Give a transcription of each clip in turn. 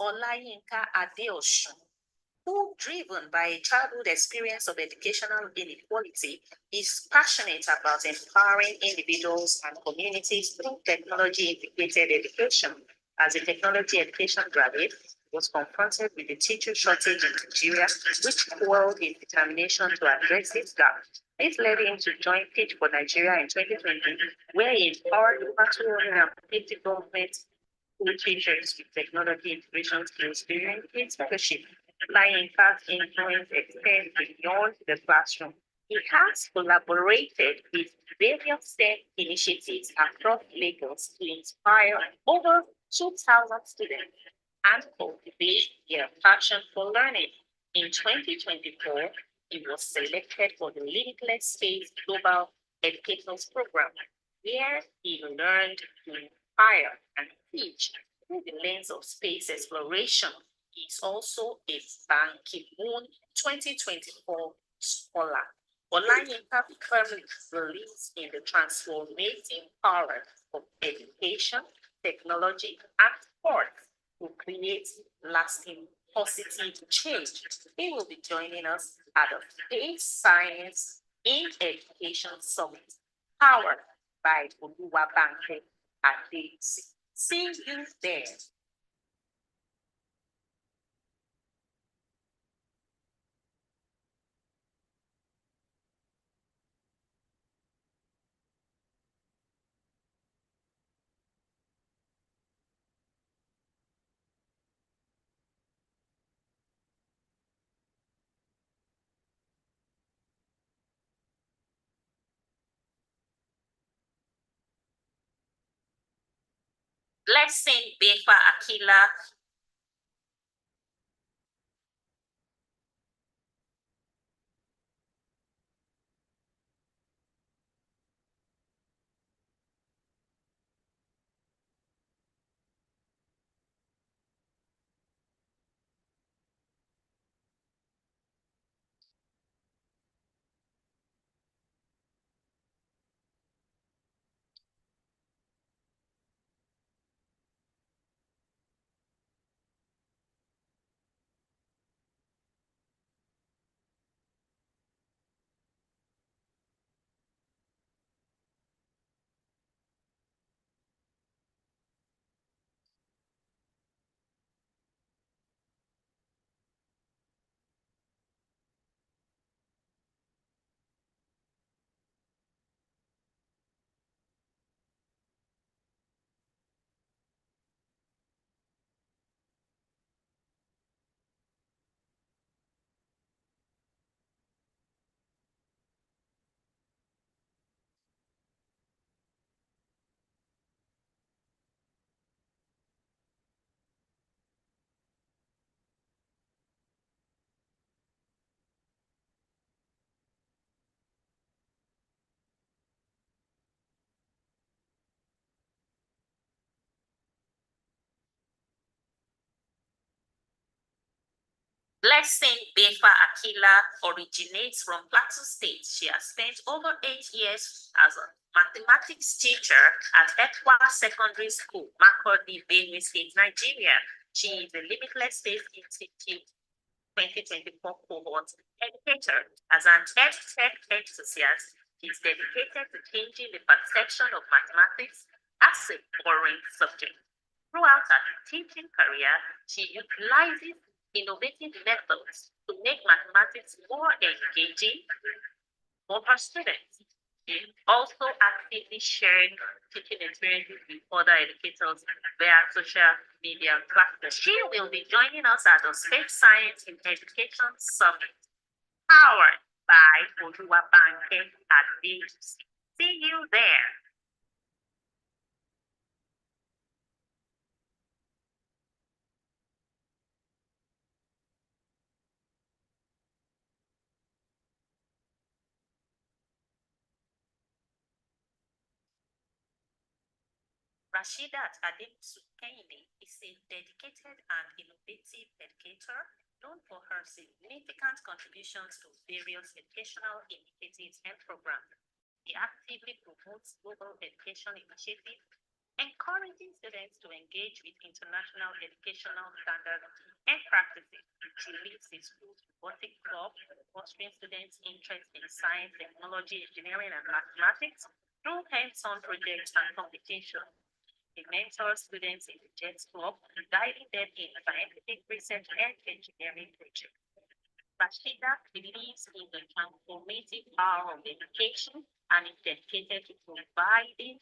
Olayinka Adeosun, who, driven by a childhood experience of educational inequality, is passionate about empowering individuals and communities through technology-integrated education. As a technology education graduate, he was confronted with the teacher shortage in Nigeria, which fueled his determination to address this gap. This led him to join Teach for Nigeria in 2020, where he empowered over 250 government school teachers with technology integration skills during his fellowship. Flying fast influence extends beyond the classroom. He has collaborated with various STEM initiatives across Lagos to inspire over 2,000 students and cultivate their passion for learning. In 2024, he was selected for the Limitless Space Global Educators Program, where he learned to inspire and teach through the lens of space exploration. He is also a Ban Ki-moon 2024 scholar. Olayinka firmly believes in the transformative power of education, technology, and sport to create lasting positive change. He will be joining us at the Space Science in Education Summit, powered by Oluwabanke Adesi. See you there. Blessing Befa Akila. Blessing Befa Akila originates from Plateau State. She has spent over 8 years as a mathematics teacher at Ekwa Secondary School, Makurdi, Benue State, Nigeria. She is a Limitless Space Institute 2024 cohort educator. As an EdTech enthusiast, she is dedicated to changing the perception of mathematics as a boring subject. Throughout her teaching career, she utilizes innovative methods to make mathematics more engaging for her students. She also actively shared teaching experiences with other educators via social media platforms. She will be joining us at the Space Science in Education Summit, powered by Oluwabanke Adesi. See you there. Rashidat Ademsukeni is a dedicated and innovative educator known for her significant contributions to various educational initiatives and programs. She actively promotes global education initiatives encouraging students to engage with international educational standards and practices. She leads the school's robotics club, fostering students' interest in science, technology, engineering, and mathematics through hands-on projects and competitions. She mentors students in the JETS club, guiding them in scientific research and engineering projects. Rashidat believes in the transformative power of education and is dedicated to providing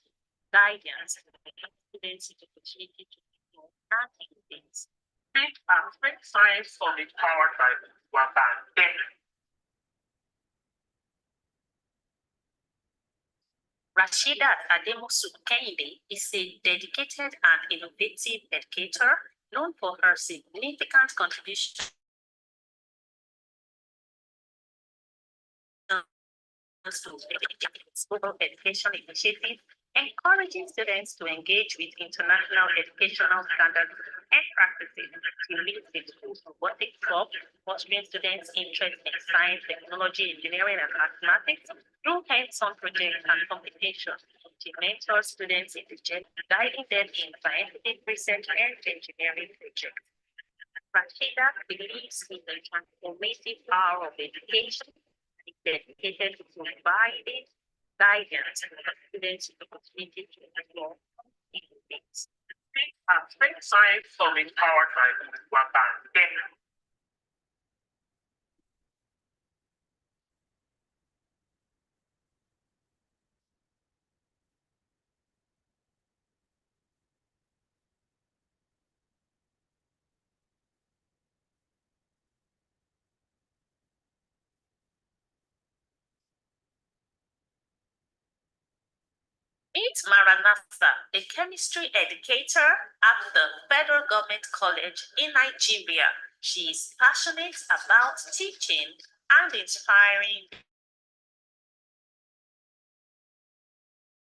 guidance to students with the opportunity to know and do things. Think and Science Summit powered by Waban. Rashidat Ademosu Kehinde is a dedicated and innovative educator known for her significant contributions to global education initiatives, encouraging students to engage with international educational standards and practices. She leads the school's robotics club, fostering students' interest in science, technology, engineering, and mathematics through hands-on projects and competitions. She mentors students in the JET, guiding them in scientific research and engineering projects. Rashida believes in the transformative power of education and is dedicated to providing guidance to students with the opportunity to explore new things. Think Science Summit powered by Waban. Meet Maranatha, a chemistry educator at the Federal Government College in Nigeria. She is passionate about teaching and inspiring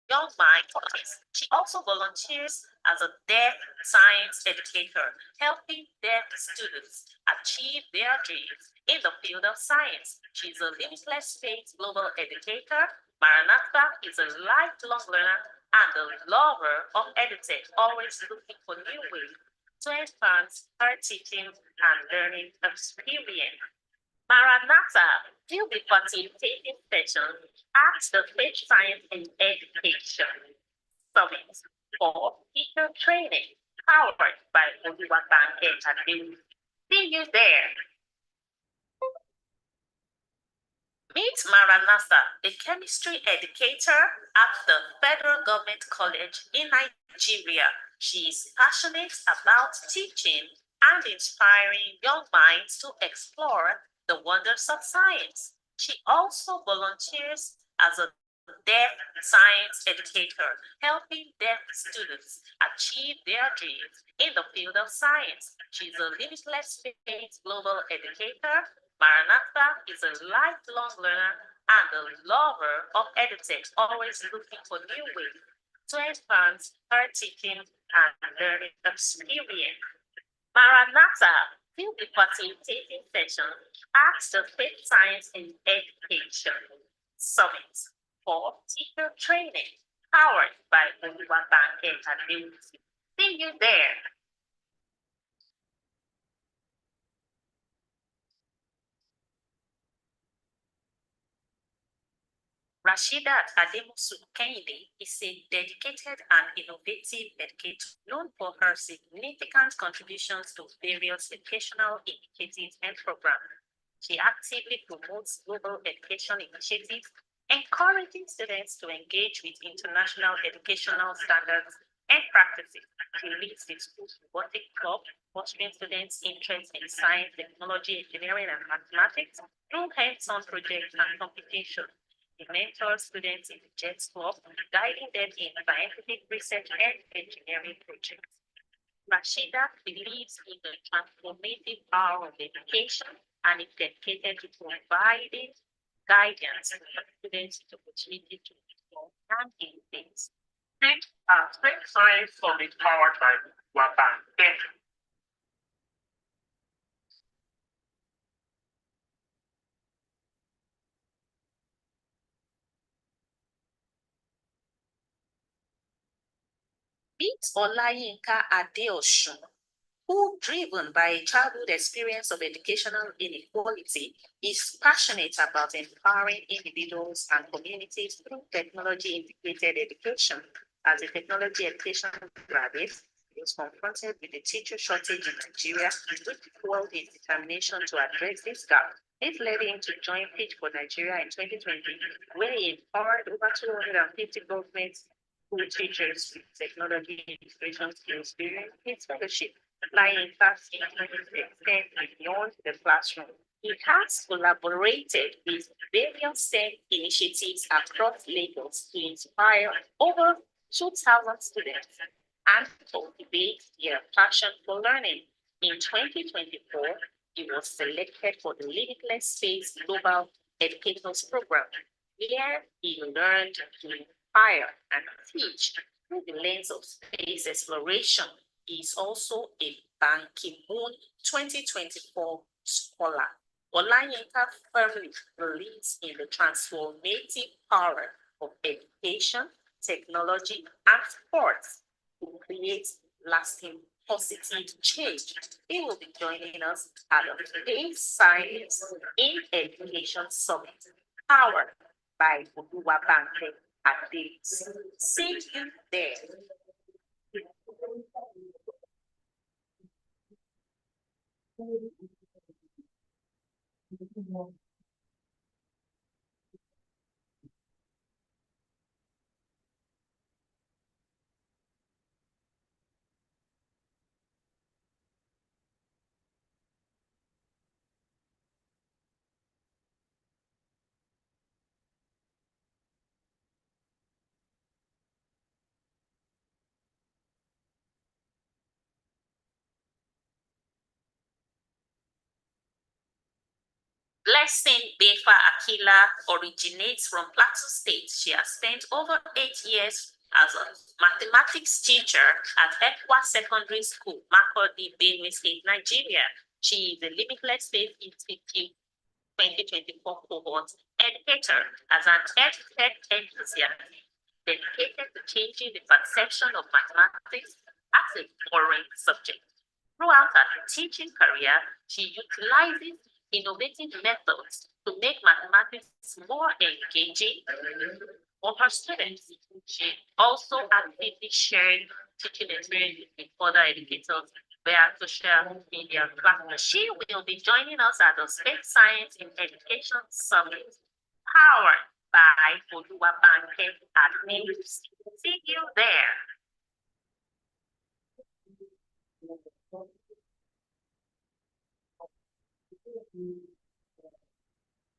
young minds. She also volunteers as a deaf science educator, helping deaf students achieve their dreams in the field of science. She's a limitless faith global educator. Maranatha is a lifelong learner and a lover of EdTech, always looking for new ways to enhance her teaching and learning experience. Maranatha will be facilitating sessions at the Faith Science and Education Summit for teacher training powered by Oluwatan Academy. See you there. Meet Maranatha, a chemistry educator at the Federal Government College in Nigeria. She is passionate about teaching and inspiring young minds to explore the wonders of science. She also volunteers as a deaf science educator, helping deaf students achieve their dreams in the field of science. She's a limitless faith global educator. Maranatha is a lifelong learner and a lover of EdTech, always looking for new ways to enhance her teaching and learning experience. Maranatha will be facilitating sessions at the Faith Science and Education Summit for teacher training powered by Oluwatan Academy. See you there. Rashidat Ademosu Kehinde is a dedicated and innovative educator known for her significant contributions to various educational initiatives and programs. She actively promotes global education initiatives, encouraging students to engage with international educational standards and practices. She leads the school's robotics club, fostering students' interest in science, technology, engineering, and mathematics through hands-on projects and competitions. He mentors students in the JETS club, guiding them in scientific research and engineering projects. Rashida believes in the transformative power of education and is dedicated to providing guidance to students with the opportunity to explore and do things. Think Science Summit powered by Waban. Meet Olayinka Adeosun, who, driven by a childhood experience of educational inequality, is passionate about empowering individuals and communities through technology-integrated education. As a technology education graduate, he was confronted with a teacher shortage in Nigeria, which fueled his determination to address this gap. This led him to join Pitch for Nigeria in 2020, where he empowered over 250 government school teachers with technology integration skills during his fellowship. Lying fast extend beyond the classroom. It has collaborated with various STEM initiatives across Lagos to inspire over 2,000 students and cultivate their passion for learning. In 2024, he was selected for the Limitless Space Global Educators Program, where he learned to inspire and teach through the lens of space exploration. He is also a Ban Ki-moon 2024 scholar. Olayinka firmly believes in the transformative power of education, technology, and sports to create lasting positive change. He will be joining us at the Today's Science in Education Summit, powered by Oluwabanke Adeosun. See you there. Blessing Befa Akila originates from Plateau State. She has spent over 8 years as a mathematics teacher at Ekwa Secondary School, Makurdi, Benue State, Nigeria. She is a Limitless Faith Institute 2024 cohort educator as an EdTech enthusiast dedicated to changing the perception of mathematics as a foreign subject. Throughout her teaching career, she utilizes innovative methods to make mathematics more engaging for her students. She also actively shared teaching experiences with other educators via social media platforms. She will be joining us at the Space Science in Education Summit, powered by Oluwabanke Adeosun. See you there.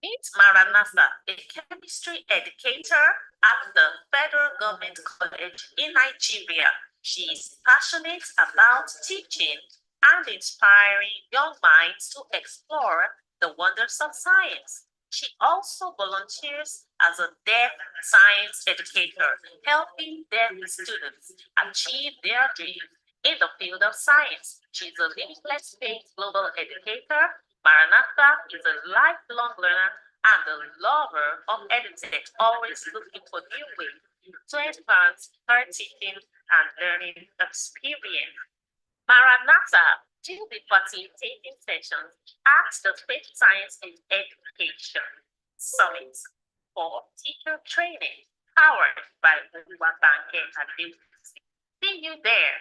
Meet Maranatha, a chemistry educator at the Federal Government College in Nigeria. She is passionate about teaching and inspiring young minds to explore the wonders of science. She also volunteers as a deaf science educator, helping deaf students achieve their dreams in the field of science. She's a limitless faith global educator. Maranatha is a lifelong learner and a lover of EdTech, always looking for new ways to enhance her teaching and learning experience. Maranatha will be facilitating sessions at the Space Science in Education Summit for teacher training, powered by Oluwabanke Adeosun. See you there.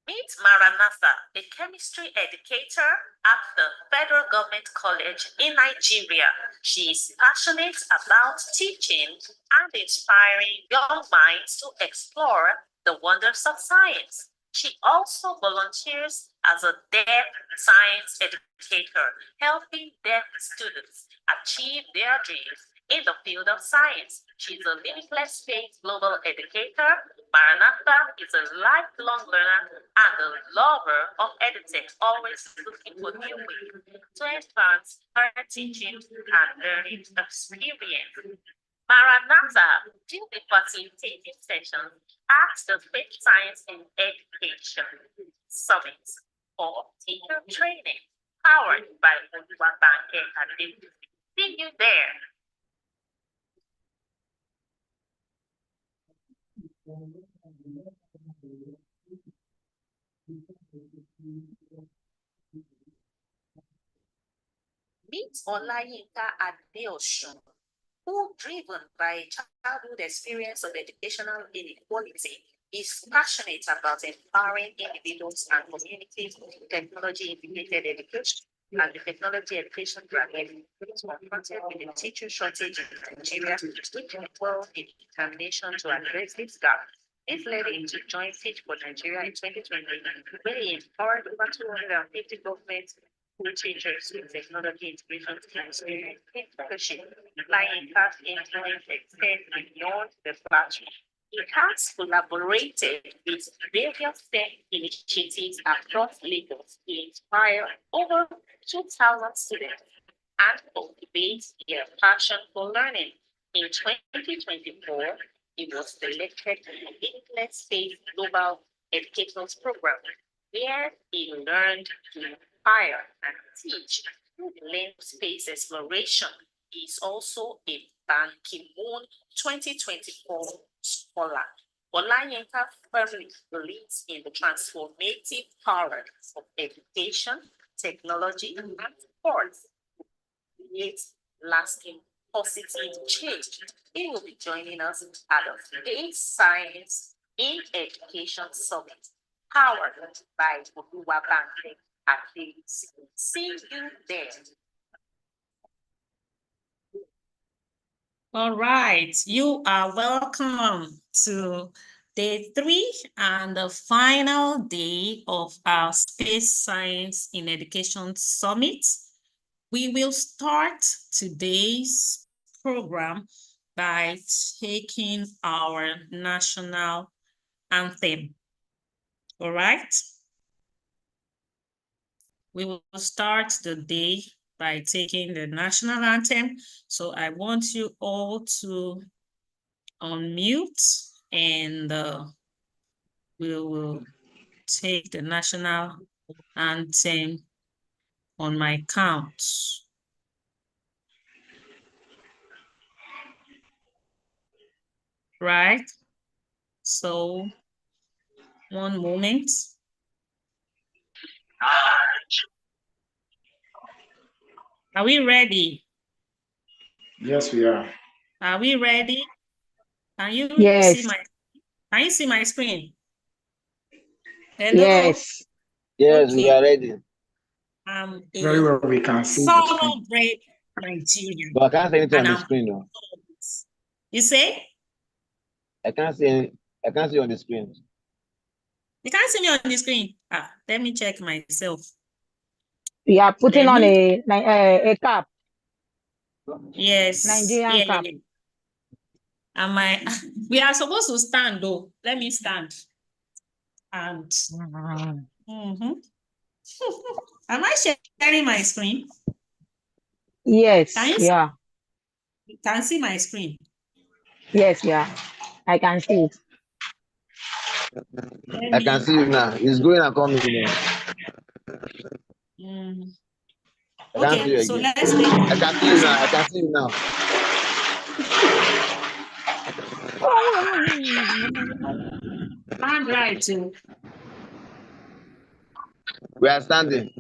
Meet Maranatha, a chemistry educator at the Federal Government College in Nigeria. She is passionate about teaching and inspiring young minds to explore the wonders of science. She also volunteers as a deaf science educator, helping deaf students achieve their dreams in the field of science. She's a limitless faith global educator. Maranatha is a lifelong learner and a lover of EdTech, always looking for new ways to enhance her teaching and learning experience. Maranatha will be facilitating sessions at the Space Science in Education Summit for teacher training, powered by Oluwabanke Adeosun. See you there. Meet Olayinka Adeosun, who, driven by childhood experience of educational inequality, is passionate about empowering individuals and communities through technology-integrated education and the technology education graduate was confronted with a teacher shortage in Nigeria, which involved a determination to address this gap. This led him to join Teach for Nigeria in 2020, where he empowered over 250 government school teachers with technology integration skills in mentorship, applying past influence extends beyond the classroom. It has collaborated with various STEM initiatives across Lagos to inspire over 2,000 students and cultivate their passion for learning. In 2024, he was selected to the Limitless Space Global Educators Program, where he learned to inspire and teach through the lens of space exploration. He is also a Ban Ki-moon 2024 scholar. Olayinka firmly believes in the transformative power of education, technology, and sports to create lasting positive change. He will be joining us at the Space Science in Education Summit, powered by Oluwabanke at the See you there. All right, you are welcome to day 3 and the final day of our Space Science in Education Summit. We will start today's program by taking our national anthem. All right? We will start the day by taking the national anthem. So I want you all to unmute and we will take the national anthem on my count. Right? So, one moment. Are we ready? Yes, we are. Are we ready? Can you Yes. see my screen? Hello? Yes. Yes, Okay. we are ready. Very well, we can see the screen. Thoroughbred Nigerian. But I can't see anything on And the I'm screen though. You say? I can't see on the screen. You can't see me on the screen. Let me check myself. We are putting on a cap. Yes. Nigerian cap. Yeah. Am I? We are supposed to stand though. Let me stand. And am I sharing my screen? Yes. You can see my screen. Yes, yeah. I can see it. I can see you now. It's going and coming. I can't see you so again. Let's take I can see you now. I can see you now. Stand right too. We are standing.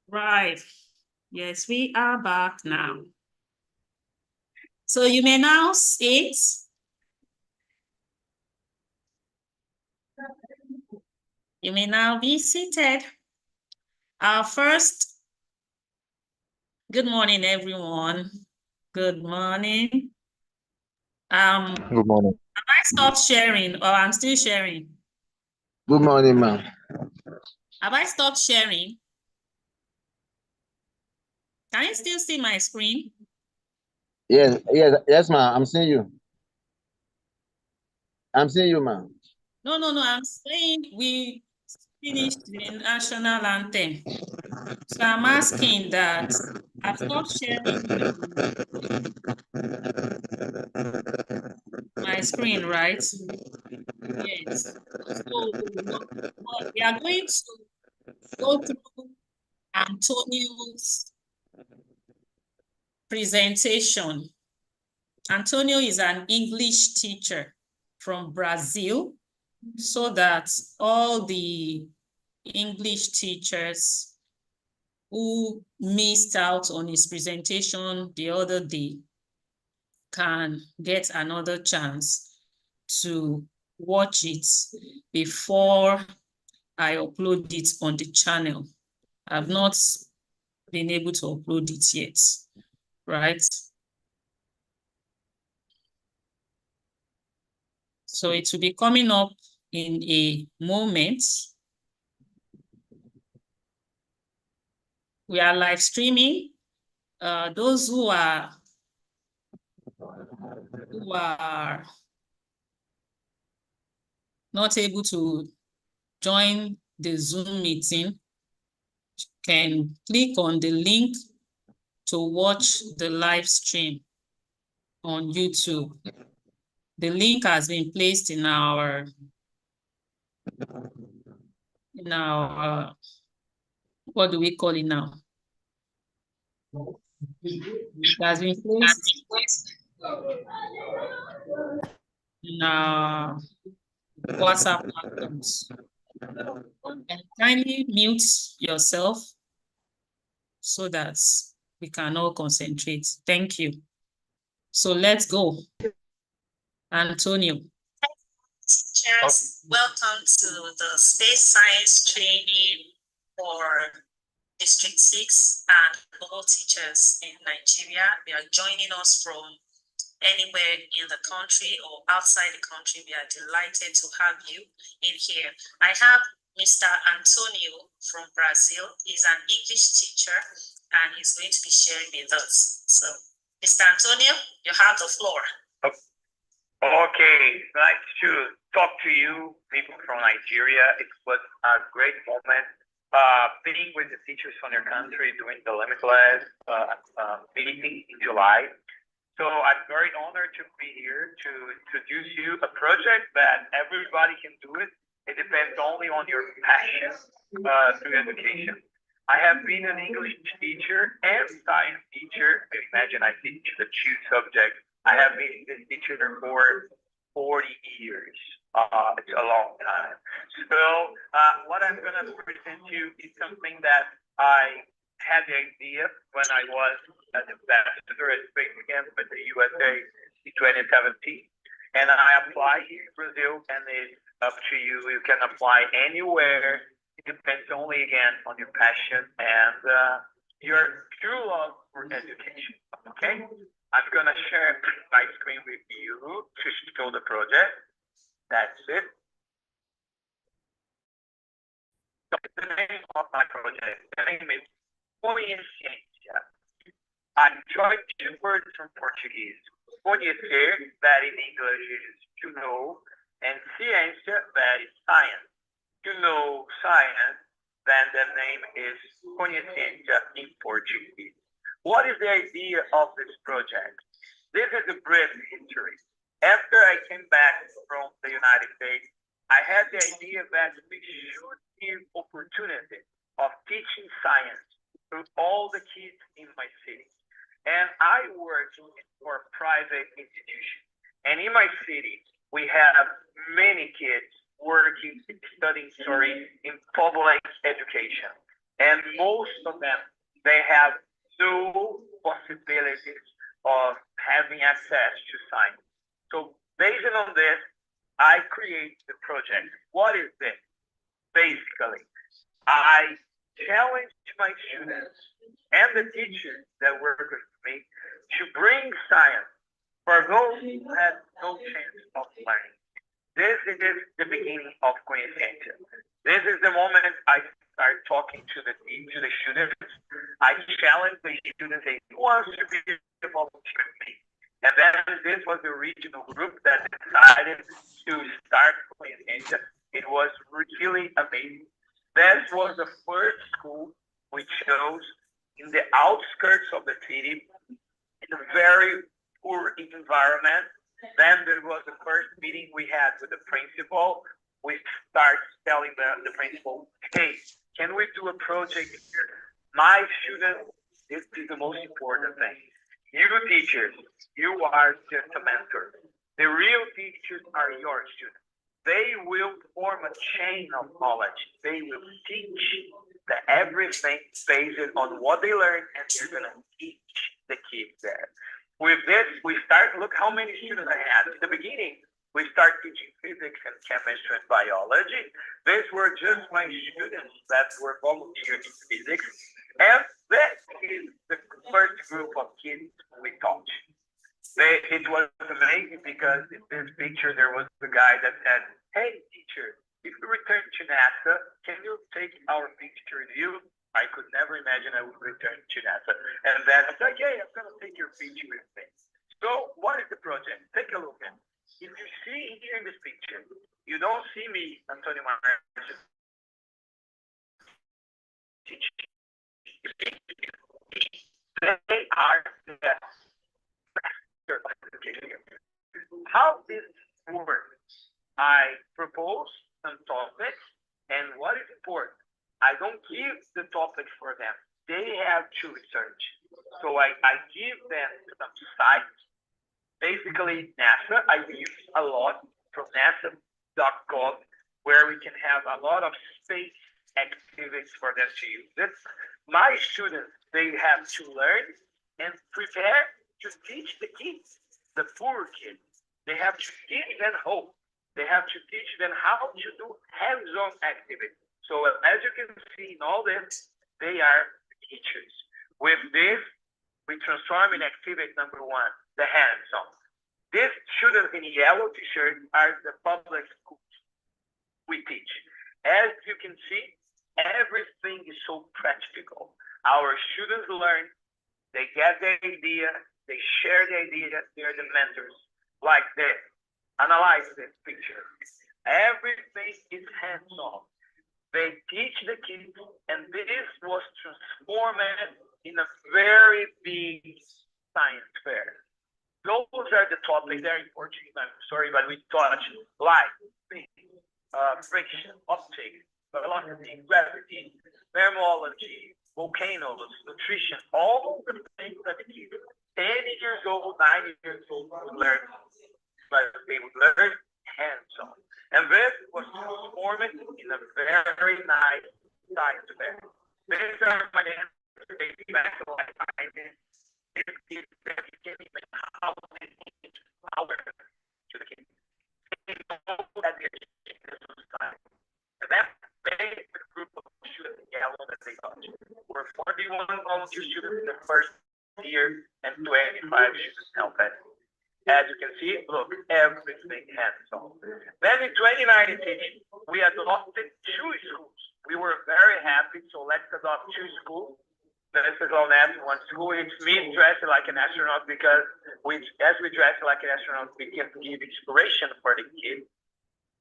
Right. Yes, we are back now. So you may now sit. You may now be seated. Our first, good morning, everyone. Good morning. Good morning. Have I stopped sharing or I'm still sharing? Good morning, ma'am. Have I stopped sharing? Can you still see my screen? Yes, ma'am. I'm seeing you. I'm seeing you, ma'am. No. I'm saying we finished the national anthem. So I'm asking that I've stopped sharing my screen, right? Yes. So we are going to go through Antonio's presentation. Antonio is an English teacher from Brazil, so that all the English teachers who missed out on his presentation the other day can get another chance to watch it before I upload it on the channel. I've not been able to upload it yet, right? So it will be coming up in a moment. We are live streaming. Those who are not able to join the Zoom meeting can click on the link to watch the live stream on YouTube. The link has been placed in our what do we call it now? It has been placed in our WhatsApp platforms. And kindly mute yourself so that we can all concentrate. Thank you. So let's go. Antonio. Teachers, welcome to the space science training for District 6 and all teachers in Nigeria. They are joining us from anywhere in the country or outside the country. We are delighted to have you in here. I have Mr. Antonio from Brazil. He's an English teacher and he's going to be sharing with us. So, Mr. Antonio, you have the floor. Okay, nice to talk to you, people from Nigeria. It was a great moment being with the teachers from your country during the limitless meeting in July. So I'm very honored to be here to introduce you a project that everybody can do it. It depends only on your passion through education. I have been an English teacher and science teacher. Imagine I teach the two subjects. I have been a teacher for 40 years. It's a long time. So what I'm going to present you is something that I had the idea when I was an ambassador at Space Camp with the USA in 2017. And I applied here in Brazil, and it's up to you. You can apply anywhere. It depends only, again, on your passion and your true love for education. Okay? I'm going to share my screen with you to show the project. That's it. So the name of my project, the name is Conhecência. I joined two words from Portuguese. Conhecer, that in English is to know, and ciência, that is science. To know science, then the name is Conhecência in Portuguese. What is the idea of this project? This is a brief history. After I came back from the United States, I had the idea that we should give opportunity of teaching science to all the kids in my city. And I worked for private institutions. And in my city, we have many kids working, studying, in public education. And most of them, they have no possibilities of having access to science. So based on this, I create the project. What is this? Basically, I challenge my students and the teachers that work with me to bring science for those who had no chance of learning. This is the beginning of Conhecência. This is the moment I start talking to the students. I challenge the students, say, who wants to be a volunteer with me? And then this was the regional group that decided to start Conhecência. It was really amazing. That was the first school we chose in the outskirts of the city, in a very poor environment. Then there was the first meeting we had with the principal. We start telling the principal, hey, can we do a project here? My students, this is the most important thing. You teachers, you are just a mentor. The real teachers are your students. They will form a chain of knowledge. They will teach everything based on what they learn, and they're going to teach the kids there. With this, we start, look how many students I had. In the beginning, we start teaching physics and chemistry and biology. These were just my students that were volunteering in physics. And that is the first group of kids we taught. It was amazing because in this picture, there was the guy that said, hey, teacher, if we return to NASA, can you take our picture with you? I could never imagine I would return to NASA. And then I said, yeah, I'm going to take your picture with me. So what is the project? Take a look at it. If you see here in this picture, you don't see me, Antonio Maranatha, teaching. They are the best. How this works? I propose some topics, and what is important? I don't give the topic for them. They have to research. So I give them some sites. Basically, NASA, I use a lot from nasa.gov, where we can have a lot of space activities for them to use it. My students, they have to learn and prepare to teach the kids, the poor kids. They have to teach them hope. They have to teach them how to do hands-on activities. So as you can see in all this, they are teachers. With this, we transform in activity number one, the hands-on. These students in yellow t-shirt are the public schools we teach. As you can see, everything is so practical. Our students learn, they get the idea, they share the idea, they're the mentors. Like this, analyze this picture. Everything is hands-on. They teach the kids, and this was transformed in a very big science fair. Those are the topics, they're important. I'm sorry, but we taught light, friction, optics, velocity, gravity, thermology, volcanoes, nutrition, all the things that the kids 10 years old, 9 years old would learn, but they would learn hands-on. And this was transformed in a very nice science fair. These are my answers. They back to life. It gives them how they need power to the kids. They know that they're science. And that made the group of students yellow that they taught. We're 41 volunteer students in the first year and 25 students helped us. As you can see, look, everything hands-on. Then in 2019, we adopted 2 schools. We were very happy, so let's adopt 2 schools. This is all that one school. It's me dressed like an astronaut because as we dress like an astronaut, we can give inspiration for the kids.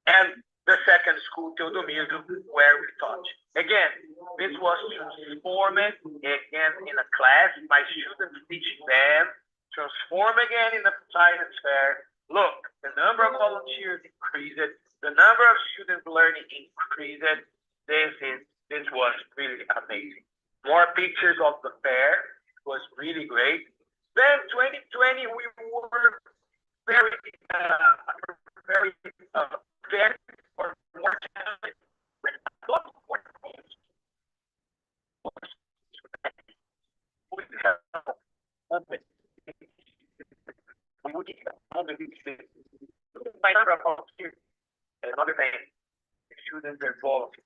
And the second school, Teodomiro, where we taught. Again, this was transformed again in a class. My students teaching them, transform again in the science fair. Look, volunteers increased, the number of students learning increased. This was really amazing. More pictures of the fair was really great. Then 2020, we were very, very or more challenging. Another thing, students are involved.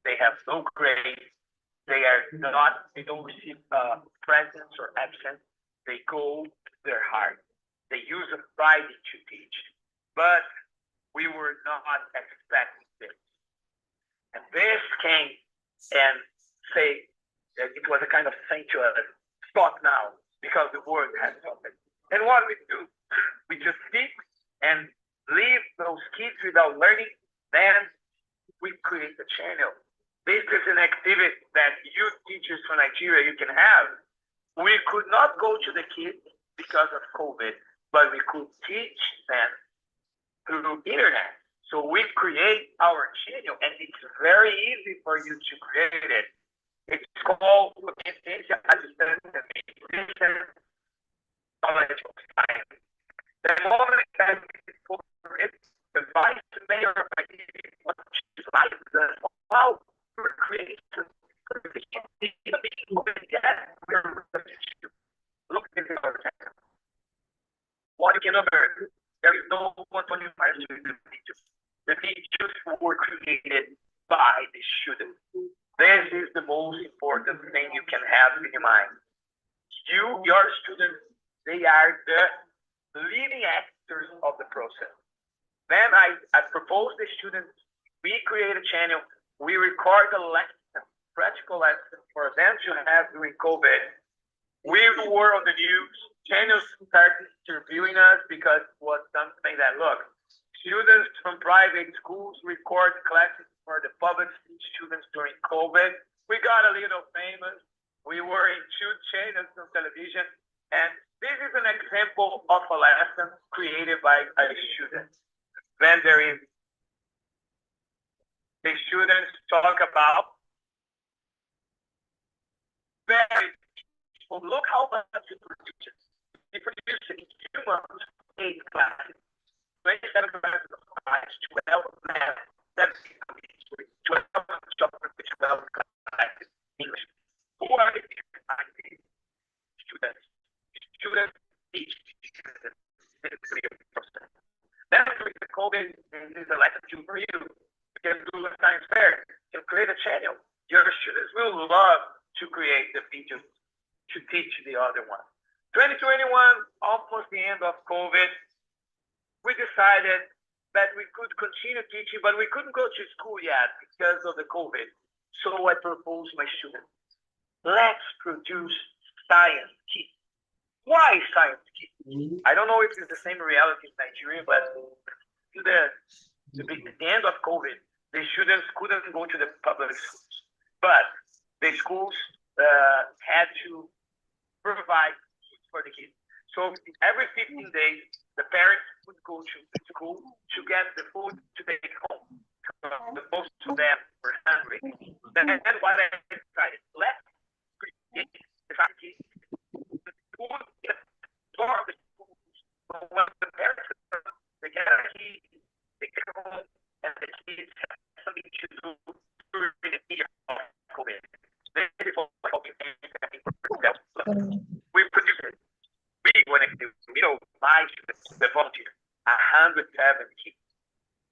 They have no grades. They don't receive presents or absence. They go their heart. They use a Friday to teach. But we were not expecting this. And this came and say that it was a kind of saying to us, stop now, because the world has stopped. And what we do, we just sit and leave those kids without learning, then we create a channel. This is an activity that you teachers from Nigeria, you can have. We could not go to the kids because of COVID, but we could teach them through internet. So we create our channel, and it's very easy for you to create it. It's called the moment that the vice mayor of how we're creating look at our channel. What you can observe, there is no 125 teachers. The teachers were created by the students. This is the most important thing you can have in your mind. Your students, they are the leading actors of the process. Then I propose the students, we create a channel, we record a lesson, practical lesson for them to have during COVID. We were on the news, channels started interviewing us because it was something that, look, students from private schools record classes for the public students during COVID. We got a little famous. We were in 2 channels on television. And this is an example of a lesson created by a student. Then there is the students talk about look how much it produces. It produces in 2 months 8 classes, 27 classes of science, 12 math, 17 history, 12 geography, 12 classes English. Who are the students? Students teach the process. Then during the COVID, this is a lesson 2 for you. You can do a science fair. You can create a channel. Your students will love to create the videos to teach the other one. 2021, almost the end of COVID, we decided that we could continue teaching, but we couldn't go to school yet because of the COVID. So I proposed my students, let's produce science kits. Why science kits? I don't know if it's the same reality in Nigeria, but to the end of COVID, the students couldn't go to the public schools, but the schools had to provide food for the kids. So every 15 days, the parents would go to the school to get the food to take home. Most of them were hungry. Then what I decided, let's create the food for the schools. So when the parents they get a key, they get home, and the kids have something to do during the year of COVID. We produce it. We want to do, the volunteer, 107 kids.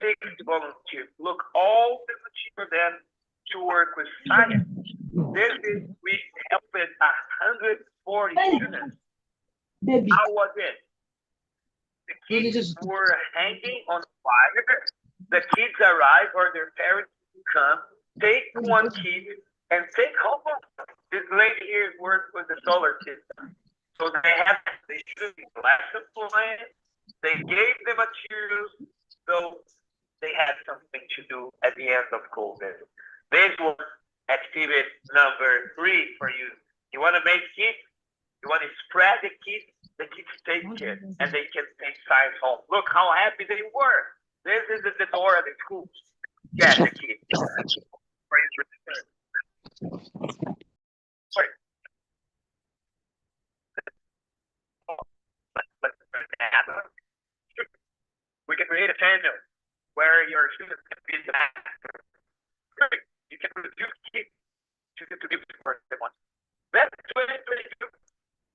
6 volunteers. Look, all the material then to work with science. We helped 140 students. How was it? The kids were hanging on fire. The kids arrive or their parents come, take one kid and take home. This lady here works with the solar system. So they should be lesson plan. They gave the materials, so they had something to do at the end of COVID. This was activity number 3 for you. You want to make kits? You want to spread the kids take it, and they can take science home. Look how happy they were. This is the door of the school. Get the key. Sorry. We can create a channel where your students can be the master. You can produce kids to give for them. That's 2022.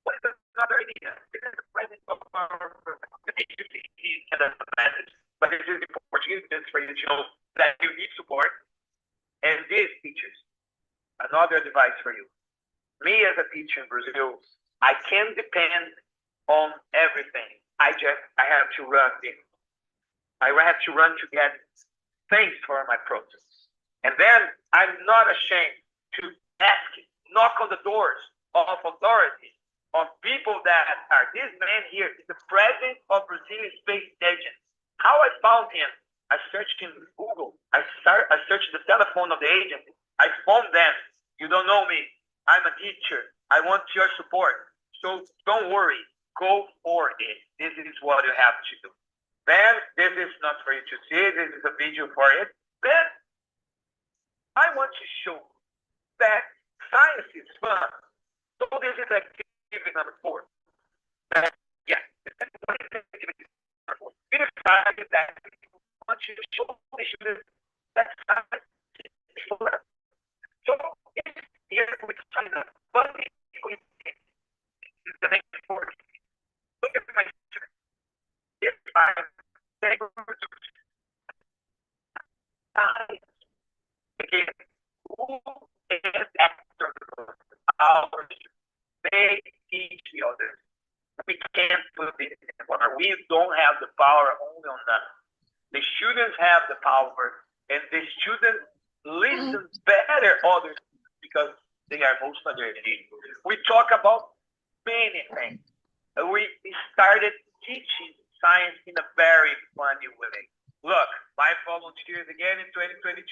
What is another idea? This is the present of our agency and the message, but this is important just for you to know that you need support. And these teachers, another advice for you. Me as a teacher in Brazil, I can't depend on everything. I have to run this. I have to run to get things for my process. And then I'm not ashamed to ask, knock on the doors of authority, of people that are, this man here is the president of Brazilian Space Agency. How I found him, I searched in Google. I searched the telephone of the agency. I phoned them. You don't know me. I'm a teacher. I want your support. So don't worry. Go for it. This is what you have to do. Then, this is not for you to see. This is a video for it. Then, I want to show that science is fun. So this is activity number 4. Yeah. Activity number 4. We decided that we want to show the students that science is fun. So, here we find a funny is the next 4. Look at my students. If I say science, again, who is after our they teach the others. We can't put this in water. We don't have the power only on them. The students have the power, and the students listen better others because they are most underneath. We talk about many things. We started teaching science in a very funny way. Look, my volunteers again in 2022.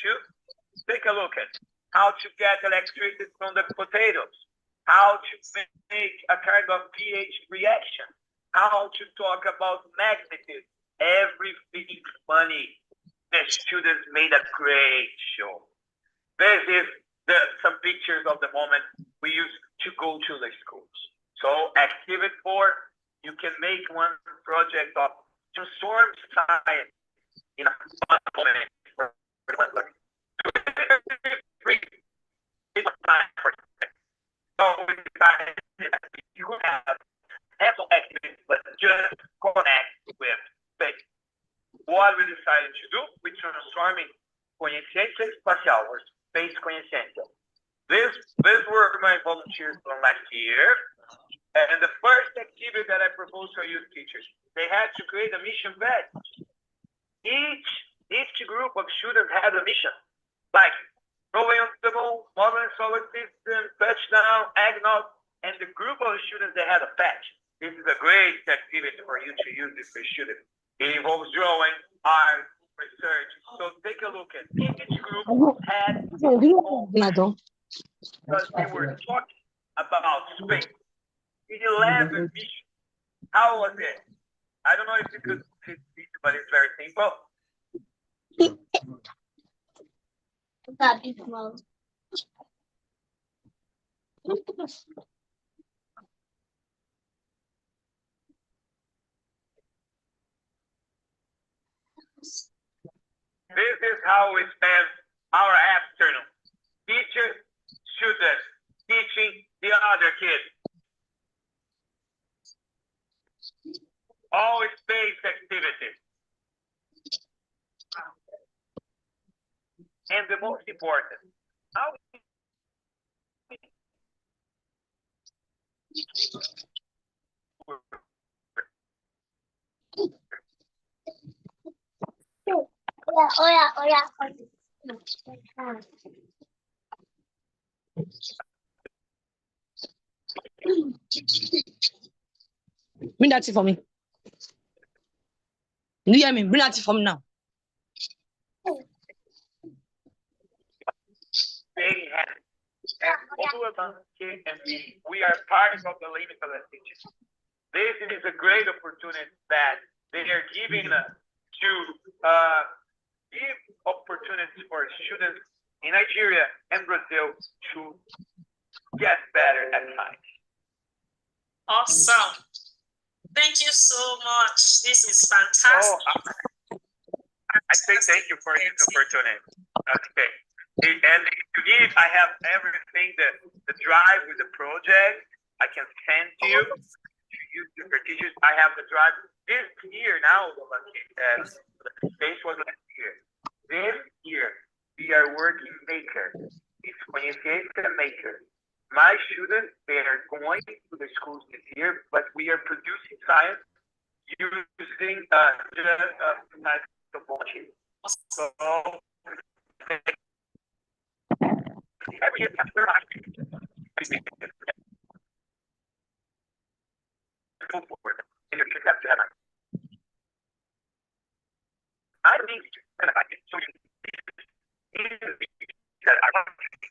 Take a look at how to get electricity from the potatoes, how to make a kind of pH reaction, how to talk about magnetism, everything funny. The students made a great show. This is some pictures of the moment we used to go to the schools. So activity 4, you can make one project of transform science in a fun moment. So we decided that you have some activities, but just connect with space. What we decided to do, we transformed consciência espacial, or space consciência. These were my volunteers from last year. And the first activity that I proposed for youth teachers, they had to create a mission badge. Each group of students had a mission, like going on the moon, modern solar system, touchdown, eggnog, and the group of students they had a patch. This is a great activity for you to use this for students. It involves drawing, art, research. So take a look at each group had because they were talking about space. 11 missions. How was it? I don't know if you could see it, but it's very simple. This is how we spend our afternoon. Teachers, students, teaching the other kids. All space activities. And the most important, how Bring that tea for me. You hear me? Bring that tea for me now. they have. And we are part of the limitless teachers. This is a great opportunity that they are giving us to give opportunities for students in Nigeria and Brazil to get better at science. Awesome. Thank you so much. This is fantastic. I say thank you for this opportunity. Okay. And if you need, I have everything, the drive with the project, I can send to you. Use your teachers. I have the drive this year now. The space was last year. This year, we are working Maker. It's Conhecer Maker. My students, they are going to the schools this year, but we are producing science using the blockchain. So every year, I think so that I want you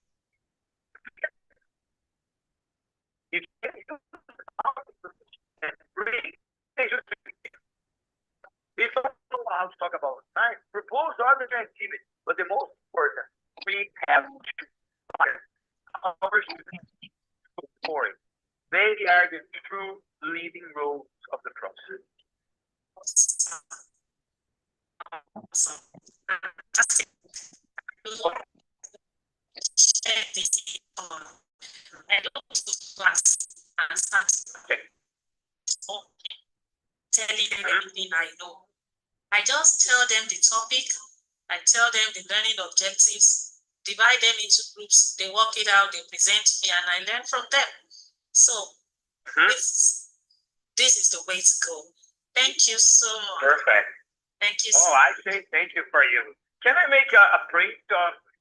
it's also allowed to talk about science, propose other activities, but the most important, we have to fire our students for it. They are the true leading roles of the process. Awesome. And also class and start telling them everything I know. I just tell them the topic, I tell them the learning objectives, divide them into groups, they work it out, they present me, and I learn from them. So this is the way to go. Thank you so much. Perfect. Thank you. I say thank you for you. Can I make a print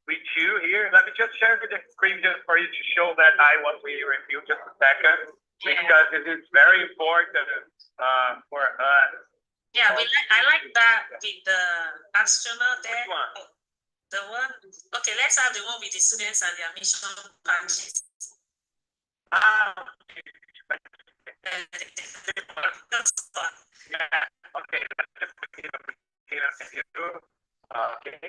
with you here? Let me just share the screen just for you to show that I was with you in just a second, because it is very important for us. Yeah, I like that with the astronaut there. Which one? The one. Okay, let's have the one with the students and their mission patches. That's fun. Yeah. Okay. Okay.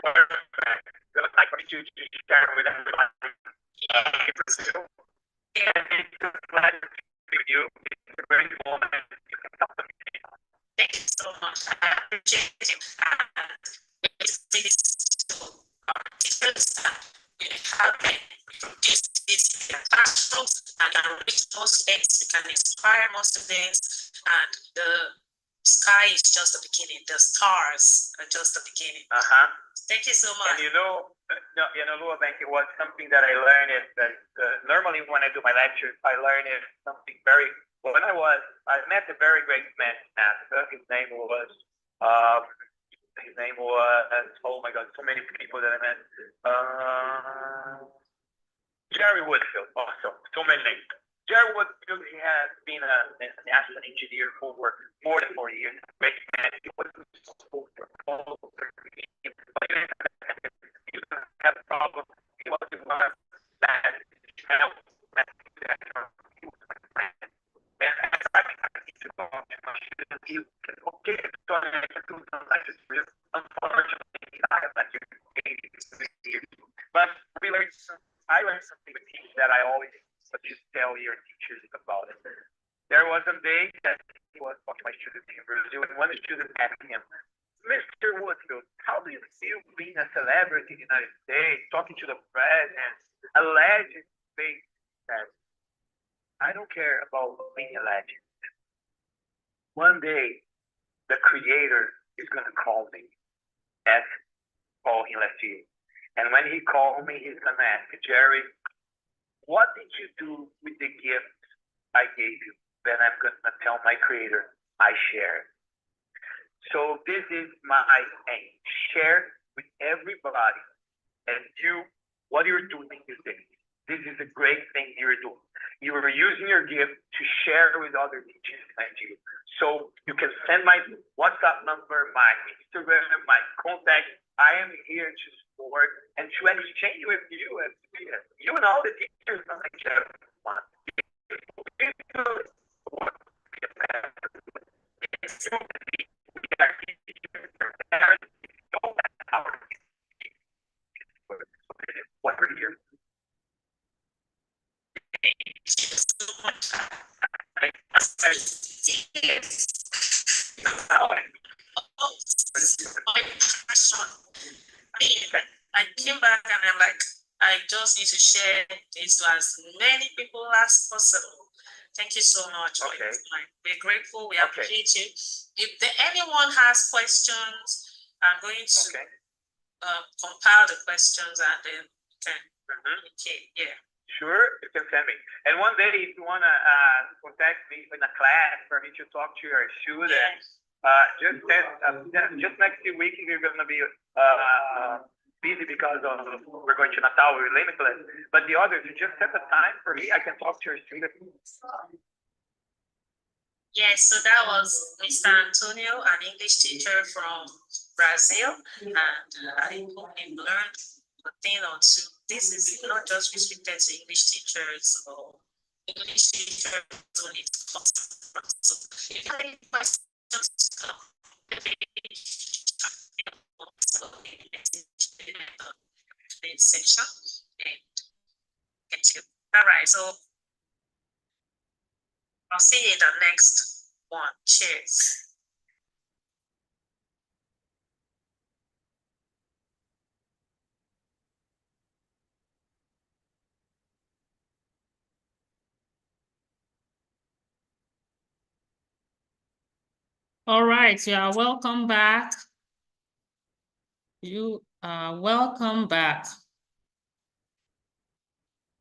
Perfect. I'd like you to share with everyone. And it's a pleasure with you. It's a great moment. Thank you so much. I appreciate you. This classrooms and can reach more students, we can inspire more students, and the sky is just the beginning. The stars are just the beginning. Thank you so much. And Luabank, it was something that I learned is that normally when I do my lectures, I learn is something very, well, when I met a very great man in Africa. His name was, oh my God, so many people that I met. Jerry Woodfield, also, so many names. Jerry Woodfield, he has been an astronaut engineer for more than 4 years. Great man. He was responsible for all of the he didn't have a problem. He wasn't one that helped. And I need to go on to my students. He said, okay, so I can do some lectures for you. Unfortunately, I have lectures but I learned something with teachers that I always just tell your teachers about it. There was a day that he was talking to my students in Brazil, and one student asked him, Mr. Woodfield, how do you feel being a celebrity in the United States, talking to the president, a legend? They said, I don't care about being a legend. One day, the creator is going to call me, as called him last year. And when he called me, he's going to ask, Jerry, what did you do with the gift I gave you? Then I'm going to tell my creator, I shared. So this is my aim. Share with everybody. And what you're doing is this. This is a great thing you're doing. You are using your gift to share with other teachers like you. So you can send my WhatsApp number, my Instagram, my contact. I am here to support and to exchange with you as you and all the teachers on Nigeria. My passion. I came back and I'm like, I just need to share this to as many people as possible. Thank you so much. Okay. We're grateful. We appreciate you. If anyone has questions, I'm going to compile the questions and then we can communicate. Yeah. Sure, you can send me. And one day, if you wanna contact me in a class for me to talk to your students, just next few weeks we're gonna be busy because we're going to Natal, we're limitless. But the others, you just set a time for me. I can talk to your students. Yes, so that was Mr. Antonio, an English teacher from Brazil, and I hope you learned a thing or two. This is not just restricted to English teachers or English teachers only. So if you have any questions, section and get you. All right, so I'll see you in the next one. Cheers. All right, you are welcome back. You are welcome back.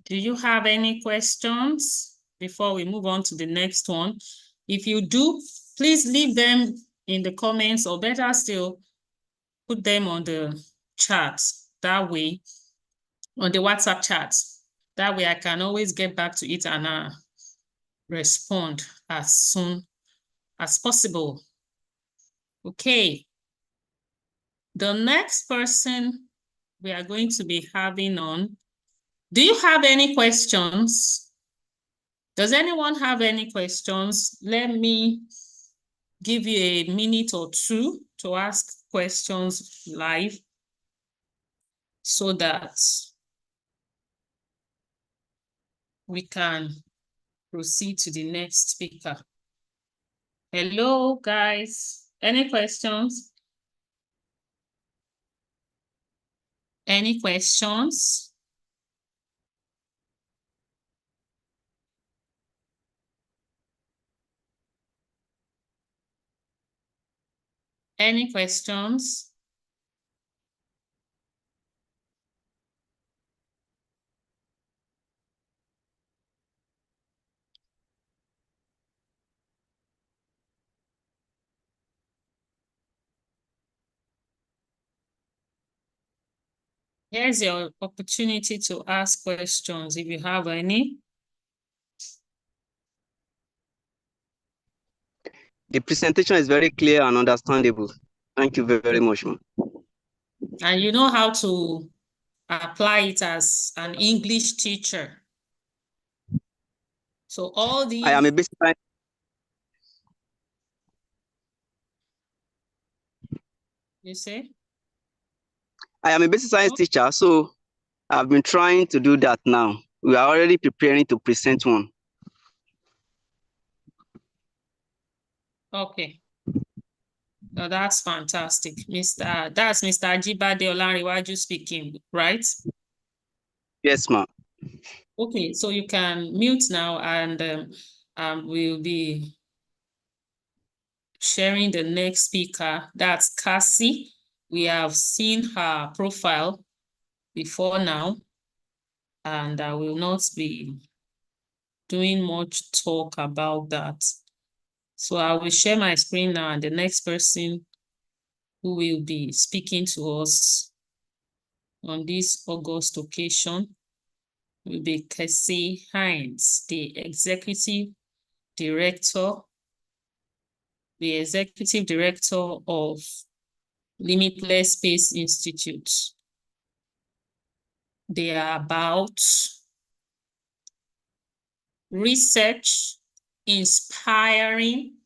Do you have any questions before we move on to the next one? If you do, please leave them in the comments, or better still, put them on the chat. That way, on the WhatsApp chat. That way I can always get back to it and respond as soon as possible. Okay. The next person we are going to be having on, do you have any questions? Does anyone have any questions? Let me give you a minute or two to ask questions live so that we can proceed to the next speaker. Hello, guys. Any questions? Any questions? Any questions? Here's your opportunity to ask questions if you have any. The presentation is very clear and understandable. Thank you very much, ma'am. And you know how to apply it as an English teacher. So all these... I am a basic science. You say? I am a basic science teacher, so I've been trying to do that now. We are already preparing to present one. Okay. Oh, that's fantastic. That's Mr. Ajibade Olanrewaju speaking, right? Yes, ma'am. Okay, so you can mute now and we'll be sharing the next speaker. That's Kaci. We have seen her profile before now, and I will not be doing much talk about that. So I will share my screen now, and the next person who will be speaking to us on this August occasion will be Kaci Heins, the executive director of Limitless Space Institute. They are about research, inspiring,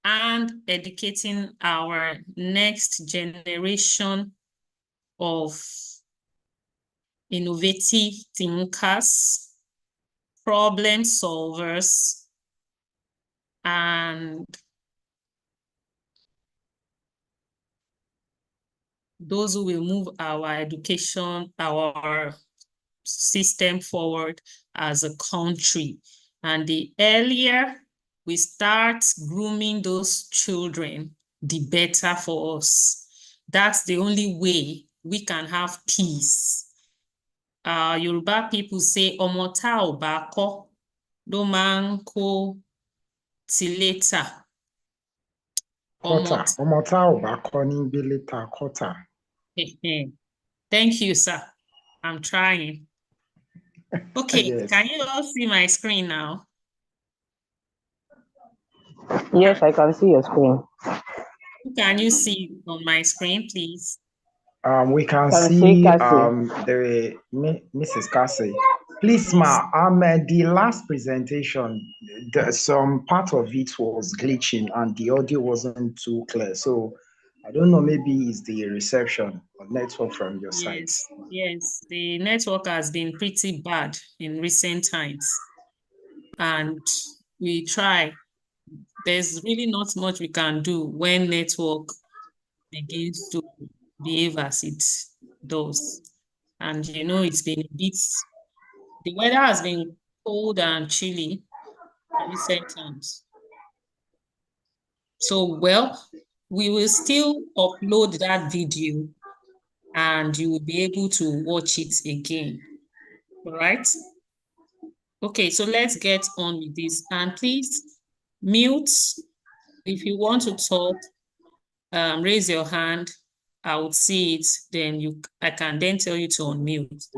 and educating our next generation of innovative thinkers, problem solvers, and those who will move our education, our system forward as a country. And the earlier we start grooming those children, the better for us. That's the only way we can have peace. Yoruba people say, "Ọmọ tá ò bá kọ́ ló máa ń kó ti later." Ọmọ tá ò bá kọ́ ní gbé later kọ́tà. Thank you, sir. I'm trying. Okay, Yes. Can you all see my screen now? Yes, I can see your screen. Can you see on my screen, please? We can Can see see Kaci. Mrs. Kaci. Please, ma, the last presentation, some part of it was glitching and the audio wasn't too clear. So I don't know, maybe it's the reception or network from your side. Yes, the network has been pretty bad in recent times. And we try. There's really not much we can do when network begins to behave as it does. And you know, it's been a bit, the weather has been cold and chilly in recent times. So, well, we will still upload that video and you will be able to watch it again. All right? Okay, so let's get on with this. And please mute. If you want to talk, raise your hand. I would see it, then I can then tell you to unmute.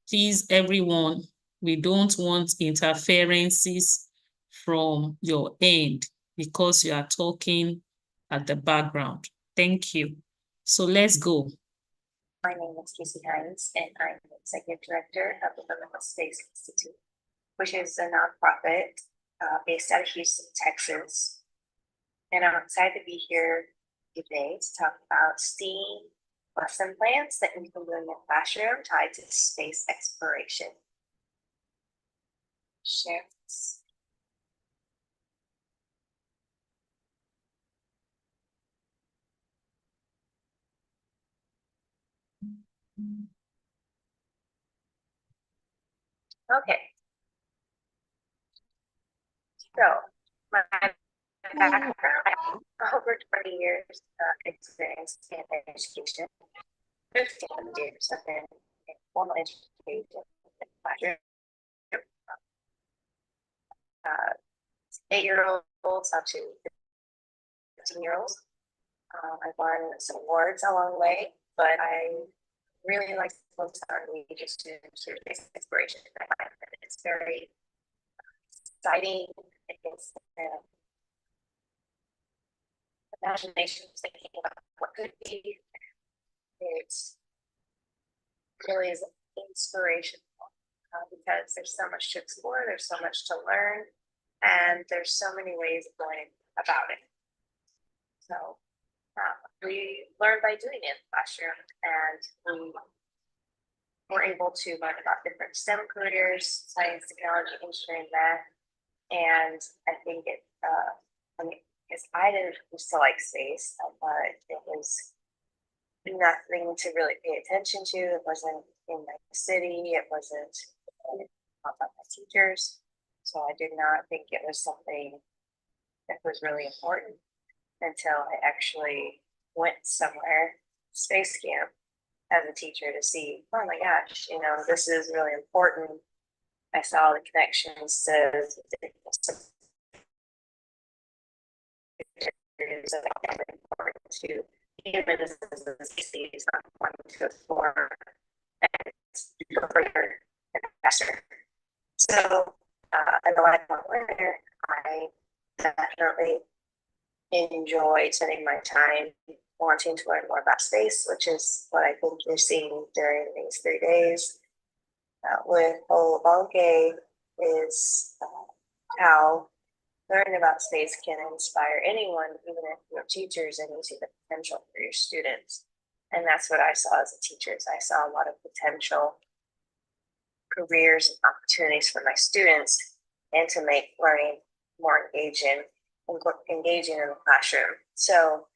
Please, everyone, we don't want interferences from your end because you are talking at the background. Thank you. So let's go. My name is Kaci Heins, and I'm the Executive Director of the Maranatha Space Institute, which is a nonprofit based out of Houston, Texas. And I'm excited to be here today to talk about STEAM lesson plans that we can do in the classroom tied to space exploration. Share this. Okay. So, my background, over 20 years experience in education. 15 years I've been in formal education, classroom, 8-year-olds up to 15-year-olds. I've won some awards along the way, but I really like to focus on engaging students through space exploration. I find that it's very exciting. It's imagination, thinking about what could be. It's really is inspirational because there's so much to explore, there's so much to learn, and there's so many ways of going about it. So we learn by doing it in the classroom, and we were able to learn about different STEM careers, science, technology, engineering, math, and I think because I didn't used to like space, I thought it was nothing to really pay attention to. It wasn't in my city. It wasn't taught by my teachers. So I did not think it was something that was really important until I actually went somewhere, space camp, as a teacher to see, oh my gosh, you know, this is really important. I saw the connections to important to humans as a species, not wanting to explore and go further and faster. So, as a lifelong learner, I definitely enjoy spending my time wanting to learn more about space, which is what I think you're seeing during these 3 days. With Olabonke is how learning about space can inspire anyone, even if you're teachers and you see the potential for your students. And that's what I saw as a teacher. I saw a lot of potential careers and opportunities for my students, and to make learning more engaging in the classroom. So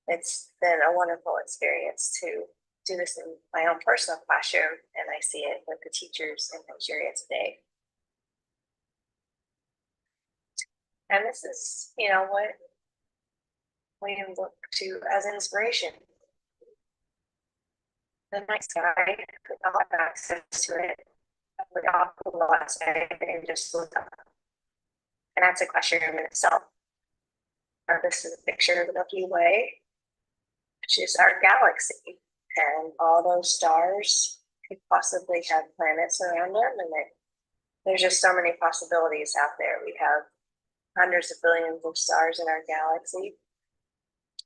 it's been a wonderful experience to do this in my own personal classroom, and I see it with the teachers in Nigeria today. And this is, what we look to as inspiration. The night sky, we all have access to it. We all go outside and just look up. And that's a classroom in itself. This is a picture of the Milky Way, which is our galaxy. And all those stars could possibly have planets around them. And there's just so many possibilities out there. We have hundreds of billions of stars in our galaxy.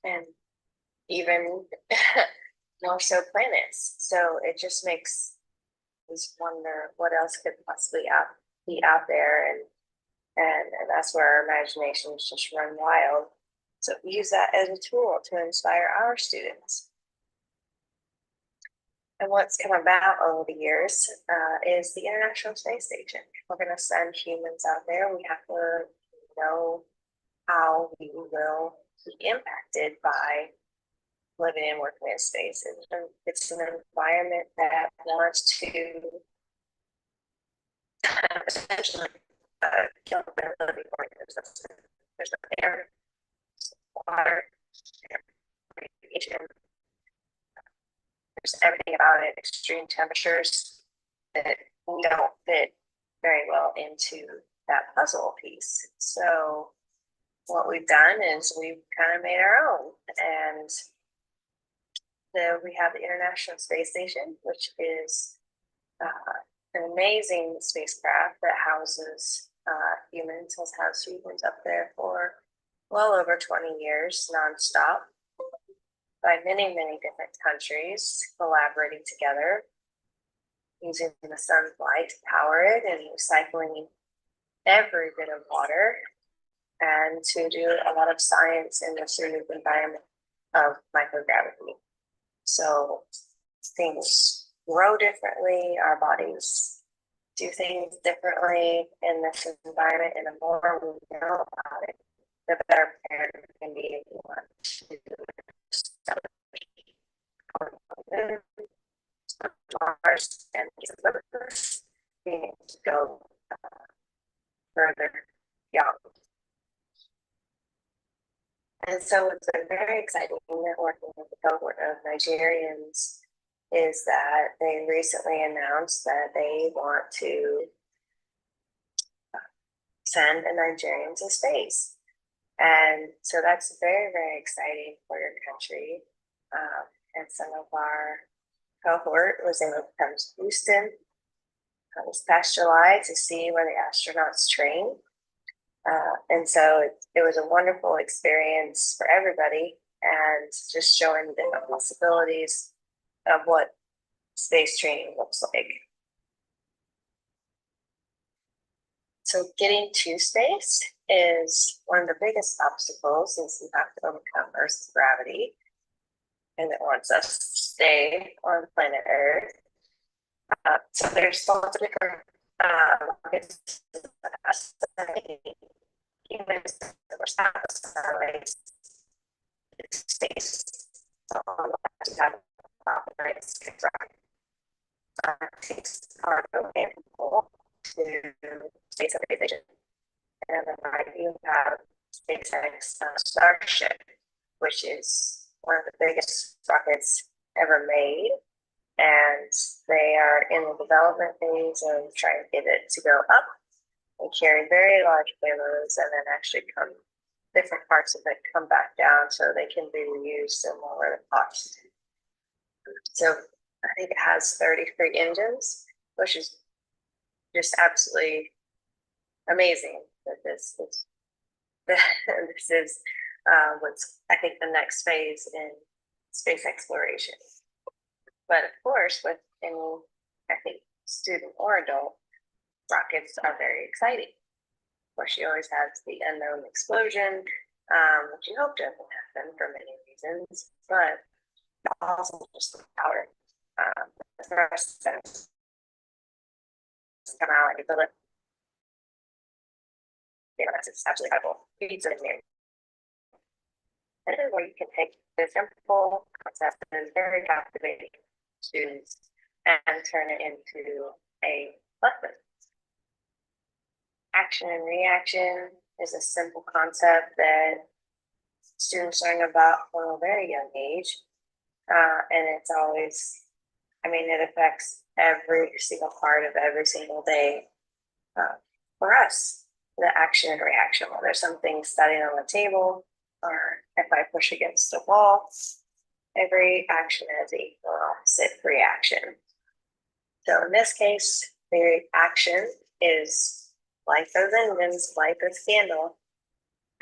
And even more so planets. So it just makes us wonder what else could possibly be out there. And that's where our imaginations just run wild. So we use that as a tool to inspire our students. And what's come about over the years is the International Space Station. We're going to send humans out there. We have to know how we will be impacted by living and working in space. It's an environment that wants to essentially kill the ability for existence. There's no air, water, radiation. There's everything about it, extreme temperatures that don't fit very well into that puzzle piece. So what we've done is we've kind of made our own. And we have the International Space Station, which is an amazing spacecraft that houses humans, has housed humans up there for well over 20 years nonstop by many, many different countries collaborating together, using the sun's light to power it and recycling every bit of water, and to do a lot of science in this unique environment of microgravity. So things grow differently, our bodies do things differently in this environment, and the more we know about it, the better prepared we can be if we want to Mars and being able to go further beyond. And so it's been very exciting working with the cohort of Nigerians is that they recently announced that they want to send a Nigerian to space. And so that's very, very exciting for your country. And some of our cohort was able to come to Houston this past July to see where the astronauts train. And so it was a wonderful experience for everybody, and just showing the different possibilities of what space training looks like. So getting to space is one of the biggest obstacles, since you have to overcome Earth's gravity, and it wants us to stay on planet Earth. So there's lots of different humans or satellites, space, so to have operates takes cargo and people to space station. And then you have SpaceX Starship, which is one of the biggest rockets ever made. And they are in the development phase of trying to get it to go up and carry very large payloads, and then actually different parts of it come back down so they can be reused and lower the cost. So I think it has 33 engines, which is just absolutely amazing that this is what's, I think, the next phase in space exploration. But of course, with any, I think, student or adult, rockets are very exciting. Of course, you always have the unknown explosion, which you hope doesn't happen for many reasons, but also just the power. The first sense come out and build it. It's absolutely incredible. independent, where you can take the simple concept that is very captivating to students and turn it into a lesson. Action and reaction is a simple concept that students learn about from a very young age. And it's always, it affects every single part of every single day for us. The action and reaction, whether something's sitting on the table or if I push against a wall, every action has an equal and opposite reaction. So in this case, the action is like those engines, like a candle,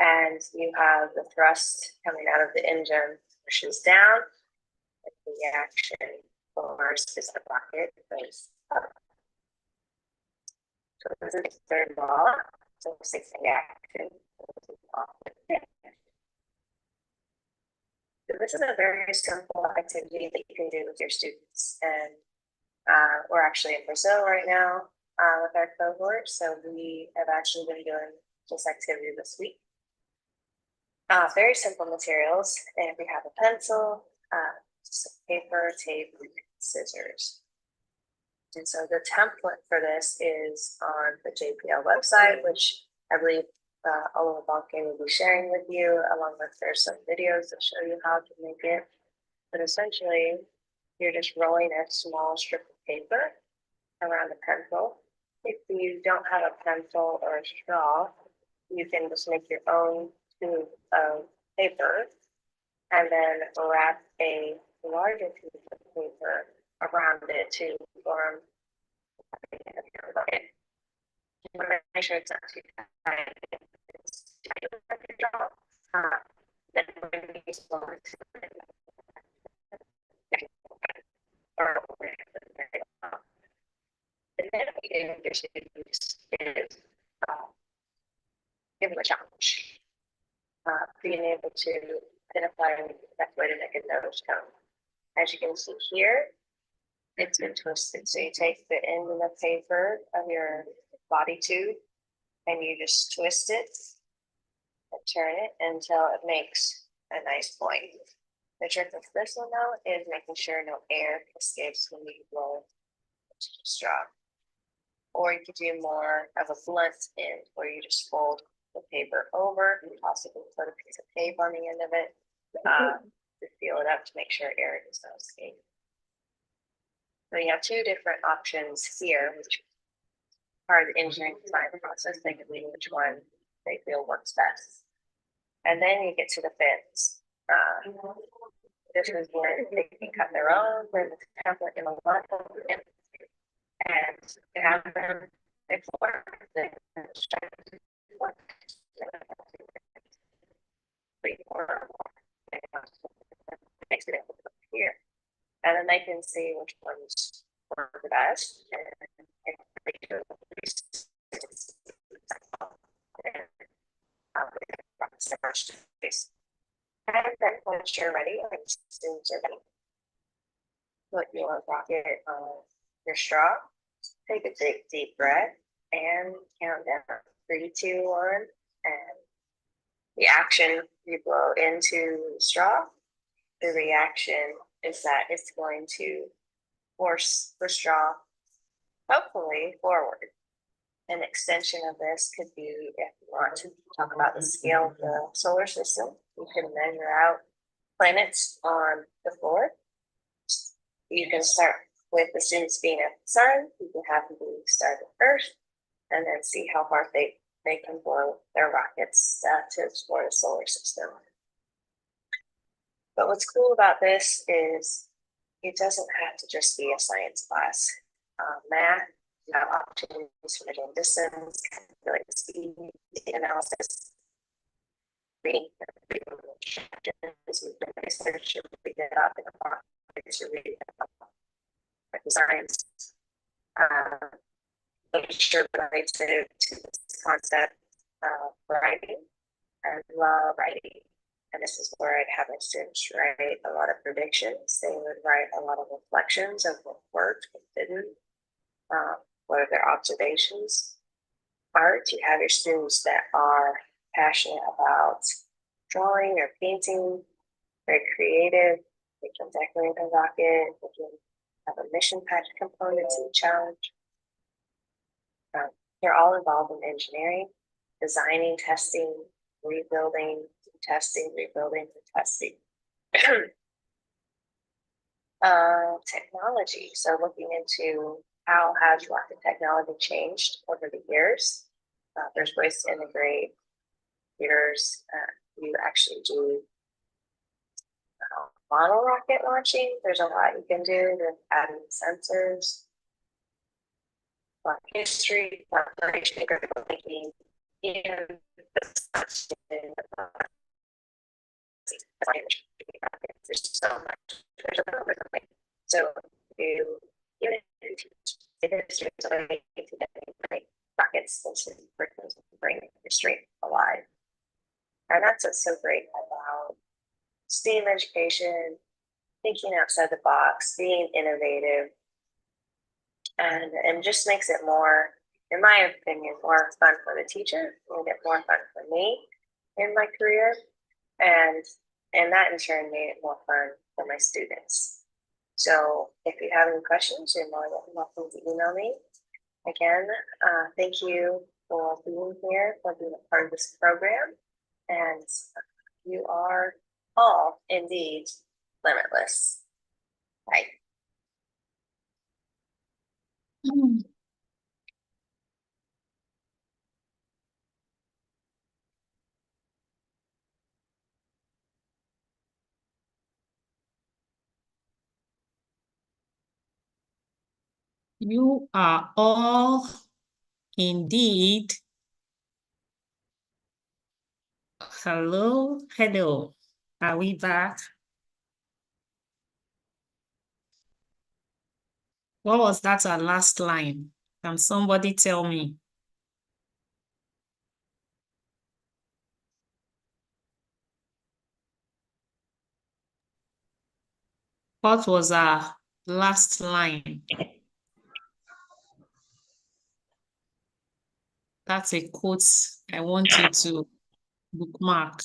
and you have the thrust coming out of the engine pushes down, and the reaction forces the rocket goes up. So this is the third law. So six reaction. So this is a very simple activity that you can do with your students, and we're actually in Brazil right now with our cohort, so we have actually been doing this activity this week. Very simple materials, and we have a pencil, some paper, tape, and scissors. And so the template for this is on the JPL website, which I believe Oliver Balke will be sharing with you, along with there's some videos that show you how to make it. But essentially, you're just rolling a small strip of paper around a pencil. If you don't have a pencil or a straw, you can just make your own tube of paper and then wrap a larger piece of paper around it to form your bucket. You want to make sure it's not too tight. It's tight like a jaw. Then when you use or and then what you do with your students is give them a challenge. Being able to identify the best way to make a nose cone. As you can see here, it's been twisted. So you take the end of the paper of your body tube and you just twist it and turn it until it makes a nice point. The trick with this one though is making sure no air escapes when you blow into the straw. Or you could do more of a blunt end where you just fold the paper over and possibly put a piece of tape on the end of it to seal it up to make sure air does not escape. So you have two different options here, which are the engineering design process. They can leave which one they feel works best. And then you get to the fins. This is where they can cut their own, where the template in a lot and have them explore the makes it here. And then they can see which ones work the best and then once you're ready, or students are ready, put your rocket on your straw, take a deep breath, and count down 3, 2, 1, and the action you blow into the straw. The reaction is that it's going to force the straw, hopefully, forward. An extension of this could be, if you want to talk about the scale of the solar system, you can measure out planets on the floor. You can start with the students being at the sun. You can have them start at Earth, and then see how far they can blow their rockets to explore the solar system. But what's cool about this is it doesn't have to just be a science class. Math, you have opportunities for measuring distance, calculating speed, analysis, reading research, read it up in a box, read about designs. Making sure it relates to this concept of writing. I love writing. And this is where I'd have my students write a lot of predictions. They would write a lot of reflections of what worked, what didn't, what are their observations. Art, you have your students that are passionate about drawing or painting, very creative. They can decorate a rocket. They can have a mission patch component to the challenge. They're all involved in engineering, designing, testing, rebuilding, testing, rebuilding, and testing. Technology. So looking into how has rocket technology changed over the years. There's ways to integrate computers. You actually do model rocket launching. There's a lot you can do with adding sensors. History, operation, critical thinking, and there's so much. So you rockets bring history alive. And that's what's so great about STEAM education, thinking outside the box, being innovative, and just makes it more, in my opinion, more fun for the teacher, and get more fun for me in my career, and that in turn made it more fun for my students. So if you have any questions, you're more than welcome to email me. Again, thank you for being here, for being a part of this program, and you are all indeed limitless. Bye. You are all indeed. Hello, hello. Are we back? What was that our last line? Can somebody tell me? What was our last line? That's a quote I want you to bookmark.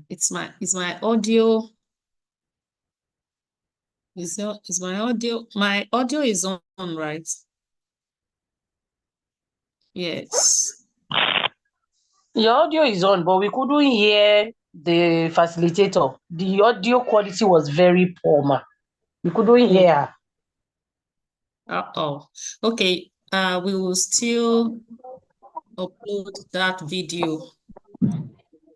It's my audio. Is my audio is on, right? Yes. Your audio is on, but we couldn't hear the facilitator. The audio quality was very poor, ma. We couldn't hear her. Uh-oh. Okay. We will still upload that video.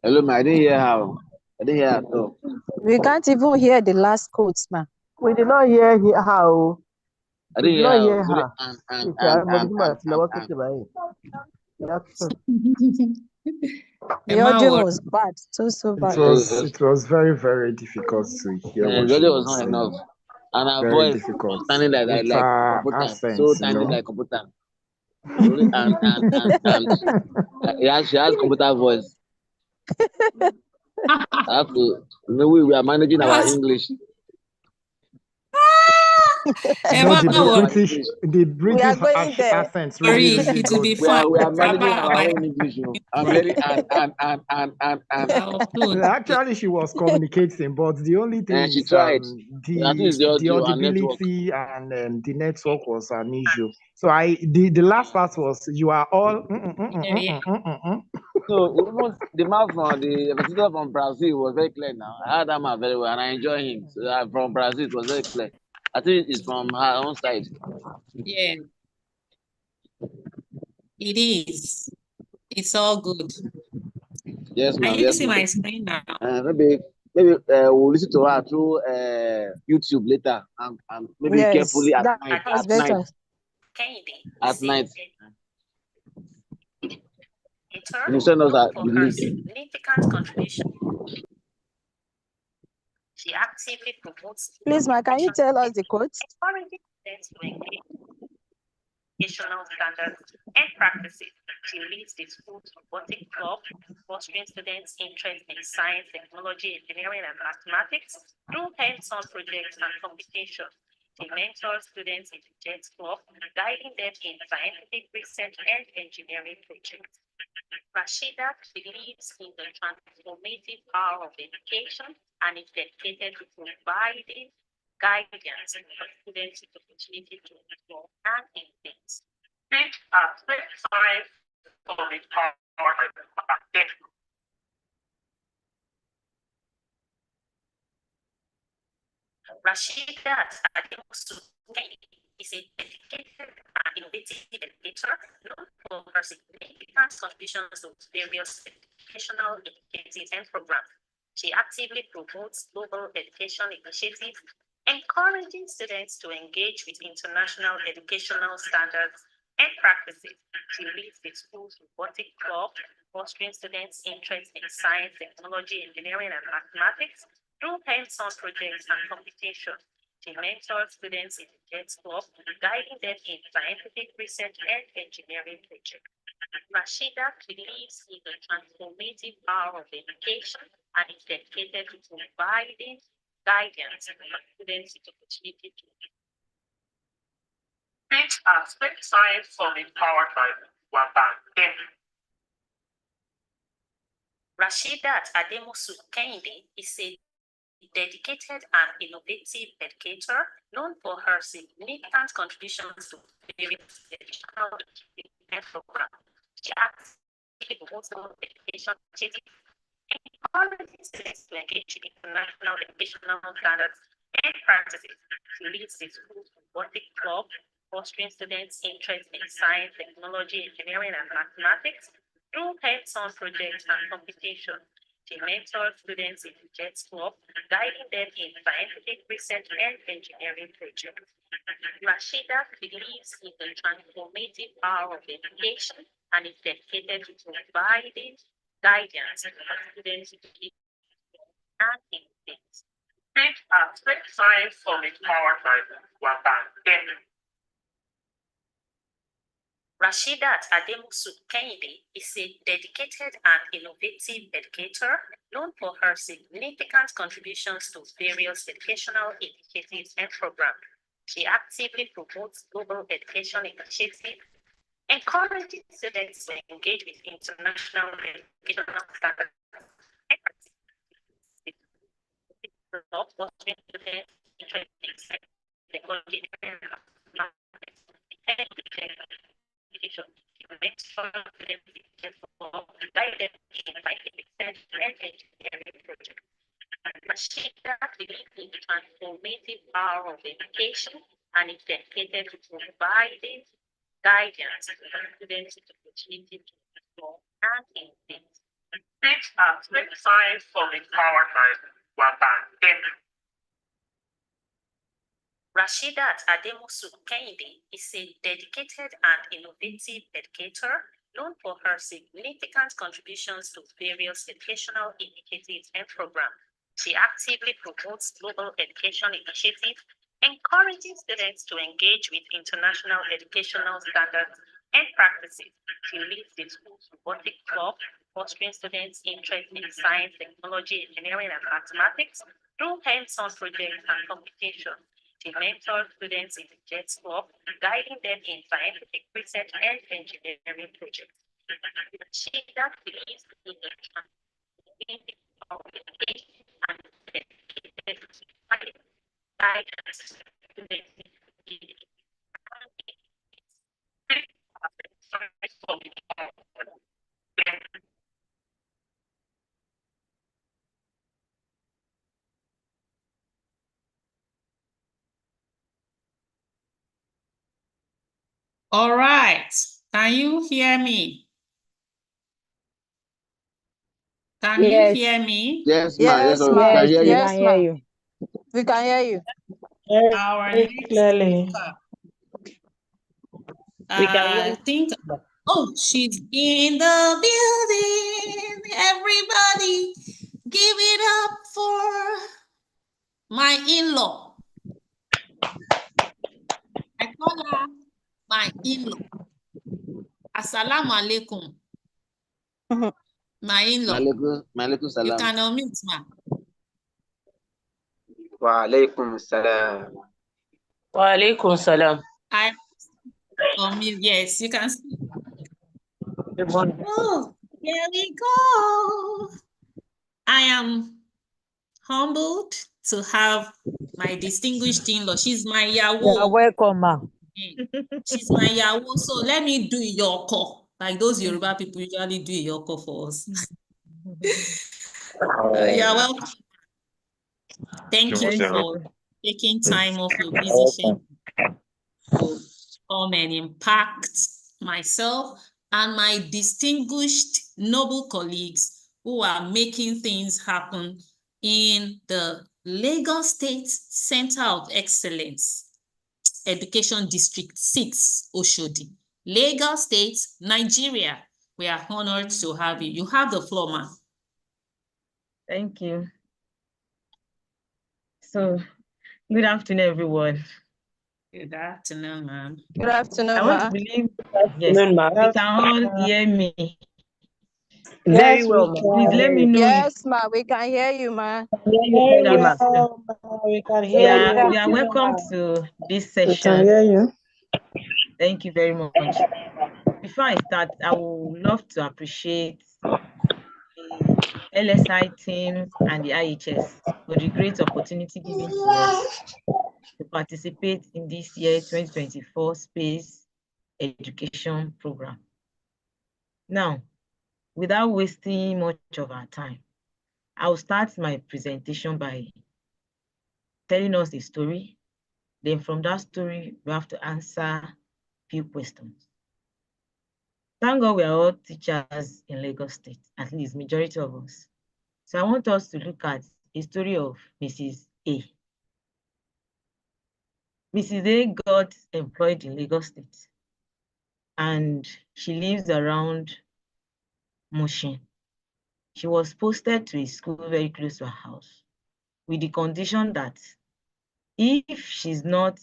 Hello, ma. I didn't hear how. I didn't hear at all. We can't even hear the last quotes, ma. We did not hear how. I We didn't did not hear hear her. The audio was bad, so bad. It was very, very difficult to hear what the she audio was was not saying. enough. And her Very voice difficult. standing like With computer, accents, so you tiny know. like computer. And she has computer voice. I have to, we are managing our English. No, the British accents really, really it will be good. fun. We are managing our own English. I'm learning and. Actually, she was communicating, but the only thing And she is tried. the audio and network. audibility and the network was an issue. So the last part was you are all. So even the man from the representative from Brazil was very clear now. I heard that man very well and I enjoy him. So from Brazil, it was very clear. I think it's from her own side. Yeah. It is. It's all good. Yes, ma'am. Can you see my screen now? Maybe we'll listen to her through YouTube later and maybe carefully at night. That's better. At night. You send us that link. Significant contribution. She actively promotes. Please, ma, can you tell us the quotes? Encouraging students to engage educational standards and practices. She leads the school's robotic club, fostering students' interest in science, technology, engineering, and mathematics through hands-on projects and competition. She mentors students in the JET Club, guiding them in scientific research and engineering projects. Rashidat believes in the transformative power of education and is dedicated to providing guidance for students with the opportunity to explore and invent. These are signs of the power of education. Rashidat is a dedicated and innovative educator known for her significant contributions to various educational initiatives and programs. She actively promotes global education initiatives, encouraging students to engage with international educational standards and practices. She leads the school's robotics club, fostering students' interest in science, technology, engineering, and mathematics through hands-on projects and competition. She mentors students in the JET Club, guiding them in scientific research and engineering projects. Rashidat believes in the transformative power of education and is dedicated to providing guidance for students with the opportunity to. These are signs from empowered by Waban. Rashidat Ademosu Kehinde is a dedicated and innovative educator known for her significant contributions to various educational and programs. She actively promotes education initiatives, encouraging students to engage in international educational standards and practices. She leads the school's robotics club, fostering students' interest in science, technology, engineering, and mathematics through hands-on projects and competition. She mentors students in the JET Club, guiding them in scientific research and engineering projects. Rashidat believes in the transformative power of education and is dedicated to providing guidance for students to keep and innovate. These are signs from empowered by Waban. Rashidat Ademosu Kehinde is a dedicated and innovative educator known for her significant contributions to various educational initiatives and programs. She actively promotes global education initiatives, encouraging students to engage with international educational standards and practices. Fostering students' interest in technology and education. Guided in scientific research and engineering projects. Rashidat believes in the transformative power of education and is dedicated to providing guidance for students with the opportunity to explore and innovate. These are signs from empowered by Waban. Rashidat Ademosu Kehinde is a dedicated and innovative educator known for her significant contributions to various educational initiatives and programs. She actively promotes global education initiatives, encouraging students to engage with international educational standards and practices. She leads the school's robotics club, fostering students' interest in science, technology, engineering, and mathematics through hands-on projects and competition. She mentors students in the JET Club, guiding them in scientific research and engineering projects. Rashidat believes in the transformative power of education and is dedicated to providing guidance to students in the All right. Can you hear me? Can you Yes. hear me? Yes, ma. Yes, Yes, we ma. can Yes, hear we you. can hear you. We can hear you. Our Very next clearly. speaker. We can hear I you. think, oh, she's in the building. Everybody, give it up for my in-law. I call her my in-law. Assalamu alaikum. My in-law. Malaikum You salam. can unmute, ma. Wa alaikum salam. Wa alaikum salam. I yes, you can see. Good morning. Oh, here we go. I am humbled to have my distinguished in-law. She's my You're yawo. welcome, ma. She's my yawo. So let me do your call. Like those Yoruba people usually do your call for us. You're welcome. Thank you for taking time off your busy schedule to come and impact myself and my distinguished noble colleagues who are making things happen in the Lagos State Center of Excellence, Education District 6, Oshodi, Lagos State, Nigeria. We are honored to have you. You have the floor, ma'am. Thank you. So, good afternoon, everyone. Good afternoon, ma'am. Good afternoon, I want to ma. believe, Good yes, ma. we can all hear me. Very Yes, well, we ma. Please let me know if Yes, ma. We can hear you, ma. Very good afternoon. well, ma. We can hear Yeah, you. you are welcome to this We can session. hear you. Thank you very much. Before I start, I would love to appreciate the LSI team and the IHS for the great opportunity given to us to participate in this year 2024 Space Education Program. Now, without wasting much of our time, I'll start my presentation by telling us a story. Then from that story, we have to answer a few questions. Thank God we are all teachers in Lagos State, at least majority of us. So I want us to look at a story of Mrs. A. Mrs. A got employed in Lagos State and she lives around Mushin. She was posted to a school very close to her house with the condition that if she's not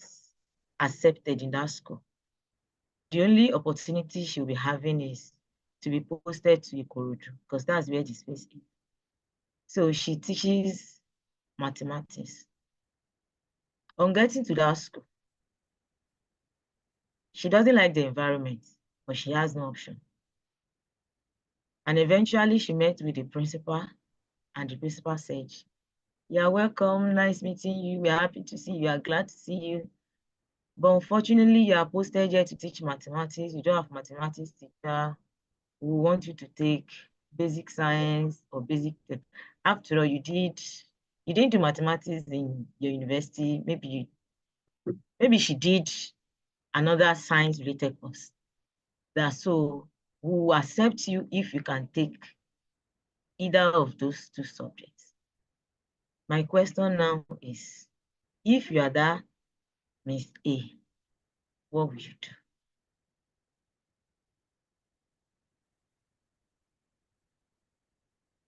accepted in that school, the only opportunity she'll be having is to be posted to Ikorodu because that's where the space is. So she teaches mathematics. On getting to that school, she doesn't like the environment, but she has no option. And eventually she met with the principal and the principal said, "You're welcome, nice meeting you. We're happy to see you. We are glad to see you. But unfortunately, you are posted here to teach mathematics. You don't have mathematics teacher. We want you to take basic science or basic. After all, you didn't do mathematics in your university. Maybe she did another science related course. So we will accept you if you can take either of those two subjects." My question now is, if you are that Miss A, what will you do?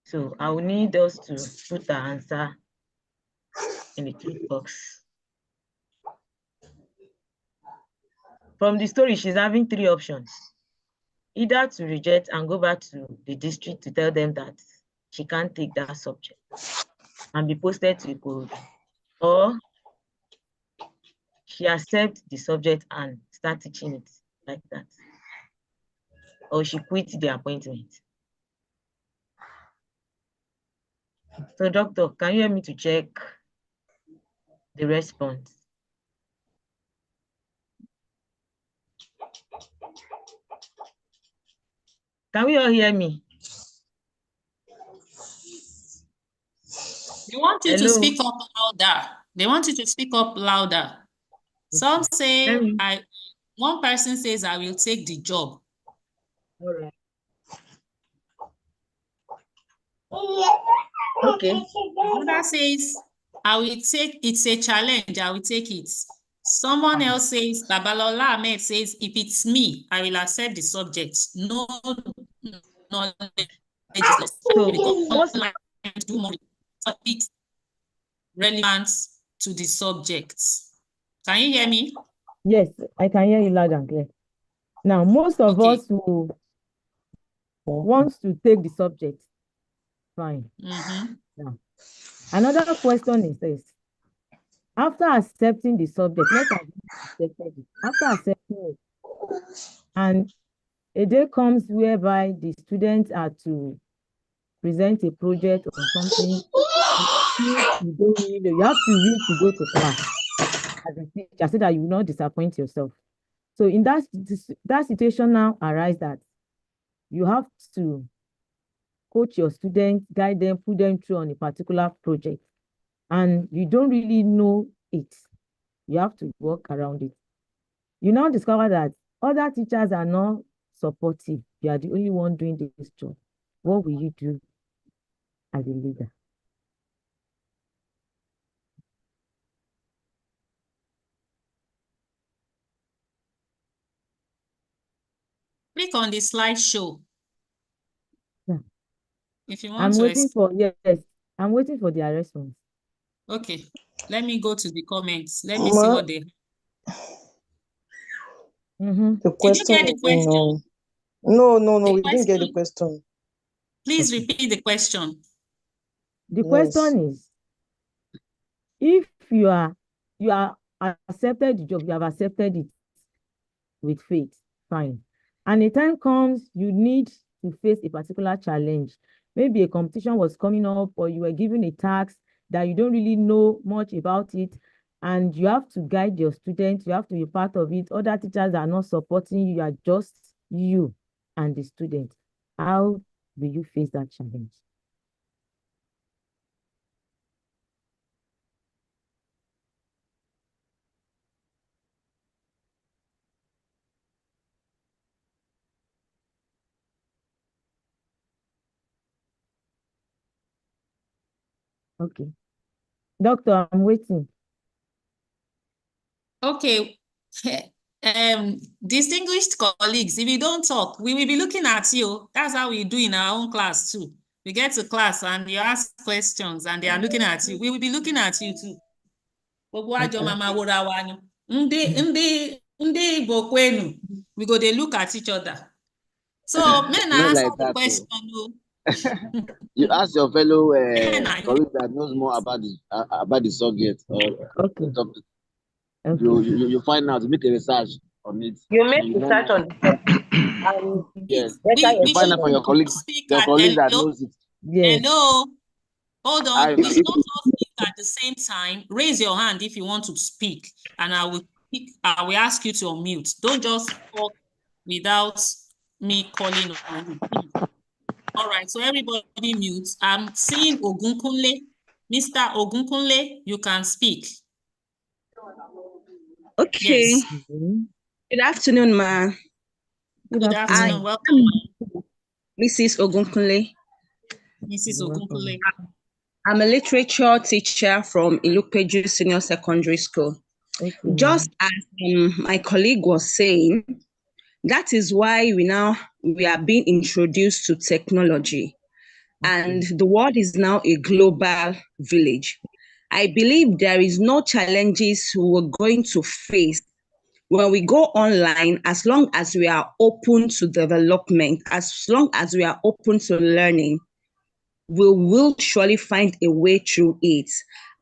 So I will need us to put the answer in the chat box. From the story, she's having three options. Either to reject and go back to the district to tell them that she can't take that subject and be posted to the code, or she accepts the subject and start teaching it like that, or she quits the appointment. So doctor, can you help me to check the response? Can we all hear me? They want you to Hello? speak up louder. They want you to speak up louder. Some say, one person says, I will take the job. All right. Okay. Another says, I will take, it's a challenge, I will take it. Someone else says, Babalola Ahmed says, if it's me, I will accept the subject. No knowledge is lost. Topics relevant to the subject. Can you hear me? Yes, I can hear you loud and clear. Now, most of us who wants to take the subject, fine. Now, another question is this: After accepting the subject, let's assume you accepted it. After accepting it, and a day comes whereby the students are to present a project or something, you don't really know. You have to will to go to class as a teacher so that you will not disappoint yourself. So in that situation now arises that you have to coach your students, guide them, put them through on a particular project, and you don't really know it. You have to work around it. You now discover that other teachers are not supportive. You are the only one doing this job. What will you do as a leader? Click on the slideshow. Yeah. If you want to I'm waiting for their response. Okay, let me go to the comments. Let me see what they. The Did you get the question? No, we didn't get the question. Please repeat the question. The question is, if you are accepted the job, you have accepted it with faith, fine. And the time comes, you need to face a particular challenge. Maybe a competition was coming up, or you were given a task that you don't really know much about it, and you have to guide your students, you have to be part of it. Other teachers are not supporting you, you are just you and the student. How will you face that challenge? Okay. Doctor, I'm waiting. Okay. Distinguished colleagues, if you don't talk, we will be looking at you. That's how we do in our own class too. We get to class and you ask questions and they are looking at you. We will be looking at you too. We go they look at each other. So men Not answer like the that, question. You ask your fellow colleague that knows more about the subject or the topic. You find out, make a research on it. You make research on the topic. Yes. Better You find out from your colleague that knows it. Yes. Hello. Hold on. If We should not all speak at the same time. Raise your hand if you want to speak, and I will ask you to unmute. Don't just talk without me calling on you. All right, so everybody mute. I'm seeing Ogunkunle. Mr. Ogunkunle, you can speak. Okay. Yes. Good afternoon, ma. Good afternoon. Welcome. Mrs. Ogunkunle. Mrs. Ogunkunle. I'm a literature teacher from Ilupeju Senior Secondary School. Just as my colleague was saying, that is why we are being introduced to technology. And the world is now a global village. I believe there is no challenges we're going to face when we go online, as long as we are open to development, as long as we are open to learning, we will surely find a way through it.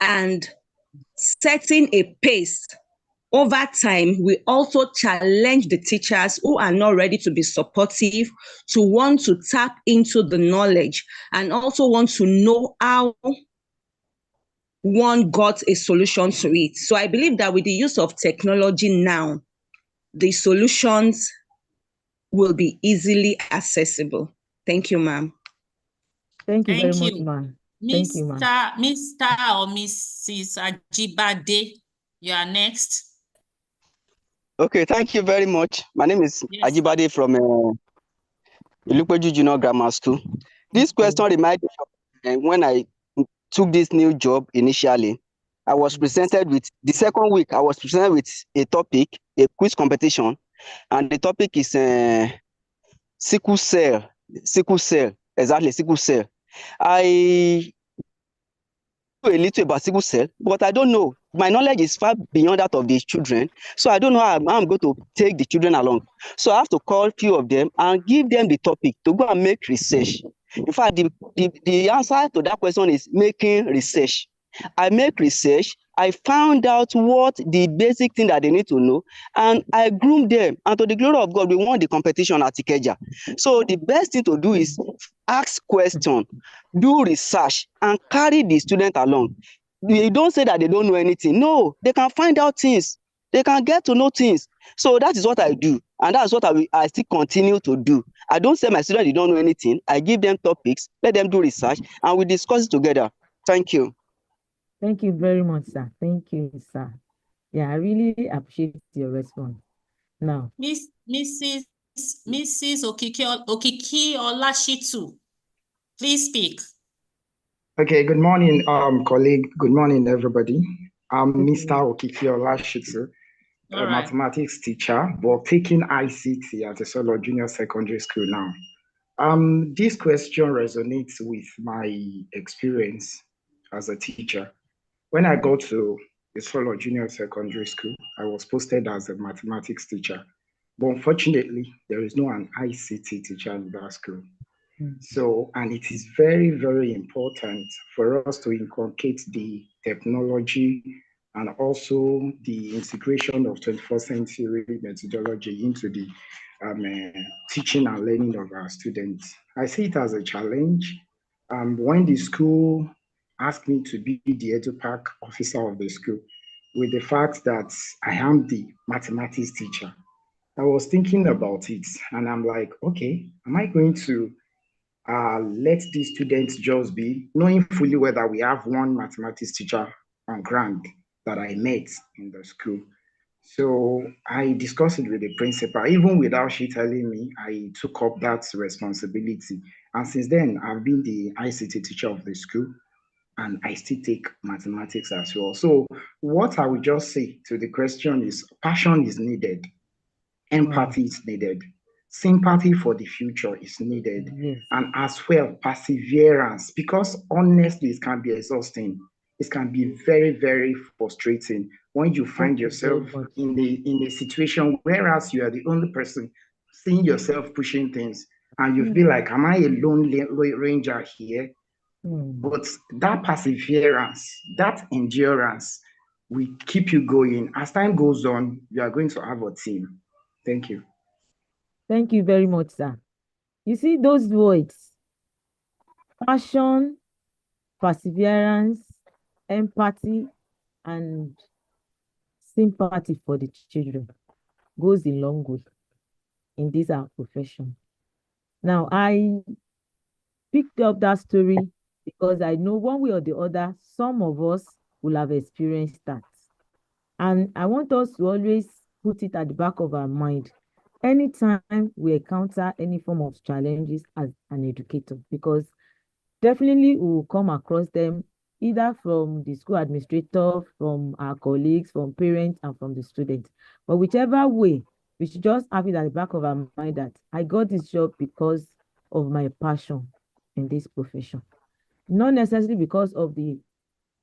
And setting a pace over time, we also challenge the teachers who are not ready to be supportive, to want to tap into the knowledge and also want to know how one got a solution to it. So I believe that with the use of technology now, the solutions will be easily accessible. Thank you, ma'am. Thank you very much, ma'am. Thank you, ma'am. Mr. or Mrs. Ajibade, you are next. Okay, thank you very much. My name is Ajibade from Ilupeju Junior Grammar School. This question reminded me of when I took this new job initially. I was presented with, the second week, I was presented with a topic, a quiz competition, and the topic is sickle cell, exactly, sickle cell. I know a little about sickle cell, but I don't know. My knowledge is far beyond that of the children, so I don't know how I'm going to take the children along. So I have to call a few of them and give them the topic to go and make research. In fact, the answer to that question is making research. I make research, I found out what the basic thing that they need to know, and I groomed them. And to the glory of God, we won the competition at Ikeja. So the best thing to do is ask questions, do research, and carry the student along. You don't say that they don't know anything. No, they can find out things. They can get to know things. So that is what I do, and that's what I still continue to do. I don't say my students they don't know anything. I give them topics, let them do research, and we discuss it together. Thank you. Thank you very much, sir. Thank you, sir. Yeah, I really appreciate your response. Now, Mrs. Okiki Olashitu, please speak. Okay, good morning, colleague. Good morning, everybody. I'm Mr. Okiki Olashitu, a mathematics teacher, but taking ICT at the Solo Junior Secondary School now. This question resonates with my experience as a teacher. When I got to the Solo Junior Secondary School, I was posted as a mathematics teacher. But unfortunately, there is no an ICT teacher in that school. So, and it is very, very important for us to inculcate the technology and also the integration of 21st century methodology into the teaching and learning of our students. I see it as a challenge. When the school asked me to be the EduPac officer of the school, with the fact that I am the mathematics teacher, I was thinking about it and I'm like, okay, am I going to let these students just be, knowing fully well that we have one mathematics teacher on ground that I met in the school. So I discussed it with the principal. Even without she telling me, I took up that responsibility. And since then, I've been the ICT teacher of the school, and I still take mathematics as well. So what I would just say to the question is, passion is needed, empathy is needed, sympathy for the future is needed, and as well perseverance, because honestly it can be exhausting. It can be very, very frustrating when you find yourself in a situation whereas you are the only person seeing yourself pushing things and you feel like, am I a lone ranger here? But that perseverance, that endurance will keep you going. As time goes on, you are going to have a team. Thank you. Thank you very much, sir. You see those words, passion, perseverance, empathy, and sympathy for the children goes a long way in this our profession. Now, I picked up that story because I know one way or the other, some of us will have experienced that. And I want us to always put it at the back of our mind anytime we encounter any form of challenges as an educator, because definitely we will come across them either from the school administrator, from our colleagues, from parents, and from the students. But whichever way, we should just have it at the back of our mind that I got this job because of my passion in this profession. Not necessarily because of the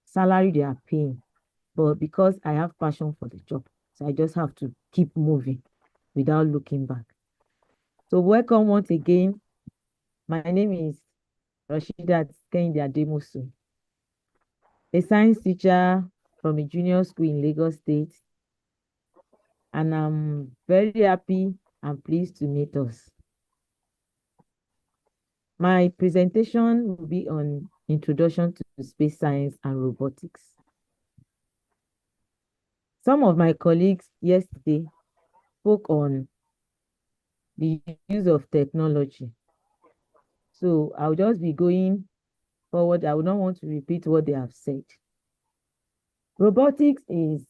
salary they are paying, but because I have passion for the job. So I just have to keep moving without looking back. So welcome once again. My name is Rashidat Demosu, a science teacher from a junior school in Lagos State. And I'm very happy and pleased to meet us. My presentation will be on Introduction to Space Science and Robotics. Some of my colleagues yesterday spoke on the use of technology. So I'll just be going forward. I would not want to repeat what they have said. Robotics is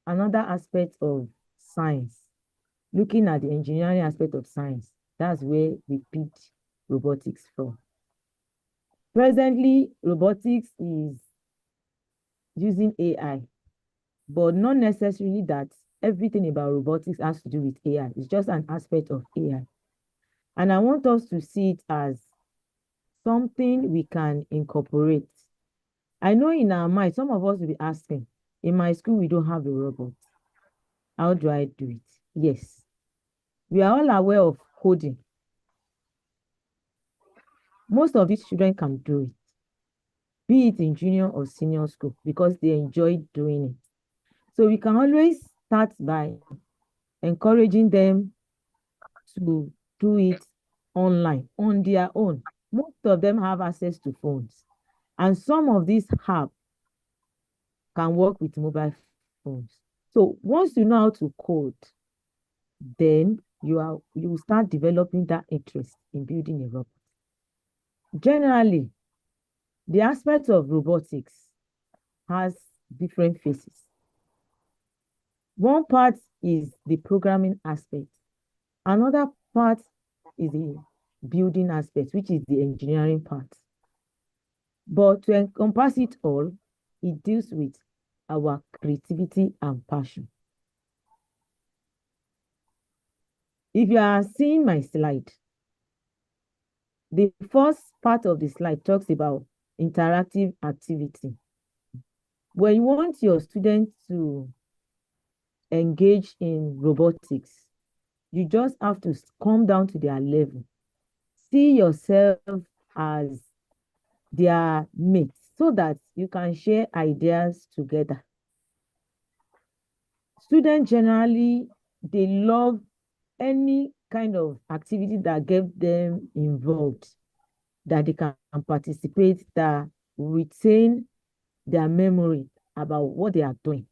another aspect of science. Looking at the engineering aspect of science, that's where we picked robotics from. Presently, robotics is using AI, but not necessarily that everything about robotics has to do with AI. It's just an aspect of AI. And I want us to see it as something we can incorporate. I know in our mind, some of us will be asking, in my school, we don't have a robot. How do I do it? Yes. We are all aware of coding. Most of these children can do it. be it in junior or senior school, because they enjoy doing it. So we can always start by encouraging them to do it online on their own. Most of them have access to phones, and some of these apps can work with mobile phones. So once you know how to code, then you will start developing that interest in building a robot. Generally, the aspect of robotics has different phases. One part is the programming aspect. Another part is the building aspect, which is the engineering part. But to encompass it all, it deals with our creativity and passion. If you are seeing my slide, the first part of the slide talks about interactive activity. When you want your students to engage in robotics, you just have to come down to their level. See yourself as their mates so that you can share ideas together. Students generally, they love any kind of activity that gets them involved, that they can participate, that retain their memory about what they are doing.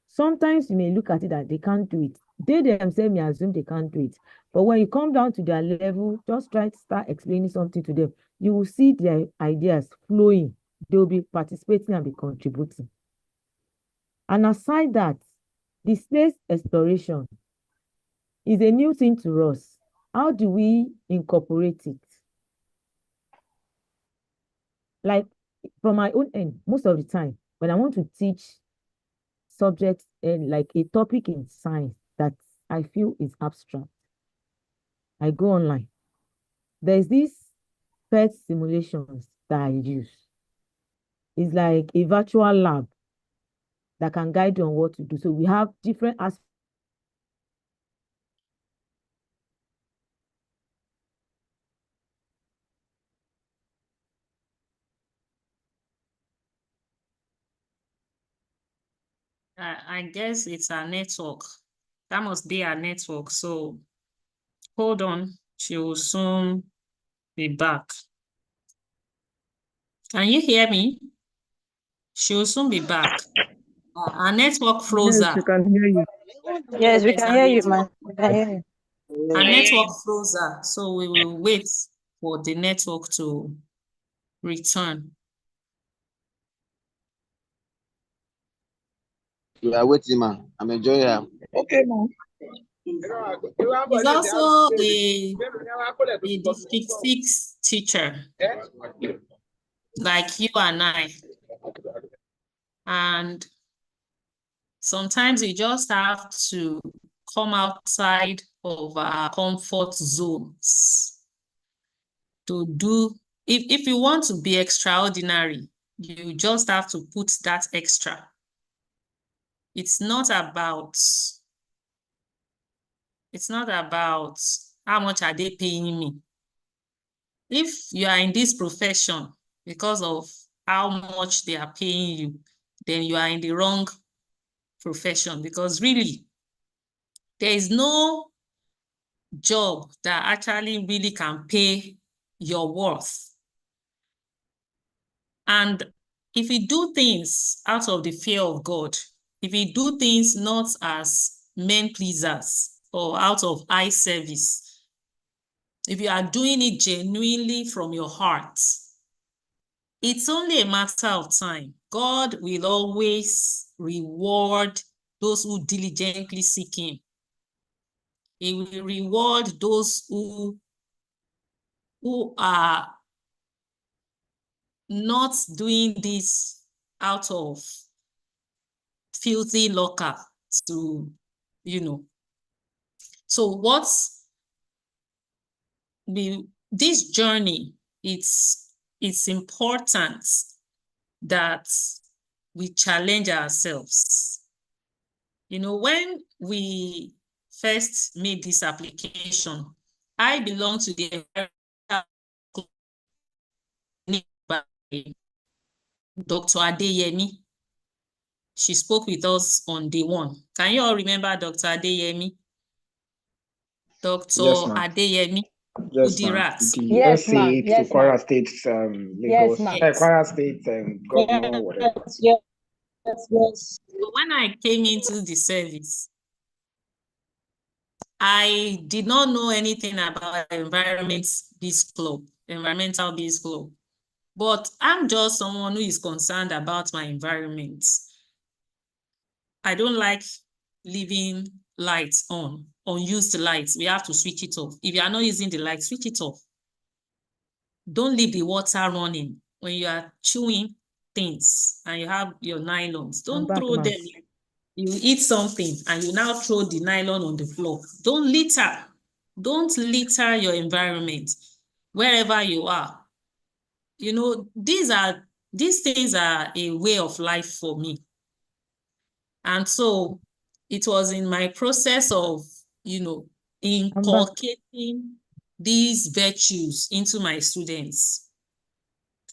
Sometimes you may look at it that they can't do it. They themselves may assume they can't do it. But when you come down to their level, just try to start explaining something to them. You will see their ideas flowing. They will be participating and be contributing. And aside that, the space exploration is a new thing to us. How do we incorporate it? Like from my own end, most of the time, when I want to teach subjects and like a topic in science that I feel is abstract, I go online. There's these PET simulations that I use. It's like a virtual lab that can guide you on what to do. So we have different aspects. I guess it's a network. That must be a network. So hold on, she will soon be back. Can you hear me? She will soon be back. Our network froze Yes, up. we can hear you. Yes, we can hear you, man. We can hear you. Our network froze up, so we will wait for the network to return. We are waiting, man. I'm enjoying her. Okay, man. He's also a District 6 teacher, like you and I. And sometimes we just have to come outside of our comfort zones to do, if you want to be extraordinary, you just have to put that extra. It's not about how much are they paying me. If you are in this profession because of how much they are paying you, then you are in the wrong profession, because really, there is no job that actually really can pay your worth. And if you do things out of the fear of God, if you do things not as men pleasers or out of eye service, if you are doing it genuinely from your heart, it's only a matter of time. God will always reward those who diligently seek him. He will reward those who are not doing this out of filthy lucre to, So this journey, it's important that we challenge ourselves. When we first made this application, I belong to the Dr. Adeyemi. She spoke with us on day one. Can you all remember Dr. Adeyemi? Dr. Yes, ma'am. Adeyemi Yes, ma'am. Udirat. The Yes, ma'am. SA to Yes, Kwara ma'am. State, Yes, Lagos, ma'am. Kwara State governor, whatever. Yes, yes. So when I came into the service, I did not know anything about environmental biz club. But I'm just someone who is concerned about my environment. I don't like leaving lights on, unused lights. We have to switch it off. If you are not using the light, switch it off. Don't leave the water running when you are chewing things and you have your nylons. Don't back, throw ma'am. them. You eat something and you now throw the nylon on the floor. Don't litter. Don't litter your environment wherever you are. You know, these things are a way of life for me. And so it was in my process of, inculcating these virtues into my students,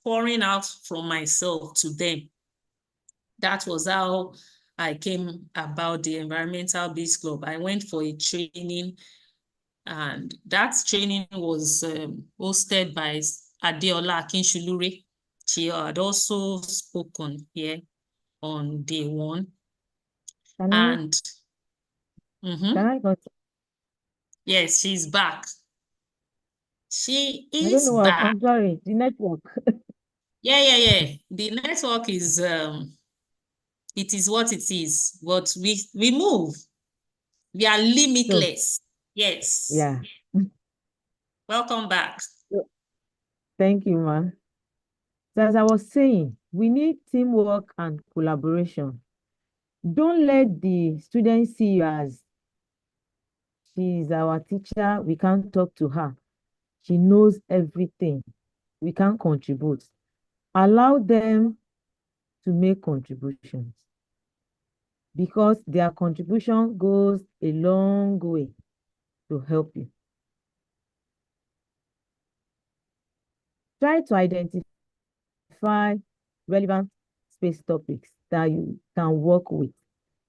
pouring out from myself to them. That was how I came about the Environmental Biz Club. I went for a training, and that training was hosted by Adeola Akinshulure. She had also spoken here on day one. Can I Yes, she's back. She I don't is know. back. I'm sorry. The network. Yeah. The network is it is what it is, but we move. We are limitless. Yes. Yeah. Welcome back. Thank you, ma. So as I was saying, we need teamwork and collaboration. Don't let the students see you as she's our teacher. We can't talk to her. She knows everything. We can't contribute. Allow them to make contributions because their contribution goes a long way to help you. Try to identify relevant space topics that you can work with,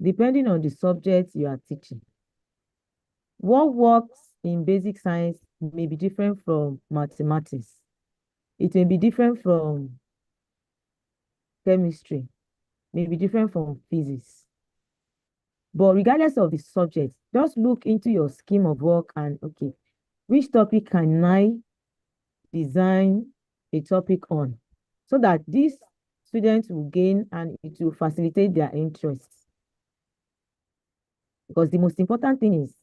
depending on the subject you are teaching. What works in basic science may be different from mathematics. It may be different from chemistry, may be different from physics. But regardless of the subject, just look into your scheme of work and, okay, which topic can I design a topic on so that these students will gain and it will facilitate their interests. Because the most important thing is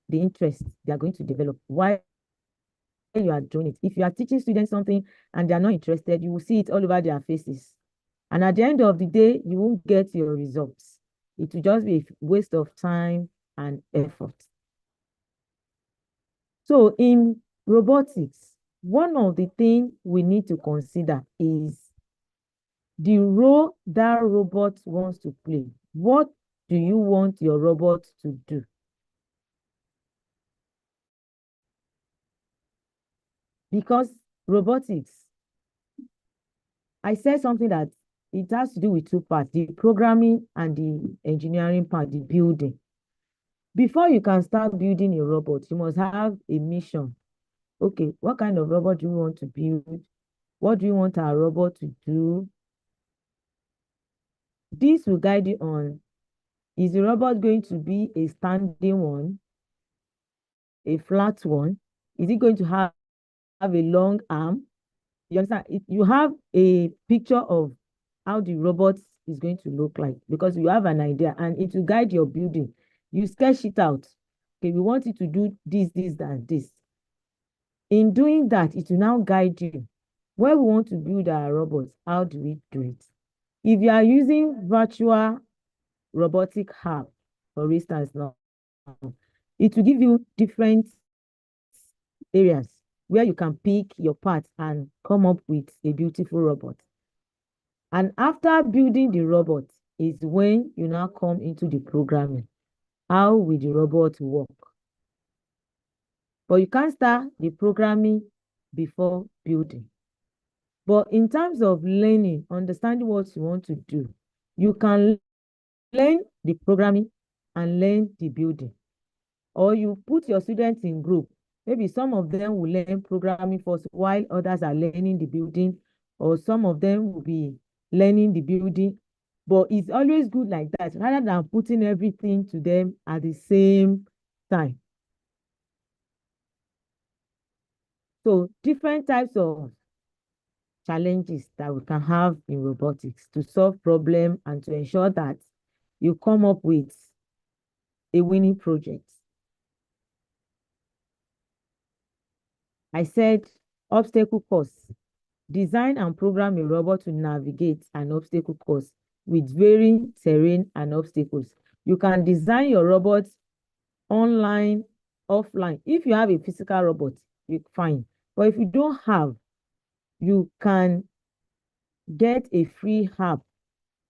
the interest they are going to develop while you are doing it. If you are teaching students something and they are not interested, you will see it all over their faces. And at the end of the day, you won't get your results. It will just be a waste of time and effort. So in robotics, one of the things we need to consider is the role that robot wants to play. What do you want your robot to do? Because robotics, I said something that it has to do with two parts, the programming and the engineering part, the building. Before you can start building a robot, you must have a mission. Okay, what kind of robot do you want to build? What do you want our robot to do? This will guide you on, is the robot going to be a standing one, a flat one? Is it going to have a long arm? You understand? You have a picture of how the robot is going to look like because you have an idea and it will guide your building. You sketch it out. Okay, we want it to do this, and this. In doing that, it will now guide you. When we want to build our robots, how do we do it? If you are using virtual robotic hub, for instance, now, it will give you different areas where you can pick your parts and come up with a beautiful robot. And after building the robot is when you now come into the programming. How will the robot work? But you can't start the programming before building. But in terms of learning, understanding what you want to do, you can learn the programming and learn the building. Or you put your students in group. Maybe some of them will learn programming first while others are learning the building, or some of them will be learning the building. But it's always good like that, rather than putting everything to them at the same time. So different types of challenges that we can have in robotics to solve problem and to ensure that you come up with a winning project. I said obstacle course. Design and program a robot to navigate an obstacle course with varying terrain and obstacles. You can design your robot online, offline. If you have a physical robot, you fine. But if you don't have, you can get a free app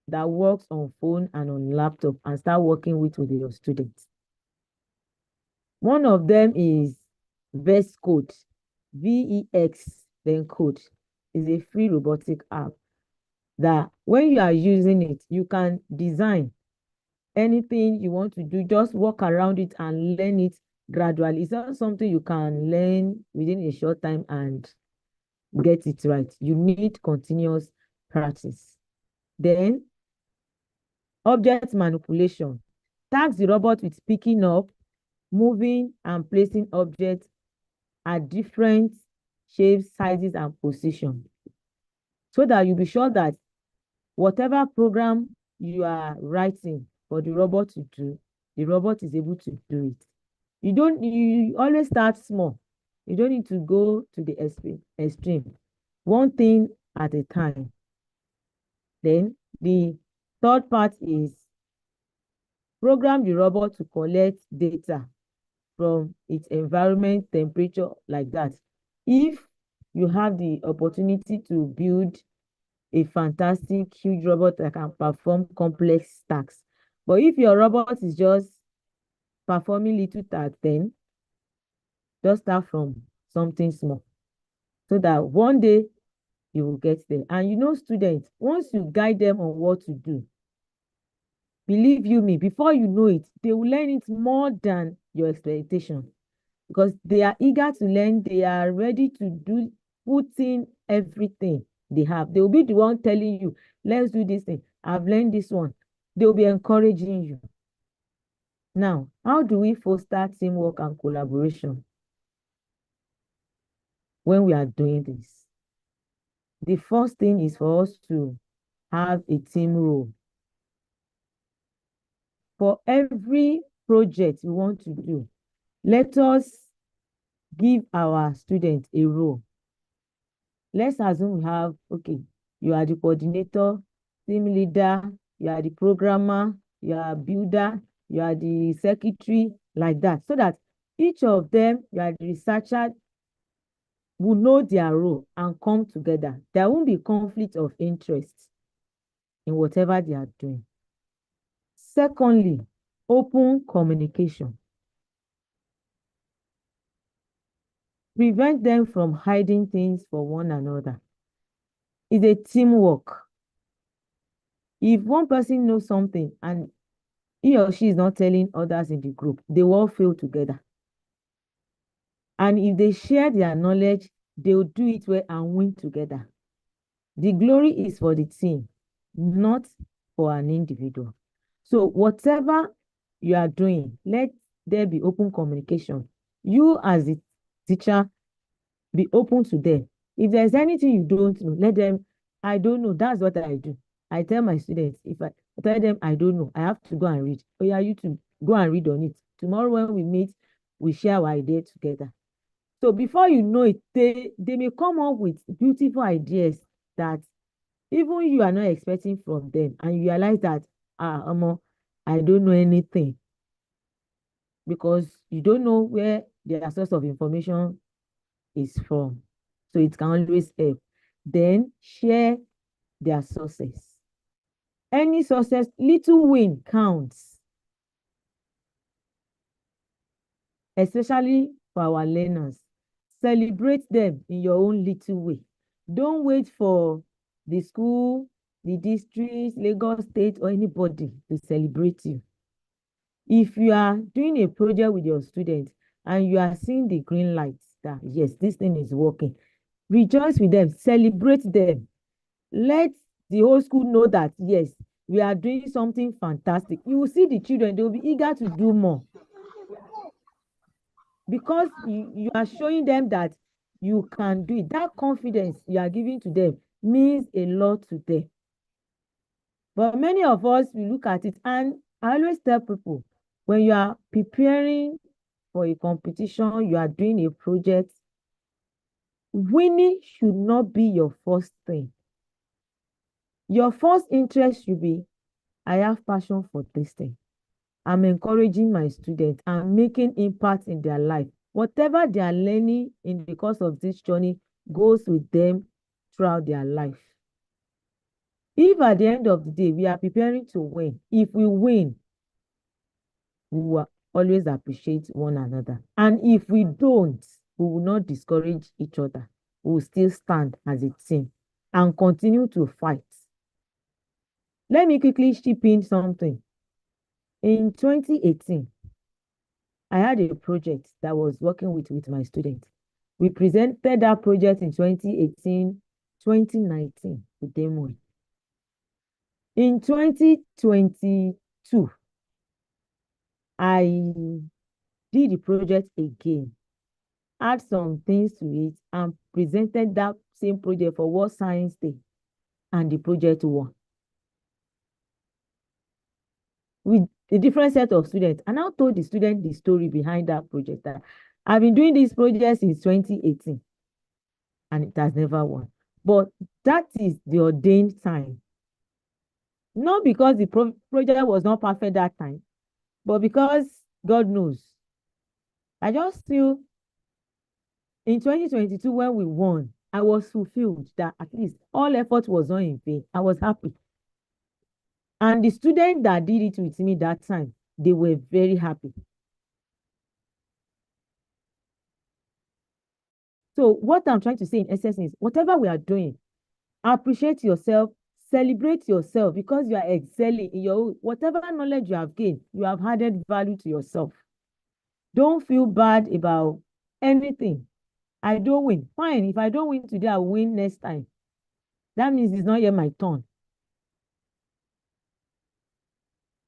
that works on phone and on laptop and start working with your students. One of them is VEX Code, VEX, then code, is a free robotic app that when you are using it, you can design anything you want to do, just walk around it and learn it gradually. It's not something you can learn within a short time and get it right. You need continuous practice. Then, object manipulation. Task the robot with picking up, moving, and placing objects at different shapes, sizes, and positions, so that you'll be sure that whatever program you are writing for the robot to do, the robot is able to do it. You always start small. You don't need to go to the extreme. One thing at a time. Then the third part is program the robot to collect data from its environment, temperature, like that. If you have the opportunity to build a fantastic, huge robot that can perform complex tasks. But if your robot is just performing little tasks, then just start from something small, so that one day you will get there. And you know, students, once you guide them on what to do, believe you me, before you know it, they will learn it more than your expectation, because they are eager to learn. They are ready to put in everything they have. They will be the one telling you, let's do this thing. I've learned this one. They will be encouraging you. Now, how do we foster teamwork and collaboration when we are doing this? The first thing is for us to have a team role. For every project we want to do, let us give our students a role. Let's assume we have, okay, you are the coordinator, team leader, you are the programmer, you are a builder, you are the secretary, like that, so that each of them, you are the researcher, will know their role and come together. There won't be conflict of interest in whatever they are doing. Secondly, open communication. Prevent them from hiding things for one another. It's a teamwork. If one person knows something and he or she is not telling others in the group, they will all fail together. And if they share their knowledge, they will do it well and win together. The glory is for the team, not for an individual. So whatever you are doing, let there be open communication. You as the teacher, be open to them. If there's anything you don't know, let them, I don't know, that's what I do. I tell my students, if I tell them I don't know, I have to go and read. Oh yeah, you too, go and read on it. Tomorrow when we meet, we share our idea together. So before you know it, they may come up with beautiful ideas that even you are not expecting from them, and you realize that, I don't know anything, because you don't know where their source of information is from. So it can always help. Then share their sources. Any success, little win counts, especially for our learners. Celebrate them in your own little way. Don't wait for the school, the district, Lagos State, or anybody to celebrate you. If you are doing a project with your students and you are seeing the green lights that, yes, this thing is working, rejoice with them, celebrate them. Let the whole school know that, yes, we are doing something fantastic. You will see the children, they will be eager to do more. Because you are showing them that you can do it. That confidence you are giving to them means a lot to them. But many of us, we look at it, and I always tell people, when you are preparing for a competition, you are doing a project, winning should not be your first thing. Your first interest should be, I have passion for this thing. I'm encouraging my students and making impact in their life. Whatever they are learning in the course of this journey goes with them throughout their life. If at the end of the day, we are preparing to win, if we win, we will always appreciate one another. And if we don't, we will not discourage each other. We will still stand as a team and continue to fight. Let me quickly chip in something. In 2018, I had a project that I was working with my students. We presented that project in 2018, 2019 with demo. In 2022, I did the project again, add some things to it, and presented that same project for World Science Day, and the project won. With a different set of students. And I told the student the story behind that project, that I've been doing this project since 2018 and it has never won. But that is the ordained time. Not because the project was not perfect that time, but because God knows. I just feel in 2022 when we won, I was fulfilled that at least all effort was not in vain. I was happy. And the students that did it with me that time, they were very happy. So what I'm trying to say in essence is, whatever we are doing, appreciate yourself, celebrate yourself, because you are excelling in your whatever knowledge you have gained, you have added value to yourself. Don't feel bad about anything. I don't win. Fine, if I don't win today, I'll win next time. That means it's not yet my turn.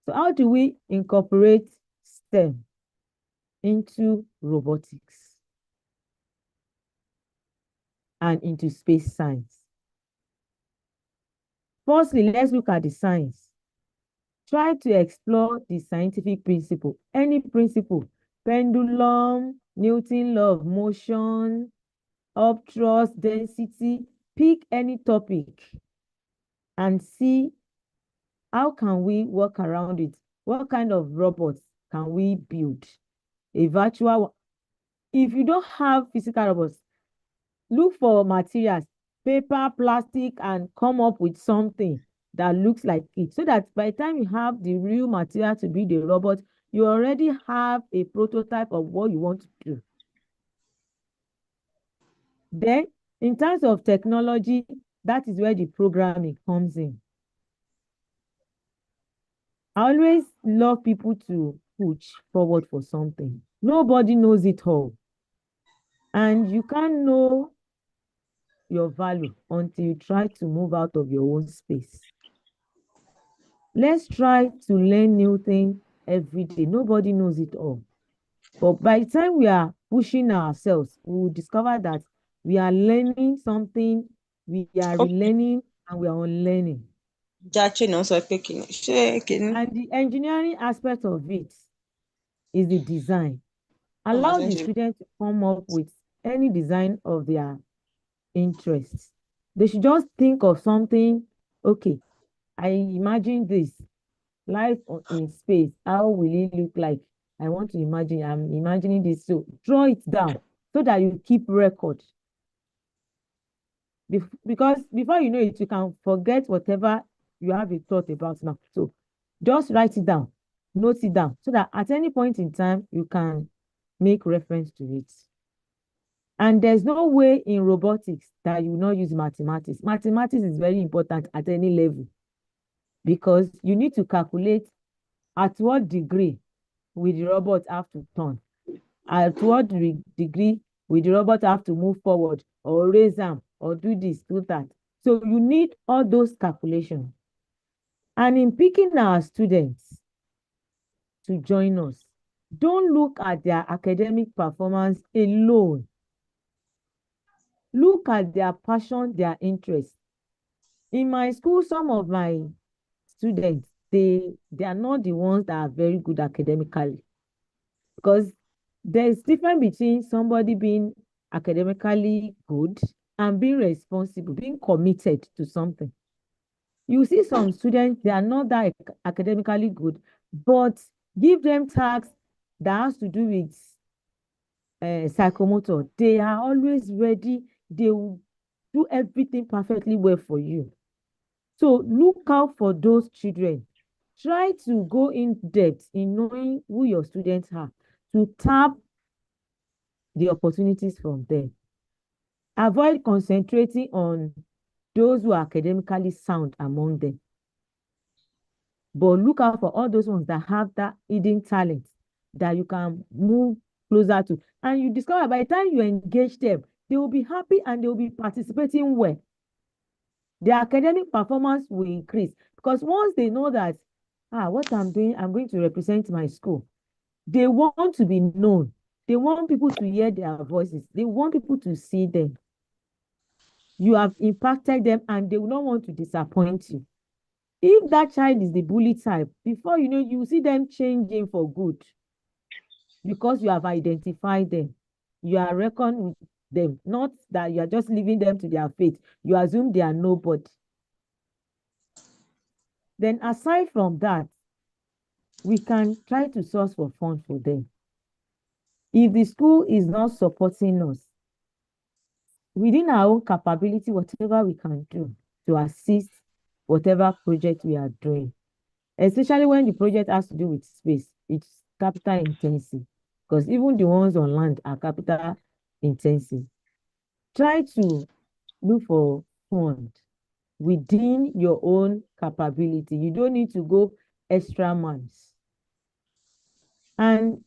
So how do we incorporate STEM into robotics and into space science? Firstly, let's look at the science. Try to explore the scientific principle, any principle, pendulum, Newton's law of motion, upthrust, density. Pick any topic and see how can we work around it. What kind of robots can we build? A virtual. If you don't have physical robots, look for materials, paper, plastic, and come up with something that looks like it, so that by the time you have the real material to build a robot, you already have a prototype of what you want to do. Then, in terms of technology, that is where the programming comes in. I always love people to push forward for something. Nobody knows it all. And you can't know your value until you try to move out of your own space. Let's try to learn new things every day. Nobody knows it all. But by the time we are pushing ourselves, we will discover that we are learning something, we are relearning, and we are unlearning. And the engineering aspect of it is the design. Allow the students to come up with any design of their interests. They should just think of something. Okay, I imagine this life in space. How will it look like? I want to imagine. I'm imagining this. So draw it down so that you keep record. Because before you know it, you can forget whatever you have a thought about now. So just write it down, note it down, so that at any point in time, you can make reference to it. And there's no way in robotics that you will not use mathematics. Mathematics is very important at any level because you need to calculate at what degree will the robot have to turn, at what degree will the robot have to move forward or raise arm or do this, do that. So you need all those calculations. And in picking our students to join us, don't look at their academic performance alone. Look at their passion, their interest. In my school, some of my students, they are not the ones that are very good academically, because there's difference between somebody being academically good and being responsible, being committed to something. You see some students, they are not that academically good, but give them tasks that has to do with psychomotor. They are always ready. They will do everything perfectly well for you. So look out for those children. Try to go in depth in knowing who your students are to tap the opportunities from them. Avoid concentrating on those who are academically sound among them. But look out for all those ones that have that hidden talent that you can move closer to. And you discover by the time you engage them, they will be happy and they will be participating well. Their academic performance will increase because once they know that, what I'm doing, I'm going to represent my school. They want to be known. They want people to hear their voices. They want people to see them. You have impacted them and they will not want to disappoint you. If that child is the bully type, before you know, you see them changing for good because you have identified them. You are reckoned with them, not that you are just leaving them to their fate. You assume they are nobody. Then aside from that, we can try to source for funds for them. If the school is not supporting us, within our own capability, whatever we can do to assist whatever project we are doing, especially when the project has to do with space, it's capital intensive, because even the ones on land are capital intensive. Try to look for funds within your own capability. You don't need to go extra miles. And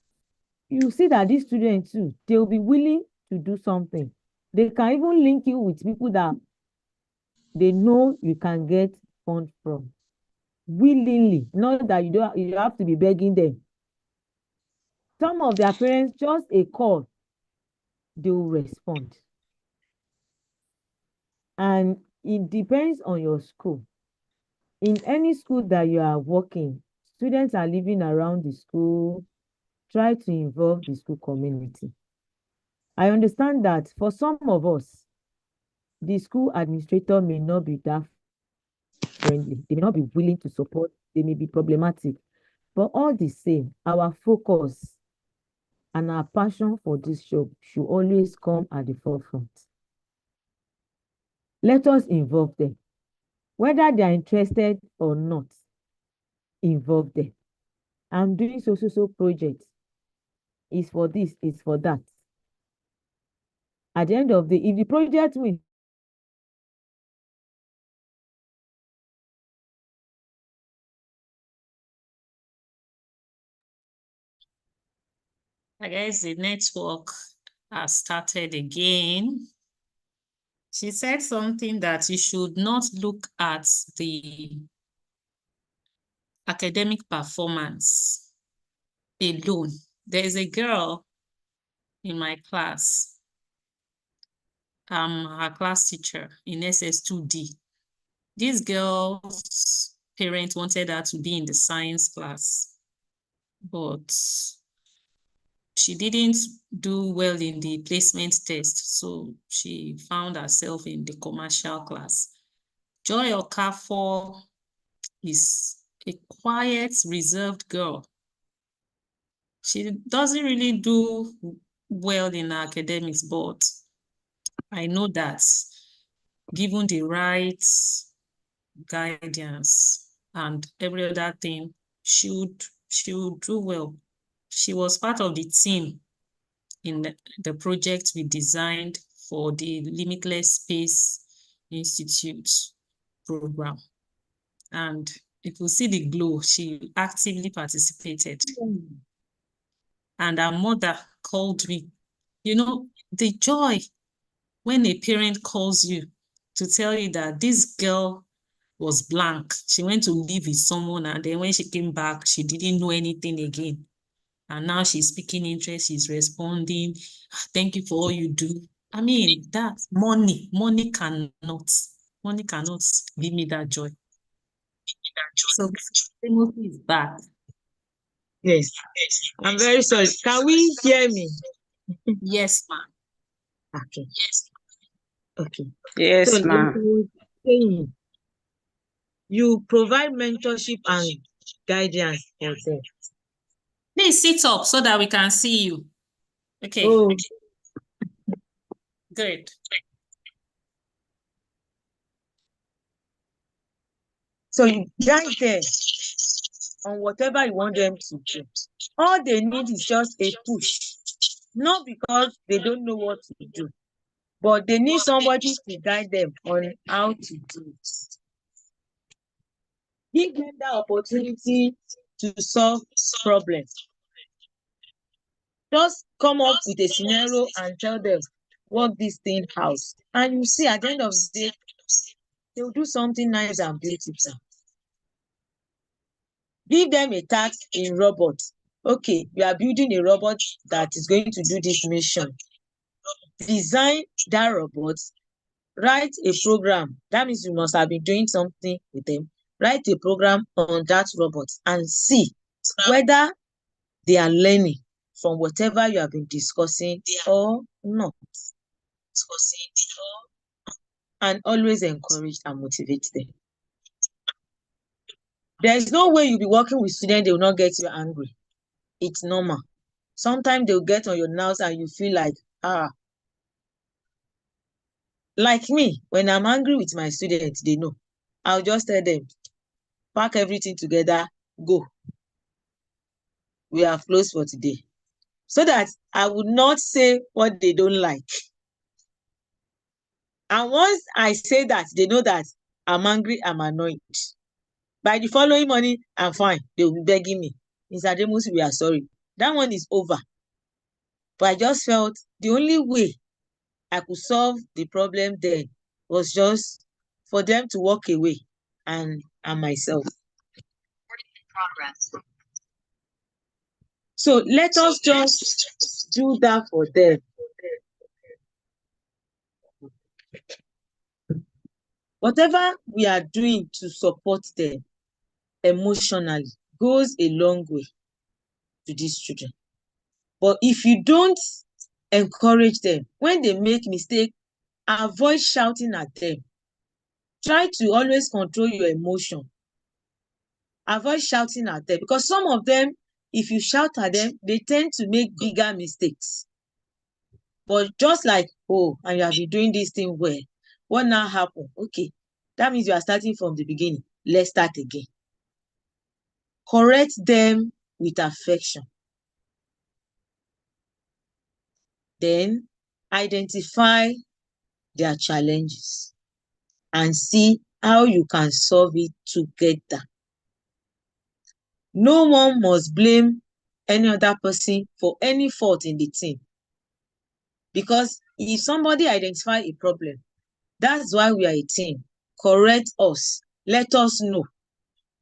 you see that these students too, they'll be willing to do something. They can even link you with people that they know you can get funds from willingly, not that you have to be begging them. Some of their parents, just a call, they will respond. And it depends on your school. In any school that you are working, students are living around the school, try to involve the school community. I understand that for some of us, the school administrator may not be that friendly. They may not be willing to support. They may be problematic. But all the same, our focus and our passion for this job should always come at the forefront. Let us involve them. Whether they are interested or not, involve them. I'm doing so project. It's for this, it's for that. At the end of the day, if the project wins, I guess the network has started again. She said something that you should not look at the academic performance alone. There is a girl in my class. I'm her class teacher in SS2D. This girl's parents wanted her to be in the science class, but she didn't do well in the placement test, so she found herself in the commercial class. Joy Okafor is a quiet, reserved girl. She doesn't really do well in academics, but I know that given the right guidance and every other thing, she would do well. She was part of the team in the project we designed for the Limitless Space Institute program. And if you see the glow, she actively participated. And her mother called me. You know, the joy when a parent calls you to tell you that this girl was blank. She went to live with someone, and then when she came back, she didn't know anything again. And now she's speaking interest, she's responding. Thank you for all you do. I mean, that money cannot give me that joy. So Timothy is back. Yes. I'm very sorry. Can we hear me? Yes, ma'am. Okay. Okay. Yes, So, ma'am. you provide mentorship and guidance for them. Please sit up so that we can see you. Okay. Oh. Good. So you guide them on whatever you want them to do. All they need is just a push. Not because they don't know what to do, but they need somebody to guide them on how to do it. Give them the opportunity to solve problems. Just come up with a scenario and tell them, work this thing out. And you see, at the end of the day, they'll do something nice and beautiful. Give them a task in robot. Okay, you are building a robot that is going to do this mission. Design that robot, write a program. That means you must have been doing something with them. Write a program on that robot and see whether they are learning from whatever you have been discussing or not. And always encourage and motivate them. There is no way you'll be working with students, they will not get you angry. It's normal. Sometimes they'll get on your nerves and you feel like, like me, when I'm angry with my students, they know. I'll just tell them, pack everything together, go. We are closed for today. So that I would not say what they don't like. And once I say that, they know that I'm angry, I'm annoyed. By the following morning, I'm fine. They will be begging me. Mr. Demus, we are sorry. That one is over. But I just felt the only way I could solve the problem then was just for them to walk away and myself. So let us just do that for them. Whatever we are doing to support them emotionally goes a long way to these children. But if you don't encourage them, when they make mistakes, avoid shouting at them. Try to always control your emotion. Avoid shouting at them, because some of them, if you shout at them, they tend to make bigger mistakes. But just like, oh, and you have been doing this thing well, what now happened? Okay, that means you are starting from the beginning. Let's start again. Correct them with affection. Then identify their challenges and see how you can solve it together. No one must blame any other person for any fault in the team. Because if somebody identify a problem, that's why we are a team. Correct us. Let us know.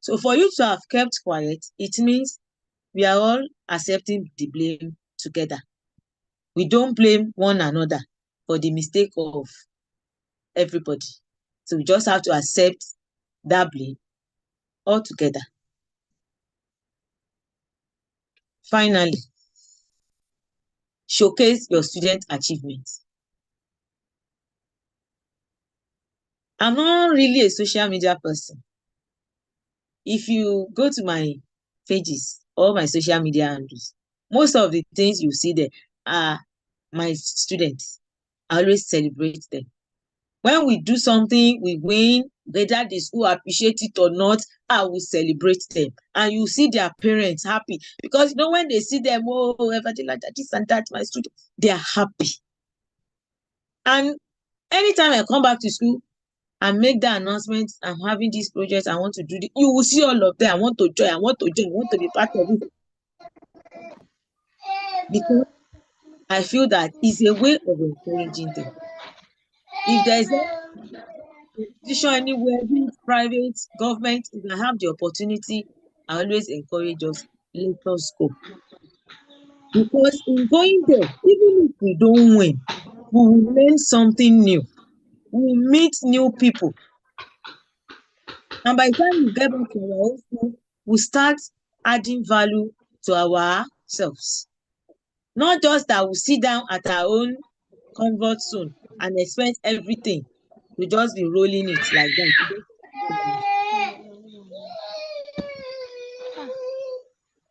So for you to have kept quiet, it means we are all accepting the blame together. We don't blame one another for the mistake of everybody. So we just have to accept that blame altogether. Finally, showcase your student achievements. I'm not really a social media person. If you go to my pages or my social media handles, most of the things you see there are my students. I always celebrate them. When we do something, we win, whether the school appreciate it or not, I will celebrate them. And you see their parents happy. Because when they see them, oh, everything like that, this and that, my student, they are happy. And anytime I come back to school and make the announcement, I'm having this project, I want to do this, you will see all of them. I want to join, I want to join, I want to be part of it. Because I feel that it's a way of encouraging them. If there is a institution anywhere, be it private, government, if I have the opportunity, I always encourage us, let us go. Because in going there, even if we don't win, we will learn something new. We will meet new people. And by the time we get back to our own school, we start adding value to ourselves. Not just that we sit down at our own comfort zone and expect everything to just be rolling it like that.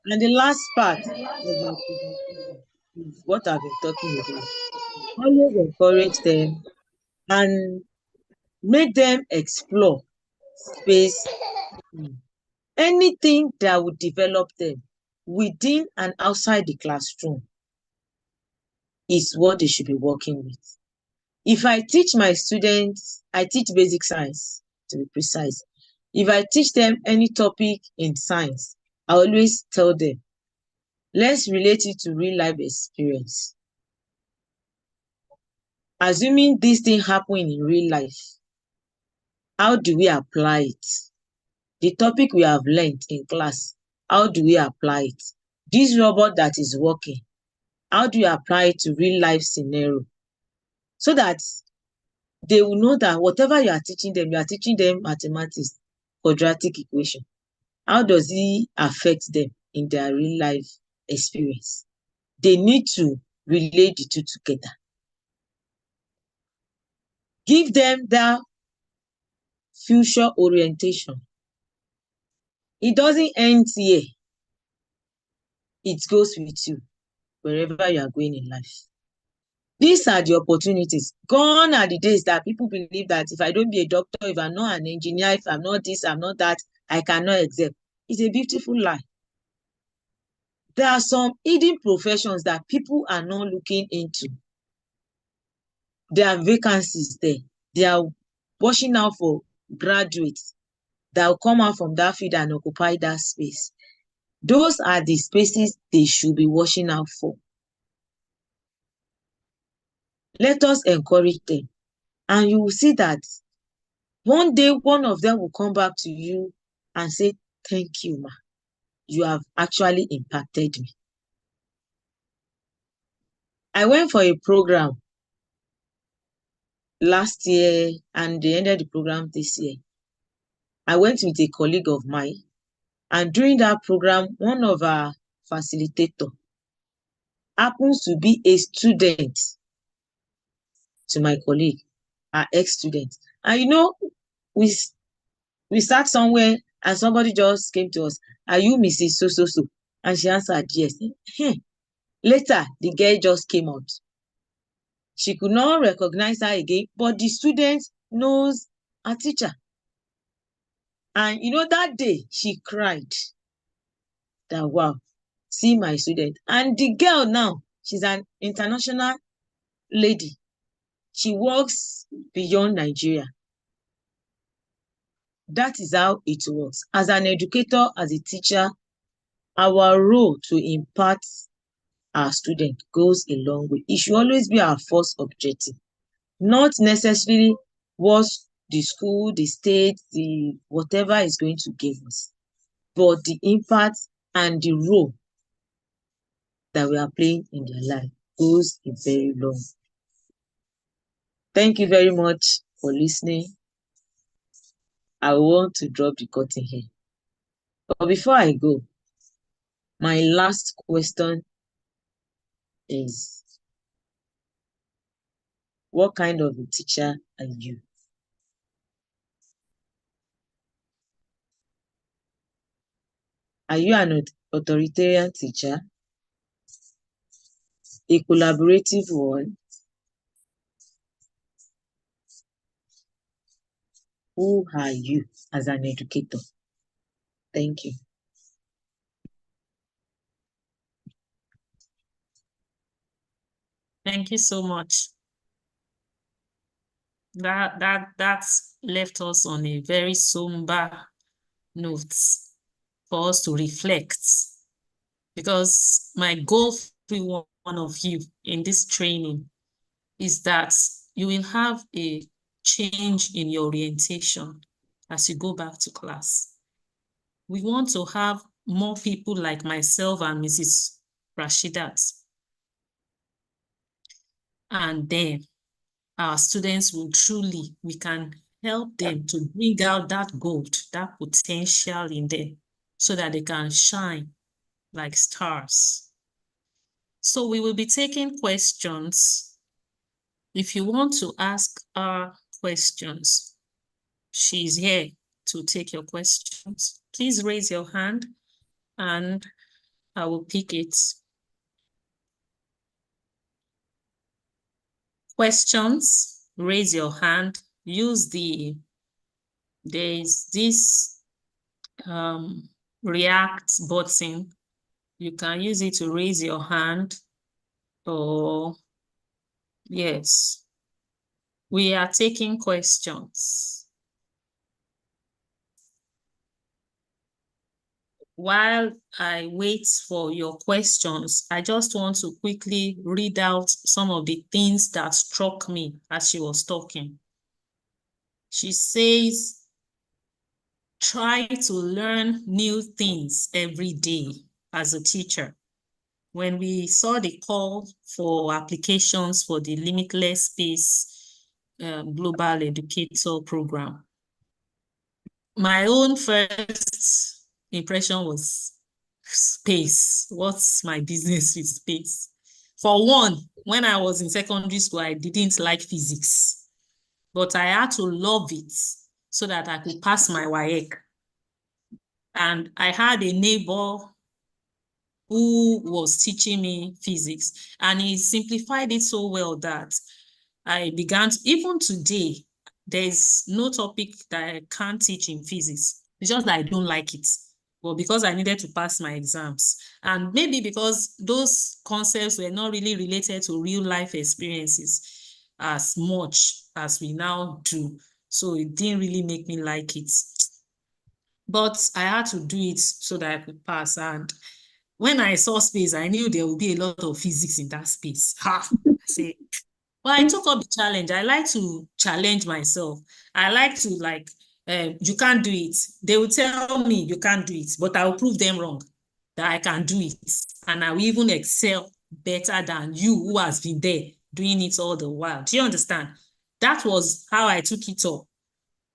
And the last part of my presentation is what I've been talking about. Always encourage them and make them explore space. Anything that will develop them within and outside the classroom is what they should be working with. If I teach my students, I teach basic science, to be precise. If I teach them any topic in science, I always tell them, let's relate it to real life experience. Assuming this thing happening in real life, how do we apply it? The topic we have learned in class, how do we apply it? This robot that is working, how do you apply it to real life scenario? So that they will know that whatever you are teaching them mathematics, quadratic equation. How does it affect them in their real life experience? They need to relate the two together. Give them that future orientation. It doesn't end here. It goes with you wherever you are going in life. These are the opportunities. Gone are the days that people believe that if I don't be a doctor, if I'm not an engineer, if I'm not this, I'm not that, I cannot excel. It's a beautiful lie. There are some hidden professions that people are not looking into. There are vacancies there. They are watching out for graduates that will come out from that field and occupy that space. Those are the spaces they should be watching out for. Let us encourage them. And you will see that one day, one of them will come back to you and say, thank you, ma. You have actually impacted me. I went for a program last year and they ended the program this year. I went with a colleague of mine, and during that program, one of our facilitators happens to be a student to my colleague, our ex-student. And we sat somewhere and somebody just came to us, are you Mrs. So? And she answered yes. Later, the girl just came out. She could not recognize her again, but the student knows her teacher. And that day, she cried that, wow, see my student. And the girl now, she's an international lady. She works beyond Nigeria. That is how it works. As an educator, as a teacher, our role to impart our student goes a long way. It should always be our first objective, not necessarily what the school, the state, the whatever is going to give us, but the impact and the role that we are playing in their life goes a very long. Thank you very much for listening. I want to drop the curtain here. But before I go, my last question is, what kind of a teacher are you? Are you an authoritarian teacher, a collaborative one, who are you as an educator? Thank you. Thank you so much. That's left us on a very somber note for us to reflect, because my goal for every one of you in this training is that you will have a change in your orientation as you go back to class. We want to have more people like myself and Mrs. Rashidat. And then our students will truly, we can help them to bring out that gold, that potential in them, so that they can shine like stars. So we will be taking questions. If you want to ask our questions, she's here to take your questions. Please raise your hand and I will pick it. Questions, raise your hand. Use there's this React button. You can use it to raise your hand, or yes, we are taking questions. While I wait for your questions, I just want to quickly read out some of the things that struck me as she was talking. She says, try to learn new things every day as a teacher. When we saw the call for applications for the Limitless Space Global Educator Program, my own first impression was space. What's my business with space? For one, when I was in secondary school, I didn't like physics, but I had to love it so that I could pass my WAEC. And I had a neighbor who was teaching me physics, and he simplified it so well that I began to, even today, there's no topic that I can't teach in physics. It's just that I don't like it. But because I needed to pass my exams, and maybe because those concepts were not really related to real life experiences as much as we now do, so it didn't really make me like it. But I had to do it so that I could pass. And when I saw space, I knew there would be a lot of physics in that space. Ha! I say, well, I took up the challenge. I like to challenge myself. I like to you can't do it. They will tell me you can't do it, but I will prove them wrong that I can do it. And I will even excel better than you who has been there doing it all the while. Do you understand? That was how I took it up.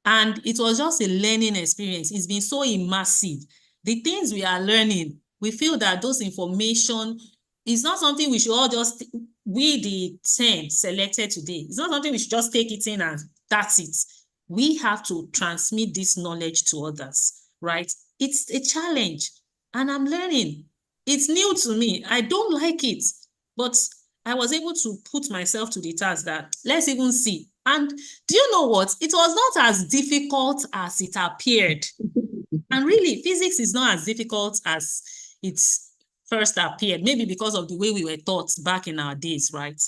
And it was just a learning experience. It's been so immersive. The things we are learning, we feel that those information is not something we should all just, we the 10 selected today, it's not something we should just take it in and that's it. We have to transmit this knowledge to others, right? It's a challenge and I'm learning. It's new to me. I don't like it, but I was able to put myself to the task that let's even see. And do you know what? It was not as difficult as it appeared. And really, physics is not as difficult as it first appeared, maybe because of the way we were taught back in our days, right?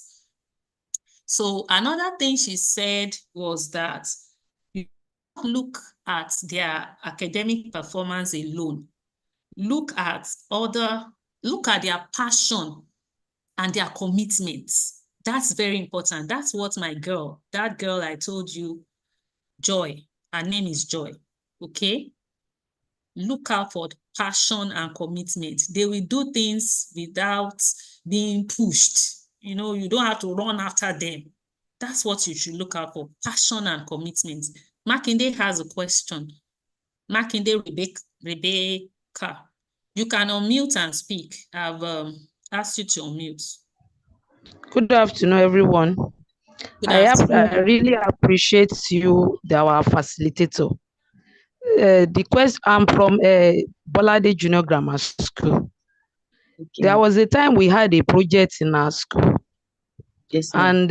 So another thing she said was that you look at their academic performance alone. Look at their passion and their commitments. That's very important. That's what that girl I told you, Joy, her name is Joy, okay? Look out for passion and commitment. They will do things without being pushed. You know, you don't have to run after them. That's what you should look out for, passion and commitment. Makinde has a question. Makinde Rebecca, you can unmute and speak. I've asked you to unmute. Good afternoon, everyone. I really appreciate you, our facilitator. I'm from Bolade Junior Grammar School. Okay. There was a time we had a project in our school. Yes, and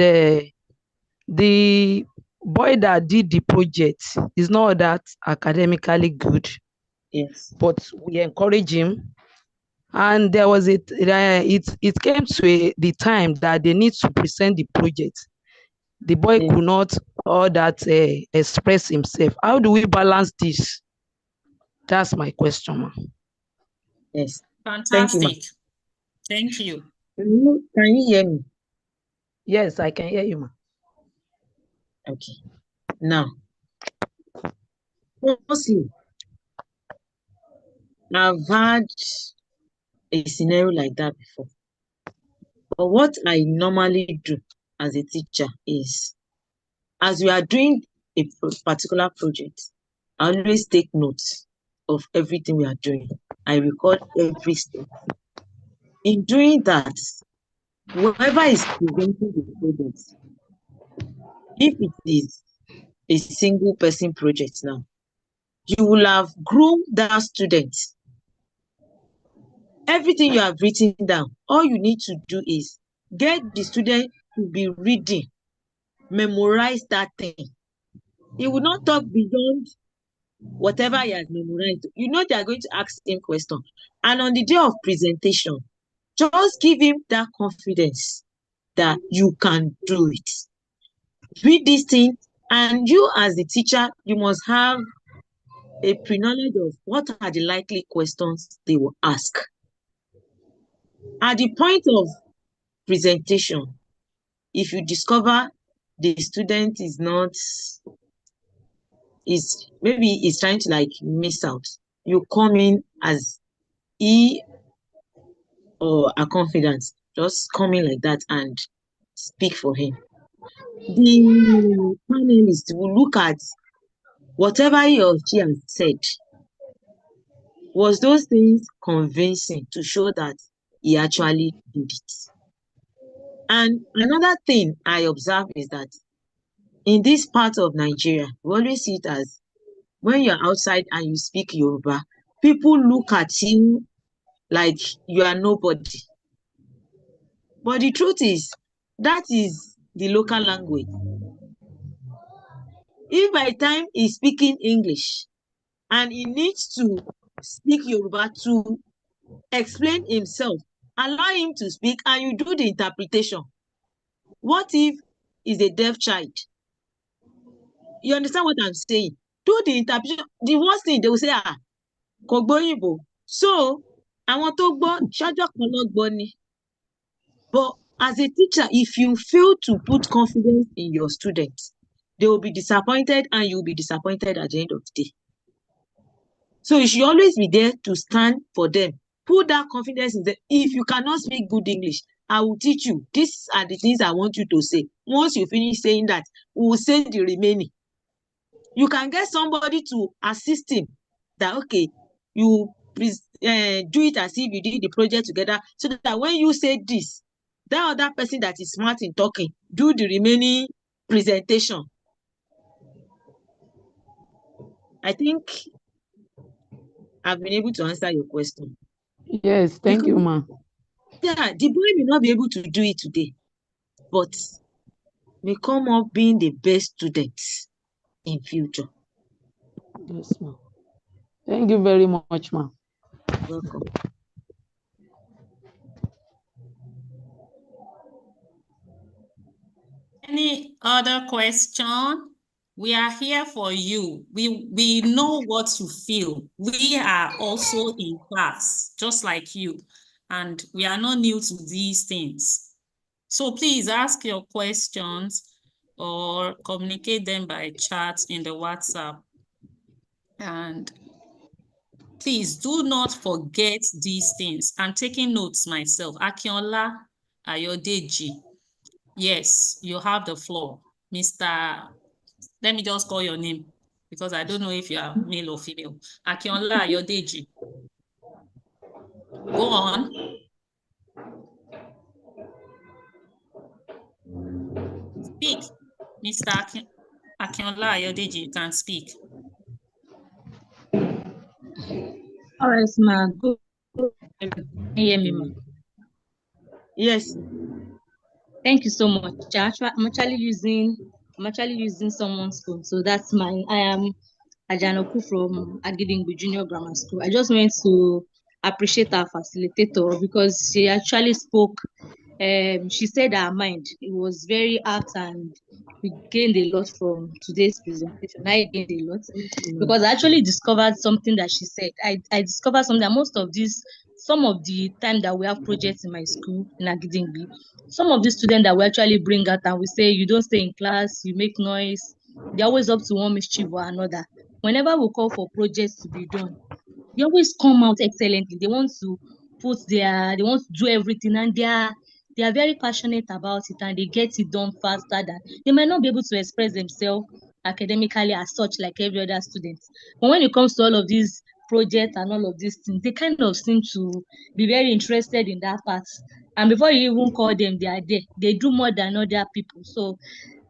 the boy that did the project is not that academically good. Yes. But we encourage him. And there was it came to the time that they need to present the project. The boy could not all that express himself. How do we balance this? That's my question, ma. Yes. Fantastic. Thank you. Can you hear me? Yes, I can hear you, ma. Okay. Now, mostly, I've had a scenario like that before. But what I normally do as a teacher is, as we are doing a particular project, I always take notes of everything we are doing. I record every step. In doing that, whoever is presenting the project, if it is a single person project now, you will have groomed that student. Everything you have written down, all you need to do is get the student to be reading, memorize that thing. He will not talk beyond whatever he has memorized. You know they are going to ask him question. And on the day of presentation, just give him that confidence that you can do it. Read this thing, and you as the teacher, you must have a pre-knowledge of what are the likely questions they will ask. At the point of presentation, if you discover the student is trying to like miss out, you come in as he or a confidence, just come in like that and speak for him. The panelists will look at whatever he or she has said. Was those things convincing to show that he actually did it? And another thing I observe is that in this part of Nigeria, we always see it as when you're outside and you speak Yoruba, people look at you like you are nobody. But the truth is, that is the local language. If by the time he's speaking English and he needs to speak Yoruba to explain himself, allow him to speak and you do the interpretation. What if he's a deaf child? You understand what I'm saying? Do the interpretation. The worst thing they will say, kò gbóyìnbó. So, àwọn tó gbọ́ ṣáájọ́ kan ló gbọ́ ni. But as a teacher, if you fail to put confidence in your students, they will be disappointed and you will be disappointed at the end of the day. So you should always be there to stand for them. Put that confidence in them. If you cannot speak good English, I will teach you. These are the things I want you to say. Once you finish saying that, we will say the remaining. You can get somebody to assist him that, okay, you please do it as if you did the project together, so that when you say this, that other person that is smart in talking, do the remaining presentation. I think I've been able to answer your question. Yes, thank you, ma. Yeah, the boy may not be able to do it today, but may come up being the best student in future. Yes, ma. Thank you very much, ma. Welcome. Any other question? We are here for you. We know what you feel. We are also in class, just like you, and we are not new to these things. So please ask your questions or communicate them by chat in the WhatsApp. And please do not forget these things. I'm taking notes myself. Akinola Ayodeji. Yes, you have the floor. Mr. Let me just call your name because I don't know if you are male or female. Akinola Ayodeji. Go on. Speak. Mr. Akinola Ayodeji, you can speak. All right, ma. Good. Can you hear me, ma? Yes. Thank you so much. I'm actually using I'm actually using someone's phone. So that's mine. I am Ajanoku from Agidingbu Junior Grammar School. I just went to appreciate our facilitator because she actually spoke. She said her mind. It was very apt, and we gained a lot from today's presentation. I gained a lot because I actually discovered something that she said. I discovered something that some of the time that we have projects in my school in Agidingbu, some of the students that we actually bring out and we say, you don't stay in class, you make noise, they're always up to one mischief or another. Whenever we call for projects to be done, they always come out excellently. They want to they want to do everything, and they are very passionate about it, and they get it done faster than they might not be able to express themselves academically as such like every other student. But when it comes to all of these projects and all of these things, they kind of seem to be very interested in that part. And before you even call them, they are there. They do more than other people. So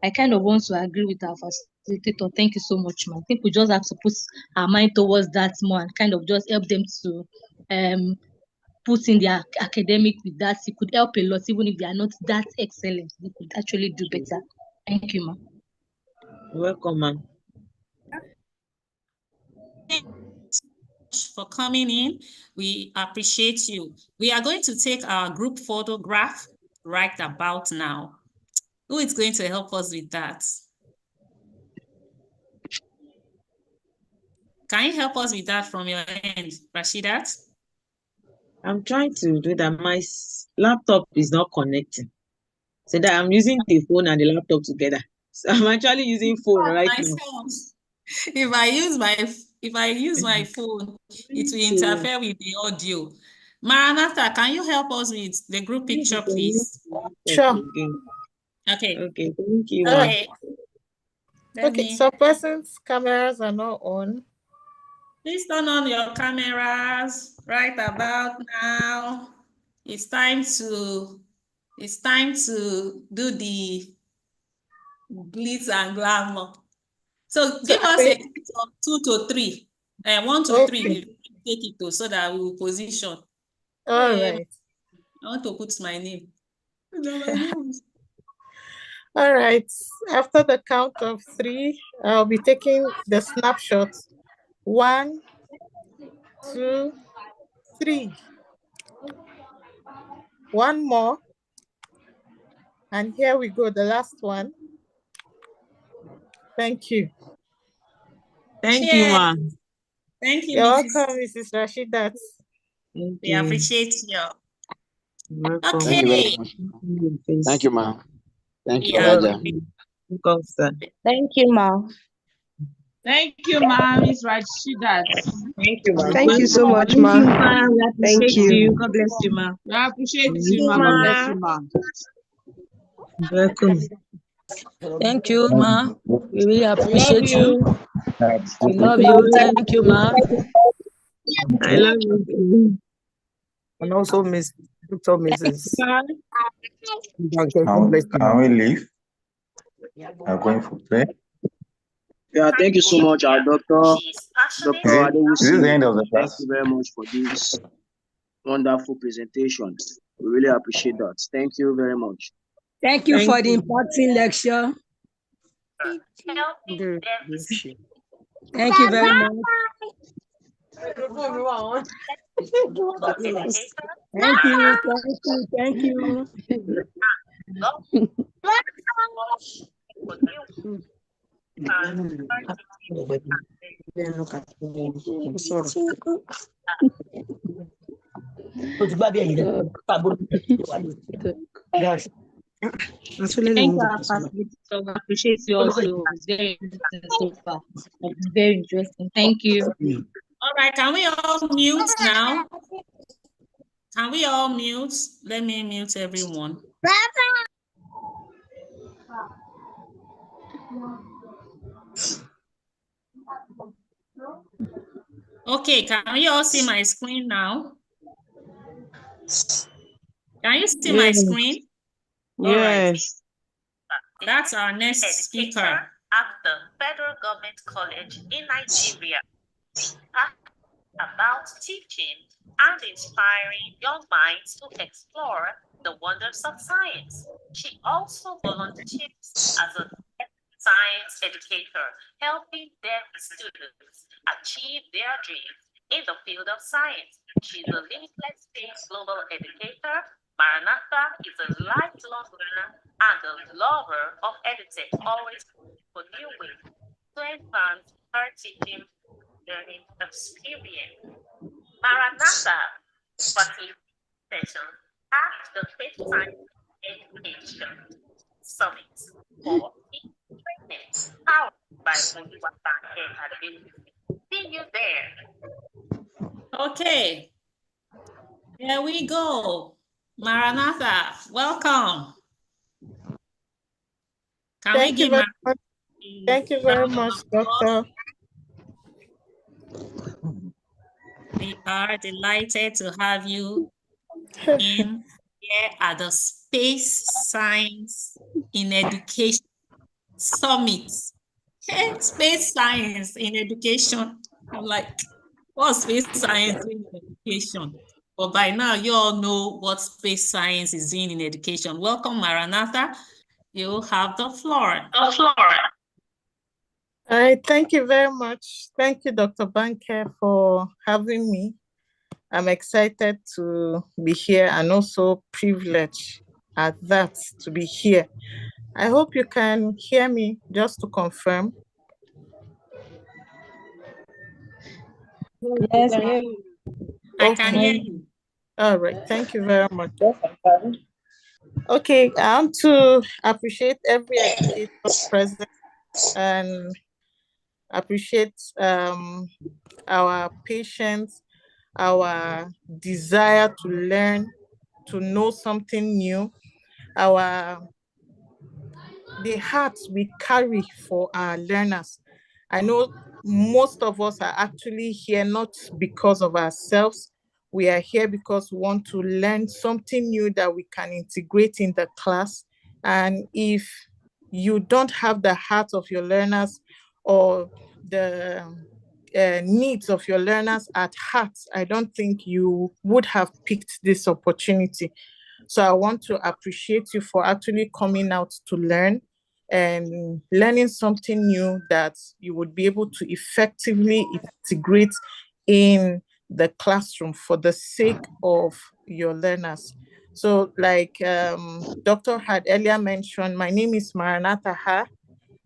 I kind of want to agree with our facilitator. Thank you so much, man. I think we just have to put our mind towards that more and kind of just help them to put in their academic with that. It could help a lot, even if they are not that excellent. They could actually do better. Thank you, ma'am. Welcome, ma'am. For coming in. We appreciate you. We are going to take our group photograph right about now. Who is going to help us with that? Can you help us with that from your end, Rashidat? I'm trying to do that. My laptop is not connecting. So that I'm using the phone and the laptop together. So I'm actually using phone right now. If I use my phone, it will interfere with the audio. Maranatha, can you help us with the group picture, please? Sure. Okay. Okay, thank you. Okay. Some persons' cameras are not on. Please turn on your cameras right about now. It's time to do the glitz and glamour. So give us a count of 2 to 3. 1 to 3, you take it to so that we will position. All right. I want to put my name. All right. After the count of 3, I'll be taking the snapshot. 1, 2, 3. One more. And here we go, the last one. Thank you. Thank you, ma'am. Thank you, You're welcome, Mrs. Rashidat. We appreciate you. Welcome. Okay. Thank you very much. Thank you, ma'am. Thank you, Raja. Thank you, ma'am. Thank you, ma'am. It's Rashidat. Thank you, ma'am. Thank you so much, Thank ma. you, ma'am. We appreciate Thank you. God bless you, ma'am. We appreciate you, ma'am. God bless you, ma'am. Welcome. Thank you, ma. We really appreciate you. We We love you. Thank you, ma. I love you. And also Miss Dr. Mrs. Can we leave? I'm going for prayer. Yeah, thank you so much, our doctor. Dr. Is this the end of the class? Thank you very much for this wonderful presentation. We really appreciate that. Thank you very much. Thank you for the important lecture. Thank you very much. Thank you. Thank you, our facilitator. We appreciate you also. It's very interesting so far. It's very interesting. Thank you. All right, can we all mute now? Can we all mute? Let me mute everyone. Okay, can you all see my screen now? Can you see my screen? Yes. All right. That's our next speaker. At the Federal Government College in Nigeria. About teaching and inspiring young minds to explore the wonders of science. She also volunteers as a Science Educator, helping deaf students achieve their dreams in the field of science. She's a limitless space global educator. Maranatha is a lifelong learner and a lover of edutech, always for new ways to enhance her teaching learning experience. Maranatha facilitation at the Space Science Education Summit for training powered by Modiwa Bank Academy. See you there. Okay, here we go. Maranatha, welcome. Thank you very much. Thank you very much, Doctor. We are delighted to have you in here at the Space Science in Education Summit. Hey, Space Science in Education. I'm like, what's space science in education? But by now, you all know what space science is doing in education. Welcome, Maranatha. You have the floor. All right, thank you very much. Thank you, Dr. Banke, for having me. I'm excited to be here and also privileged at that to be here. I hope you can hear me, just to confirm. Yes, I can hear you. All right, thank you very much. Okay, I want to appreciate every educator present and appreciate our patience, our desire to learn, to know something new, the heart we carry for our learners. I know most of us are actually here not because of ourselves. We are here because we want to learn something new that we can integrate in the class. And if you don't have the heart of your learners or the needs of your learners at heart, I don't think you would have picked this opportunity. So I want to appreciate you for actually coming out to learn and learning something new that you would be able to effectively integrate in the classroom for the sake of your learners. So like Dr. had earlier mentioned, my name is Maranatha.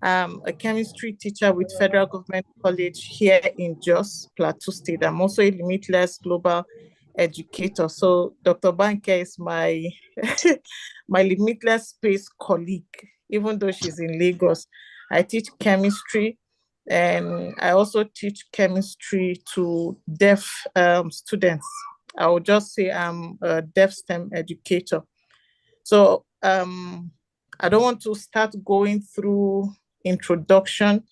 I'm a chemistry teacher with Federal Government College here in Jos, Plateau State. I'm also a limitless global educator. So Dr. Banke is my, my limitless space colleague, even though she's in Lagos. I teach chemistry and I also teach chemistry to deaf students. I would just say I'm a deaf STEM educator. So I don't want to start going through introduction.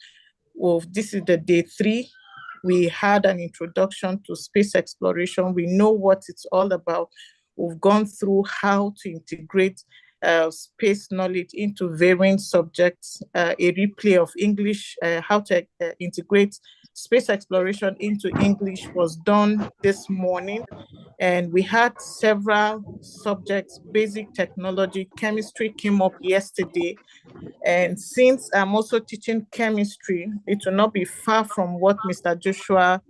Well, this is the day 3. We had an introduction to space exploration. We know what it's all about. We've gone through how to integrate space knowledge into varying subjects, a replay of English, how to integrate space exploration into English was done this morning. And we had several subjects, basic technology, chemistry came up yesterday. And since I'm also teaching chemistry, it will not be far from what Mr. Joshua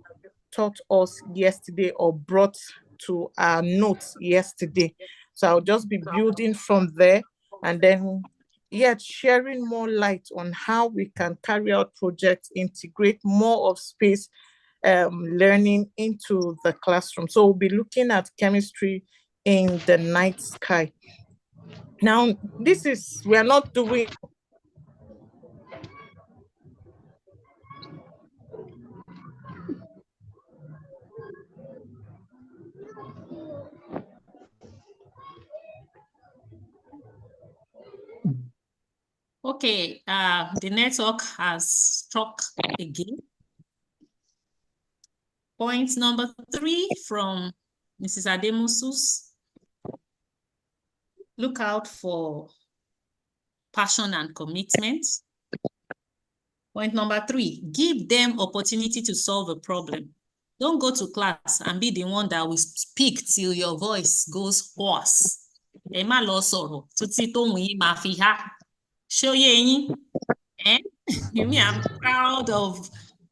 taught us yesterday or brought to our notes yesterday. So I'll just be building from there and then yet sharing more light on how we can carry out projects, integrate more of space learning into the classroom. So we'll be looking at chemistry in the night sky. Now, we are not doing Okay, the network has struck again. Point number 3 from Mrs. Ademusus. Look out for passion and commitment. Point number 3, give them opportunity to solve a problem. Don't go to class and be the one that will speak till your voice goes hoarse. Ẹ má lọ sọ̀rọ̀ títí tóhùn yín máa fi há. Ṣó yé yín? I'm proud of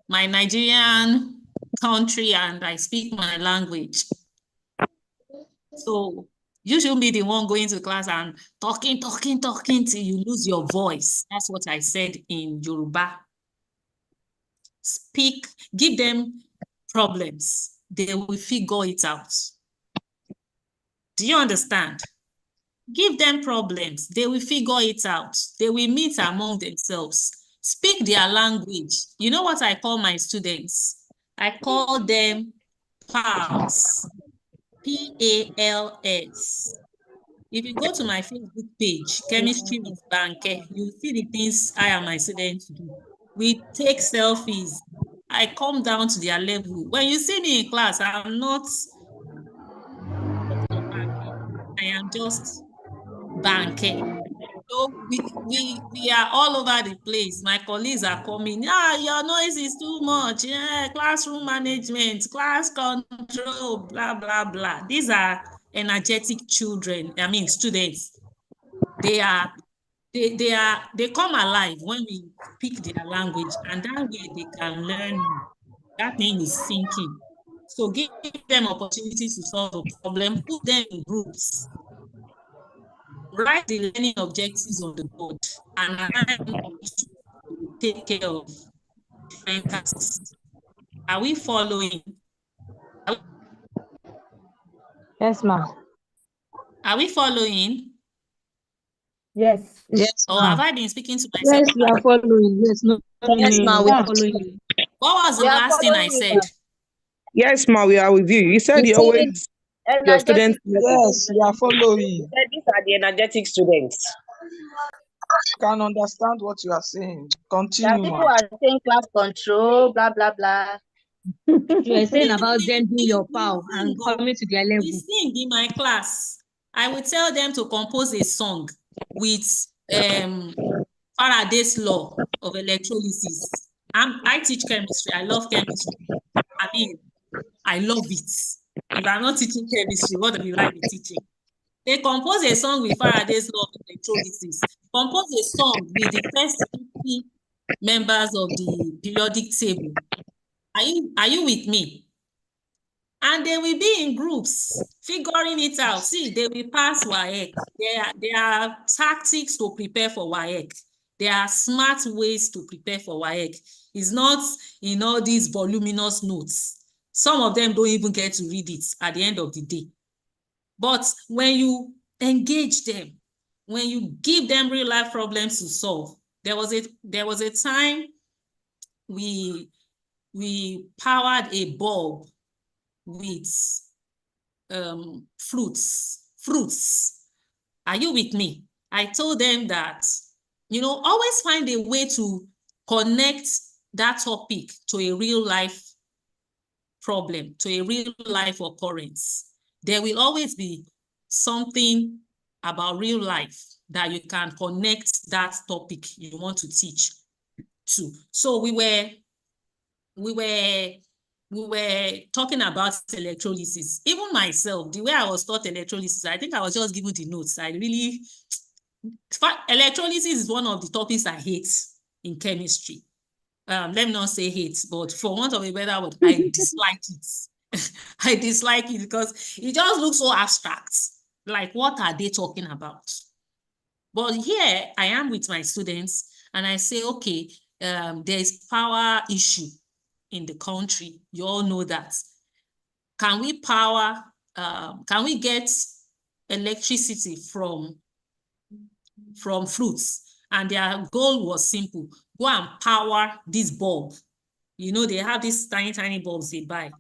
my Nigerian country and I speak my language. So you shouldn't be the one going to class and talking till you lose your voice. That's what I said in Yoruba. Speak, give them problems. They will figure it out. Do you understand? Give them problems. They will figure it out. They will meet among themselves. Speak their language. You know what I call my students? I call them PALS. PALS. If you go to my Facebook page, Chemistry with Banke, you'll see the things I and my students do. We take selfies. I come down to their level. When you see me in class, I'm not Dr. Banke. I am just Banke. So we are all over the place. My colleagues are coming. Your noise is too much. Yeah, classroom management, class control, blah, blah, blah. These are energetic children, students. They come alive when we speak their language, and that way they can learn. That thing is sinking. So give them opportunities to solve a problem, put them in groups, write the learning objectives on the board, and allow them to take care of different tasks. Are we following? Yes, ma'am. Are we following? Yes. Or have I been speaking to myself? Yes, we are following. Yes, no. Yes, ma, we are following. What was the last thing I said? Yes, ma, we are with you. You said you always your students. Yes, we are following. You said these are the energetic students. Can understand what you are saying. That Continue, people ma. are saying class control, blah, blah, blah. You are saying about them doing your power and coming to their level. We sing in my class. I will tell them to compose a song with Faraday's law of electrolysis. I teach chemistry. I love chemistry. I love it. If I'm not teaching chemistry, what will I be teaching? They compose a song with Faraday's law of electrolysis. Compose a song with the first 50 members of the periodic table. Are you with me? And they will be in groups, figuring it out. See, they will pass WAEC. There are tactics to prepare for WAEC. There are smart ways to prepare for WAEC. It's not in all these voluminous notes. Some of them don't even get to read it at the end of the day. But when you engage them, when you give them real life problems to solve, there was a time we powered a bulb with fruits. Are you with me? I told them that, always find a way to connect that topic to a real life problem, to a real life occurrence. There will always be something about real life that you can connect that topic you want to teach to. So we were talking about electrolysis. Even myself, the way I was taught electrolysis, I think I was just given the notes. Electrolysis is one of the topics I hate in chemistry. Let me not say hate, but for want of a better word, I dislike it. I dislike it because it just looks so abstract. Like, what are they talking about? But here I am with my students and I say, okay, there's power issue in the country. You all know that. Can we get electricity from fruits? And their goal was simple: go and power this bulb. They have these tiny bulbs they buy.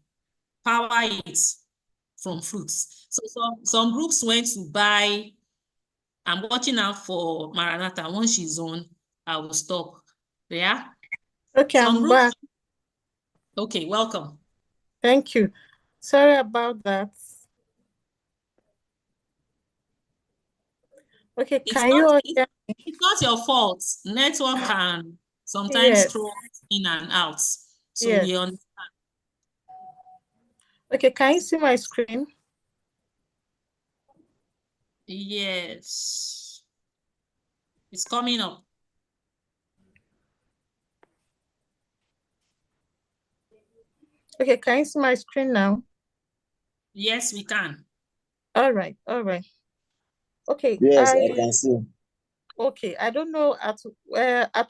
Power it from fruits. So some groups went to buy. I'm watching out for Maranatha. Once she's on, I will stop. Yeah? Okay, I'm back. Okay, welcome. Thank you. Sorry about that. Okay, can you all hear me? It's not your fault. Network can sometimes throw in and out. So we understand. Okay, can you see my screen? Yes. It's coming up. Okay, can you see my screen now? Yes, we can. All right, all right. Okay. Yes, I can see. Okay, I don't know at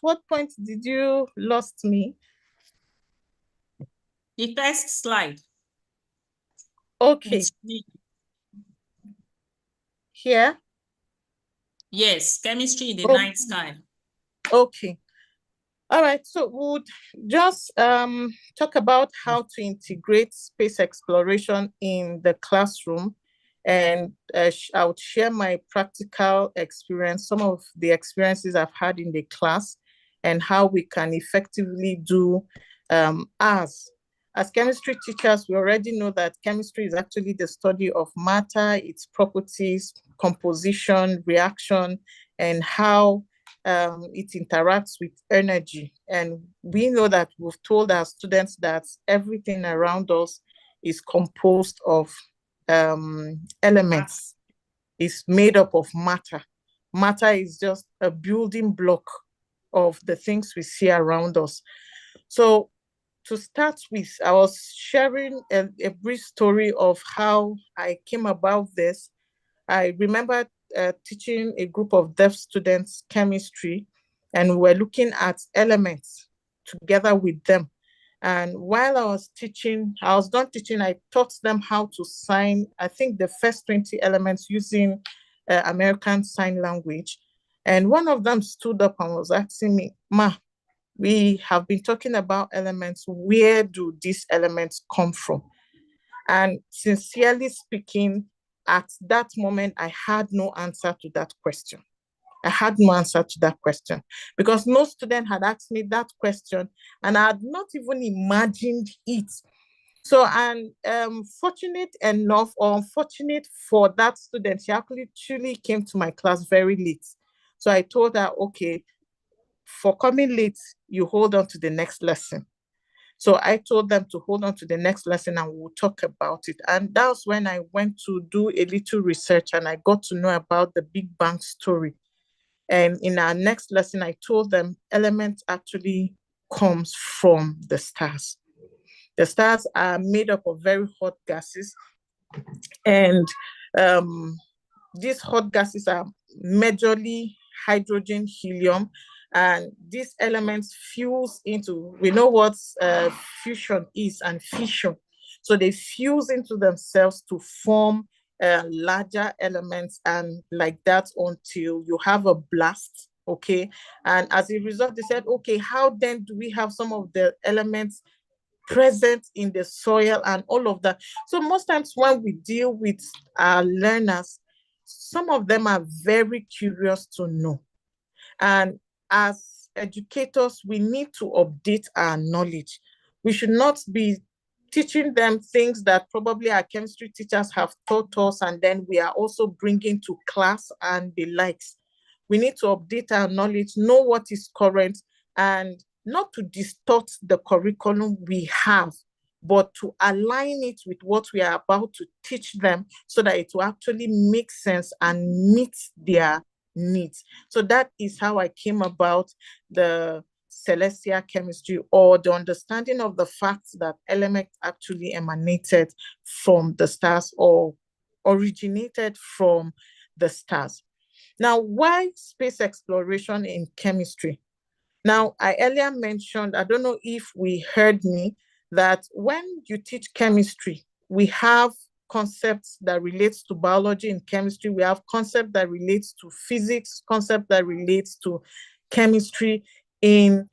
what point did you lost me? The first slide. Okay. Here? Yes, chemistry in the night sky. Okay. All right, so we'll just talk about how to integrate space exploration in the classroom. And I would share my practical experience, some of the experiences I've had in the class, and how we can effectively do as chemistry teachers. We already know that chemistry is actually the study of matter, its properties, composition, reaction, and how it interacts with energy. And we know that we've told our students that everything around us is composed of elements. It's made up of matter. Matter is just a building block of the things we see around us. So to start with, I was sharing a brief story of how I came about this. I remember teaching a group of deaf students chemistry, and we're looking at elements together with them. And while I was done teaching, I taught them how to sign, I think, the first 20 elements using American Sign Language. And one of them stood up and was asking me, "Ma, we have been talking about elements. Where do these elements come from?" And sincerely speaking, at that moment, I had no answer to that question. I had no answer to that question because no student had asked me that question, and I had not even imagined it. So I'm fortunate enough, or unfortunate for that student, she actually came to my class very late. So I told her, okay, for coming late, you hold on to the next lesson. So I told them to hold on to the next lesson and we'll talk about it. And that's when I went to do a little research and I got to know about the Big Bang story. And in our next lesson, I told them elements actually comes from the stars. The stars are made up of very hot gases. And these hot gases are majorly hydrogen, helium, and these elements fuse into, we know what fusion is and fission. So they fuse into themselves to form larger elements, and like that until you have a blast, okay? And as a result, they said, okay, how then do we have some of the elements present in the soil and all of that? So most times when we deal with our learners, some of them are very curious to know. And as educators, we need to update our knowledge. We should not be teaching them things that probably our chemistry teachers have taught us, and then we are also bringing to class and the likes. We need to update our knowledge, know what is current, and not to distort the curriculum we have, but to align it with what we are about to teach them so that it will actually make sense and meet their needs. So that is how I came about the celestial chemistry, or the understanding of the fact that elements actually emanated from the stars or originated from the stars. Now, why space exploration in chemistry? Now, I earlier mentioned, I don't know if we heard me, that when you teach chemistry, we have concepts that relates to biology and chemistry. We have concept that relates to physics, concept that relates to chemistry in,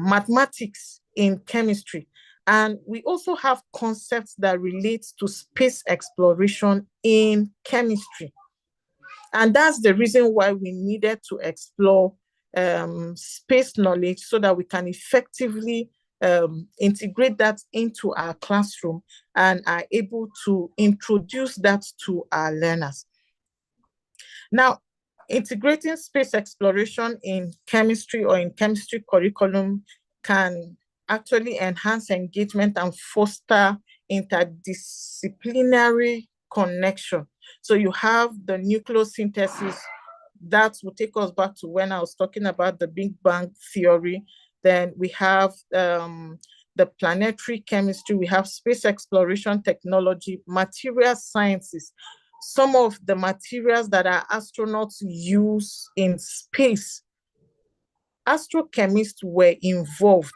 mathematics in chemistry. And we also have concepts that relates to space exploration in chemistry. And that's the reason why we needed to explore space knowledge so that we can effectively integrate that into our classroom and are able to introduce that to our learners. Now, integrating space exploration in chemistry or in chemistry curriculum can actually enhance engagement and foster interdisciplinary connection. So you have the nucleosynthesis. That will take us back to when I was talking about the Big Bang theory. Then we have the planetary chemistry, we have space exploration technology, material sciences. Some of the materials that our astronauts use in space, astrochemists were involved.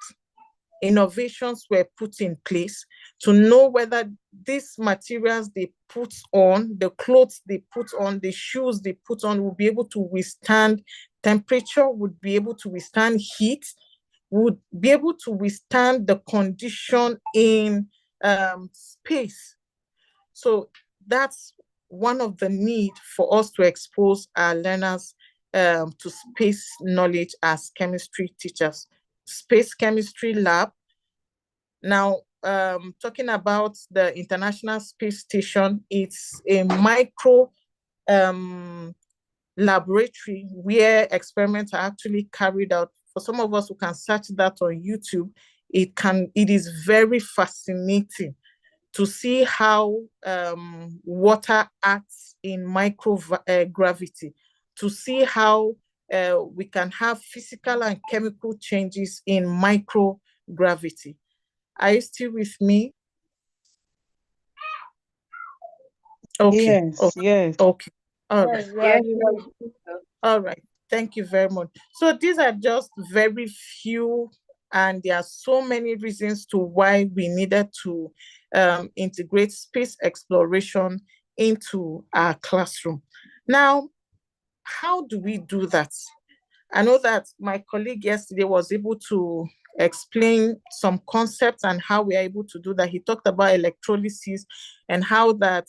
Innovations were put in place to know whether these materials they put on, the clothes they put on, the shoes they put on will be able to withstand temperature, would be able to withstand heat, would be able to withstand the condition in space. So that's one of the need for us to expose our learners to space knowledge as chemistry teachers. Space chemistry lab. Now, talking about the International Space Station, it's a micro laboratory where experiments are actually carried out. For some of us who can search that on YouTube, it is very fascinating to see how water acts in microgravity, to see how we can have physical and chemical changes in microgravity. Are you still with me? Okay. Yes, okay. yes. Okay. All right. Yes, All right. Thank you very much. So these are just very few, and there are so many reasons to why we needed to integrate space exploration into our classroom. Now, how do we do that? I know that my colleague yesterday was able to explain some concepts and how we are able to do that. He talked about electrolysis and how that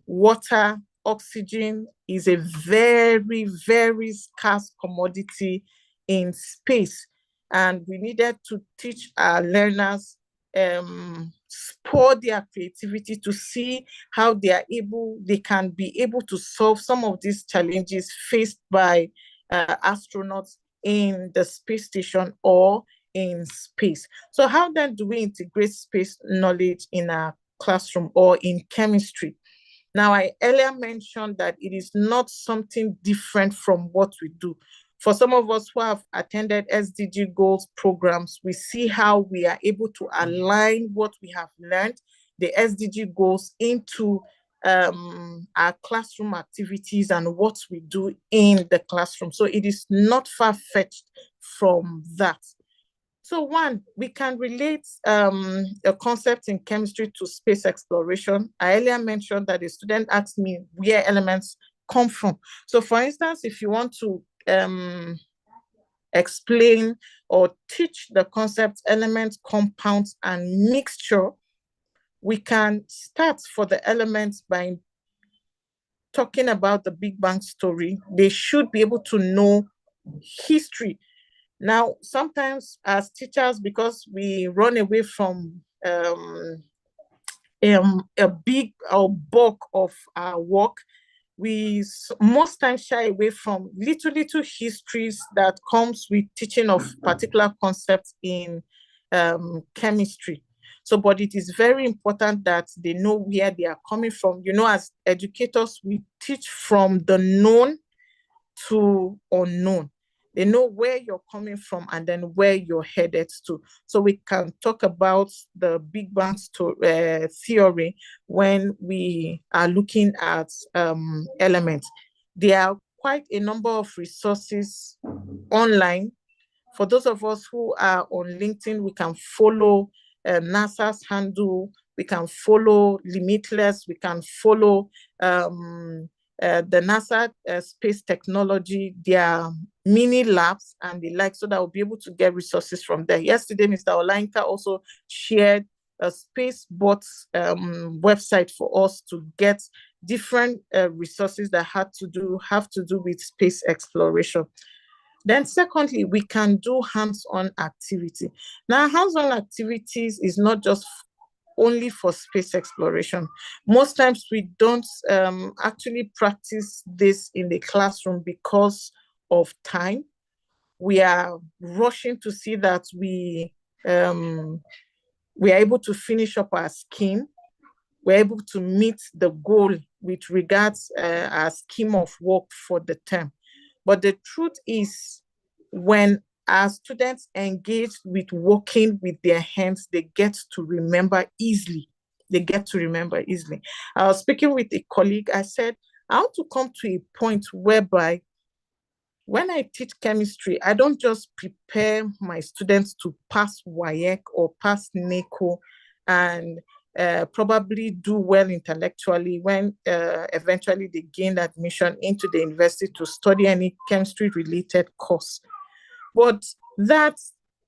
water, oxygen is a very, very scarce commodity in space. And we needed to teach our learners, spur their creativity to see how they can be able to solve some of these challenges faced by astronauts in the space station or in space. So how then do we integrate space knowledge in our classroom or in chemistry? Now, I earlier mentioned that it is not something different from what we do. For some of us who have attended SDG goals programs, we see how we are able to align what we have learned, the SDG goals, into our classroom activities and what we do in the classroom. So it is not far-fetched from that. So one, we can relate a concept in chemistry to space exploration. I earlier mentioned that a student asked me where elements come from. So for instance, if you want to explain or teach the concept elements, compounds, and mixture, we can start for the elements by talking about the Big Bang story. They should be able to know history. Now, sometimes as teachers, because we run away from a big bulk of our work, we most times shy away from little histories that comes with teaching of particular concepts in chemistry. So, but it is very important that they know where they are coming from. You know, as educators, we teach from the known to unknown. They know where you're coming from and then where you're headed to. So we can talk about the Big Bang theory when we are looking at elements. There are quite a number of resources online. For those of us who are on LinkedIn, we can follow NASA's handle, we can follow Limitless, we can follow the NASA space technology, their mini labs and the like, so that we'll be able to get resources from there. Yesterday, Mr. Olainka also shared a SpaceBot website for us to get different resources that have to do with space exploration. Then secondly, we can do hands-on activity. Now, hands-on activities is not just only for space exploration. Most times we don't actually practice this in the classroom because of time. We are rushing to see that we are able to finish up our scheme. We're able to meet the goal with regards our scheme of work for the term. But the truth is, when as students engage with working with their hands, they get to remember easily. I was speaking with a colleague. I said, I want to come to a point whereby when I teach chemistry, I don't just prepare my students to pass WAEC or pass NECO and probably do well intellectually when eventually they gain admission into the university to study any chemistry-related course. But that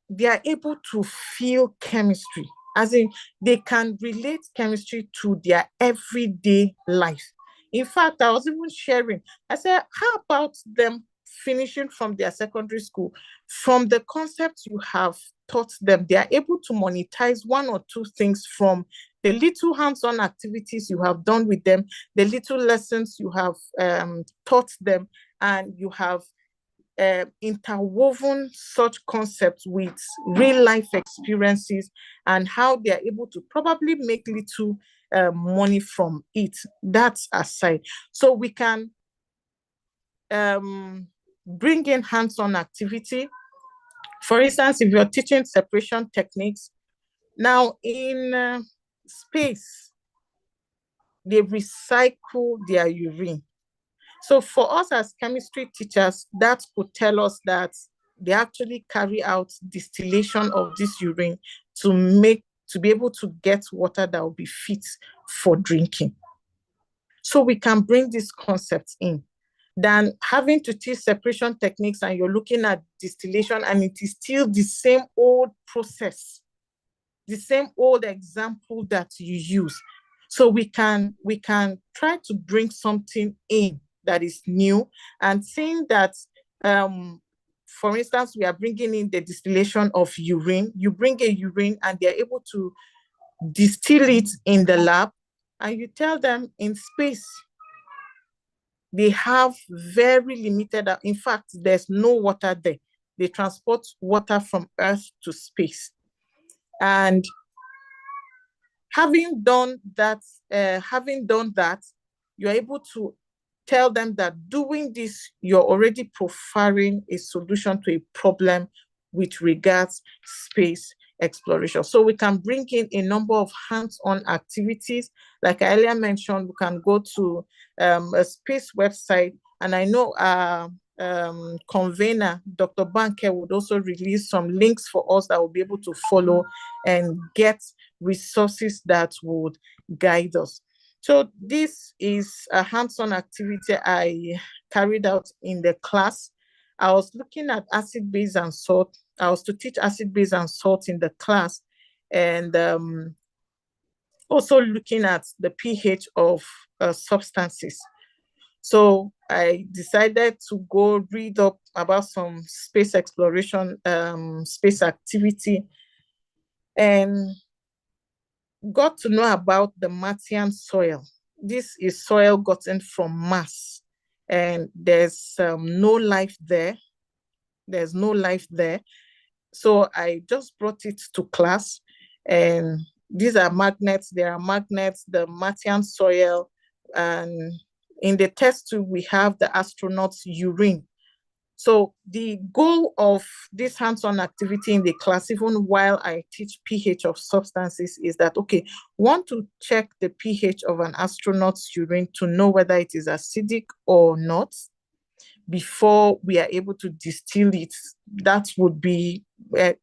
they are able to feel chemistry, as in they can relate chemistry to their everyday life. In fact, I was even sharing, I said, how about them finishing from their secondary school? From the concepts you have taught them, they are able to monetize one or two things from the little hands-on activities you have done with them, the little lessons you have taught them, and you have interwoven such concepts with real life experiences and how they are able to probably make little money from it. That's aside. So we can bring in hands-on activity. For instance, if you're teaching separation techniques, now in space, they recycle their urine. So for us as chemistry teachers, that could tell us that they actually carry out distillation of this urine to be able to get water that will be fit for drinking. So we can bring these concepts in than having to teach separation techniques and you're looking at distillation and it is still the same old process, the same old example that you use. So we can try to bring something in that is new and seeing that, for instance, we are bringing in the distillation of urine. You bring a urine and they're able to distill it in the lab and you tell them in space, they have very limited, in fact, there's no water there. They transport water from Earth to space. And having done that, you're able to tell them that doing this, you're already profiling a solution to a problem with regards space exploration. So we can bring in a number of hands-on activities. Like I earlier mentioned, we can go to a space website, and I know convener, Dr. Banker, would also release some links for us that will be able to follow and get resources that would guide us. So this is a hands-on activity I carried out in the class. I was looking at acid, base, and salt. I was to teach acid, base, and salt in the class, and also looking at the pH of substances. So I decided to go read up about some space exploration, space activity, and got to know about the Martian soil. This is soil gotten from Mars, and there's no life there. There's no life there. So I just brought it to class, and these are magnets. There are magnets, the Martian soil, and in the test tube, we have the astronaut's urine. So the goal of this hands-on activity in the class, even while I teach pH of substances, is that, okay, want to check the pH of an astronaut's urine to know whether it is acidic or not before we are able to distill it. That would be,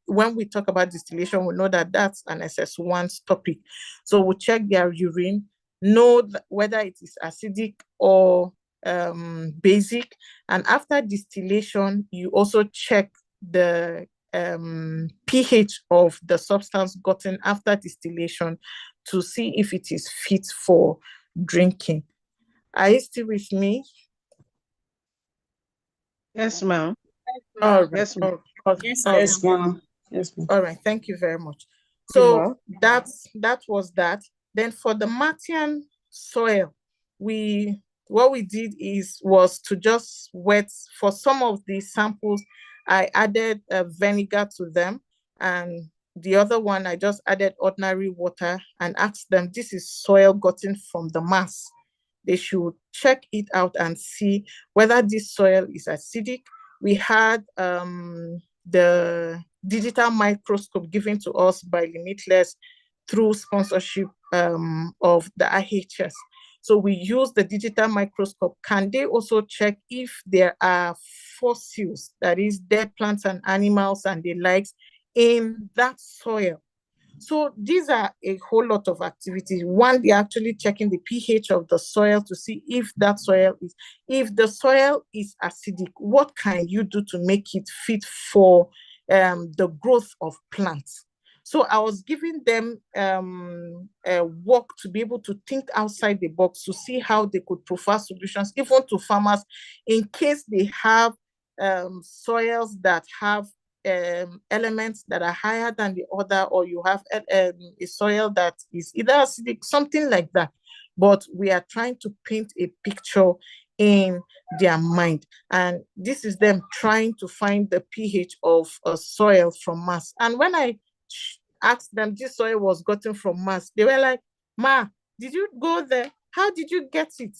when we talk about distillation, we know that that's an SS1 topic. So we'll check their urine, know whether it is acidic or basic, and after distillation you also check the pH of the substance gotten after distillation to see if it is fit for drinking. Are you still with me? Yes, ma'am. All right. Yes, ma'am. Yes, ma'am. Yes, ma'am. All right, thank you very much. So that was that. Then for the Martian soil, what we did was to just wet, for some of the samples, I added vinegar to them, and the other one, I just added ordinary water and asked them, this is soil gotten from the Mars. They should check it out and see whether this soil is acidic. We had the digital microscope given to us by Limitless through sponsorship of the IHS. So we use the digital microscope. Can they also check if there are fossils, that is dead plants and animals and the likes, in that soil? So these are a whole lot of activities. One, they're actually checking the pH of the soil to see if that soil is, if the soil is acidic, what can you do to make it fit for the growth of plants? So I was giving them a work to be able to think outside the box to see how they could provide solutions, even to farmers, in case they have soils that have elements that are higher than the other, or you have a soil that is either acidic, something like that. But we are trying to paint a picture in their mind. And this is them trying to find the pH of a soil from Mars. And when I asked them this soil was gotten from Mars, they were like, "Ma, did you go there? How did you get it?"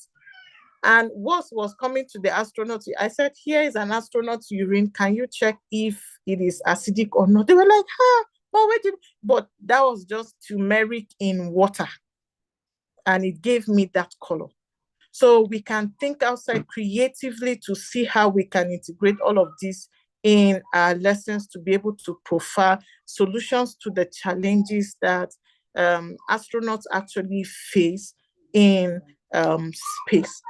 And what was coming to the astronaut, I said, "Here is an astronaut's urine. Can you check if it is acidic or not?" They were like, "Oh, wait." But that was just turmeric in water. And it gave me that color. So we can think outside creatively to see how we can integrate all of this in our lessons to be able to profile solutions to the challenges that astronauts actually face in space.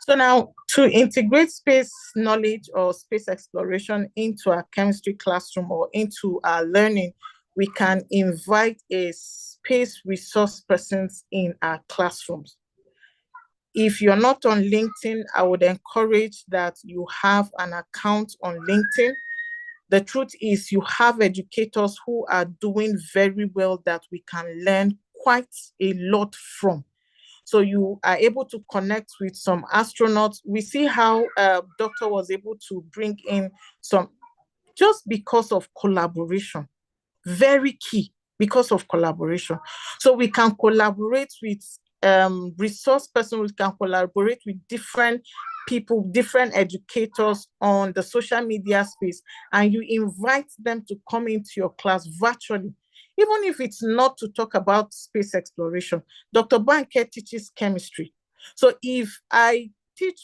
So now, to integrate space knowledge or space exploration into our chemistry classroom or into our learning, we can invite a space resource persons in our classrooms. If you're not on LinkedIn, I would encourage that you have an account on LinkedIn. The truth is, you have educators who are doing very well that we can learn quite a lot from. So you are able to connect with some astronauts. We see how Doctor was able to bring in some, just because of collaboration. Very key, because of collaboration. So we can collaborate with resource persons, we can collaborate with different people, different educators on the social media space, and you invite them to come into your class virtually. Even if it's not to talk about space exploration, Dr. Banke teaches chemistry. So if I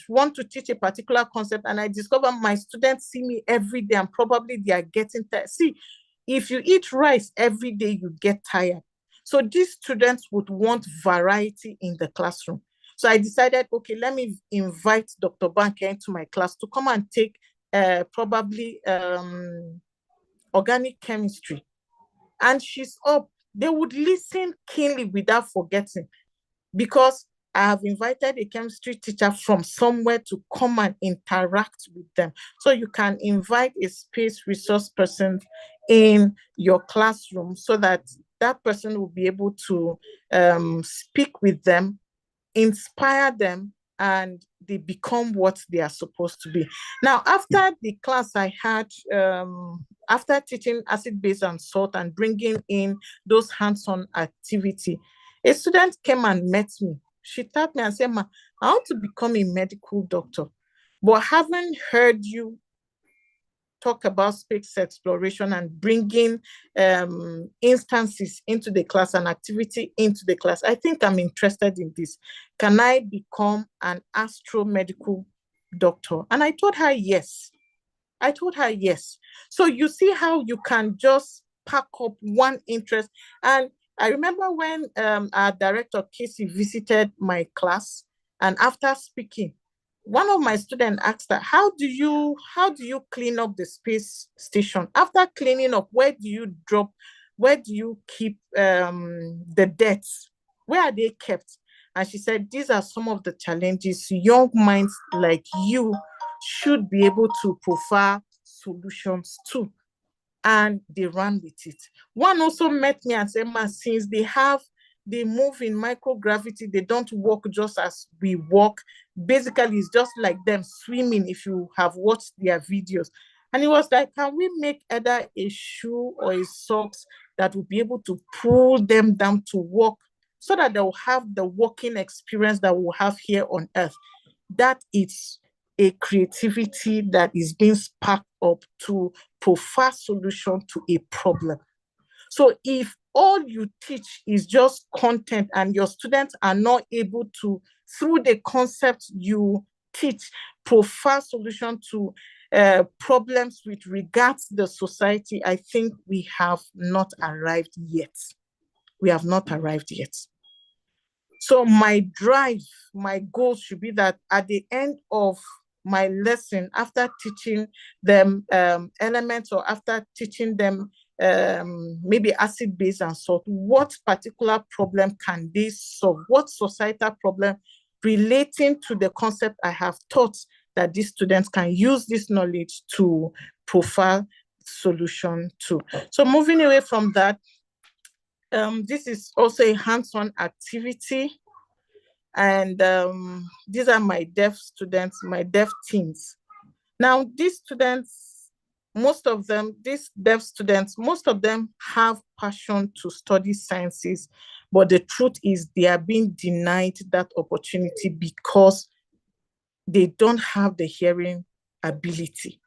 want to teach a particular concept and I discover my students see me every day and probably they are getting tired. See, if you eat rice every day, you get tired. So these students would want variety in the classroom. So I decided, okay, let me invite Dr. Banke into my class to come and take probably organic chemistry. And she's up. They would listen keenly without forgetting, because I have invited a chemistry teacher from somewhere to come and interact with them. So you can invite a space resource person in your classroom so that that person will be able to speak with them, inspire them, and they become what they are supposed to be. Now, after the class I had, after teaching acid, base, and salt and bringing in those hands-on activity, a student came and met me. She tapped me and said, "Ma, I want to become a medical doctor, but haven't heard you talk about space exploration and bringing instances into the class and activity into the class. I think I'm interested in this. Can I become an astromedical doctor?" And I told her yes. So you see how you can just pack up one interest. And I remember when our director, Kaci, visited my class, and after speaking, one of my students asked her, how do you clean up the space station? After cleaning up, where do you keep the debts? Where are they kept? And she said, these are some of the challenges young minds like you should be able to provide solutions to. And they ran with it. One also met me and said, "Ma, since they move in microgravity, they don't walk just as we walk. Basically, it's just like them swimming if you have watched their videos." And it was like, can we make either a shoe or a socks that will be able to pull them down to walk so that they'll have the walking experience that we'll have here on Earth? That is a creativity that is being sparked up to provide solution to a problem. So if all you teach is just content and your students are not able to, through the concepts you teach, provide solution to problems with regards to the society, I think we have not arrived yet. We have not arrived yet. So my drive, my goal should be that at the end of my lesson, after teaching them elements, or after teaching them maybe acid, base, and salt, what particular problem can they solve? What societal problem relating to the concept I have taught that these students can use this knowledge to provide solution to? So moving away from that, this is also a hands-on activity. And these are my deaf students, my deaf teens. Now, these students, most of them, these deaf students, most of them have passion to study sciences, but the truth is they are being denied that opportunity because they don't have the hearing ability.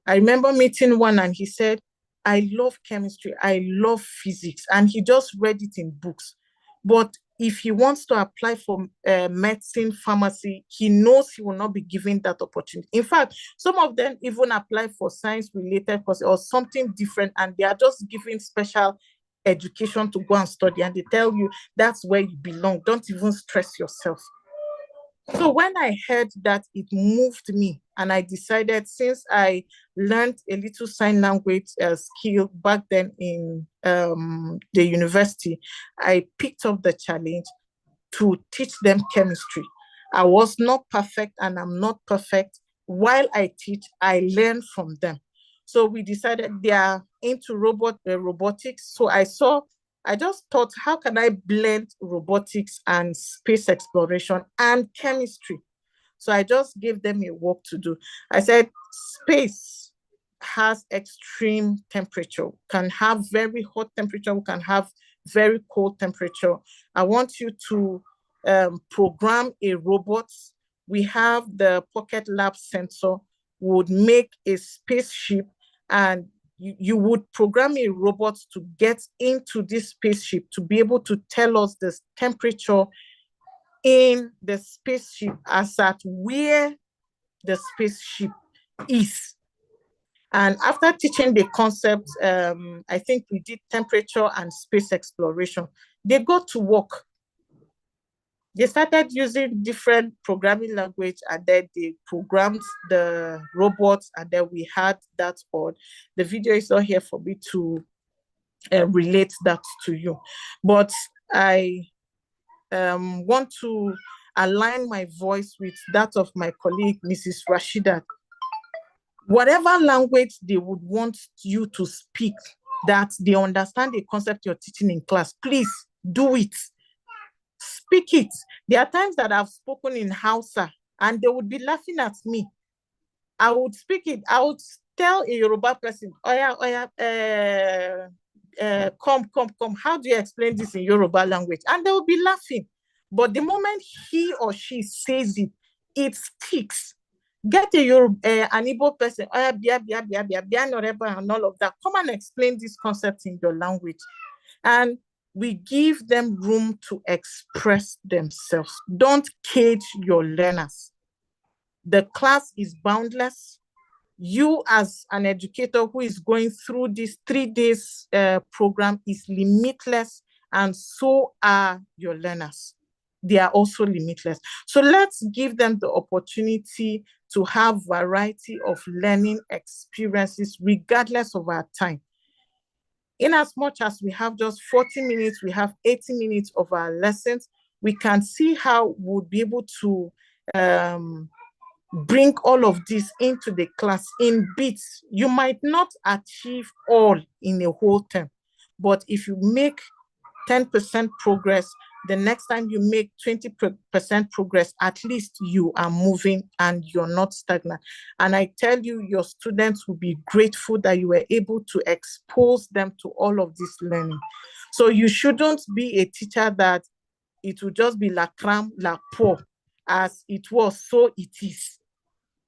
I remember meeting one and he said, I love chemistry, I love physics, and he just read it in books. But if he wants to apply for medicine, pharmacy, he knows he will not be given that opportunity. In fact, some of them even apply for science-related courses or something different, and they are just given special education to go and study, and they tell you that's where you belong. Don't even stress yourself. So when I heard that, it moved me, and I decided, since I learned a little sign language skill back then in the university, I picked up the challenge to teach them chemistry. I was not perfect, and I'm not perfect. While I teach, I learn from them. So we decided they are into robotics. So I just thought, how can I blend robotics and space exploration and chemistry? So I just gave them a work to do. I said, space has extreme temperature, can have very hot temperature, can have very cold temperature. I want you to program a robot. We have the Pocket Lab sensor, would make a spaceship, and you would program a robot to get into this spaceship to be able to tell us the temperature in the spaceship as at where the spaceship is. And after teaching the concept, I think we did temperature and space exploration. They got to work. They started using different programming language, and then they programmed the robots, and then we had that on. The video is not here for me to relate that to you. But I want to align my voice with that of my colleague, Mrs. Rashidat. Whatever language they would want you to speak, that they understand the concept you're teaching in class, please do it. Speak it. There are times that I've spoken in Hausa and they would be laughing at me. I would speak it. I would tell a Yoruba person, come. How do you explain this in Yoruba language? And they will be laughing. But the moment he or she says it, it sticks. Get an Igbo person, and all of that. Come and explain this concept in your language. And we give them room to express themselves. Don't cage your learners. The class is boundless. You, as an educator who is going through this 3 days program, is limitless, and so are your learners. They are also limitless. So let's give them the opportunity to have variety of learning experiences regardless of our time. In as much as we have just 40 minutes, we have 80 minutes of our lessons, we can see how we'll be able to bring all of this into the class in bits. You might not achieve all in a whole term, but if you make 10% progress, the next time you make 20% progress, at least you are moving and you're not stagnant. And I tell you, your students will be grateful that you were able to expose them to all of this learning. So you shouldn't be a teacher that it will just be la crème, la peau, as it was, so it is.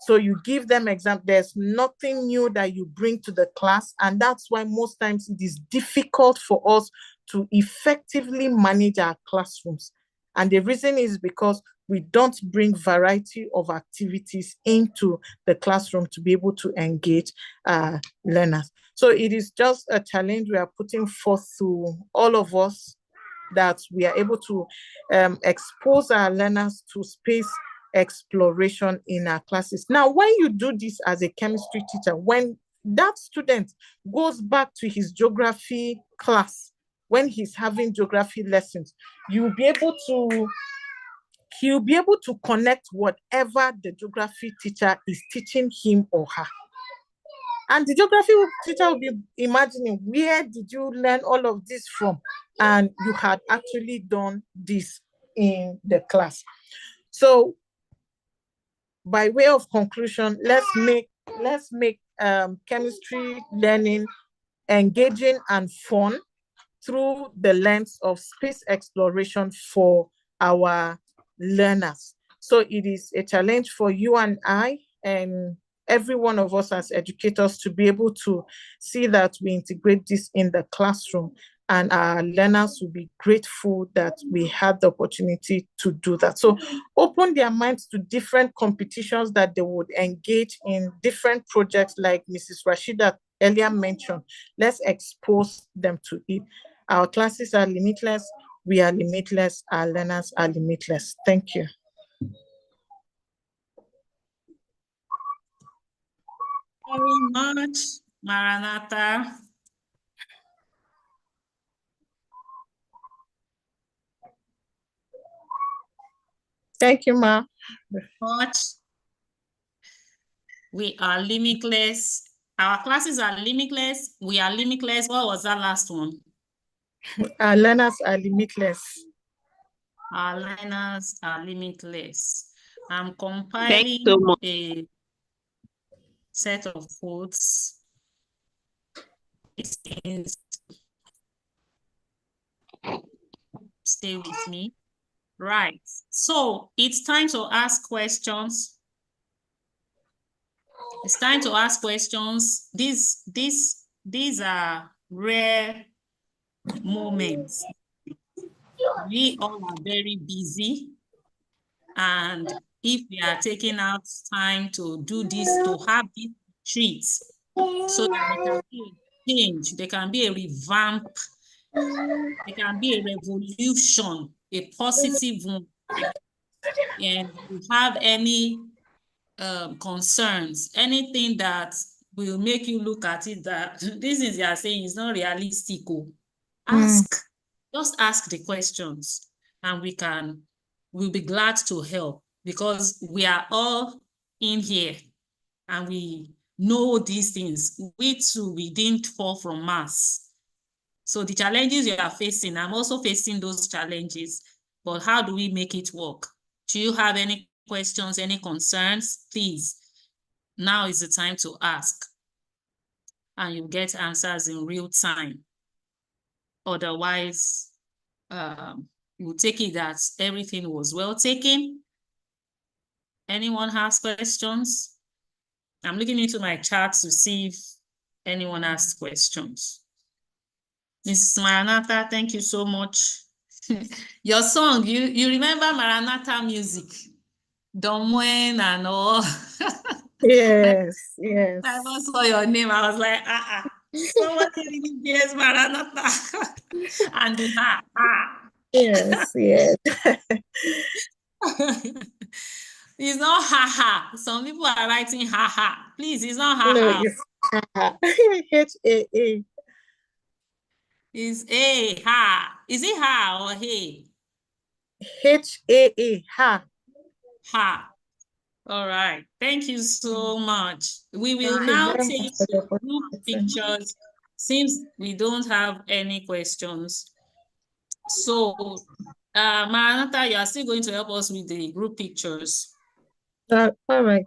So you give them exam. There's nothing new that you bring to the class. And that's why most times it is difficult for us to effectively manage our classrooms. And the reason is because we don't bring variety of activities into the classroom to be able to engage learners. So it is just a challenge we are putting forth to all of us, that we are able to expose our learners to space exploration in our classes. Now, when you do this as a chemistry teacher, when that student goes back to his geography class, when he's having geography lessons, he'll be able to connect whatever the geography teacher is teaching him or her. And the geography teacher will be imagining, where did you learn all of this from? And you had actually done this in the class. So by way of conclusion, let's make chemistry learning engaging and fun through the lens of space exploration for our learners. So it is a challenge for you and I and every one of us as educators to be able to see that we integrate this in the classroom, and our learners will be grateful that we had the opportunity to do that. So open their minds to different competitions that they would engage in, different projects like Mrs. Rashidat earlier mentioned. Let's expose them to it. Our classes are limitless. We are limitless. Our learners are limitless. Thank you. Very much, Maranatha. Thank you, Ma. Much. We are limitless. Our classes are limitless. We are limitless. What was that last one? Our learners are limitless. Our learners are limitless. I'm compiling a set of quotes. Stay with me. Right. So it's time to ask questions. It's time to ask questions. These are rare moments. We all are very busy. And if we are taking out time to do this, to have these treats, so that there can be a change, there can be a revamp, there can be a revolution, a positive one. And if you have any concerns, anything that will make you look at it that this is, you are saying, is not realistic, just ask the questions, and we'll be glad to help, because we are all in here and we know these things. We too, we didn't fall from Mars. So the challenges you are facing, I'm also facing those challenges, but how do we make it work? Do you have any questions, any concerns? Please, now is the time to ask, and you get answers in real time. Otherwise, we'll take it that everything was well taken. Anyone has questions? I'm looking into my chat to see if anyone has questions. Mrs. Maranatha, thank you so much. Your song, you remember Maranatha music? Don Moen and all. Yes, yes. I once saw your name. I was like, somebody really bears Maranatha. And the Yes, yes. It's not ha. Some people are writing ha. Please, it's not ha. No, it's H-A-A. It's a ha. Is it ha or hey? H-A-A, ha. Ha. All right. Thank you so much. We will now take group pictures since we don't have any questions. So, Maranatha, you are still going to help us with the group pictures. All right.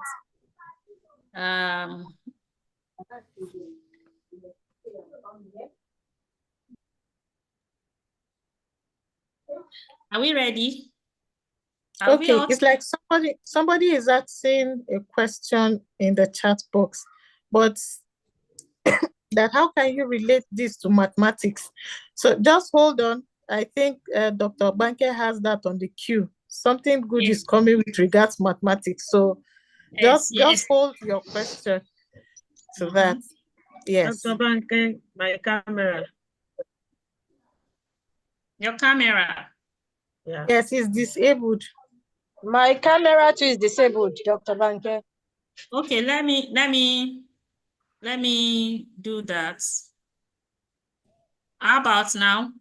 Are we ready? Okay, it's like somebody is asking a question in the chat box, but that how can you relate this to mathematics? So just hold on. I think Dr. Banke has that on the queue. Something good is coming with regards to mathematics. So just hold your question to that. Yes. Dr. Banke, my camera. Your camera. Yeah. Yes, it's disabled. My camera too is disabled, Dr. Banke. Okay, let me do that. How about now?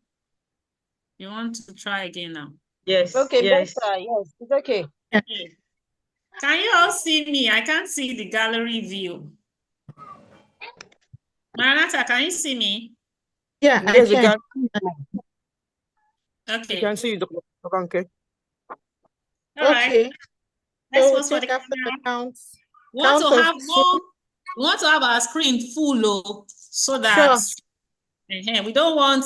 You want to try again now? Yes. Okay, yes. better. Yes, it's okay. Can you all see me? I can't see the gallery view. Maranatha, can you see me? Yeah, yes, we can. Okay. We can see you, Dr. Banke. All right. Let's pause for the after the count. We want to have our screen full, so that we don't want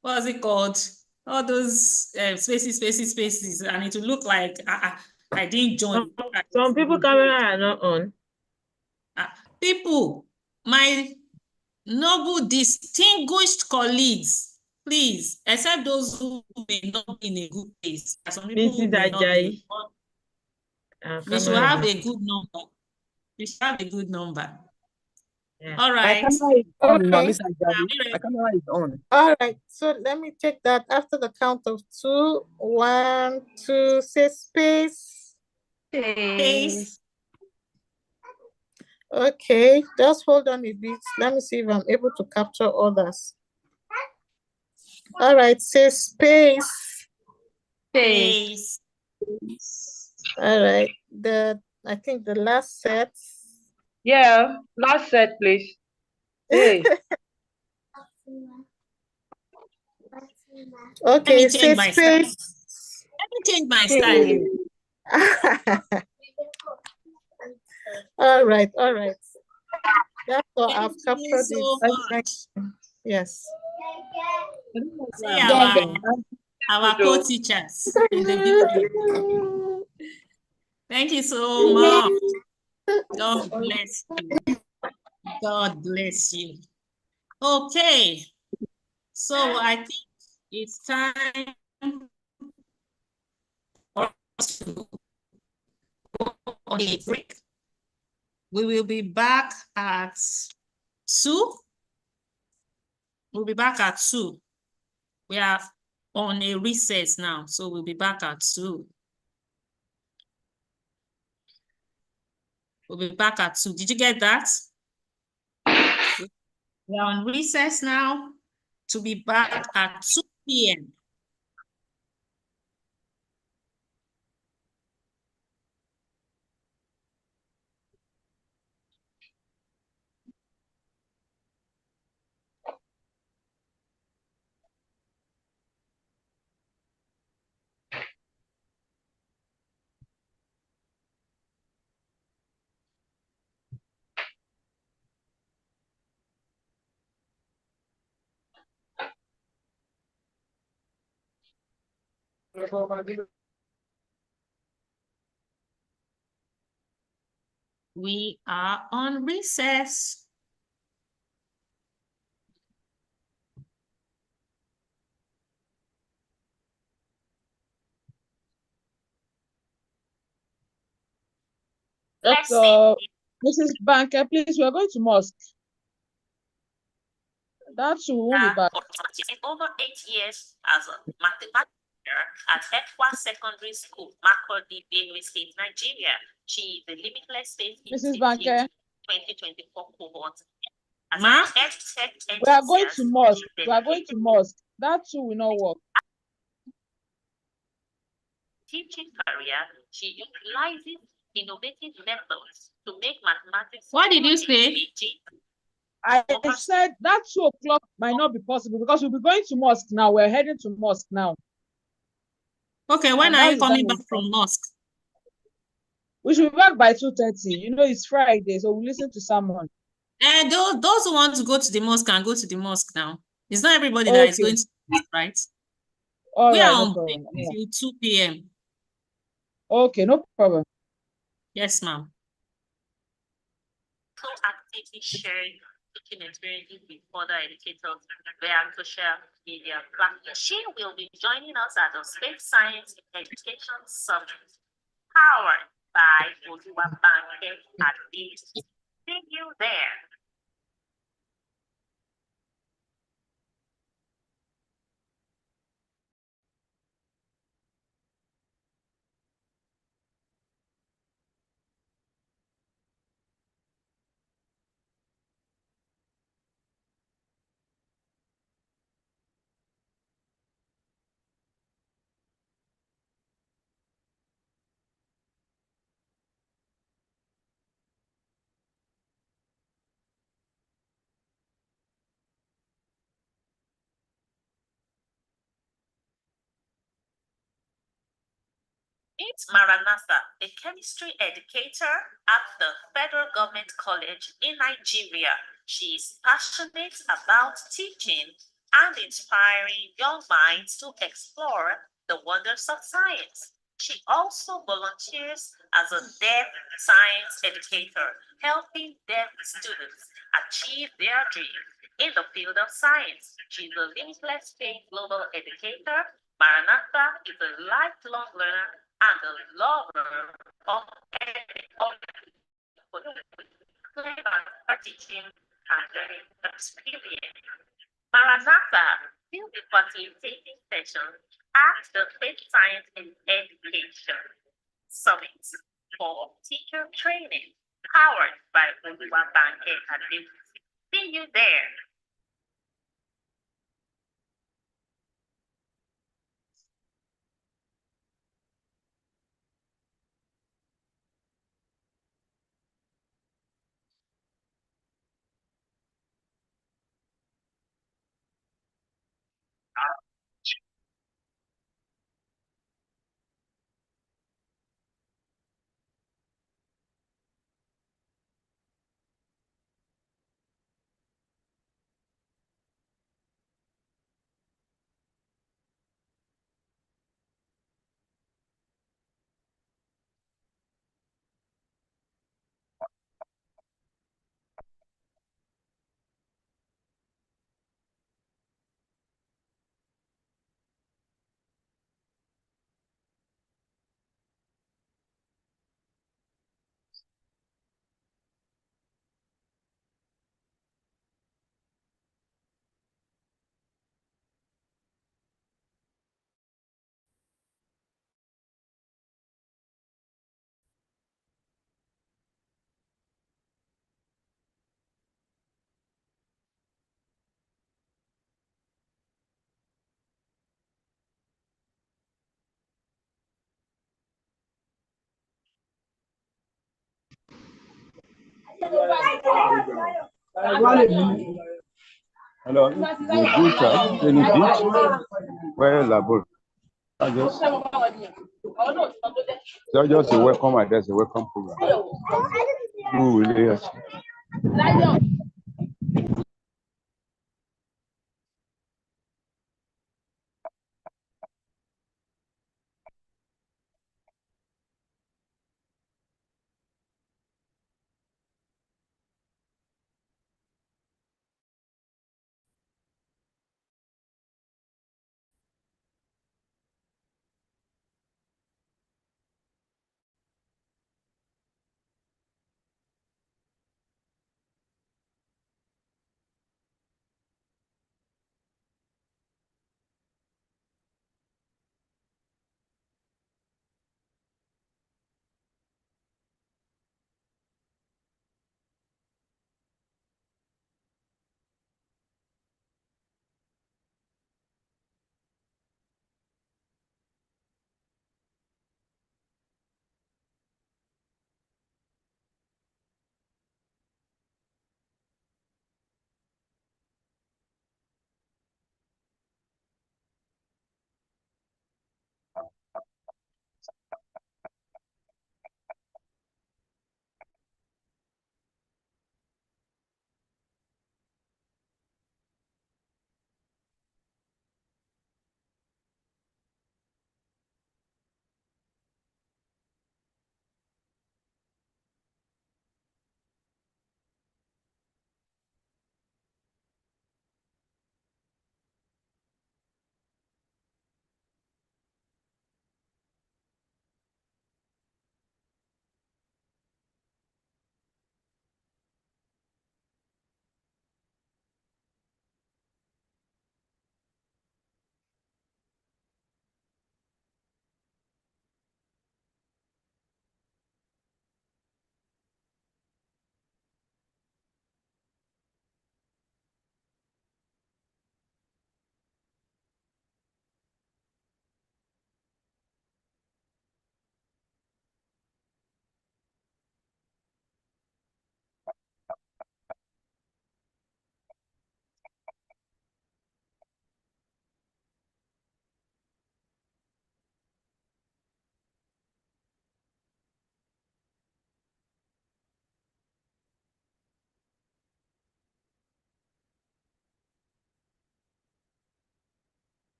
what is it called? All those spaces, and it will look like I didn't join. Some people camera are not on. People, my noble, distinguished colleagues, please, except those who may not be in a good place. Some people who may not be. We should have a good number. We should have a good number. Yeah. All right. My camera is on, Miss Ajadi. My camera is on. All right. So let me take that after the count of 2. 1, 2. Say space. Space. Okay. Just hold on a bit. Let me see if I'm able to capture others. All right. Say space. Space. All right. I think the last set. Yeah, last set, please. Hey. Okay, say space. Let me change my style. All right. That's all. I've captured so it. Yes. See our co-teachers in the building. Thank you so much. God bless you. God bless you. Okay. So I think it's time for us to go on a break. We will be back at 2. We'll be back at 2. We are on a recess now, so we'll be back at 2. We'll be back at 2. Did you get that? We are on recess now to be back at 2 p.m. We are on recess. Dr. Mrs. Banker, please, we are going to mosque. That's who will be back. Over 8 years as a mathematics at Ekwa Secondary School, Makurdi, Benue State, Nigeria. She is the Limitless Space Mrs. Banker, 2024 cohort. Ma, we are going to mosque. We are going to mosque. That too will not work. Teaching career, she utilizes innovative methods to make mathematics. What did you say? I said that 2 o'clock might not be possible because we'll be going to mosque now. We're heading to mosque now. Okay, when are you coming back from mosque? We should be back by 2:30. You know, it's Friday, so we'll listen to someone. And those who want to go to the mosque can go to the mosque now. It's not everybody that is going to, right? All we right, are on no break until 2 p.m. Okay, no problem. Yes, ma'am. So actively sharing teaching experiences with other educators via social media platforms. She will be joining us at the Space Science Education Summit, powered by Oluwa Banke at least. See you there. Meet Maranatha, a chemistry educator at the Federal Government College in Nigeria. She is passionate about teaching and inspiring young minds to explore the wonders of science. She also volunteers as a deaf science educator, helping deaf students achieve their dreams in the field of science. She's a limitless faith global educator. Maranatha is a lifelong learner and a lover of her teaching and learning experience. Maranatha will be facilitating sessions at the Faith Science and Education Summit for teacher training, powered by Oluwa Banke and See you there. Hello, the teacher, can you teach? Where elaborate? Just a welcome address, a welcome program. Who will hear?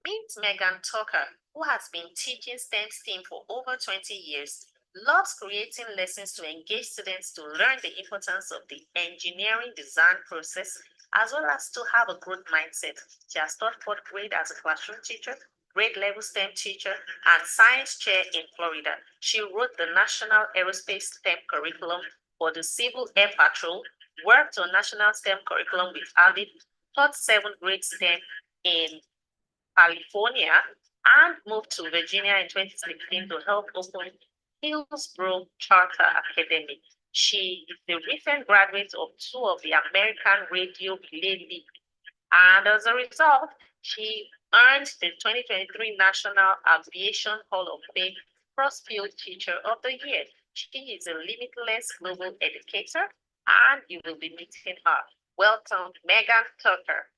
Meet Megan Tucker, who has been teaching STEM for over 20 years, loves creating lessons to engage students to learn the importance of the engineering design process, as well as to have a growth mindset. She has taught fourth grade as a classroom teacher, grade level STEM teacher, and science chair in Florida. She wrote the National Aerospace STEM curriculum for the Civil Air Patrol, worked on National STEM curriculum with ALIP, taught 7th grade STEM in California, and moved to Virginia in 2016 to help open Hillsborough Charter Academy. She is the recent graduate of 2 of the American Radio Relay League, and as a result, she earned the 2023 National Aviation Hall of Fame Crossfield Teacher of the Year. She is a limitless global educator, and you will be meeting her. Welcome, Megan Tucker.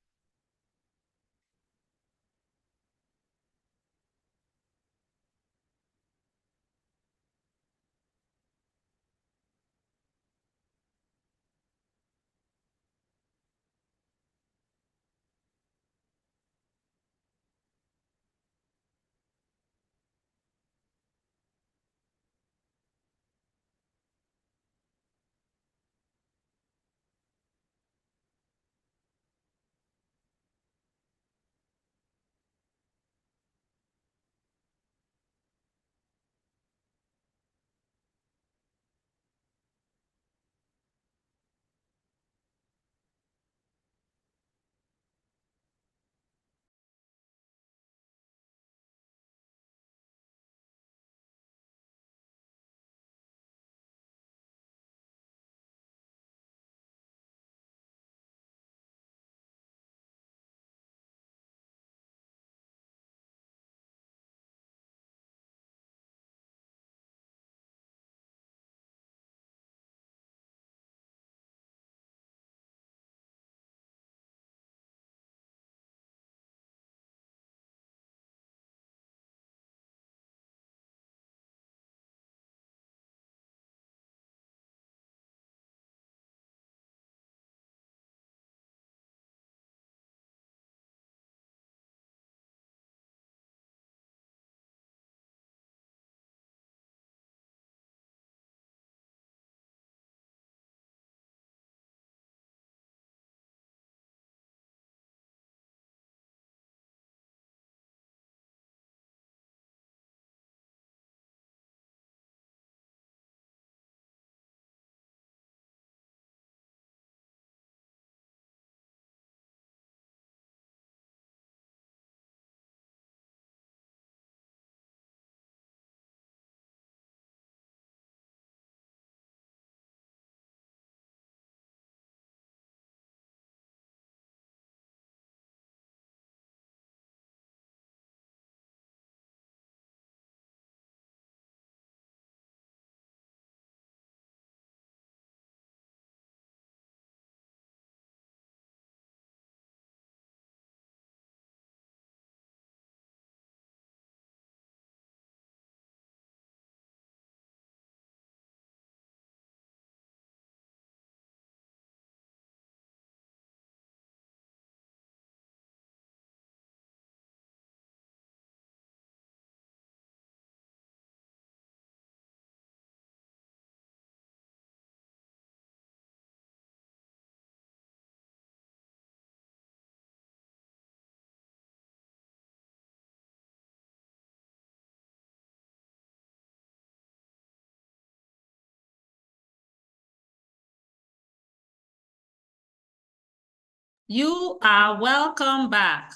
You are welcome back.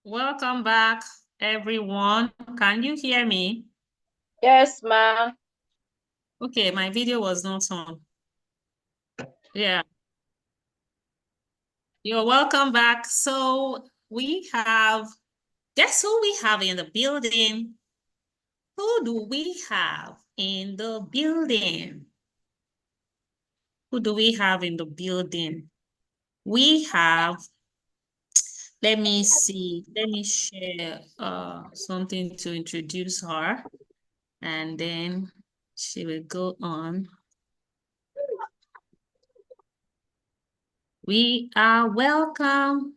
Welcome back, everyone. Can you hear me? Yes, ma'am. Okay, my video was not on. Yeah. You're welcome back. So we have, guess who we have in the building? Who do we have in the building? Who do we have in the building? We have, let me see, let me share something to introduce her, and then she will go on. We are welcome.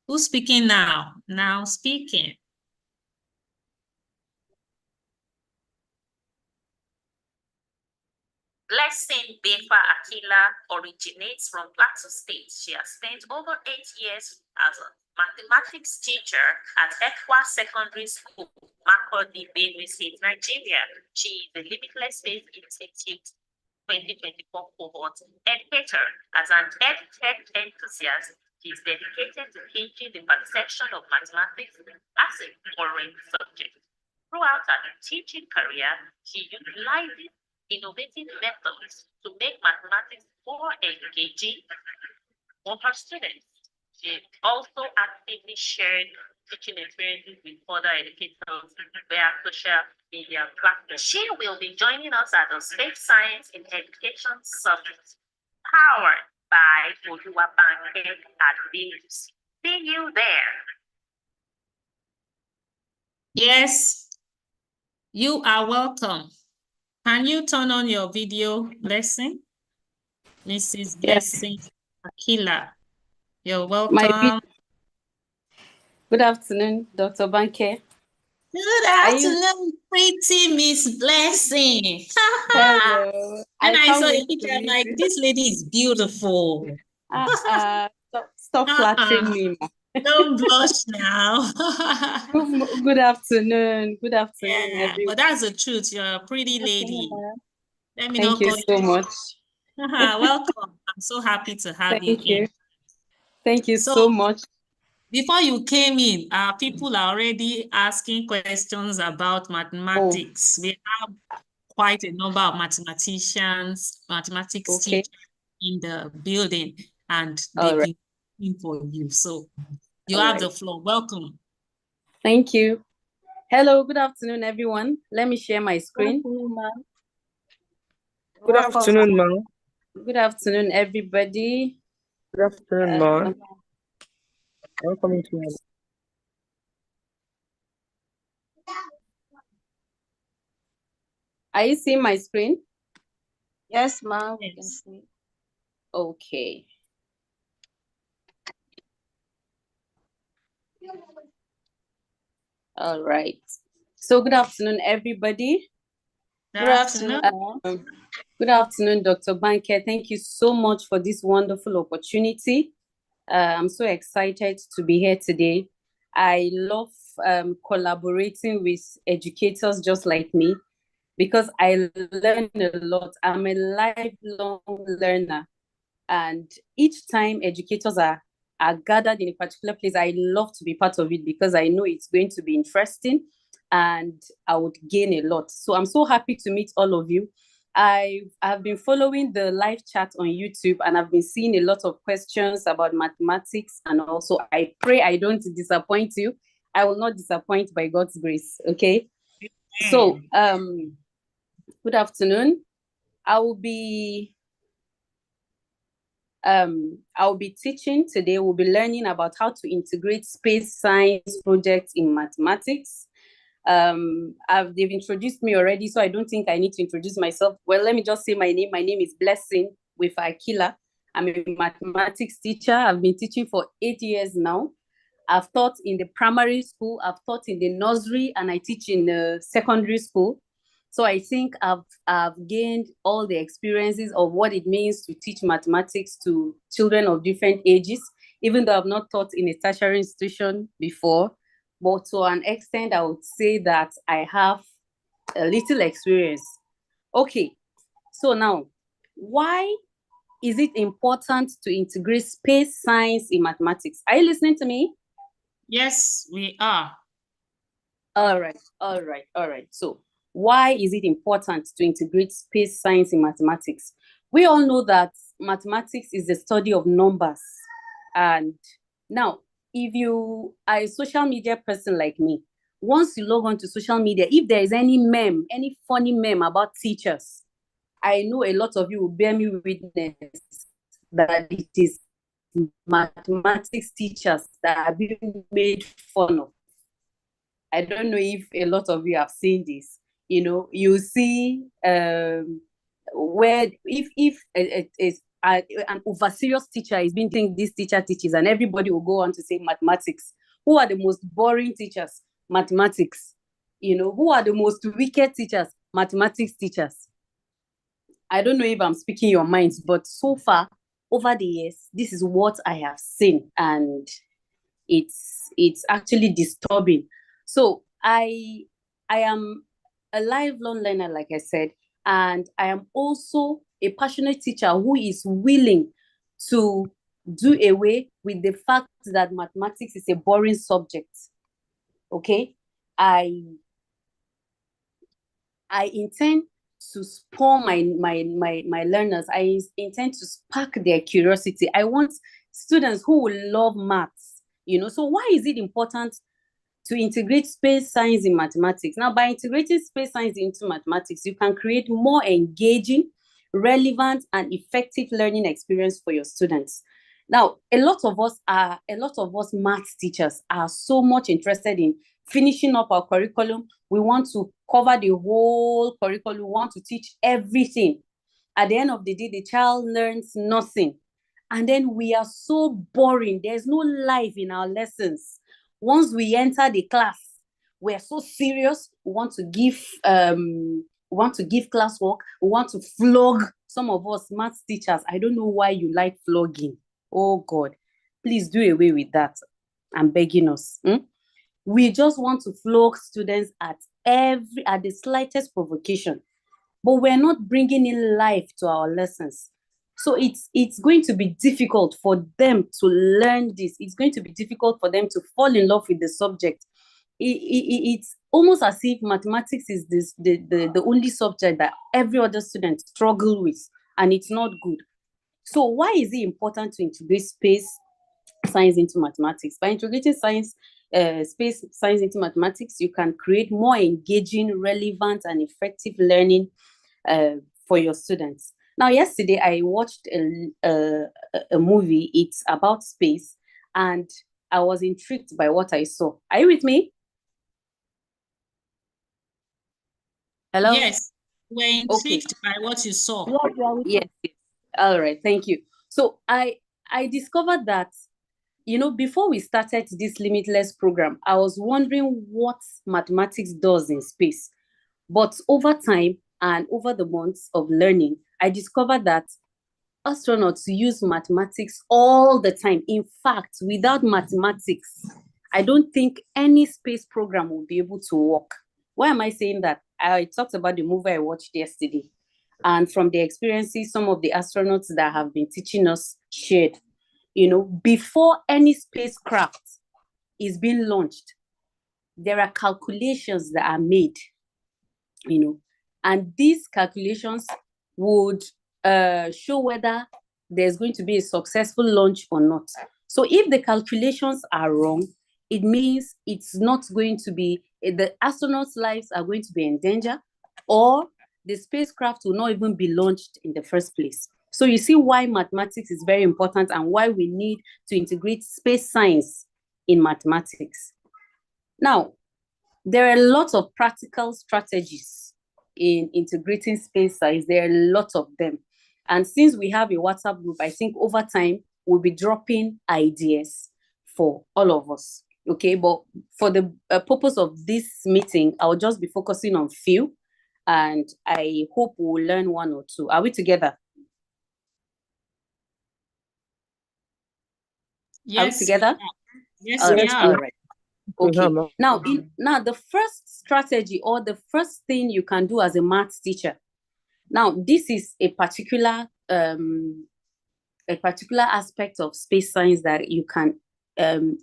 Who's speaking now? Now speaking. Blessing Befa Akila originates from Plateau State. She has spent over 8 years as a mathematics teacher at Ekwa Secondary School, Makurdi, Benue State, Nigeria. She is the Limitless Faith Institute 2024 cohort educator. As an EdTech enthusiast, she is dedicated to teaching the perception of mathematics as a foreign subject. Throughout her teaching career, she utilizes innovative methods to make mathematics more engaging for her students. She also actively shared teaching experiences with other educators via social media platforms. She will be joining us at the Space Science in Education Summit, powered by Oluwabanke at Venus. See you there. Yes, you are welcome. Can you turn on your video, Blessing? Mrs. Blessing Akila, you're welcome. Good afternoon, Dr. Banke. Good afternoon, pretty Miss Blessing. Hello. And I saw your wait to picture, I'm meet like, you. this lady is beautiful. Stop flattering me, ma. Don't blush now. Good afternoon. Good afternoon, Yeah, everyone. but that's the truth. You're a pretty lady. Let me Thank not you call so much. Welcome. I'm so happy to have you Thank you. in. Thank you So, so much. Before you came in, people are already asking questions about mathematics. We have quite a number of mathematicians, mathematics teachers in the building, and they've been waiting for you. So you have the floor. Welcome. Thank you. Hello, good afternoon, everyone. Let me share my screen. Good afternoon, ma'am. Good afternoon, everybody. Good afternoon, ma'am. Welcome to you. Are you seeing my screen? Yes, ma'am. We can see. Okay. All right. So good afternoon, everybody. Good afternoon. Good afternoon, Dr. Banke. Thank you so much for this wonderful opportunity. I'm so excited to be here today. I love collaborating with educators just like me because I learn a lot. I'm a lifelong learner. And each time educators are gathered in a particular place, I love to be part of it because I know it's going to be interesting and I would gain a lot. So I'm so happy to meet all of you. I've been following the live chat on YouTube and I've been seeing a lot of questions about mathematics, and also I pray I don't disappoint you. I will not disappoint by God's grace, okay? So, good afternoon. I'll be teaching today. We'll be learning about how to integrate space science projects in mathematics. They've introduced me already, so I don't think I need to introduce myself. Well, let me just say my name. My name is Blessing with Akila. I'm a mathematics teacher. I've been teaching for 8 years now. I've taught in the primary school, I've taught in the nursery, and I teach in the secondary school. So I think I've gained all the experiences of what it means to teach mathematics to children of different ages, even though I've not taught in a tertiary institution before. But to an extent, I would say that I have a little experience. Okay, so now, why is it important to integrate space science in mathematics? Are you listening to me? Yes, we are. All right. So why is it important to integrate space science in mathematics? We all know that mathematics is the study of numbers. And now, if you are a social media person like me, once you log on to social media, if there is any meme, any funny meme about teachers, I know a lot of you will bear me witness that it is mathematics teachers that are being made fun of. I don't know if a lot of you have seen this. You know, you see where if an over serious teacher is being think this teacher teaches, and everybody will go on to say mathematics. Who are the most boring teachers? Mathematics. Who are the most wicked teachers? Mathematics teachers. I don't know if I'm speaking your minds, but so far over the years, this is what I have seen, and it's actually disturbing. So I am a lifelong learner, like I said, and I am also a passionate teacher who is willing to do away with the fact that mathematics is a boring subject. Okay, I intend to spur my learners. I intend to spark their curiosity. I want students who will love maths. So why is it important to integrate space science in mathematics? Now, by integrating space science into mathematics, you can create more engaging, relevant, and effective learning experience for your students. Now, a lot of us maths teachers are so much interested in finishing up our curriculum. We want to cover the whole curriculum. We want to teach everything. At the end of the day, the child learns nothing. And then we are so boring. There's no life in our lessons. Once we enter the class, we're so serious. We want to give classwork. We want to flog. Some of us maths teachers, I don't know why you like flogging. Oh God, please do away with that. I'm begging us. We just want to flog students at the slightest provocation, but we're not bringing in life to our lessons. So it's going to be difficult for them to learn this. It's going to be difficult for them to fall in love with the subject. It's almost as if mathematics is the only subject that every other student struggle with, and it's not good. So why is it important to integrate space science into mathematics? By integrating space science into mathematics, you can create more engaging, relevant, and effective learning for your students. Now, yesterday I watched a movie. It's about space, and I was intrigued by what I saw. Are you with me? Hello? Yes, we're intrigued by what you saw. Yes. All right, thank you. So I discovered that, before we started this Limitless program, I was wondering what mathematics does in space. But over time and over the months of learning, I discovered that astronauts use mathematics all the time. In fact, without mathematics, I don't think any space program will be able to work. Why am I saying that? I talked about the movie I watched yesterday. And from the experiences some of the astronauts that have been teaching us shared, before any spacecraft is being launched, there are calculations that are made, and these calculations would show whether there's going to be a successful launch or not. So if the calculations are wrong, it means it's not going to be, the astronauts' lives are going to be in danger, or the spacecraft will not even be launched in the first place. So you see why mathematics is very important and why we need to integrate space science in mathematics. Now, there are lots of practical strategies in integrating space science. There are lots of them. And since we have a WhatsApp group, I think over time, we'll be dropping ideas for all of us. Okay, but for the purpose of this meeting, I'll just be focusing on few, and I hope we'll learn one or two. Are we together? Yes. Are we together? Yes, we are. All right. Okay. Now, the first strategy or the first thing you can do as a maths teacher. Now, this is a particular aspect of space science that you can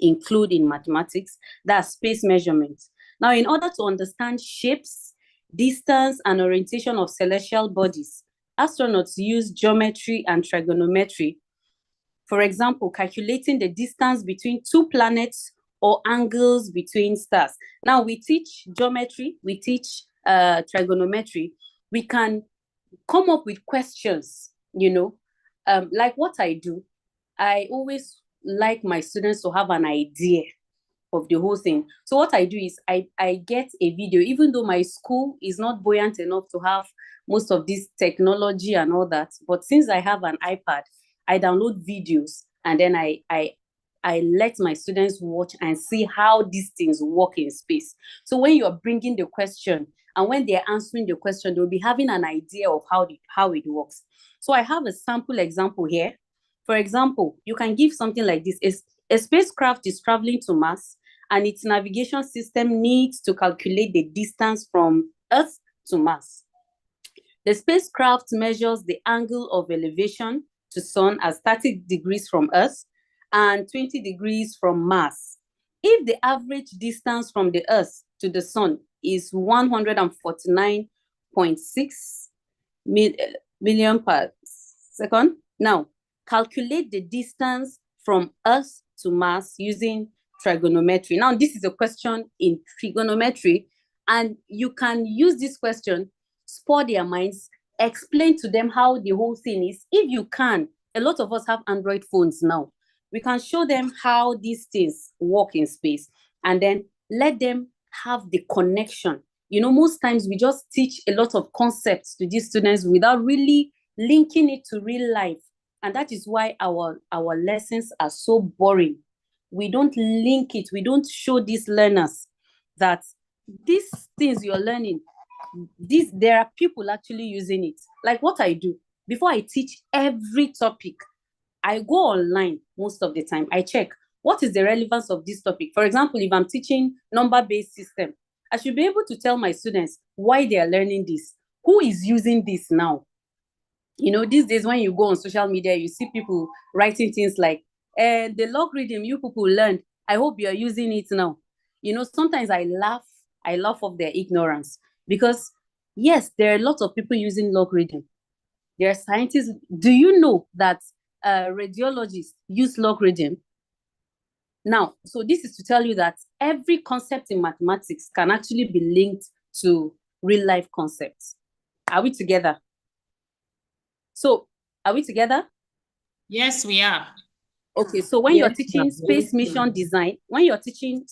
include in mathematics. That's space measurements. Now, in order to understand shapes, distance, and orientation of celestial bodies, astronauts use geometry and trigonometry. For example, calculating the distance between two planets or angles between stars. Now, we teach geometry, we teach trigonometry. We can come up with questions, like what I do. I always like my students to have an idea of the whole thing. So what I do is I get a video, even though my school is not buoyant enough to have most of this technology and all that. But since I have an iPad, I download videos and then I let my students watch and see how these things work in space. So when you're bringing the question and when they're answering the question, they'll be having an idea of how it works. So I have a sample example here. For example, you can give something like this. A spacecraft is traveling to Mars and its navigation system needs to calculate the distance from Earth to Mars. The spacecraft measures the angle of elevation to Sun as 30 degrees from Earth and 20 degrees from Mars. If the average distance from the Earth to the Sun is 149.6 million per second, now calculate the distance from Earth to Mars using trigonometry. Now, this is a question in trigonometry, and you can use this question, spur their minds, explain to them how the whole thing is. If you can, a lot of us have Android phones now. We can show them how these things work in space and then let them have the connection. You know, most times we just teach a lot of concepts to these students without really linking it to real life. And that is why our lessons are so boring. We don't link it. We don't show these learners that these things you're learning, there are people actually using it. Like what I do, before I teach every topic, I go online most of the time. I check what is the relevance of this topic. For example, if I'm teaching number-based system, I should be able to tell my students why they are learning this. Who is using this now? You know, these days when you go on social media, you see people writing things like, the logarithm you people learned, I hope you're using it now. You know, sometimes I laugh of their ignorance because yes, there are a lot of people using logarithm. There are scientists. Do you know that radiologists use logarithm? Now, so this is to tell you that every concept in mathematics can actually be linked to real life concepts. Are we together? So, are we together? Yes, we are. Okay, so when you're teaching space mission design, when you're teaching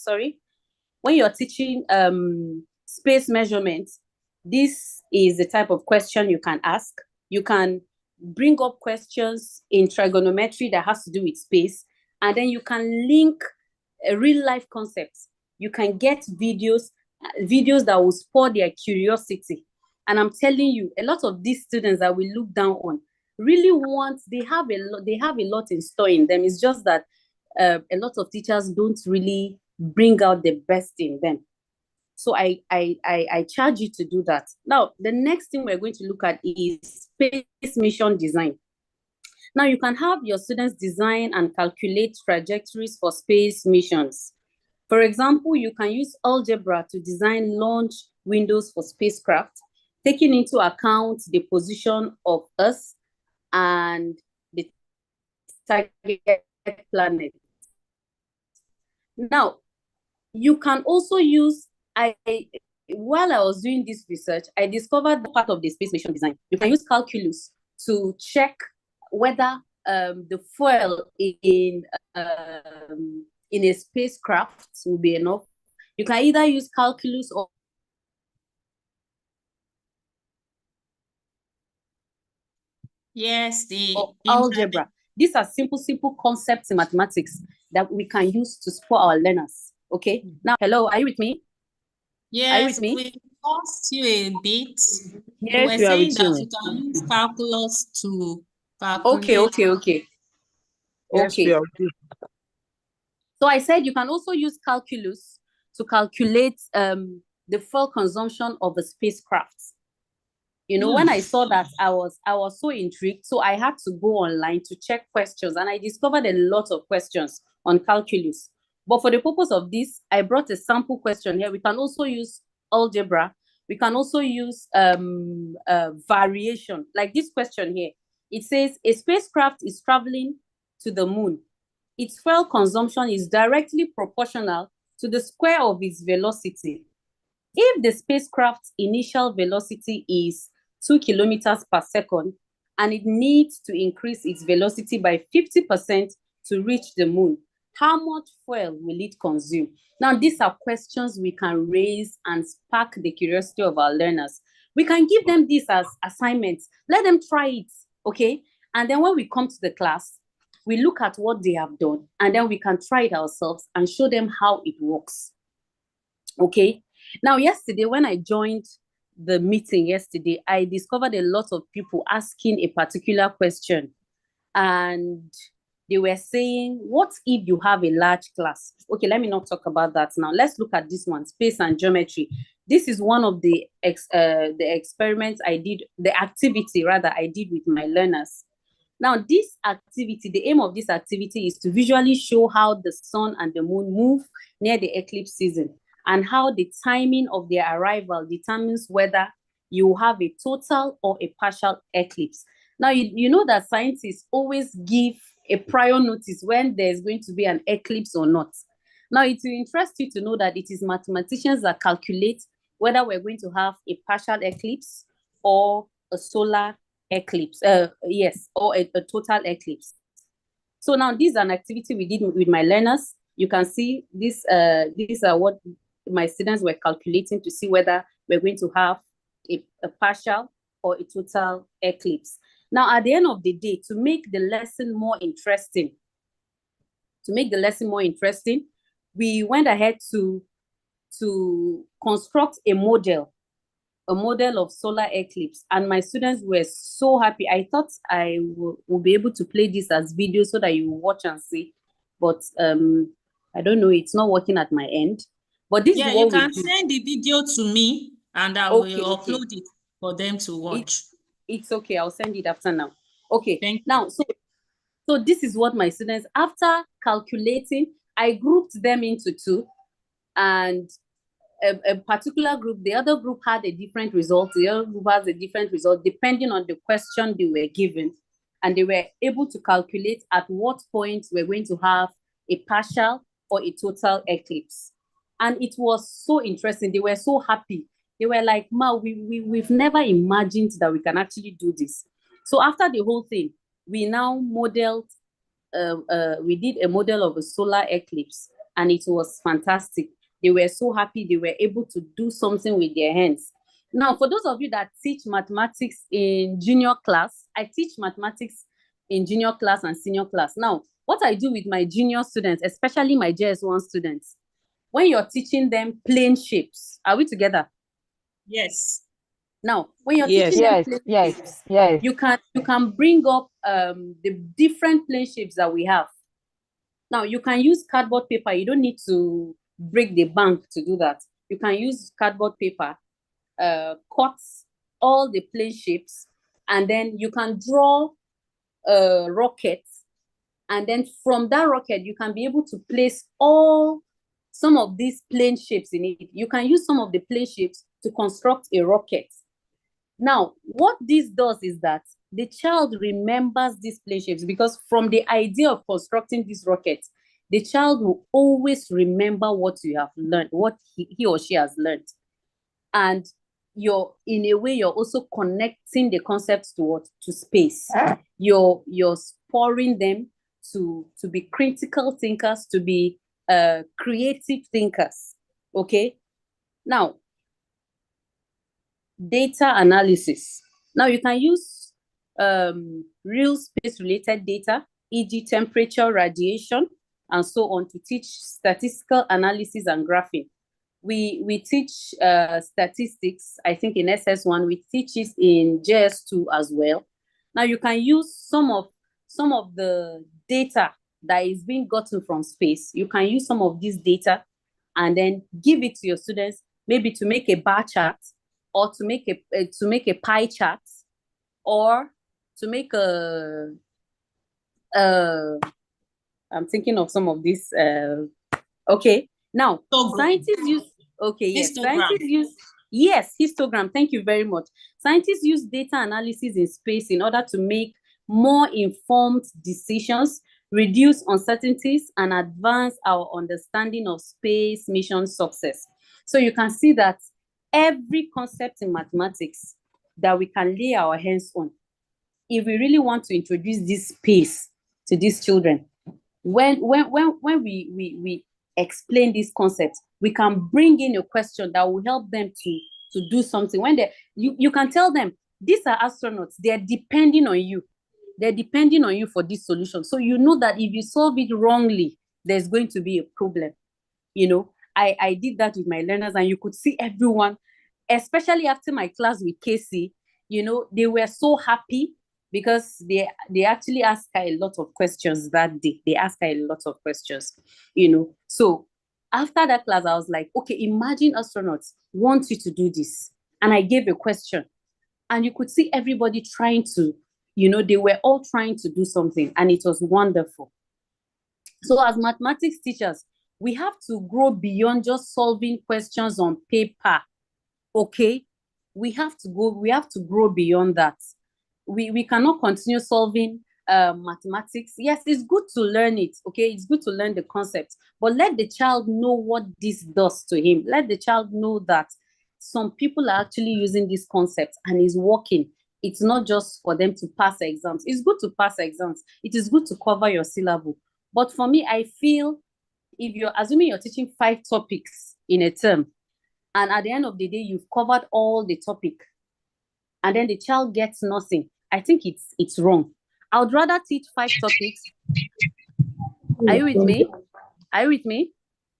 space measurements, this is the type of question you can ask. You can bring up questions in trigonometry that has to do with space, and then you can link real life concepts. You can get videos that will spur their curiosity. And I'm telling you, a lot of these students that we look down on really they have a lot in store in them. It's just that a lot of teachers don't really bring out the best in them. So I charge you to do that. Now, the next thing we're going to look at is space mission design. Now, you can have your students design and calculate trajectories for space missions. For example, you can use algebra to design launch windows for spacecraft, taking into account the position of Earth and the target planet. Now, you can also use, while I was doing this research, I discovered the part of the space mission design. You can use calculus to check whether the fuel in a spacecraft will be enough. You can either use calculus or algebra. These are simple concepts in mathematics that we can use to support our learners. Okay. Now, hello, are you with me? Yes, we lost you a bit. Yes, we were saying that you can use calculus to calculate. Okay. Yes, we are with you. So I said you can also use calculus to calculate the fuel consumption of a spacecraft. You know, when I saw that, I was so intrigued. So I had to go online to check questions, and I discovered a lot of questions on calculus. But for the purpose of this, I brought a sample question here. We can also use algebra. We can also use variation. Like this question here. It says, a spacecraft is traveling to the moon. Its fuel consumption is directly proportional to the square of its velocity. If the spacecraft's initial velocity is 2 kilometers per second, and it needs to increase its velocity by 50% to reach the moon, how much fuel will it consume? Now, these are questions we can raise and spark the curiosity of our learners. We can give them this as assignments. Let them try it, okay? And then when we come to the class, we look at what they have done, and then we can try it ourselves and show them how it works, okay? Now, yesterday, when I joined the meeting yesterday, I discovered a lot of people asking a particular question, and they were saying, what if you have a large class? Okay, let me not talk about that now. Let's look at this one, space and geometry. This is one of the experiments I did, the activity rather I did with my learners. Now, this activity, the aim of this activity is to visually show how the sun and the moon move near the eclipse season, and how the timing of their arrival determines whether you have a total or a partial eclipse. Now, you know that scientists always give a prior notice when there's going to be an eclipse or not. Now, it will interest you to know that it is mathematicians that calculate whether we're going to have a partial eclipse or a solar eclipse, or a total eclipse. So now this is an activity we did with my learners. You can see this, these are what my students were calculating to see whether we're going to have a partial or a total eclipse. Now, at the end of the day, to make the lesson more interesting, we went ahead to construct a model of solar eclipse, and my students were so happy. I thought I will be able to play this as video so that you watch and see, but I don't know, it's not working at my end. But this is what you can send the video to me, and I will upload it for them to watch. It's okay. I'll send it after now. Okay. Thank you. Now, so this is what my students, after calculating, I grouped them into two, and a particular group, the other group had a different result. The other group has a different result depending on the question they were given, and they were able to calculate at what point we're going to have a partial or a total eclipse. And it was so interesting. They were so happy. They were like, Ma, we've never imagined that we can actually do this. So after the whole thing, we now modeled, we did a model of a solar eclipse, and it was fantastic. They were so happy. They were able to do something with their hands. Now, for those of you that teach mathematics in junior class, I teach mathematics in junior class and senior class. Now, what I do with my junior students, especially my JS1 students, when you're teaching them plane shapes, are we together? Yes. Now, when you're teaching them plane shapes, you can bring up the different plane shapes that we have. Now, you can use cardboard paper. You don't need to break the bank to do that. You can use cardboard paper, cut all the plane shapes, and then you can draw rockets, and then from that rocket, you can be able to place some of these plane shapes in it. You can use some of the plane shapes to construct a rocket. Now, what this does is that the child remembers these plane shapes, because from the idea of constructing this rocket, the child will always remember what you have learned, what he or she has learned. And in a way, you're also connecting the concepts to space. You're spurring them to be critical thinkers, to be creative thinkers, okay? Now, data analysis. Now, you can use real space-related data, e.g. temperature, radiation, and so on, to teach statistical analysis and graphing. We teach statistics, I think in SS1, we teach it in JS2 as well. Now, you can use some of the data that is being gotten from space. You can use some of this data and then give it to your students, maybe to make a bar chart, or to make a pie chart, or to make I'm thinking of some of this. Okay, now scientists use. Okay, yes, scientists use. Yes, histogram. Thank you very much. Scientists use data analysis in space in order to make more informed decisions, reduce uncertainties, and advance our understanding of space mission success. So you can see that every concept in mathematics that we can lay our hands on, if we really want to introduce this space to these children, when we explain these concepts, we can bring in a question that will help them to to do something. When you can tell them, these are astronauts, they're depending on you. They're depending on you for this solution. So you know that if you solve it wrongly, there's going to be a problem. You know, I did that with my learners, and you could see everyone, especially after my class with Kaci, you know, they were so happy because they actually asked her a lot of questions that day. They asked her a lot of questions, you know. So after that class, I was like, okay, imagine astronauts want you to do this. And I gave a question, and you could see everybody trying to, you know, they were all trying to do something, and it was wonderful. So as mathematics teachers, we have to grow beyond just solving questions on paper, okay? We have to grow beyond that. We cannot continue solving mathematics. Yes, it's good to learn it, okay? It's good to learn the concept, but let the child know what this does to him. Let the child know that some people are actually using this concept and is working. It's not just for them to pass exams. It's good to pass exams. It is good to cover your syllabus. But for me, I feel if you're assuming you're teaching 5 topics in a term, and at the end of the day, you've covered all the topic, and then the child gets nothing, I think it's wrong. I would rather teach 5 topics. Are you with me? Are you with me?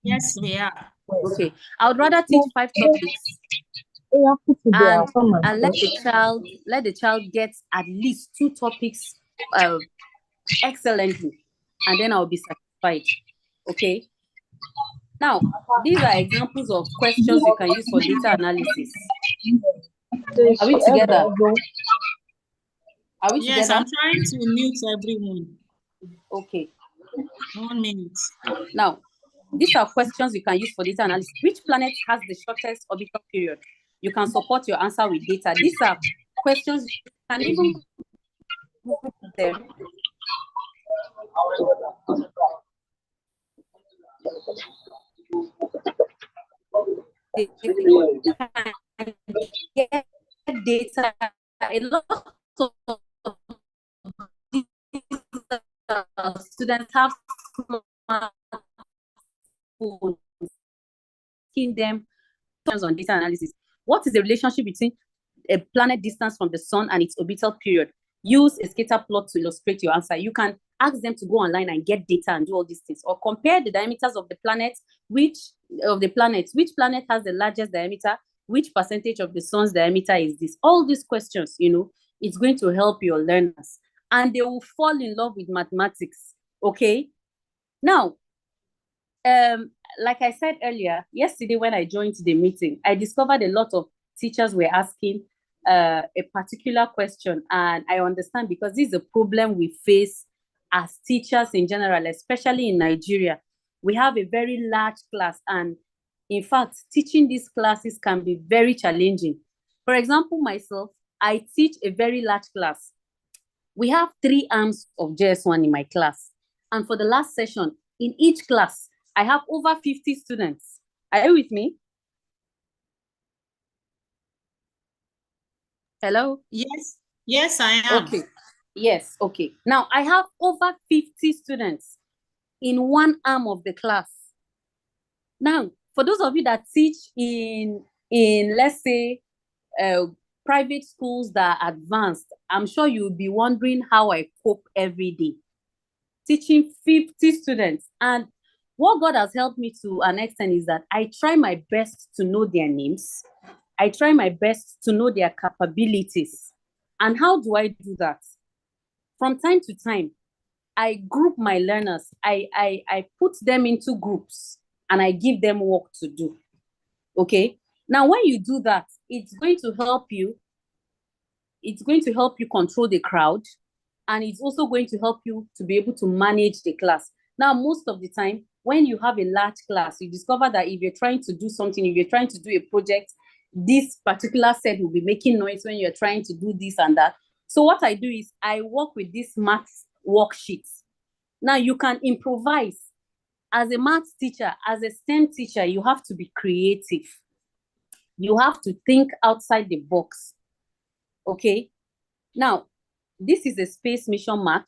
Yes, we are. Okay. I would rather teach 5 topics and let the child get at least 2 topics excellently, and then I'll be satisfied. Okay. Now, these are examples of questions you can use for data analysis. Are we together? Are we together? Yes, I'm trying to mute everyone. Okay. 1 minute. Now, these are questions you can use for data analysis. Which planet has the shortest orbital period? You can support your answer with data. These are questions you can even group them. They can get data. A lot of students have smartphones, asking them on data analysis. What is the relationship between a planet distance from the sun and its orbital period? Use a scatter plot to illustrate your answer. You can ask them to go online and get data and do all these things, or compare the diameters of the planets. Which planet has the largest diameter? Which percentage of the sun's diameter is this? All these questions, you know, it's going to help your learners, and they will fall in love with mathematics. Okay. Now, like I said earlier, yesterday when I joined the meeting, I discovered a lot of teachers were asking a particular question, and I understand, because this is a problem we face as teachers in general, especially in Nigeria. We have a very large class, and in fact, teaching these classes can be very challenging. For example, myself, I teach a very large class. We have 3 arms of JS1 in my class, and for the last session, in each class, I have over 50 students. Are you with me? Hello? Yes. Yes, I am. Okay. Yes, okay. Now, I have over 50 students in one arm of the class. Now, for those of you that teach in let's say, private schools that are advanced, I'm sure you'll be wondering how I cope every day. Teaching 50 students. And what God has helped me to an extent is that I try my best to know their names. I try my best to know their capabilities. And how do I do that? From time to time, I group my learners. I put them into groups, and I give them work to do. Okay? Now, when you do that, it's going to help you. It's going to help you control the crowd, and it's also going to help you to be able to manage the class. Now, most of the time, when you have a large class, you discover that if you're trying to do something, if you're trying to do a project, this particular set will be making noise when you're trying to do this and that. So what I do is I work with these maths worksheets. Now, you can improvise. As a maths teacher, as a STEM teacher, you have to be creative. You have to think outside the box. Okay? Now, this is a space mission math.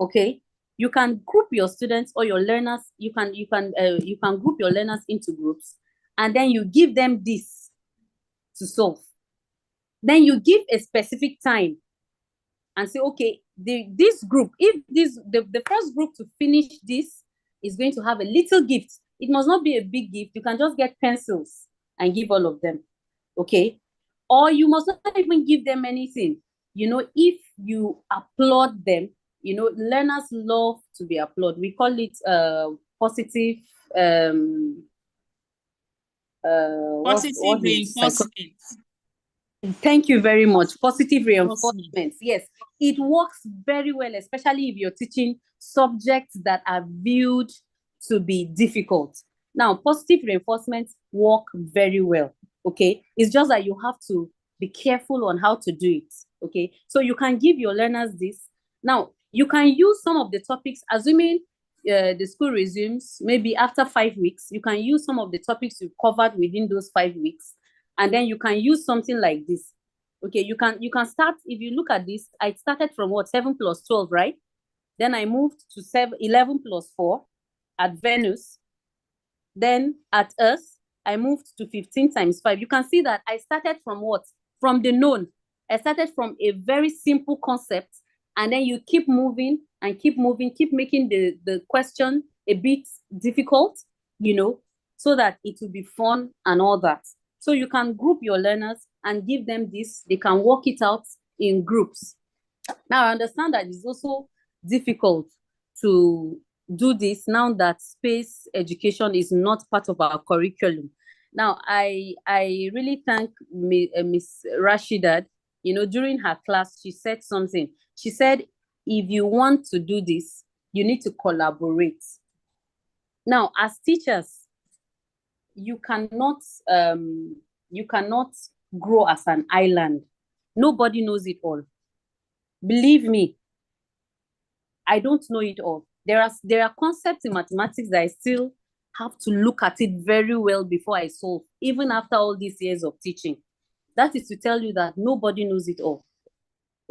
Okay? You can group your students or your learners. You can group your learners into groups, and then you give them this. to solve. Then you give a specific time and say, okay, this group, if the first group to finish this is going to have a little gift. It must not be a big gift. You can just get pencils and give all of them, okay? Or you must not even give them anything. You know, if you applaud them, you know, learners love to be applauded. We call it positive positive reinforcement. Thank you very much. Positive reinforcement. Yes, it works very well, especially if you're teaching subjects that are viewed to be difficult. Now, positive reinforcements work very well. Okay, it's just that you have to be careful on how to do it. Okay, so you can give your learners this. Now, you can use some of the topics, assuming the school resumes, maybe after 5 weeks, you can use some of the topics you covered within those 5 weeks. And then you can use something like this. Okay, you can start, if you look at this, I started from what, 7 plus 12, right? Then I moved to 11 plus 4 at Venus. Then at Earth, I moved to 15 times 5. You can see that I started from what? From the known. I started from a very simple concept, and then you keep moving and keep moving, keep making the question a bit difficult, you know, so that it will be fun and all that. So you can group your learners and give them this. They can work it out in groups. Now, I understand that it's also difficult to do this now that space education is not part of our curriculum. Now, I really thank Miss Rashidat. You know, during her class, she said something. She said, if you want to do this, you need to collaborate. Now, as teachers, you cannot grow as an island. Nobody knows it all. Believe me, I don't know it all. There are concepts in mathematics that I still have to look at it very well before I solve, even after all these years of teaching. That is to tell you that nobody knows it all.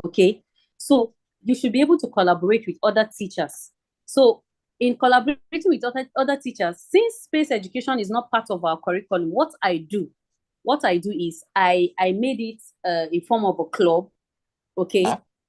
Okay? So you should be able to collaborate with other teachers. So in collaborating with other teachers, since space education is not part of our curriculum, what I do is I made it in form of a club, okay,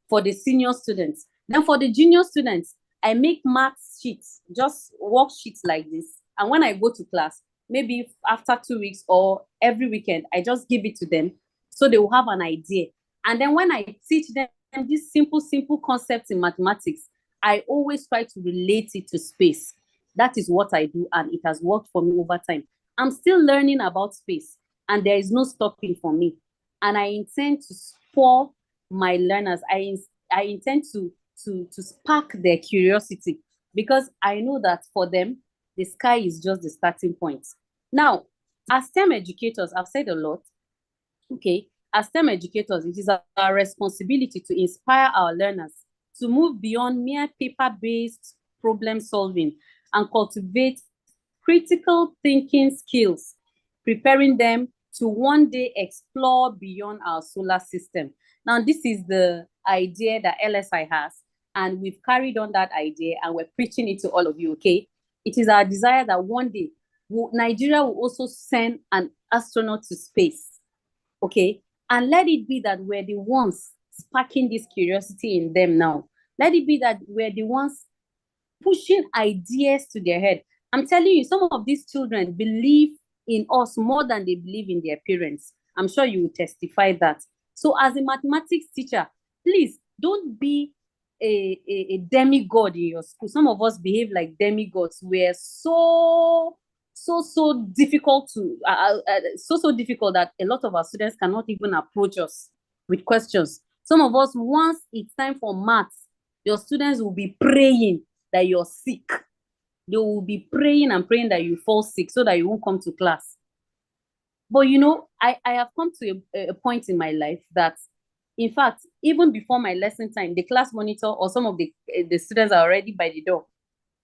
for the senior students. Then for the junior students, I make math sheets, just worksheets like this. And when I go to class, maybe after 2 weeks or every weekend, I just give it to them so they will have an idea. And then when I teach them these simple concepts in mathematics, I always try to relate it to space. That is what I do, and it has worked for me over time. I'm still learning about space, and there is no stopping for me. And I intend to spur my learners. I intend to spark their curiosity, because I know that for them, the sky is just the starting point. Now, as STEM educators, I've said a lot, okay? As STEM educators, it is our responsibility to inspire our learners to move beyond mere paper-based problem solving and cultivate critical thinking skills, preparing them to one day explore beyond our solar system. Now, this is the idea that LSI has, and we've carried on that idea and we're preaching it to all of you, okay? It is our desire that one day Nigeria will also send an astronaut to space, okay? And let it be that we're the ones sparking this curiosity in them now. Let it be that we're the ones pushing ideas to their head. I'm telling you, some of these children believe in us more than they believe in their parents. I'm sure you will testify that. So as a mathematics teacher, please don't be a demigod in your school. Some of us behave like demigods. We're so difficult to, so difficult that a lot of our students cannot even approach us with questions. Some of us, once it's time for maths, your students will be praying that you're sick. They will be praying and praying that you fall sick so that you won't come to class. But you know, I have come to a point in my life that, in fact, even before my lesson time, the class monitor or some of the students are already by the door,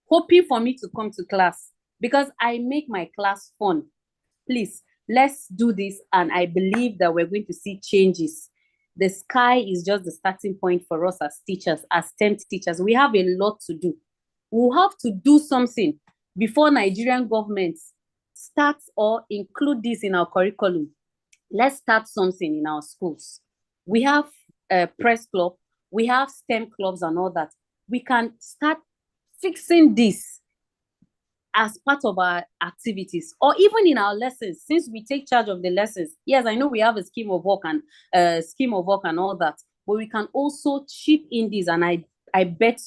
hoping for me to come to class, because I make my class fun. Please, let's do this, and I believe that we're going to see changes. The sky is just the starting point for us as teachers, as STEM teachers. We have a lot to do. We'll have to do something before Nigerian government starts or include this in our curriculum. let's start something in our schools. We have a press club, we have STEM clubs and all that. We can start fixing this as part of our activities, or even in our lessons, since we take charge of the lessons. Yes, I know we have a scheme of work and all that, but we can also chip in this, and I bet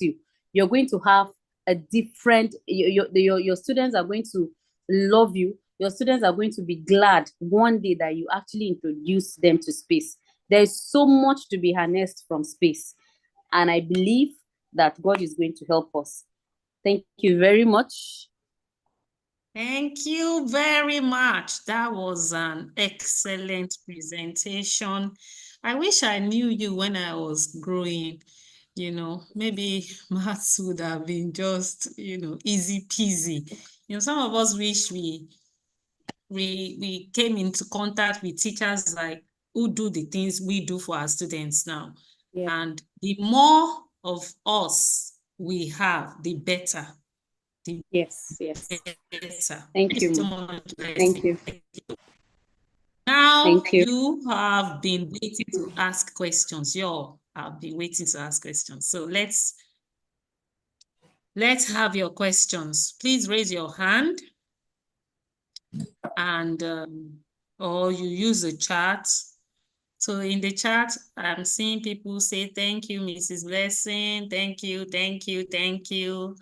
you're going to have a different, your students are going to love you. Your students are going to be glad one day that you actually introduce them to space. There is so much to be harnessed from space, and I believe that God is going to help us. Thank you very much. Thank you very much. That was an excellent presentation. I wish I knew you when I was growing. You know, maybe maths would have been just, easy peasy. Some of us wish we came into contact with teachers like who do the things we do for our students now. Yeah. And the more of us we have, the better. Yes. Better. Thank you so much. Thank you. Now Thank you. you have been waiting to ask questions. You have been waiting to ask questions. So let's have your questions. Please raise your hand, and or you use the chat. So in the chat, I'm seeing people say, thank you, Mrs. Blessing. Thank you, thank you, thank you.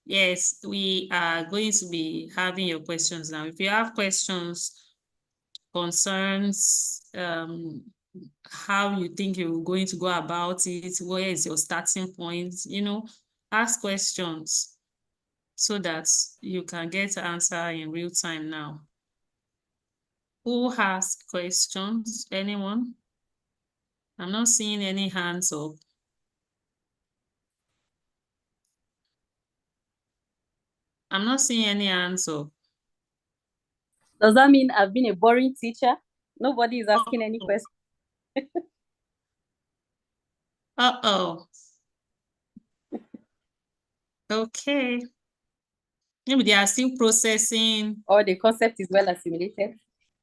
Yes, we are going to be having your questions now. If you have questions, concerns, how you think you're going to go about it, where is your starting point, ask questions so that you can get answer in real time now. Who has questions? Anyone? I'm not seeing any hands up. I'm not seeing any hands up. Does that mean I've been a boring teacher? Nobody is asking any questions. Uh-oh. Okay. Maybe they are still processing. Or the concept is well assimilated.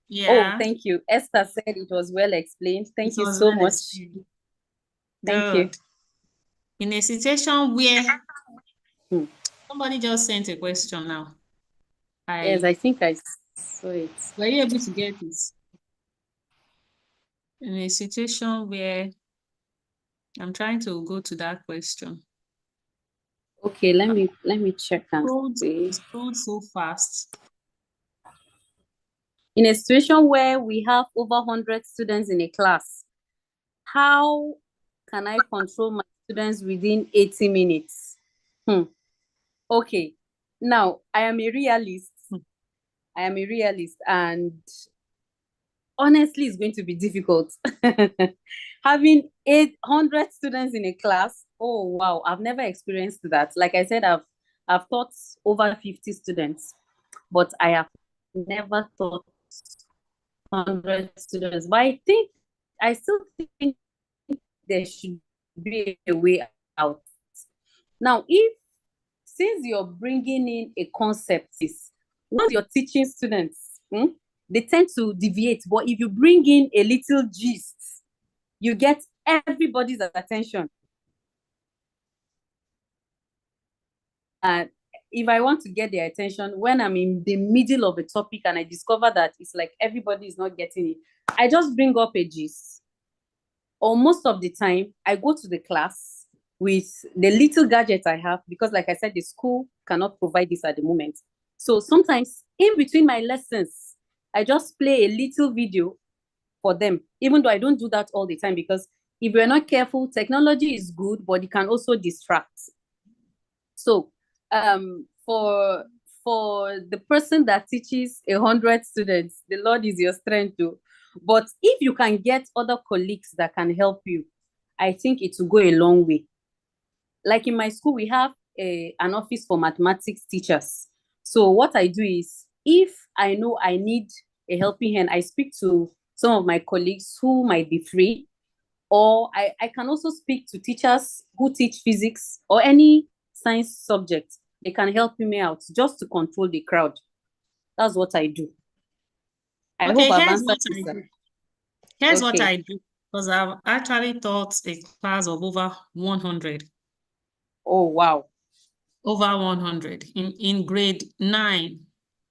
Yeah. Oh, thank you. Esther said it was well explained. Thank you so well much. explained. Thank you. In a situation where somebody just sent a question now. Yes, I think I saw it. Were you able to get it? In a situation where I'm trying to go to that question. Okay, let me check and see. Scrolled so fast. In a situation where we have over 100 students in a class, how can I control my students within 80 minutes? Okay, now I am a realist. And honestly, it's going to be difficult. Having 800 students in a class, oh wow, I've never experienced that. Like I said, I've taught over 50 students, but I have never taught 100 students. But I still think there should be a way out. Now, since you're bringing in a concept, once you're teaching students, they tend to deviate. But if you bring in a little gist, you get everybody's attention. And if I want to get their attention, when I'm in the middle of a topic and I discover that it's like everybody is not getting it, I just bring up a gist. Or most of the time, I go to the class with the little gadget I have, because like I said, the school cannot provide this at the moment. So sometimes in between my lessons, I just play a little video for them, even though I don't do that all the time, because if you're not careful, technology is good, but it can also distract. So for the person that teaches 100 students, the Lord is your strength too. But if you can get other colleagues that can help you, I think it will go a long way. Like in my school, we have an office for mathematics teachers. So what I do is, if I know I need a helping hand, I speak to some of my colleagues who might be free, or I can also speak to teachers who teach physics or any science subject. They can help me out just to control the crowd. That's what I do. I hope I've answered you, sir. Here's what Okay. I do, because I've actually taught a class of over 100. Oh, wow. Over 100 in grade 9,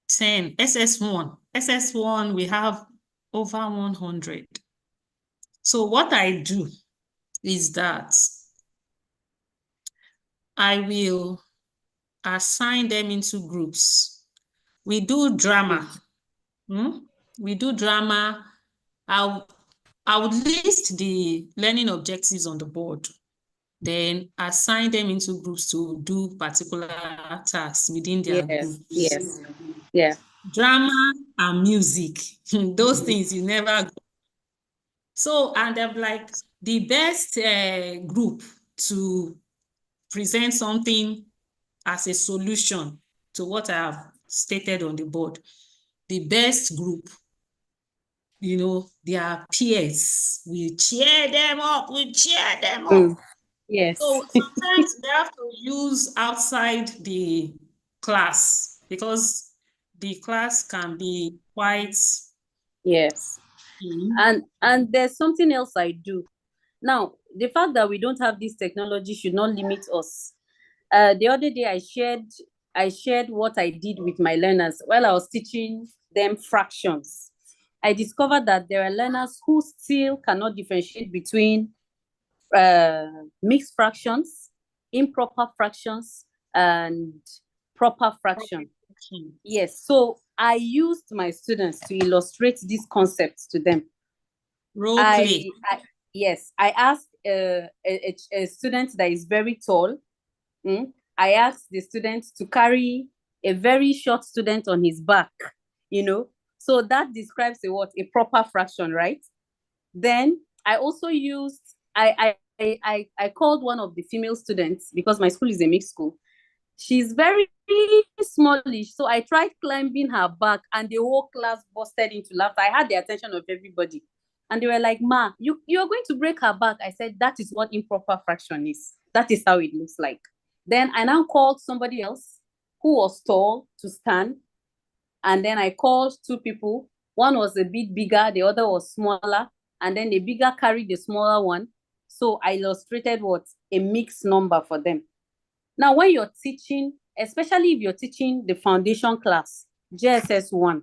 10, SS1. SS1, we have over 100. So what I do is that I will assign them into groups. We do drama. We do drama. I would list the learning objectives on the board, then assign them into groups to do particular tasks within their groups. Yes. Yeah. Drama and music, those things you never. So, and I'm like, the best group to present something as a solution to what I have stated on the board, the best group, their peers, we cheer them up, Yes. So sometimes we have to use outside the class because the class can be quite. Yes. And there's something else I do. Now, the fact that we don't have this technology should not limit us. The other day I shared what I did with my learners while I was teaching them fractions. I discovered that there are learners who still cannot differentiate between mixed fractions, improper fractions, and proper fraction. Yes, so I used my students to illustrate these concepts to them. Role play. Yes, I asked a student that is very tall. I asked the student to carry a very short student on his back, So that describes a proper fraction, right? Then I also used, I called one of the female students because my school is a mixed school. She's very smallish. So I tried climbing her back and the whole class busted into laughter. I had the attention of everybody. And they were like, Ma, you're going to break her back. I said, that is what improper fraction is. That is how it looks like. Then I now called somebody else who was tall to stand. And then I called two people. One was a bit bigger, the other was smaller. And then the bigger carried the smaller one. So I illustrated a mixed number for them. Now, when you're teaching, especially if you're teaching the foundation class, JSS 1,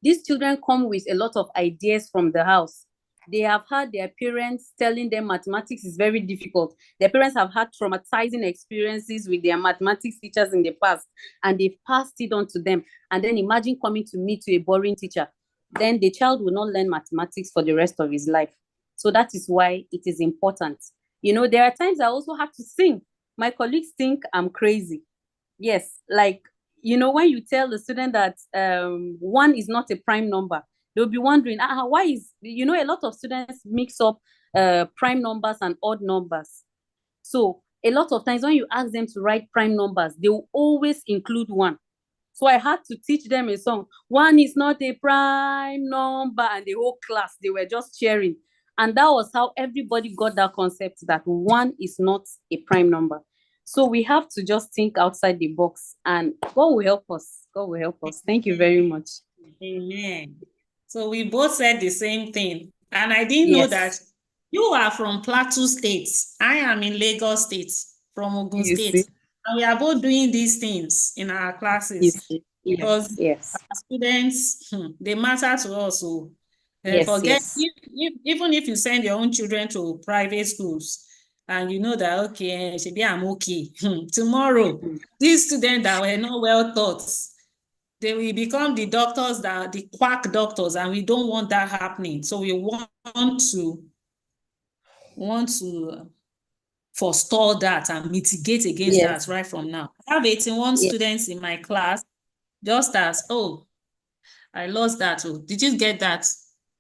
these children come with a lot of ideas from the house. They have had their parents telling them mathematics is very difficult. Their parents have had traumatizing experiences with their mathematics teachers in the past, and they've passed it on to them. And then imagine coming to me to a boring teacher. Then the child will not learn mathematics for the rest of his life. So that is why it is important. There are times I also have to sing. My colleagues think I'm crazy. Yes, like, when you tell the student that 1 is not a prime number, they'll be wondering, why is, a lot of students mix up prime numbers and odd numbers. So a lot of times when you ask them to write prime numbers, they will always include 1. So I had to teach them a song. 1 is not a prime number, and the whole class, they were just cheering. And that was how everybody got that concept that 1 is not a prime number. So we have to just think outside the box, and God will help us. God will help us. Thank you very much. Amen. So we both said the same thing. And I didn't know that you are from Plateau State. I am in Lagos State, from Ogun State. And we are both doing these things in our classes. Because students, they matter to us. So forget, even if you send your own children to private schools, and you know that, okay, I'm okay. Tomorrow, these students that were not well taught, they will become the doctors, the quack doctors, and we don't want that happening. So we want to forestall that and mitigate against that right from now. I have 81 students in my class, just as, I lost that. Did you get that?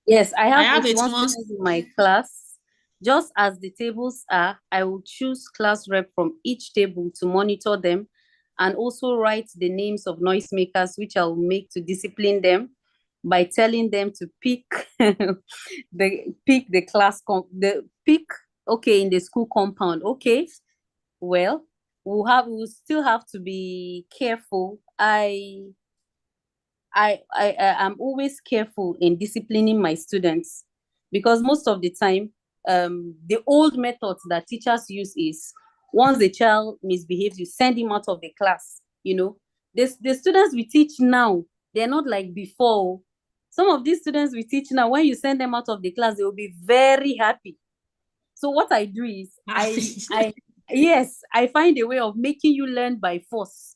Yes, I have 81 students in my class. Just as the tables are, I will choose class rep from each table to monitor them, and also write the names of noisemakers, which I will make to discipline them by telling them to pick the class, in the school compound. Okay, well, we'll still have to be careful. I'm always careful in disciplining my students. because most of the time, the old methods that teachers use is once the child misbehaves, you send him out of the class. You know, the students we teach now, they're not like before. Some of these students we teach now, when you send them out of the class, they will be very happy. So what I do is yes, I find a way of making you learn by force.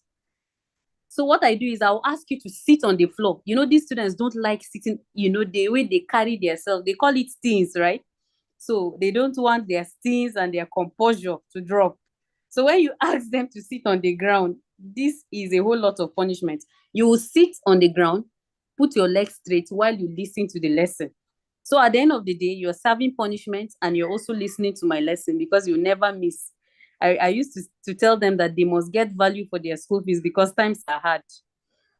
So what I do is I'll ask you to sit on the floor. You know, these students don't like sitting, you know, the way they carry themselves. They call it stings, right? So they don't want their stings and their composure to drop. So when you ask them to sit on the ground, this is a whole lot of punishment. You will sit on the ground, put your legs straight while you listen to the lesson. So at the end of the day, you're serving punishment and you're also listening to my lesson because you never miss. I used to tell them that they must get value for their school fees because times are hard.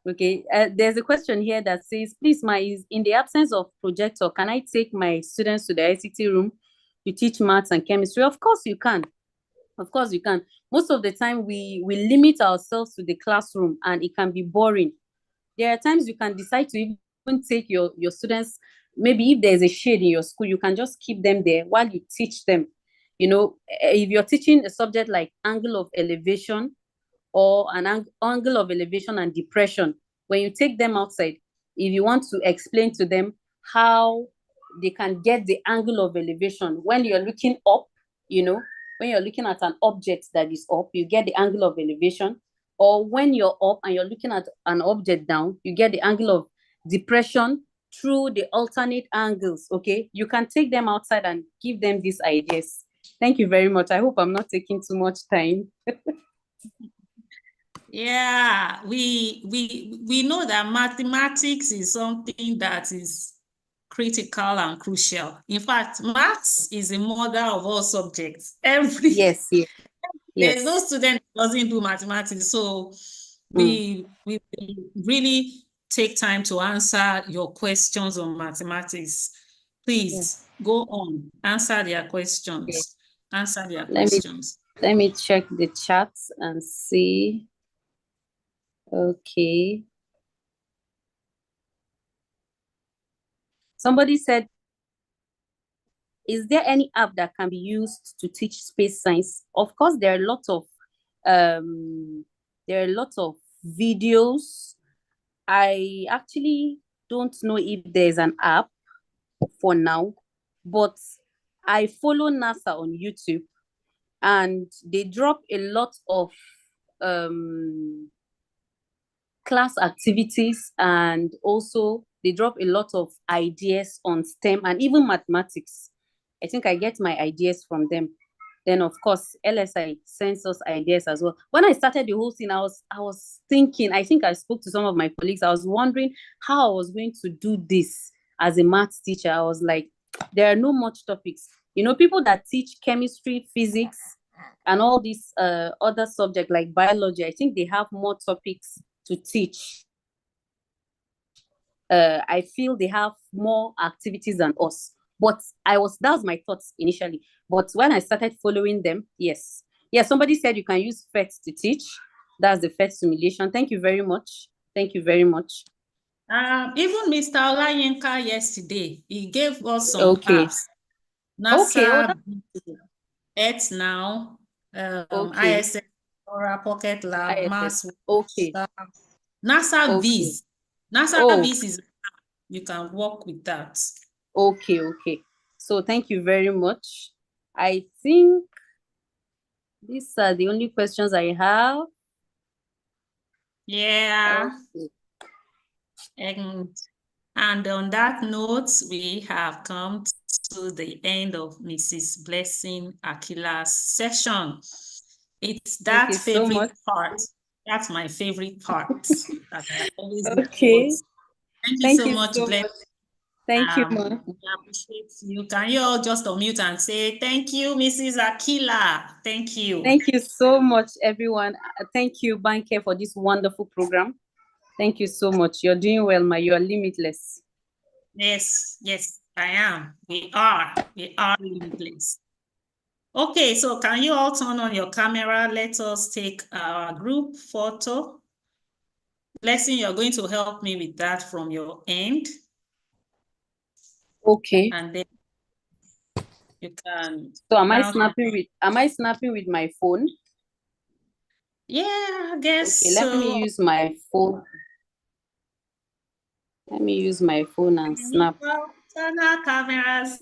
Okay, there's a question here that says, please, in the absence of projector, can I take my students to the ICT room to teach maths and chemistry? Of course you can. Of course you can. Most of the time we limit ourselves to the classroom and it can be boring. There are times you can decide to even take your students, maybe if there's a shade in your school, you can just keep them there while you teach them. You know, if you're teaching a subject like angle of elevation or an angle of elevation and depression, when you take them outside, if you want to explain to them how they can get the angle of elevation, when you're looking up, you know, when you're looking at an object that is up, you get the angle of elevation. Or when you're up and you're looking at an object down, you get the angle of depression through the alternate angles, okay? You can take them outside and give them these ideas. Thank you very much. I hope I'm not taking too much time. Yeah, we know that mathematics is something that is critical and crucial. In fact, maths is the mother of all subjects. Yes. There's no student that doesn't do mathematics. So we really take time to answer your questions on mathematics. Please go on, answer their questions. Answer their questions. Let me check the chat and see. Okay. Somebody said, is there any app that can be used to teach space science? Of course, there are a lot of videos. I actually don't know if there's an app for now, but I follow NASA on YouTube and they drop a lot of class activities, and also they drop a lot of ideas on STEM and even mathematics. I think I get my ideas from them. Then of course, LSI sends us ideas as well. When I started the whole thing, I was thinking, I think I spoke to some of my colleagues, I was wondering how I was going to do this as a maths teacher. I was like, there are no much topics. You know, people that teach chemistry, physics, and all these other subjects like biology, I think they have more topics to teach. I feel they have more activities than us. But that was my thoughts initially. But when I started following them, yes. Yeah, somebody said you can use PhET to teach. That's the PhET simulation. Thank you very much. Thank you very much. Even Mr. Olayinka yesterday, he gave us some apps. NASA, PhET Now, ISS, Pocket Lab, Mass. NASA Viz. NASA Viz is, you can work with that. Okay. So thank you very much. I think these are the only questions I have. Yeah. And on that note, we have come to the end of Mrs. Blessing Akila's session. It's that favorite part. That's my favorite part. That I always look forward to. Thank you so much, Blessing. Thank you, Ma. We appreciate you. Can you all just unmute and say thank you, Mrs. Akila? Thank you. Thank you so much, everyone. Thank you, Banke, for this wonderful program. Thank you so much. You're doing well, Ma. You are limitless. Yes, I am. We are limitless. Okay, so can you all turn on your camera? Let us take our group photo. Blessing, you're going to help me with that from your end. Okay. And then You can. So am I snapping with my phone? Yeah, I guess okay, let me use my phone. Let me use my phone and snap. Turn our cameras.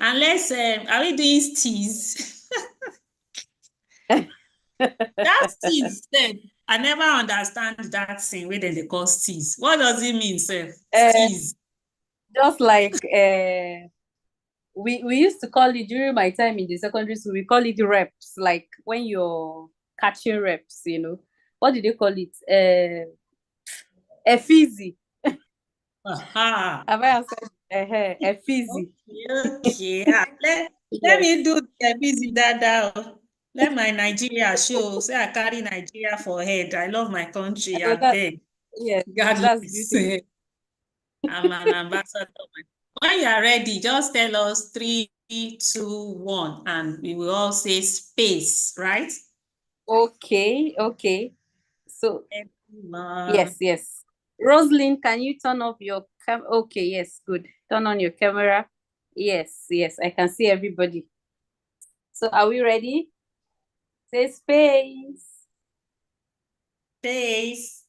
Unless are we doing tease? That tease then. I never understand that thing where they call tease. What does it mean, sir? Tease. Just like we used to call it during my time in the secondary school, we call it reps, like when you're catching reps, you know. What did they call it? Effizi. Aha. Have I answered? Effizi. Okay. Let me do the busy dada. Let my Nigeria show. Say I carry Nigeria for head. I love my country. I beg. Yes, That's beautiful. I'm an ambassador. When you are ready, just tell us 3, 2, 1, and we will all say space, right? Okay. So yes. Rosalind, can you turn off your camera? Okay, yes, good. Turn on your camera. Yes, I can see everybody. So are we ready? Say space. Space.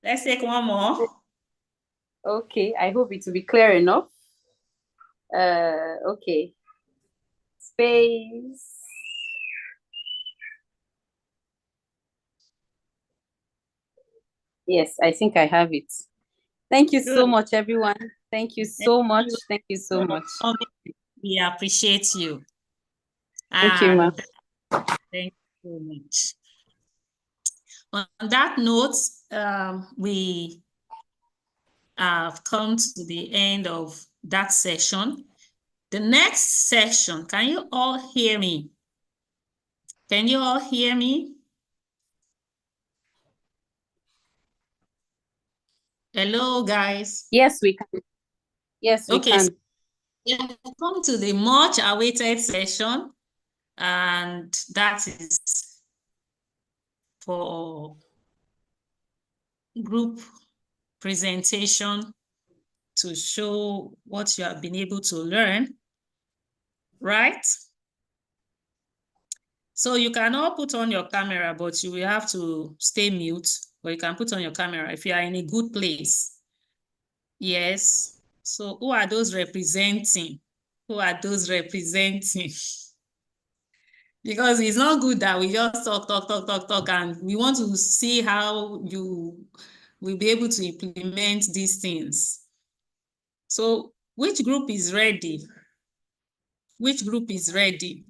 Let's take one more. Okay, I hope it will be clear enough. Okay. Space. Yes, I think I have it. Thank you so much, everyone. Thank you so much. Thank you so much. We appreciate you. Thank you, ma'am. Thank you so much. On that note, we have come to the end of that session. The next session, can you all hear me? Can you all hear me? Hello, guys. Yes, we can. Yes, we can. So we have come to the much awaited session, and that is for group presentation to show what you have been able to learn, right? So you can all put on your camera, but you will have to stay mute, or you can put on your camera if you are in a good place. Yes. So who are those representing? Who are those representing? Because it's not good that we just talk, and we want to see how you will be able to implement these things. So which group is ready? Which group is ready?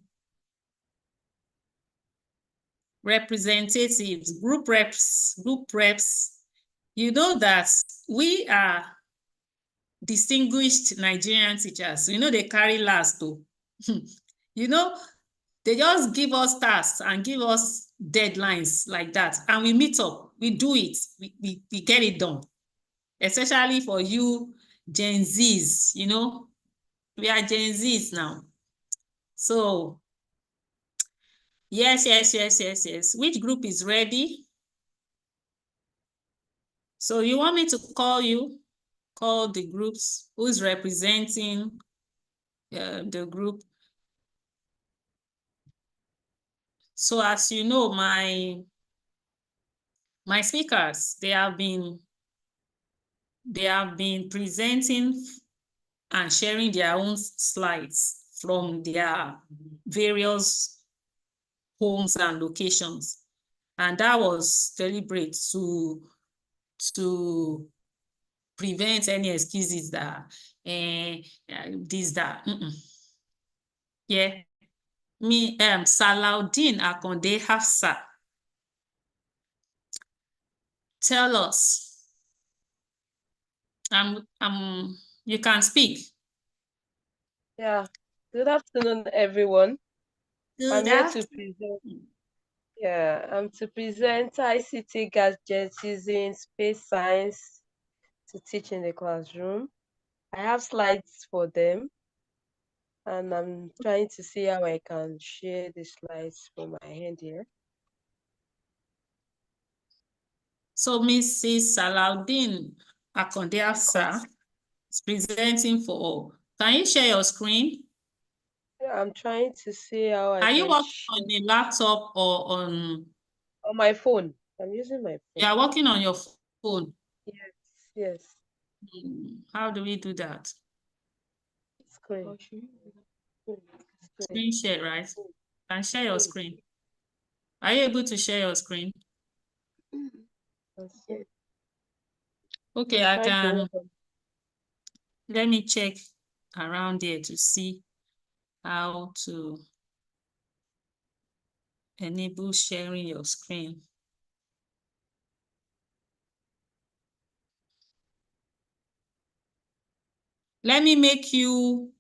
Representatives, group reps. You know that we are distinguished Nigerian teachers. You know they carry last though. You know, they just give us tasks and give us deadlines like that. And we meet up, we do it, we get it done. Especially for you Gen Zs, you know, we are Gen Zs now. So yes. Which group is ready? So you want me to call the groups who's representing the group? So as you know, my speakers, they have been presenting and sharing their own slides from their various homes and locations. And that was deliberate to prevent any excuses that this, that. Yeah. Me, Salaudin Akonde Hafsa. Tell us. You can speak. Yeah. Good afternoon, everyone. I'm here to present. Yeah, I'm to present ICT gadgets using space science to teach in the classroom. I have slides for them, and I'm trying to see how I can share the slides from my hand here. So, Mrs. Salaudin, Akonde Afsa is presenting for all. Can you share your screen? Yeah, I'm trying to see how I Are you can working on a laptop or on my phone. I'm using my phone. You are working on your phone? Yes. How do we do that? Screen. Screen share, right? Can share your screen. Are you able to share your screen? Okay, I can. Let me check around here to see how to enable sharing your screen. Let me make you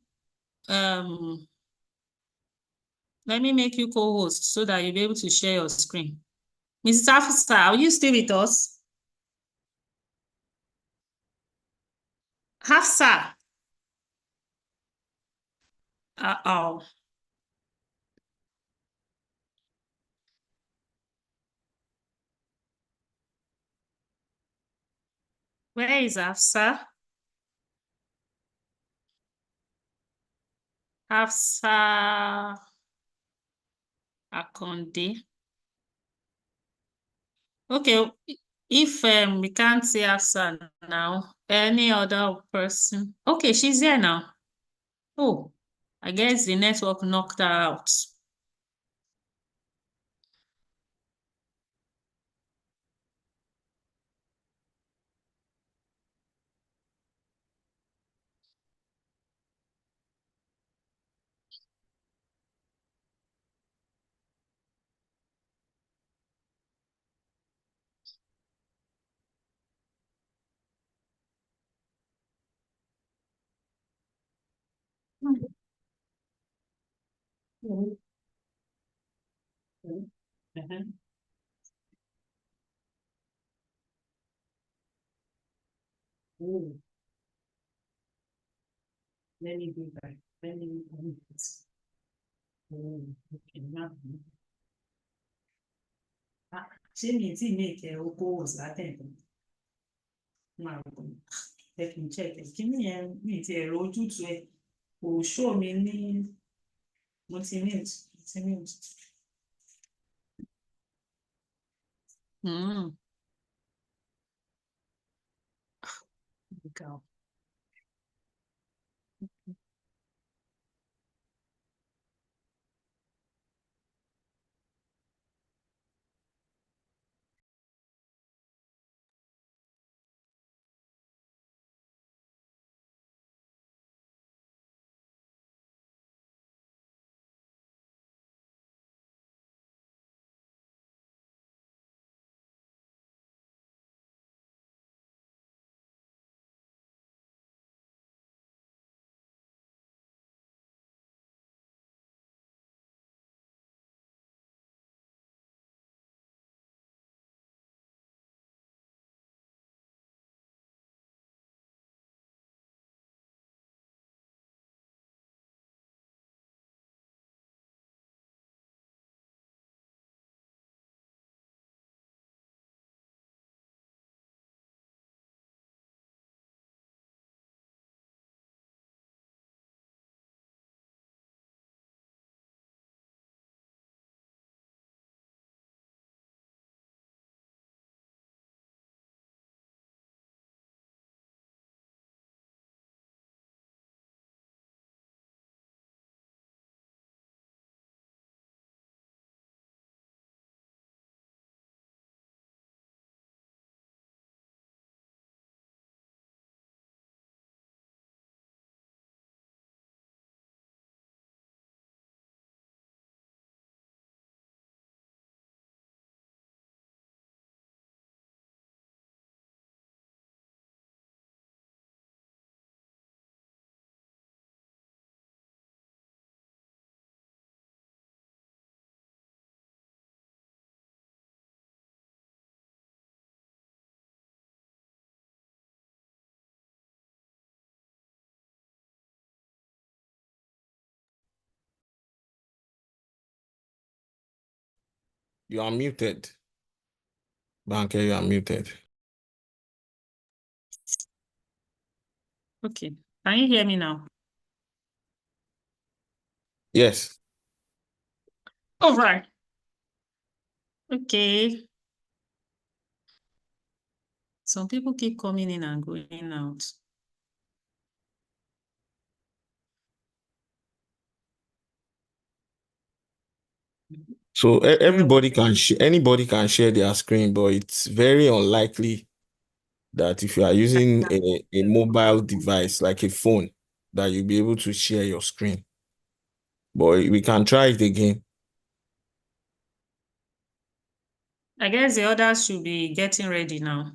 co-host so that you'll be able to share your screen. Mrs. Afsa, are you still with us? Hafsa. Uh-oh. Where is Hafsa? Hafsa Akonde. Okay, if we can't see Hafsa now, any other person? Okay, she's here now. Oh, I guess the network knocked her out. Let me do that. Let me do this. Okay, now. Ṣé mi tí make oko was látẹ̀kùn? Máa rò pé ẹ kì í check ẹ̀. Kíní yẹn mi ti ẹ̀rọ ojútùú ẹ̀ kò show mi ní multi-mute. Go. You are muted. Banke, you are muted. Okay. Can you hear me now? Yes. All right. Okay. Some people keep coming in and going out. So everybody can anybody can share their screen, but it's very unlikely that if you are using a mobile device like a phone, that you'll be able to share your screen. But we can try it again. I guess the others should be getting ready now.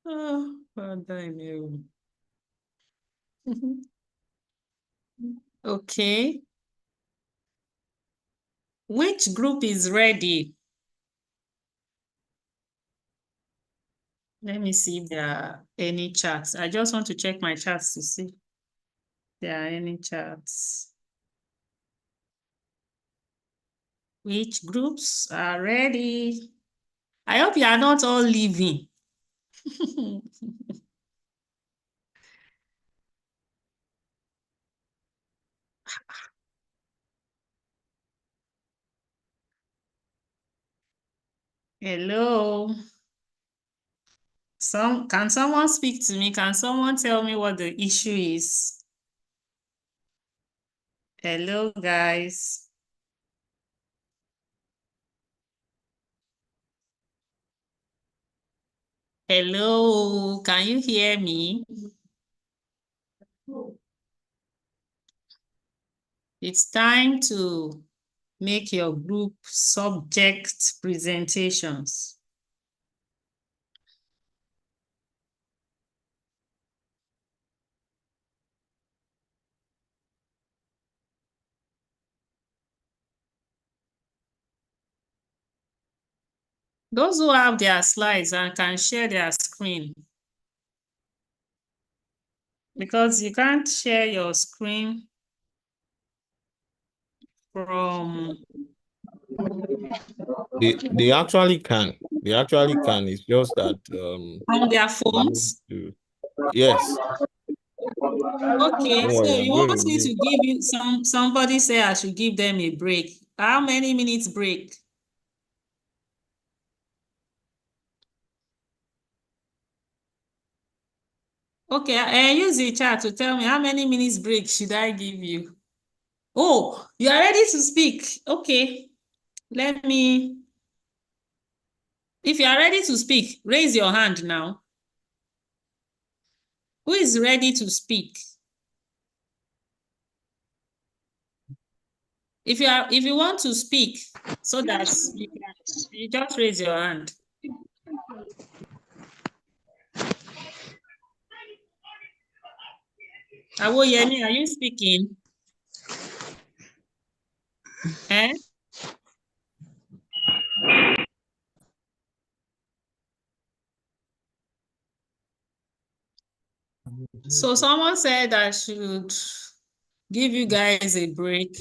Oh, Father in heaven. Okay. Which group is ready? Let me see if there are any chats. I just want to check my chats to see if there are any chats. Which groups are ready? I hope you are not all leaving. Hello. Can someone speak to me? Can someone tell me what the issue is? Hello, guys. Hello, can you hear me? It's time to make your group subject presentations. Those who have their slides and can share their screen, because you can't share your screen from... They actually can. They actually can. It's just that on their phones? Yes. Okay, Don't so worry, I'm you going want to me mute. to give you somebody say I should give them a break. How many minutes break? Okay, and use the chat to tell me how many minutes break should I give you? Oh, you are ready to speak. Okay, let me... If you are ready to speak, raise your hand now. Who is ready to speak? If you want to speak, so that you just raise your hand. Awoyemi, are you speaking? Eh? So someone said I should give you guys a break.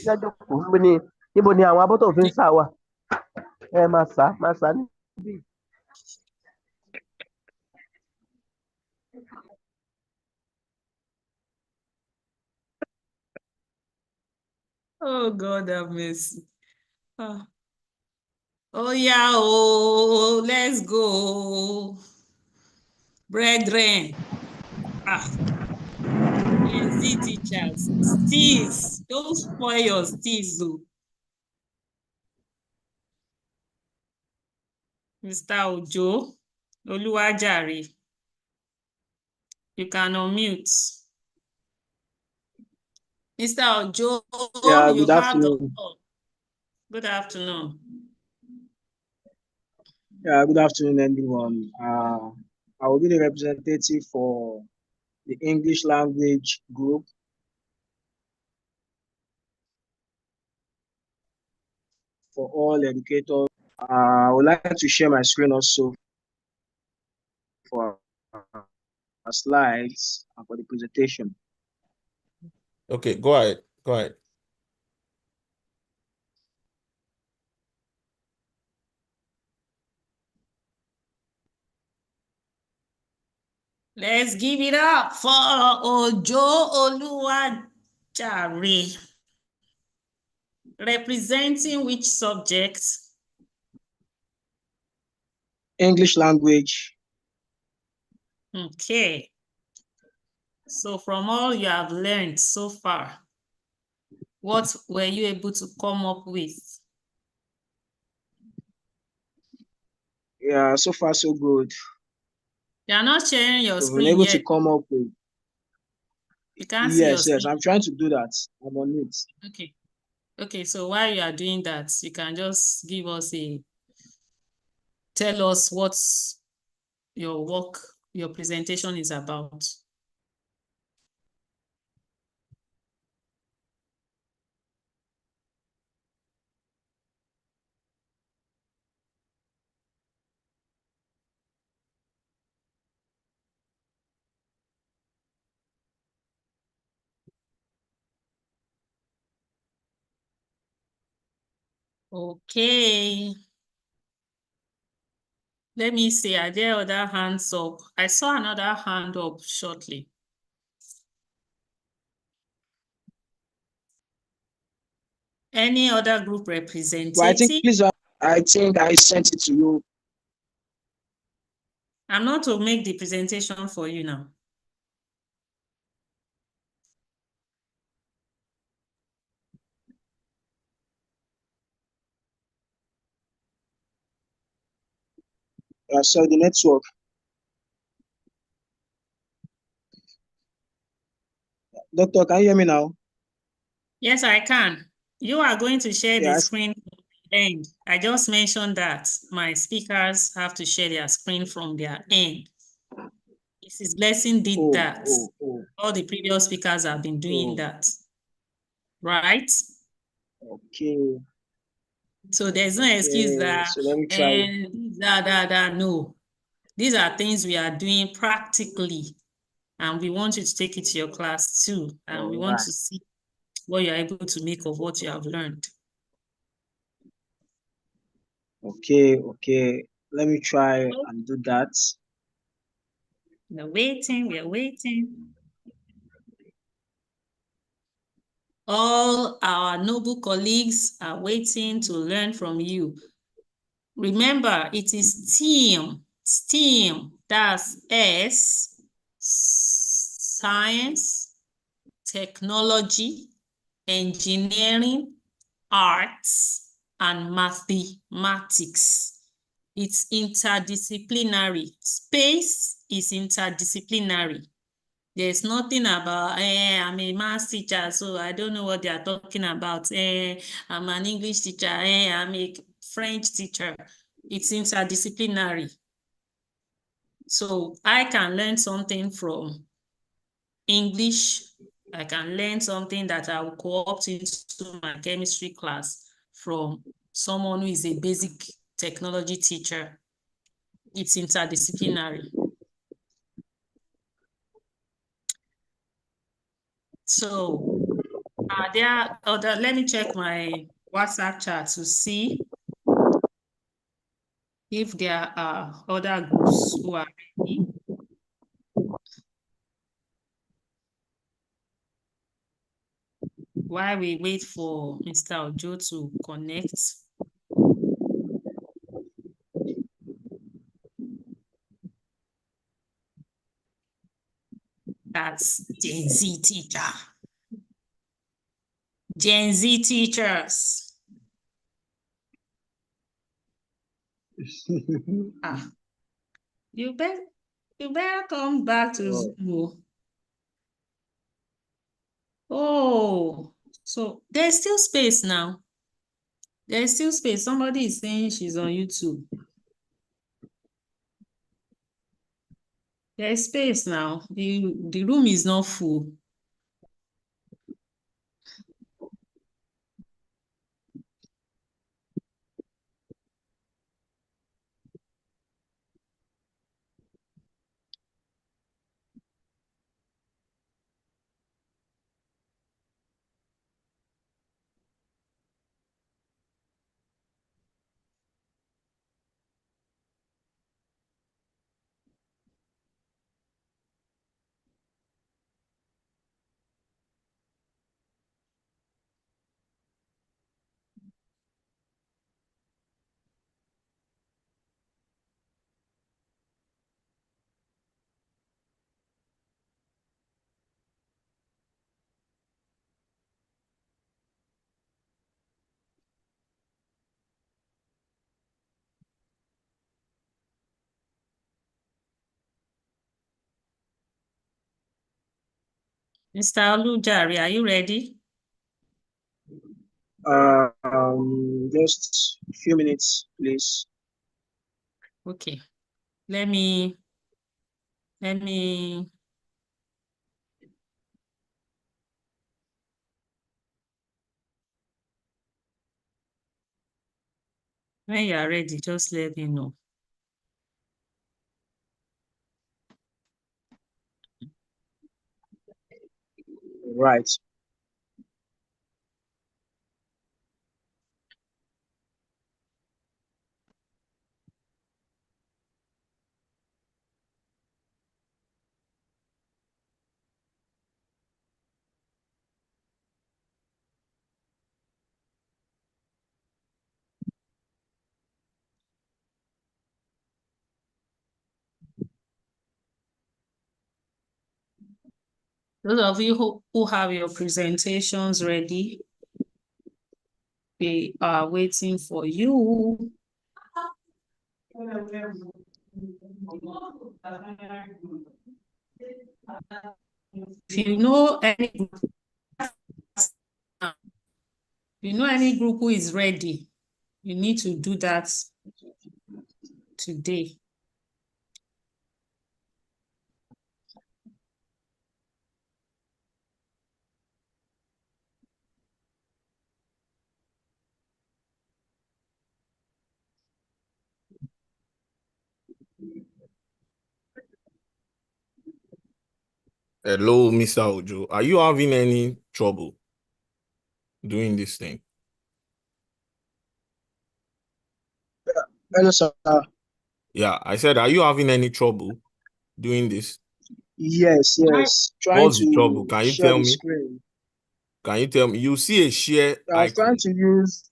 Níbo ni àwọn abọ́ tó fi ń sá wà? Ẹ máa sá níbí. Oh, God have mercy. Oh, yeah, oh, let's go. Brethren. Z teachers. Steez. Don't spoil your steez, though. Mr. Ojo, Oluwajari, you can unmute. Mr. Ojo, Yeah, you good have the afternoon. floor. Good afternoon. Yeah, good afternoon, everyone. I will be the representative for the English language group. for all educators. I would like to share my screen also for slides and for the presentation. Okay, go ahead. Go ahead. Let's give it up for Ojo Oluwajare. Representing which subject? English language. Okay. So from all you have learned so far, what were you able to come up with? Yeah, so far so good. You are not sharing your We've been screen able yet. to come up with. You can't see your Yes, screen. I'm trying to do that. I'm on it. Okay. Okay, so while you are doing that, you can just tell us what your work, your presentation is about. Okay. Let me see, are there other hands up? I saw another hand up shortly. Any other group representative? Well, I think I sent it to you. I'm not to make the presentation for you now. So the network. Doctor, can you hear me now? Yes, I can. You are going to share the Yes. screen from the end. I just mentioned that my speakers have to share their screen from their end. Mrs. Blessing did that. All the previous speakers have been doing that. Right? Okay. So there's no excuse that, so let me try. No. These are things we are doing practically, and we want you to take it to your class too. And we want to see what you're able to make of what you have learned. Okay. Let me try and do that. We're waiting. All our noble colleagues are waiting to learn from you. Remember, it is STEAM, that's S, science, technology, engineering, arts, and mathematics. It's interdisciplinary. Space is interdisciplinary. There's nothing about, I'm a math teacher, so I don't know what they are talking about. I'm an English teacher, I'm a French teacher. It's interdisciplinary. So I can learn something from English. I can learn something that I will co-opt into my chemistry class from someone who is a basic technology teacher. It's interdisciplinary. So are there other, let me check my WhatsApp chat to see if there are other groups who are ready. While we wait for Mr. Ojo to connect. That's Gen Z teacher. Gen Z teachers. You better come back to Zoom. Oh, so there's still space now. There's still space. Somebody is saying she's on YouTube. There's space now. The room is not full. Mr. Olujari, are you ready? Just a few minutes, please. Okay. Let me when you are ready, just let me know. Right. Those of you who have your presentations ready, we are waiting for you. If you know any group who is ready, you need to do that today. Hello, Mr. Ojo. Are you having any trouble doing this thing? Hello, sir. Yeah, I said, are you having any trouble doing this? Yes. Trying What's the trouble? to Can you share tell the me? screen. Can you tell me? You see a share I was trying icon. to use,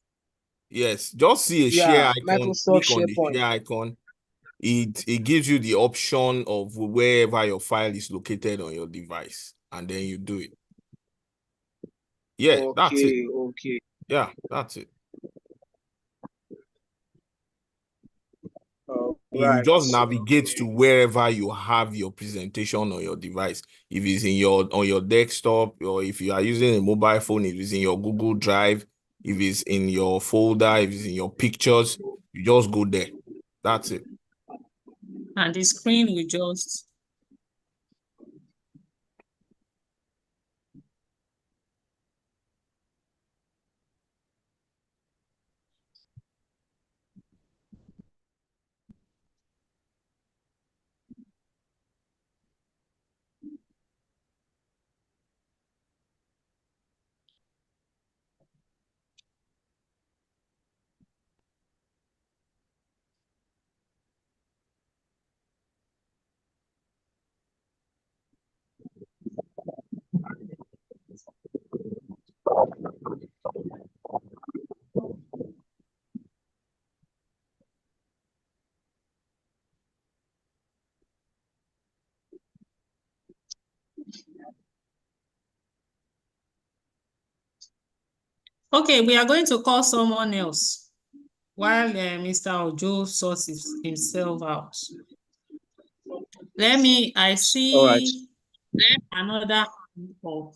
Yes, just see a share icon. Microsoft Click on the SharePoint. share icon. It gives you the option of wherever your file is located on your device, and then you do it. Yeah, that's it. Okay. Yeah, that's it. You Right. just navigate to wherever you have your presentation on your device. If it's on your desktop, or if you are using a mobile phone, if it's in your Google Drive, if it's in your folder, if it's in your pictures, you just go there. That's it. And the screen will just okay. We are going to call someone else while Mr. Ojo sorts himself out. I see another hand of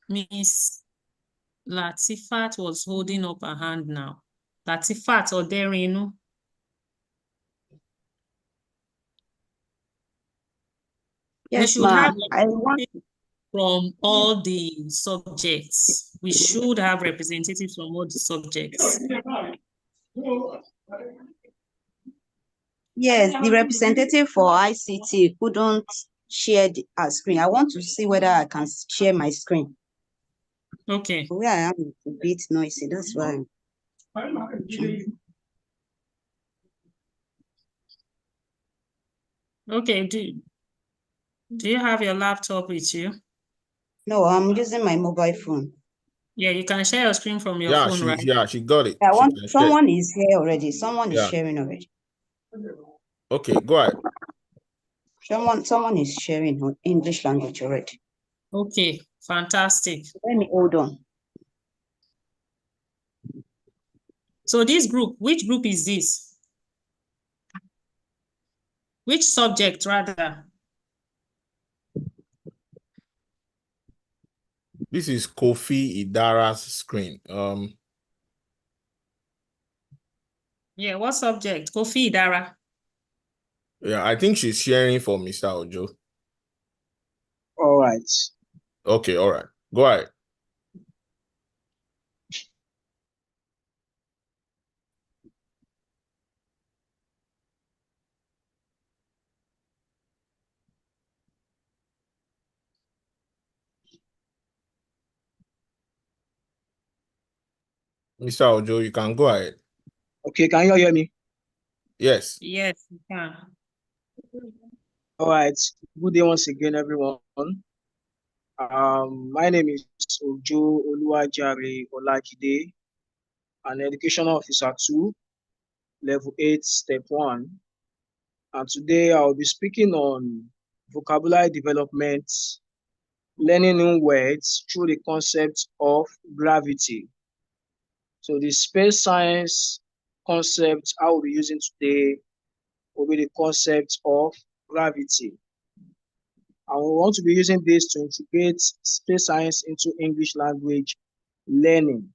Miss Latifat was holding up her hand now. Latifat Oderinu. Yes, ma'am. I want from all the subjects. We should have representatives from all the subjects. Yes, the representative for ICT couldn't share our screen. I want to see whether I can share my screen. Okay. Where I am is a bit noisy, that's why. Okay, do you have your laptop with you? No, I'm using my mobile phone. Yeah, you can share your screen from your phone, right? Yeah, she got it. Someone is here already. Someone is sharing already. Okay, go ahead. Someone is sharing on English language already. Okay, fantastic. Let me hold on. So this group, which group is this? Which subject rather? This is Kofi Idara's screen. Yeah, what subject? Kofi Idara. Yeah, I think she's sharing for Mr. Ojo. All right. Okay, all right. Go ahead. Mr. Ojo, you can go ahead. Okay, can you hear me? Yes. Yes, you can. All right. Good day once again, everyone. My name is Ojo Oluwajare Olajide, an educational officer 2, level 8, step 1. And today I'll be speaking on vocabulary development, learning new words through the concept of gravity. So the space science concept I will be using today will be the concept of gravity. And we want to be using this to integrate space science into English language learning.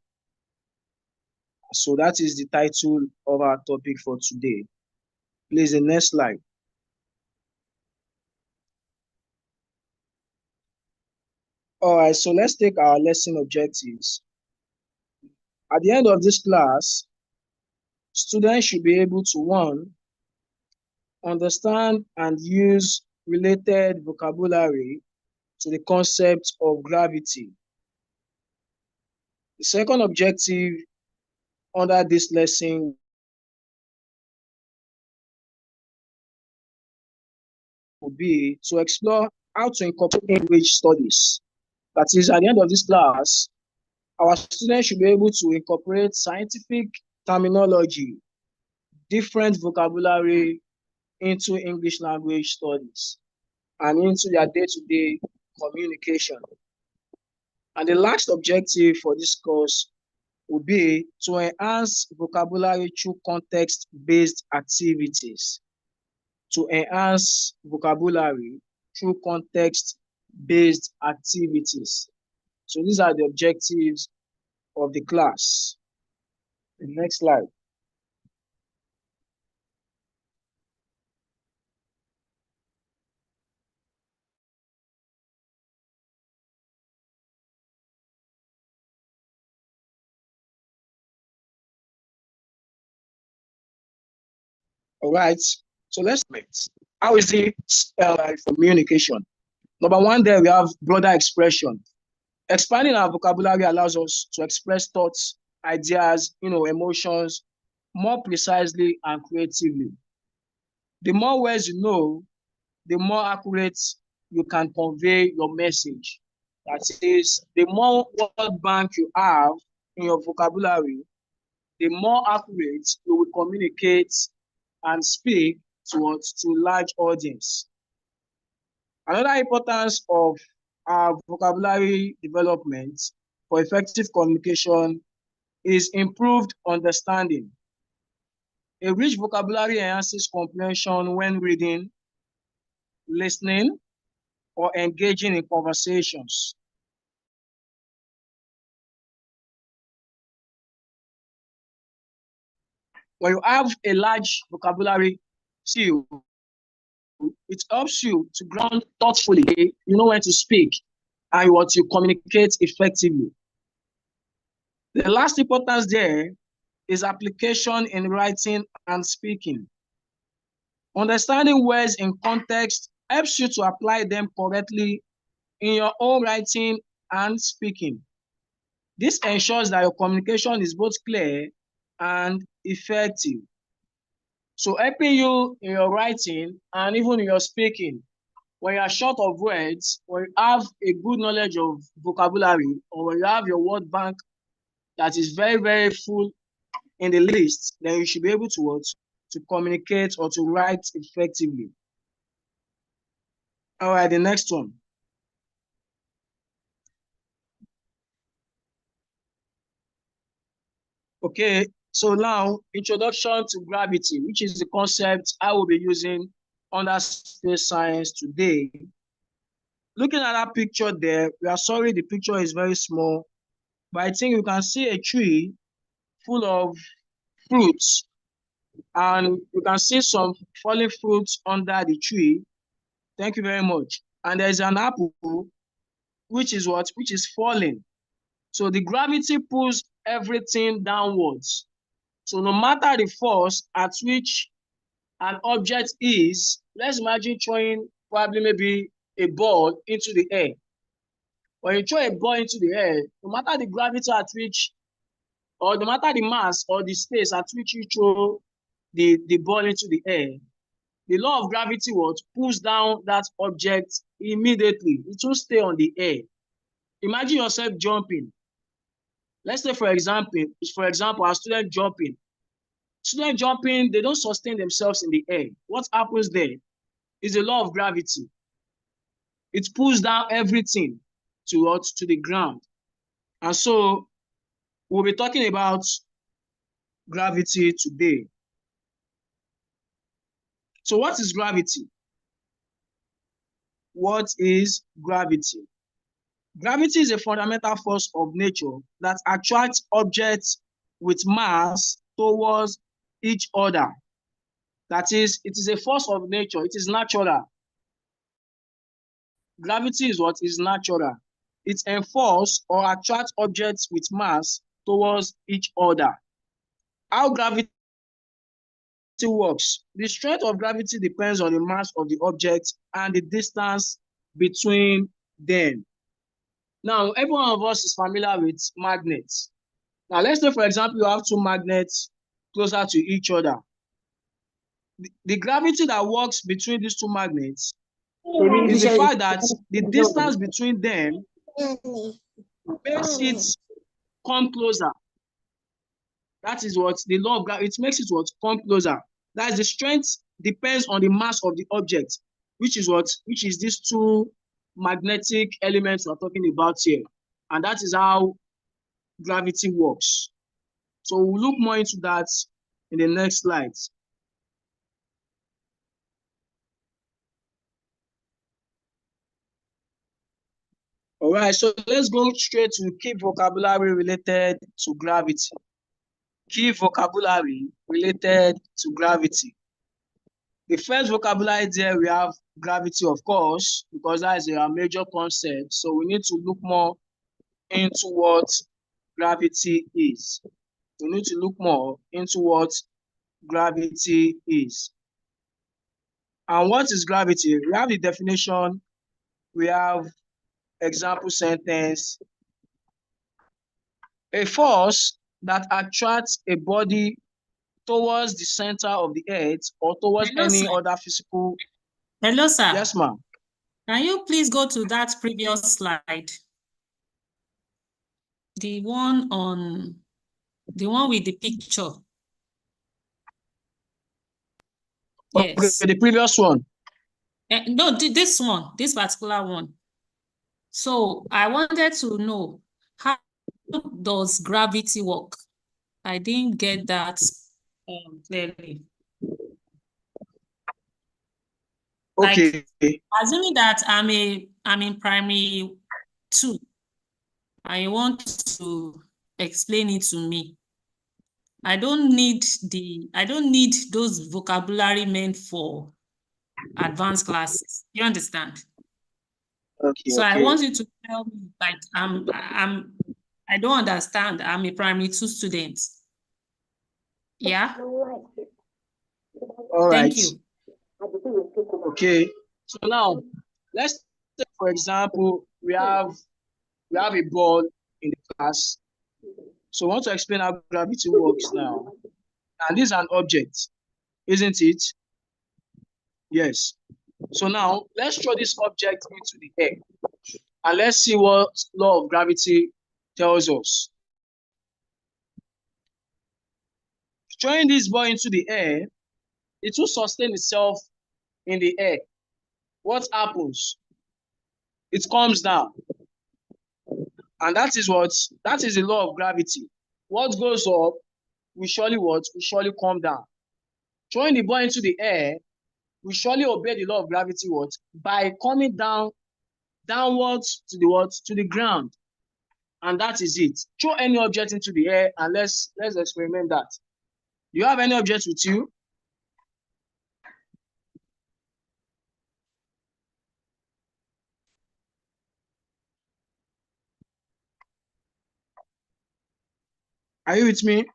So that is the title of our topic for today. Please, the next slide. All right, so let's take our lesson objectives. At the end of this class, students should be able to, 1, understand and use related vocabulary to the concept of gravity. The second objective under this lesson would be to explore how to incorporate language studies. That is, at the end of this class, our students should be able to incorporate scientific terminology, different vocabulary into English language studies and into their day-to-day communication. And the last objective for this course would be to enhance vocabulary through context-based activities. To enhance vocabulary through context-based activities. So these are the objectives of the class. The next slide. All right, so let's meet. How is it communication? Number 1, there we have broader expression. Expanding our vocabulary allows us to express thoughts, ideas, emotions more precisely and creatively. The more words you know, the more accurate you can convey your message. That is, the more word bank you have in your vocabulary, the more accurate you will communicate and speak to large audience. Another importance of our vocabulary development for effective communication is improved understanding. A rich vocabulary enhances comprehension when reading, listening, or engaging in conversations. When you have a large vocabulary skill, it helps you to ground thoughtfully. You know when to speak and what you communicate effectively. The last importance there is application in writing and speaking. Understanding words in context helps you to apply them correctly in your own writing and speaking. This ensures that your communication is both clear and effective. So helping you in your writing and even in your speaking, when you are short of words, when you have a good knowledge of vocabulary, or when you have your word bank that is very, very full in the list, then you should be able to communicate or to write effectively. All right, the next one. Okay, so now introduction to gravity, which is the concept I will be using under space science today. looking at that picture there, we are sorry the picture is very small, but I think you can see a tree full of fruits, and you can see some falling fruits under the tree. Thank you very much. And there's an apple, which is what? Which is falling. So the gravity pulls everything downwards. So no matter the force at which an object is, let's imagine throwing probably maybe a ball into the air. When you throw a ball into the air, no matter the gravity at which, or no matter the mass or the space at which you throw the ball into the air, the law of gravity what pulls down that object immediately. It will stay on the air. Imagine yourself jumping. Let's say for example, a student jumping. Student jumping, they don't sustain themselves in the air. What happens there is the law of gravity. It pulls down everything to the ground. And so we'll be talking about gravity today. So what is gravity? What is gravity? Gravity is a fundamental force of nature that attracts objects with mass towards each other. That is, it is a force of nature. It is natural. Gravity is what is natural. It enforces or attracts objects with mass towards each other. How gravity works? The strength of gravity depends on the mass of the object and the distance between them. Now, every one of us is familiar with magnets. Now, let's say, for example, you have two magnets closer to each other. The gravity that works between these two magnets is the fact that the distance between them makes it come closer. That is what the law of gravity, it makes it what come closer. That is, the strength depends on the mass of the object, which is these two magnetic elements we're talking about here. And that is how gravity works. So we'll look more into that in the next slides. All right, so let's go straight to key vocabulary related to gravity. Key vocabulary related to gravity. The first vocabulary there, we have gravity, of course, because that is a major concept. So we need to look more into what gravity is. We need to look more into what gravity is. And what is gravity? We have the definition, we have example sentence. A force that attracts a body towards the center of the earth or towards any other physical. Hello, sir. Yes, ma'am. Can you please go to that previous slide? The one with the picture. Yes. Okay, the previous one. No, this one, this particular one. So I wanted to know, how does gravity work? I didn't get that clearly. Okay. Like, assuming that I'm in primary 2, and you want to explain it to me. I don't need those vocabulary meant for advanced classes. You understand? Okay. So I want you to tell me, like, I don't understand. I'm a primary 2 student. Yeah. All right. Thank you. Okay. So now, let's say, for example, we have a ball in the class. So I want to explain how gravity works now. And this is an object, isn't it? Yes. So now, let's throw this object into the air. And let's see what law of gravity tells us. Throwing this ball into the air, it will sustain itself in the air. What happens? It comes down. And that is the law of gravity. What goes up will surely come down. Throwing the ball into the air will surely obey the law of gravity by coming down downwards to the what? To the ground. And that is it. Throw any object into the air and let's experiment that. Do you have any object with you? Are you with me?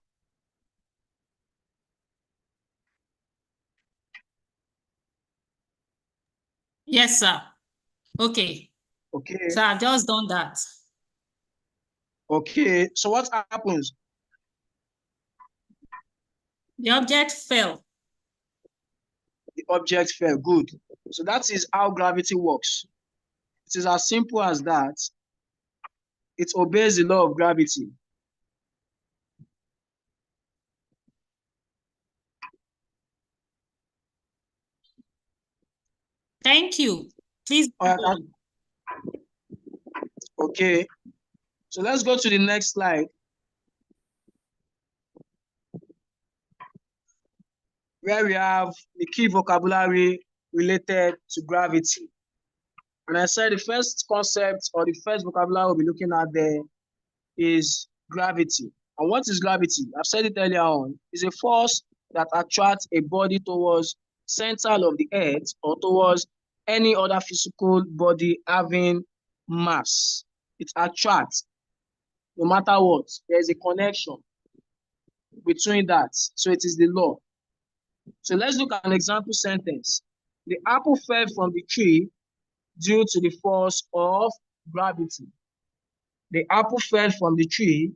Yes, sir. Okay. Okay. So I've just done that. Okay. So what happens? The object fell. The object fell. Good. So that is how gravity works. It is as simple as that. It obeys the law of gravity. Thank you. Please. Okay. So let's go to the next slide. Where we have the key vocabulary related to gravity. And I said the first concept or the first vocabulary we'll be looking at there is gravity. And what is gravity? I've said it earlier on. It's a force that attracts a body towards center of the earth or towards any other physical body having mass. It attracts no matter what. There's a connection between that. So it is the law. So let's look at an example sentence. The apple fell from the tree due to the force of gravity. The apple fell from the tree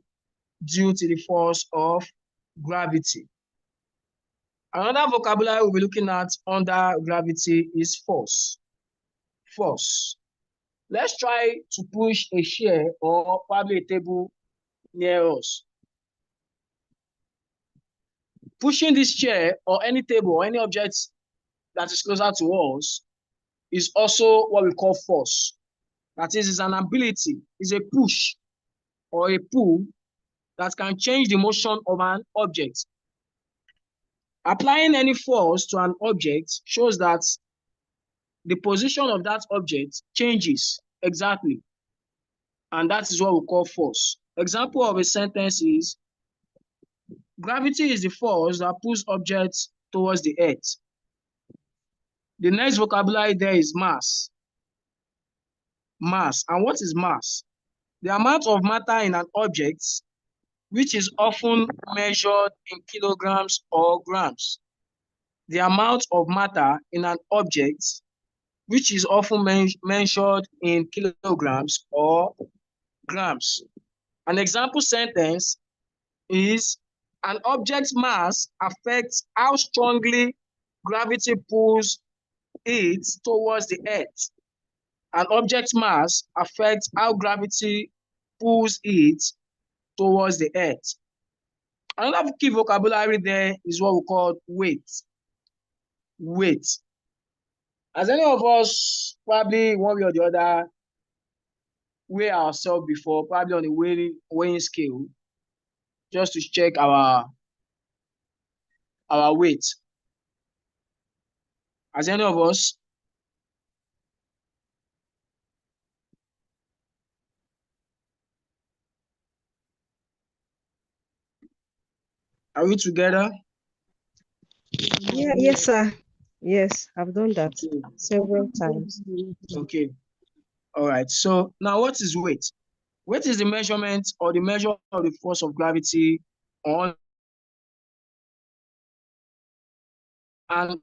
due to the force of gravity. Another vocabulary we'll be looking at under gravity is force. Force. Let's try to push a chair or probably a table near us. Pushing this chair or any table or any object that is closer to us is also what we call force. That is an ability, is a push or a pull that can change the motion of an object. Applying any force to an object shows that the position of that object changes exactly. And that is what we call force. Example of a sentence is, gravity is the force that pulls objects towards the earth. The next vocabulary there is mass. Mass. And what is mass? The amount of matter in an object, which is often measured in kilograms or grams. The amount of matter in an object, which is often measured in kilograms or grams. An example sentence is, an object's mass affects how strongly gravity pulls it towards the earth. An object's mass affects how gravity pulls it towards the earth. Another key vocabulary there is what we call weight. Weight. Has any of us probably one way or the other weigh ourselves before, probably on a weighing scale, just to check our weight? Has any of us? Are we together? Yeah, yes, sir. Yes, I've done that several times. Okay. All right. So now what is weight? Weight is the measurement or the measure of the force of gravity on an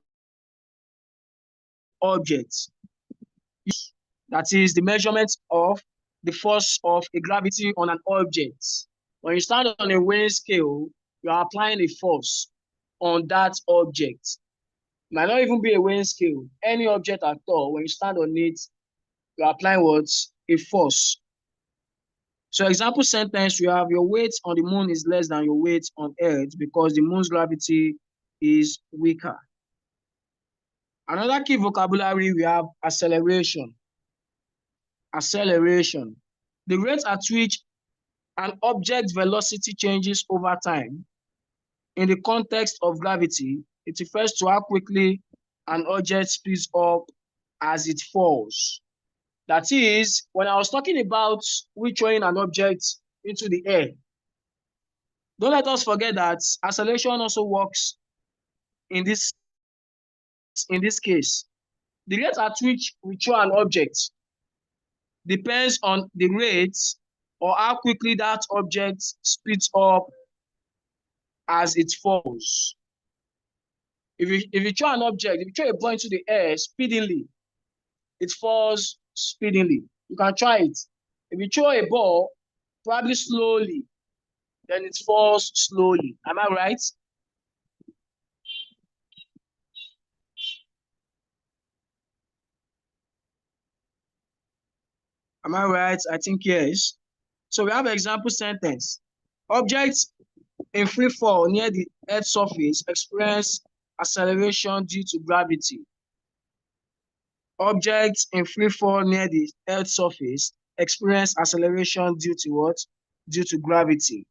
object. That is the measurement of the force of a gravity on an object. When you stand on a weighing scale, you are applying a force on that object. It might not even be a weighing scale. Any object at all, when you stand on it, you are applying what? A force. So example sentence, you have your weight on the moon is less than your weight on earth because the moon's gravity is weaker. Another key vocabulary, we have acceleration. Acceleration. The rate at which an object velocity changes over time. In the context of gravity, it refers to how quickly an object speeds up as it falls. That is, when I was talking about we throwing an object into the air, don't let us forget that acceleration also works in this case. The rate at which we throw an object depends on the rate or how quickly that object speeds up as it falls. If you throw an object, if you throw a ball into the air speedily, it falls speedily. You can try it. If you throw a ball probably slowly, then it falls slowly. Am I right? Am I right? I think yes. So we have an example sentence. Objects in free fall near the Earth's surface experience acceleration due to gravity. Objects in free fall near the Earth's surface experience acceleration due to what? Due to gravity.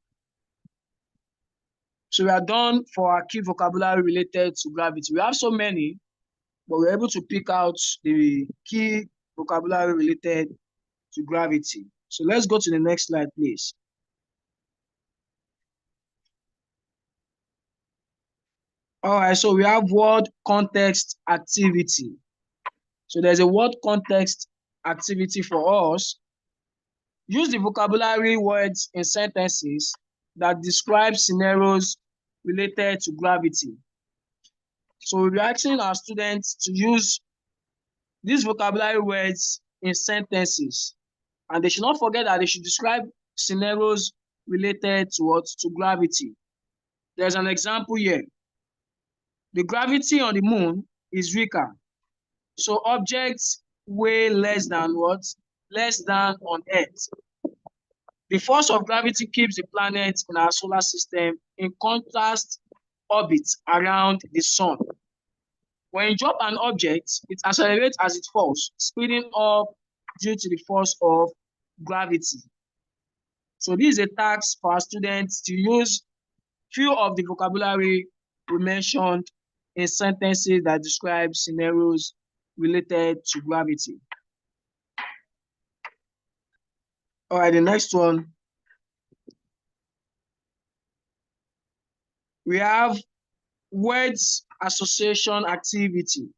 So we are done for our key vocabulary related to gravity. We have so many, but we're able to pick out the key vocabulary related to gravity. So let's go to the next slide, please. All right, so we have word context activity. So there's a word context activity for us. Use the vocabulary words in sentences that describe scenarios related to gravity. So we're asking our students to use these vocabulary words in sentences. And they should not forget that they should describe scenarios related to what? To gravity. There's an example here. The gravity on the moon is weaker. So objects weigh less than what? Less than on Earth. The force of gravity keeps the planet in our solar system in contrast orbit around the sun. When you drop an object, it accelerates as it falls, speeding up due to the force of gravity. So this is a task for our students to use few of the vocabulary we mentioned in sentences that describe scenarios related to gravity. All right, the next one. We have words association activity.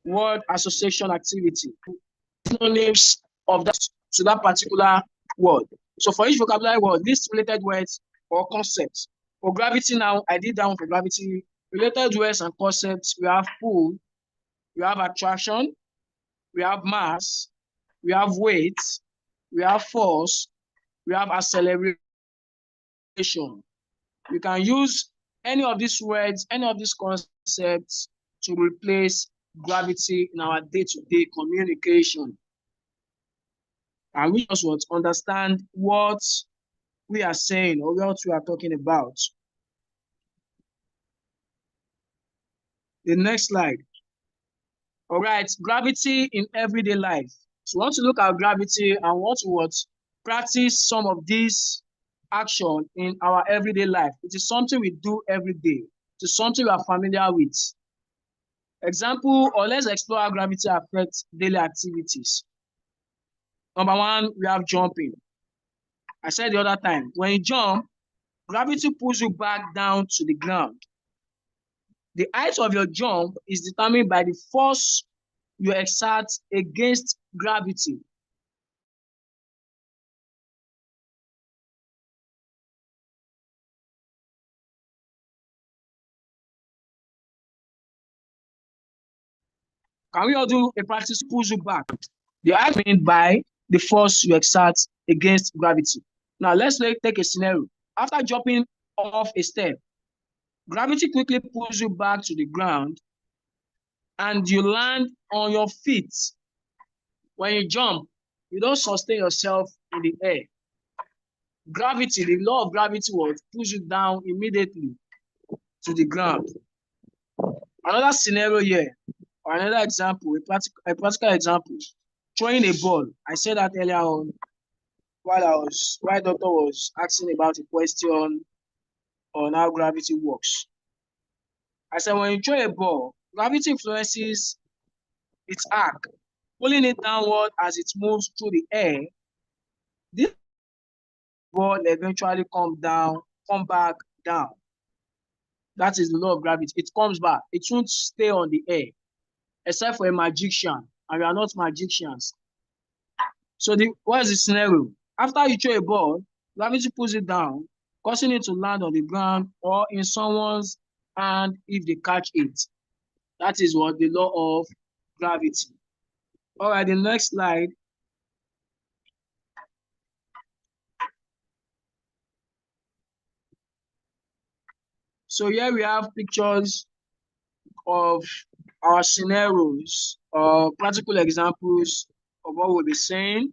Word association activity. Synonyms of that to that particular word. So for each vocabulary word, list related words or concepts. For gravity now, I did that one for gravity. Related words and concepts, we have pull, we have attraction, we have mass, we have weight, we have force, we have acceleration. We can use any of these words, any of these concepts to replace gravity in our day-to-day communication. And we just want to understand what we are saying or what we are talking about. The next slide. All right, gravity in everyday life. So we want to look at gravity and want to practice some of these action in our everyday life. It is something we do every day. It is something we are familiar with. Example, or let's explore how gravity affects daily activities. Number one, we have jumping. I said the other time, when you jump, gravity pulls you back down to the ground. The height of your jump is determined by the force you exert against gravity. Can we all do a practice pulls you back? The height is determined by the force you exert against gravity. Now let's take a scenario. After jumping off a step, gravity quickly pulls you back to the ground and you land on your feet. When you jump, you don't sustain yourself in the air. Gravity, the law of gravity pulls you down immediately to the ground. Another scenario here, or another example, a practical example, throwing a ball. I said that earlier on. while doctor was asking about a question on how gravity works. I said when you throw a ball, gravity influences its arc, pulling it downward as it moves through the air. This ball eventually come back down. That is the law of gravity. It comes back. It won't stay on the air, except for a magician, and we are not magicians. So what is the scenario? After you throw a ball, gravity pulls it down, causing it to land on the ground or in someone's hand if they catch it. That is what the law of gravity. All right, the next slide. So here we have pictures of our scenarios, practical examples of what we'll be saying.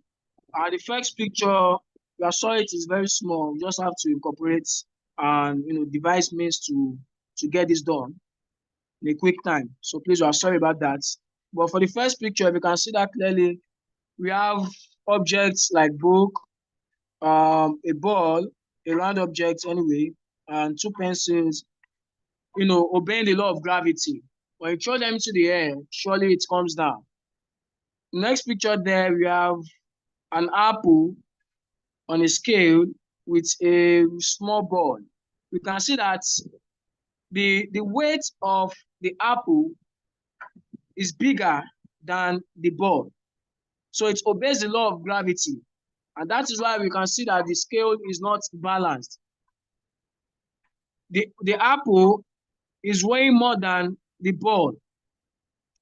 The first picture, you saw it is very small. You just have to incorporate and devise means to get this done in a quick time. So please, we are sorry about that. But for the first picture, if you can see that clearly, we have objects like book, a ball, a round object anyway, and 2 pencils, obeying the law of gravity. When you throw them into the air, surely it comes down. Next picture there, we have an apple on a scale with a small ball. We can see that the weight of the apple is bigger than the ball. So it obeys the law of gravity. And that is why we can see that the scale is not balanced. The apple is weighing more than the ball.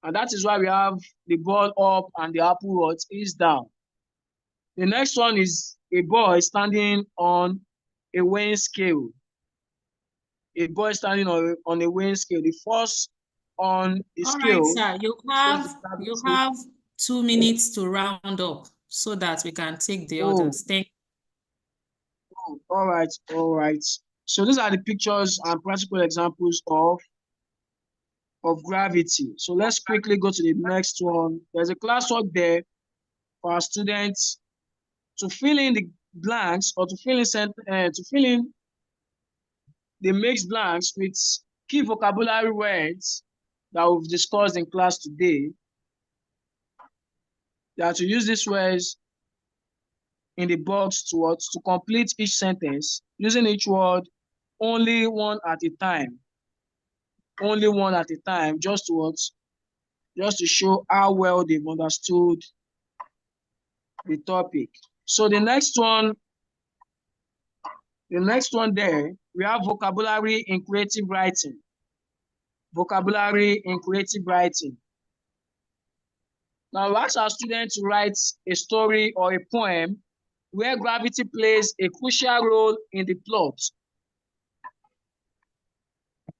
And that is why we have the ball up and the apple is down. The next one is a boy standing on a weighing scale. A boy standing on a weighing scale. The first on the scale. All right, sir. You have 2 minutes to round up so that we can take the others. Thank you. All right. So these are the pictures and practical examples of gravity. So let's quickly go to the next one. There's a classwork there for our students to fill in the blanks or to fill in the mixed blanks with key vocabulary words that we've discussed in class today. They are to use these words in the box to complete each sentence, using each word only one at a time. Only one at a time, just to show how well they've understood the topic. So the next one there, we have vocabulary in creative writing. Vocabulary in creative writing. Now, we ask our students to write a story or a poem where gravity plays a crucial role in the plot.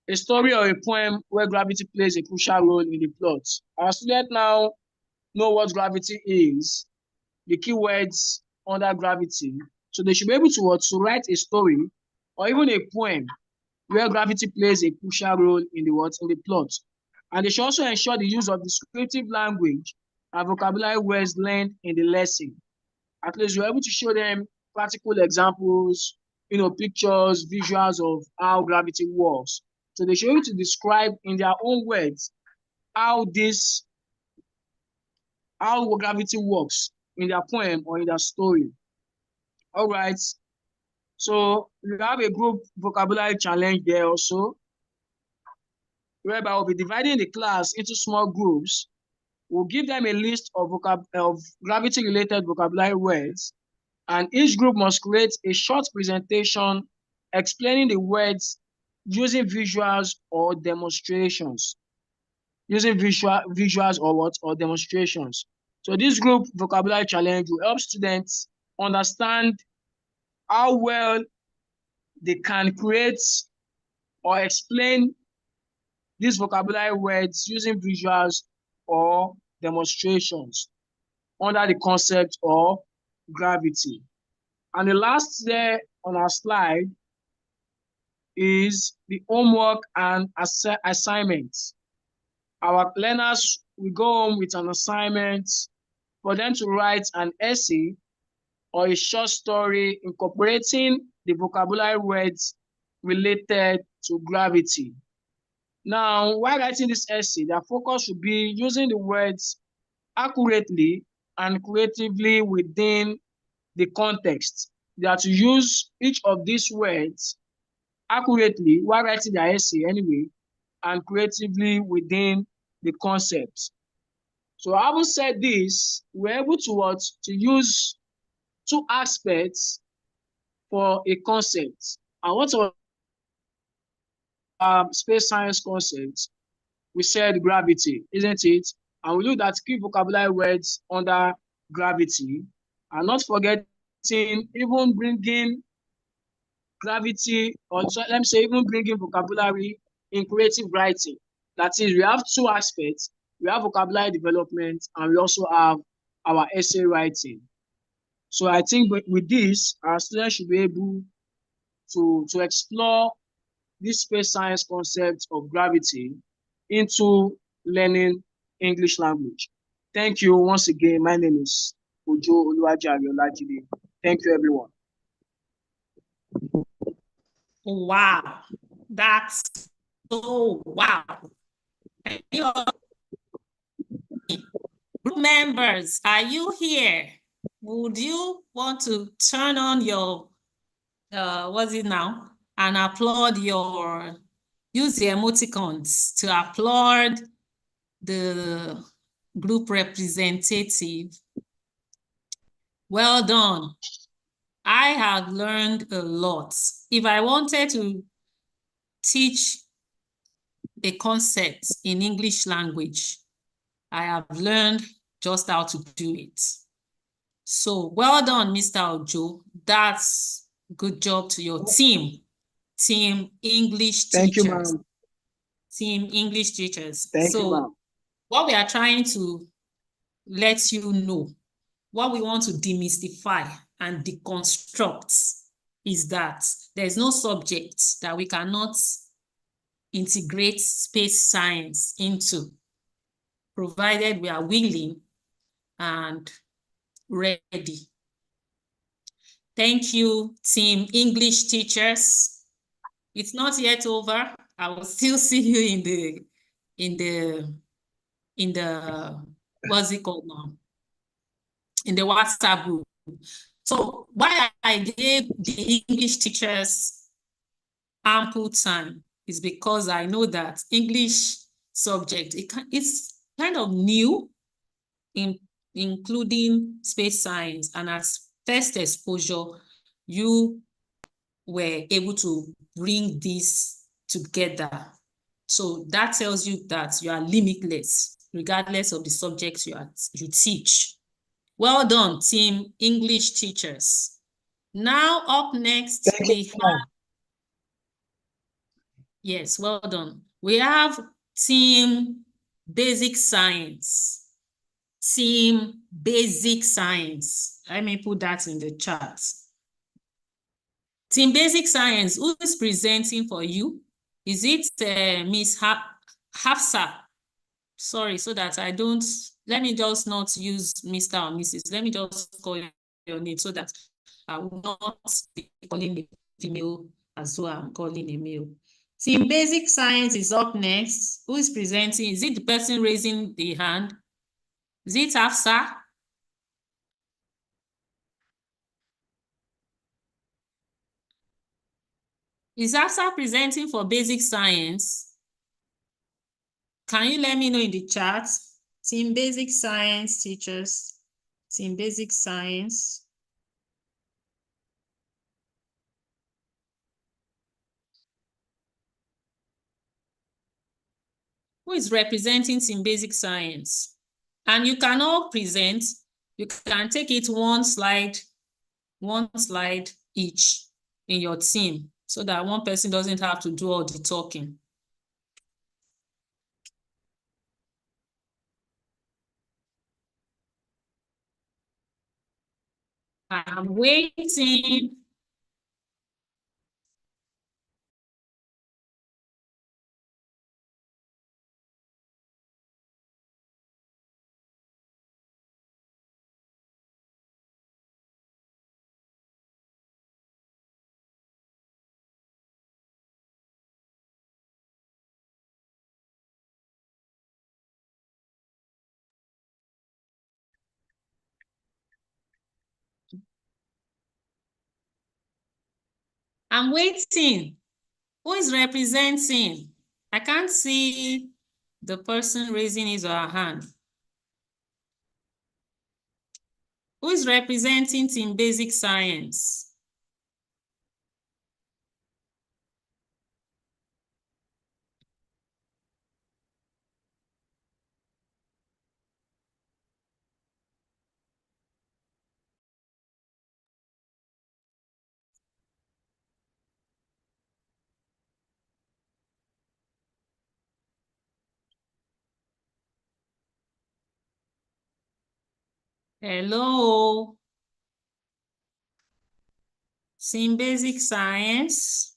A story or a poem where gravity plays a crucial role in the plot. Our students now know what gravity is, the keywords under gravity. So they should be able to write a story or even a poem where gravity plays a crucial role in the plot. And they should also ensure the use of descriptive language and vocabulary words learned in the lesson. At least you're able to show them practical examples, pictures, visuals of how gravity works. So they should be able to describe in their own words how gravity works in their poem or in their story. All right. So we have a group vocabulary challenge there also, whereby we'll be dividing the class into small groups. We'll give them a list of gravity-related vocabulary words, and each group must create a short presentation explaining the words using visuals or demonstrations. Using visuals or demonstrations. So this group vocabulary challenge will help students understand how well they can create or explain these vocabulary words using visuals or demonstrations under the concept of gravity. And the last there on our slide is the homework and assignments. Our learners will go home with an assignment for them to write an essay or a short story incorporating the vocabulary words related to gravity. Now, while writing this essay, their focus should be using the words accurately and creatively within the context. They are to use each of these words accurately while writing their essay anyway, and creatively within the concept. So having said this, we're able to what? To use two aspects for a concept. And what our space science concept? We said gravity, isn't it? And we looked at key vocabulary words under gravity, and not forgetting even bringing gravity, or so, let me say even bringing vocabulary in creative writing. That is, we have two aspects. We have vocabulary development, and we also have our essay writing. So I think with this, our students should be able to explore this space science concept of gravity into learning English language. Thank you once again. My name is Ojo Oluwajari Olajide. Thank you, everyone. Wow, that's so wow. Group members, are you here? Would you want to turn on your, what's it now? And applaud your, use the emoticons to applaud the group representative. Well done. I have learned a lot. If I wanted to teach a concept in English language, I have learned just how to do it. So well done, Mr. Ojo. That's good job to your team. Team English Thank you, teachers. ma'am. Team English teachers. Thank you, So ma'am. what we are trying to let you know, what we want to demystify and deconstruct is that there's no subject that we cannot integrate space science into, provided we are willing and ready. Thank you, team English teachers. It's not yet over. I will still see you in the what's it called now? In the WhatsApp group. So why I gave the English teachers ample time is because I know that English subject, it's kind of new, including space science, and as first exposure, you were able to bring this together. So that tells you that you are limitless, regardless of the subjects you teach. Well done, team English teachers. Now up next, we have, yes, well done. We have team basic science. Team basic science. Let me put that in the chat. Team basic science, who is presenting for you? Is it Miss Hafsa? Sorry, so that I don't, let me just not use Mr. or Mrs. Let me just call your name so that I will not be calling a female as well I'm calling a male. Team basic science is up next. Who is presenting? Is it the person raising the hand? Is it Hafsa? Is Hafsa presenting for basic science? Can you let me know in the chat? Team basic science teachers. Team basic science. Who is representing team basic science? And you can all present. You can take it one slide each in your team so that one person doesn't have to do all the talking. I'm waiting. I'm waiting. Who is representing? I can't see the person raising his or her hand. Who is representing Team Basic Science? Hello. Team Basic Science.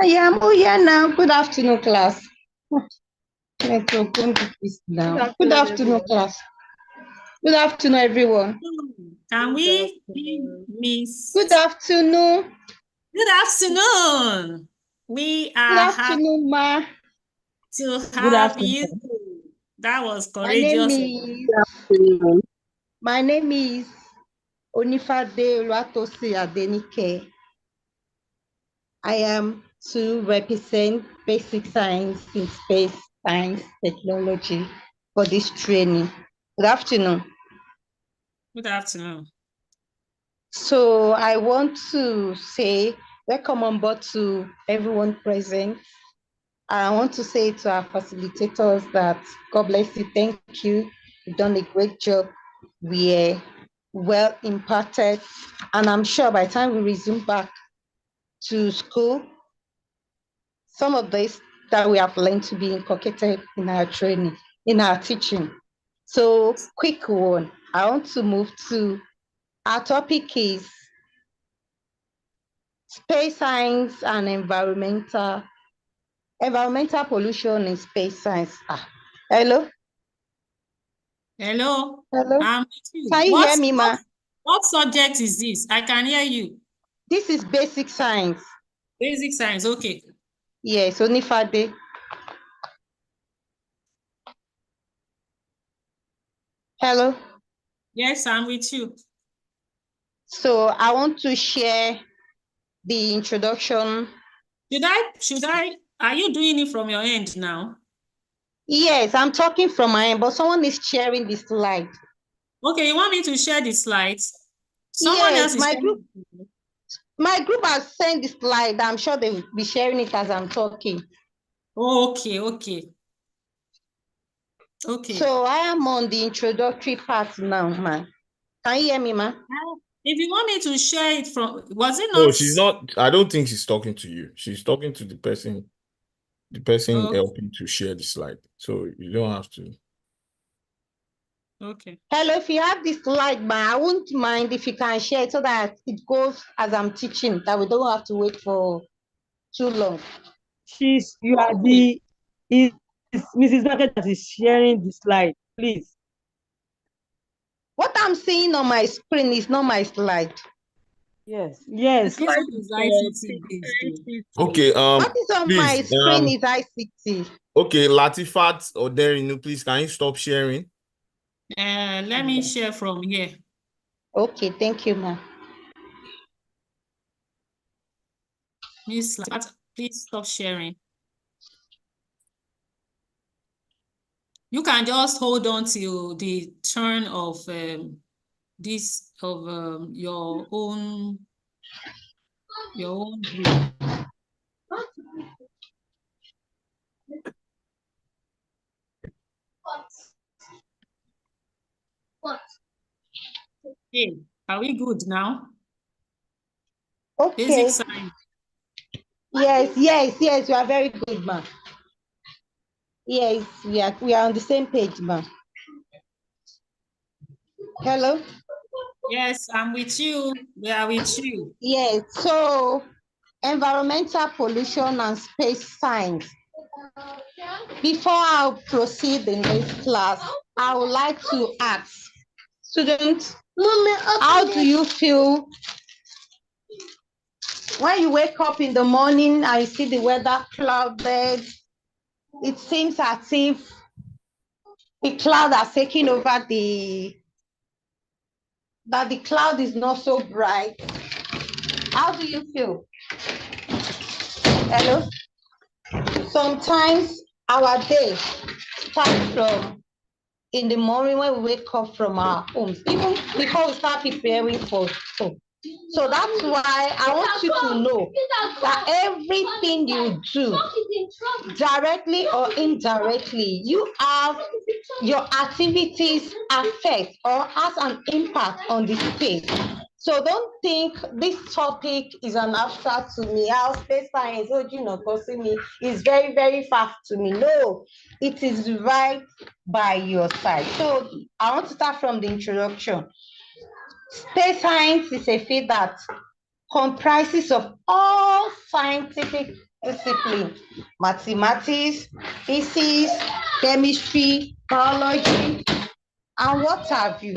I am. Oh, yeah, now. Good afternoon, class. Let's open this now. Good afternoon, class. Good afternoon, everyone. Can we miss? Good afternoon. Good afternoon. We are Good afternoon, ma. to Good have afternoon. you. That was My name courageous. is Onifade Oluwatosin Adenike. I am to represent basic science in space science technology for this training. Good afternoon. Good afternoon. So I want to say welcome on board to everyone present. I want to say to our facilitators that God bless you, thank you. You've done a great job. We're well imparted, and I'm sure by the time we resume back to school, some of this that we have learned to be inculcated in our training, in our teaching. So quick one, I want to move to our topic is space science and environmental pollution in space science. Hello? Hello. Hello? I'm with you. Can you hear me, ma? What subject is this? I can hear you. This is basic science. Basic science, okay. Yes, Onifade. Hello? Yes, I'm with you. So I want to share the introduction. Are you doing it from your end now? Yes, I'm talking from my end, but someone is sharing the slide. Okay, you want me to share the slides? Someone Yes, else is my group has sent the slide. I'm sure they will be sharing it as I'm talking. Okay. So I am on the introductory part now, ma. Can you hear me, ma? If you want me to share it from, was it No, not? she's not. I don't think she's talking to you. She's talking to the person Okay. helping to share the slide. So you don't have to. Okay. Hello, if you have this slide, ma, I wouldn't mind if you can share it so that it goes as I'm teaching, that we don't have to wait for too long. You are the, is Mrs. Market that is sharing the slide, please. What I'm seeing on my screen is not my slide. Yes. This one is ICT based. Okay. What is on my Please. screen is ICT. Okay, Latifat or Derinu, please, can you stop sharing? Let me share from here. Okay, thank you, ma'am. Miss Lat, please stop sharing. You can just hold on till the turn of your own group. Hey, are we good now? Okay. Basic science. Yes, you are very good, ma'am. Yes, we are on the same page, ma'am. Hello? Yes, I'm with you. We are with you. Yes, so environmental pollution and space science. Before I proceed in this class, I would like to ask students, how do you feel when you wake up in the morning and you see the weather clouded? It seems as if the cloud has taken over that the cloud is not so bright. How do you feel? Hello? Sometimes our day starts from in the morning when we wake up from our homes, even before we start preparing for school. So that's why I want you to know that everything you do, directly or indirectly, your activities affect or has an impact on the space. So don't think this topic is an abstract to me. How space science, is very, very far to me. No, it is right by your side. So I want to start from the introduction. Space science is a field that comprises of all scientific disciplines: mathematics, physics, chemistry, biology, and what have you.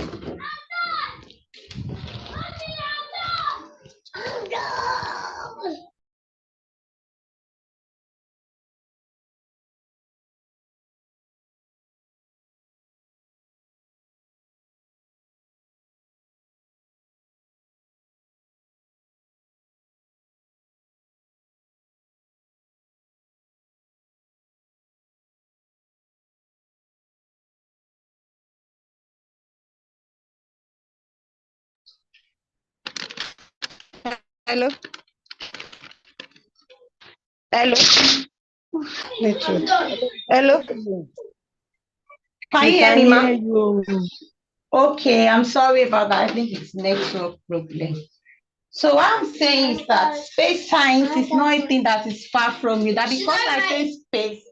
Hello? Hello? Hello? Can you hear me, ma'am? Okay, I'm sorry about that. I think it's network problem. So what I'm saying is that space science is not a thing that is far from you. That because I say space,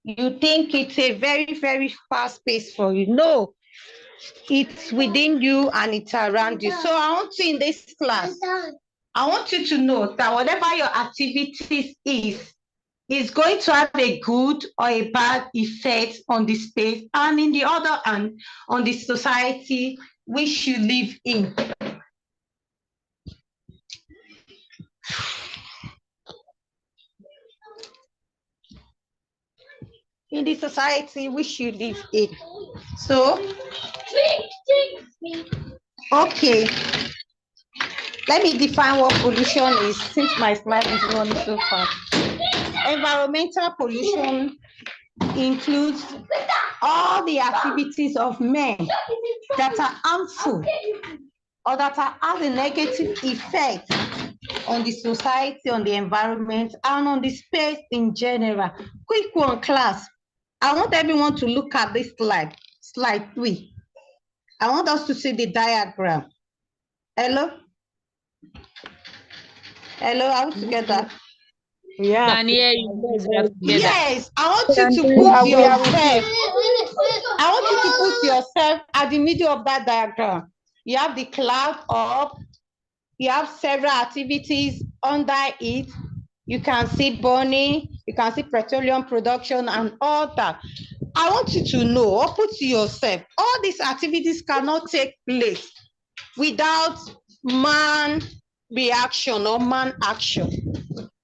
you think it's a very, very far space for you. No, it's within you and it's around you. So I want you in this class, I want you to know that whatever your activities is going to have a good or a bad effect on the space and in the other hand, on the society which you live in. In the society which you live in. So, okay. Let me define what pollution is since my slide is running so fast. Environmental pollution includes all the activities of men that are harmful or that have a negative effect on the society, on the environment, and on the space in general. Quick one, class. I want everyone to look at this slide 3. I want us to see the diagram. Hello? Hello, are we together? Yeah. Can hear you. Yes, we are together. Yes, I want you to put yourself. I want you to put yourself at the middle of that diagram. You have the cloud up. You have several activities under it. You can see burning. You can see petroleum production and all that. I want you to know, or put to yourself, all these activities cannot take place without man reaction or man action.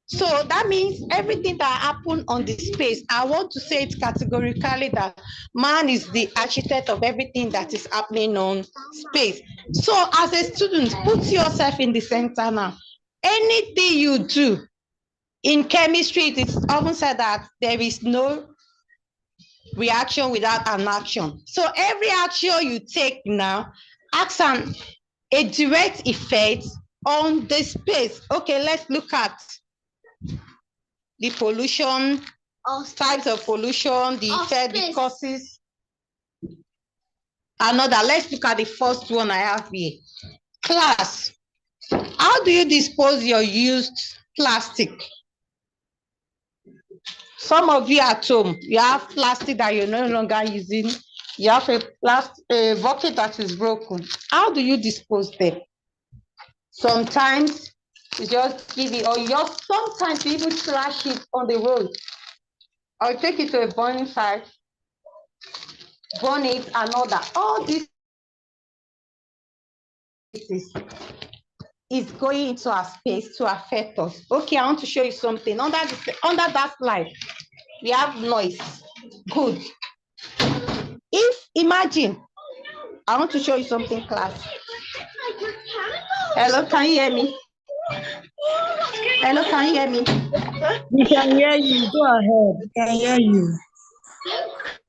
So that means everything that happened on the space, I want to say it categorically that man is the architect of everything that is happening on space. So as a student, put yourself in the center now. Anything you do in chemistry, it is often said that there is no reaction without an action. So every action you take now acts a direct effect on the space. Okay, let's look at the pollution, types of pollution, the effect, the causes. Another, let's look at the first one I have here. Class. How do you dispose your used plastic? Some of you at home, you have plastic that you're no longer using. You have a bucket that is broken. How do you dispose them? Sometimes you just give it, or sometimes you even trash it on the road. Or take it to a burning site, burn it, and all that. All this is going into our space to affect us. Okay, I want to show you something. Under that slide, we have noise. Good. Imagine, I want to show you something, class. Hello, can you hear me? Hello, can you hear me? We can hear you. Go ahead. We can hear you.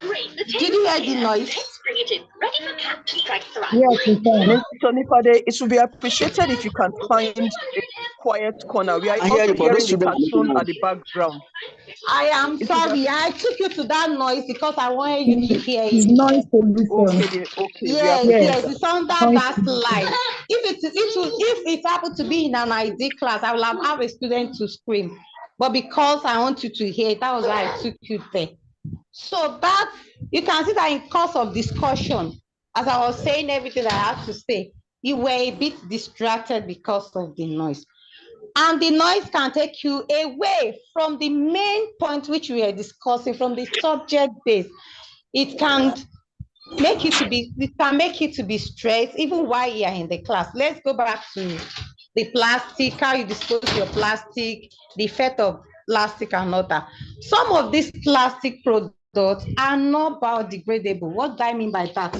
Did you hear the noise? Yes, we can. So, Nipade, it would be appreciated if you can find a quiet corner. We are also hearing the cartoon at the background. I am sorry. I took you to that noise because I wanted you to hear it. It's noise pollution. Okay. Yes, it's under that slide. If it happened to be in an ID class, I will have a student to scream. But because I want you to hear it, that was why I took you there. So that you can see that in course of discussion, as I was saying everything I had to say, you were a bit distracted because of the noise. And the noise can take you away from the main point which we are discussing, from the subject base. It can make you to be stressed even while you are in the class. Let's go back to the plastic, how you dispose your plastic, the effect of plastic and all that. Some of these plastic products are not biodegradable. What do I mean by that?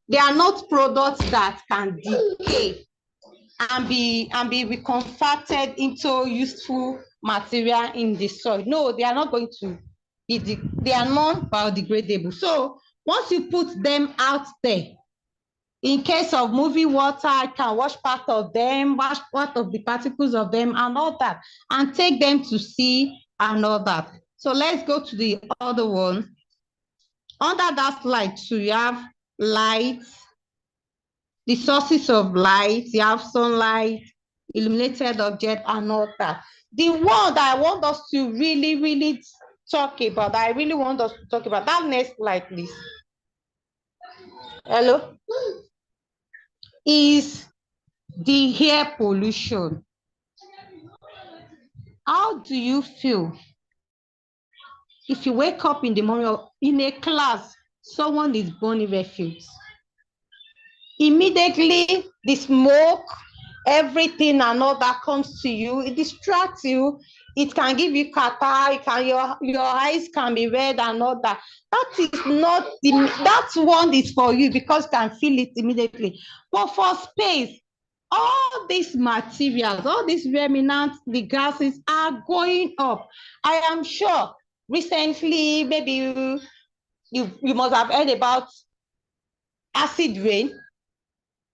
They are not products that can decay and be reconverted into useful material in the soil. No, they are not going to be, they are not biodegradable. So once you put them out there, in case of moving water, I can wash part of them, wash part of the particles of them and all that, and take them to sea and all that. So let's go to the other one. Under that slide too, you have light, the sources of light, you have sunlight, illuminated object and all that. The one that I want us to really talk about, that next slide, please. Hello? Is the air pollution. How do you feel if you wake up in the morning in a class, someone is burning refuse? Immediately, the smoke, everything and all that comes to you, it distracts you, it can give you catarrh, your eyes can be red and all that. That one is for you because you can feel it immediately. But for space, all these materials, all these remnants, the gases are going up. I am sure recently, maybe you must have heard about acid rain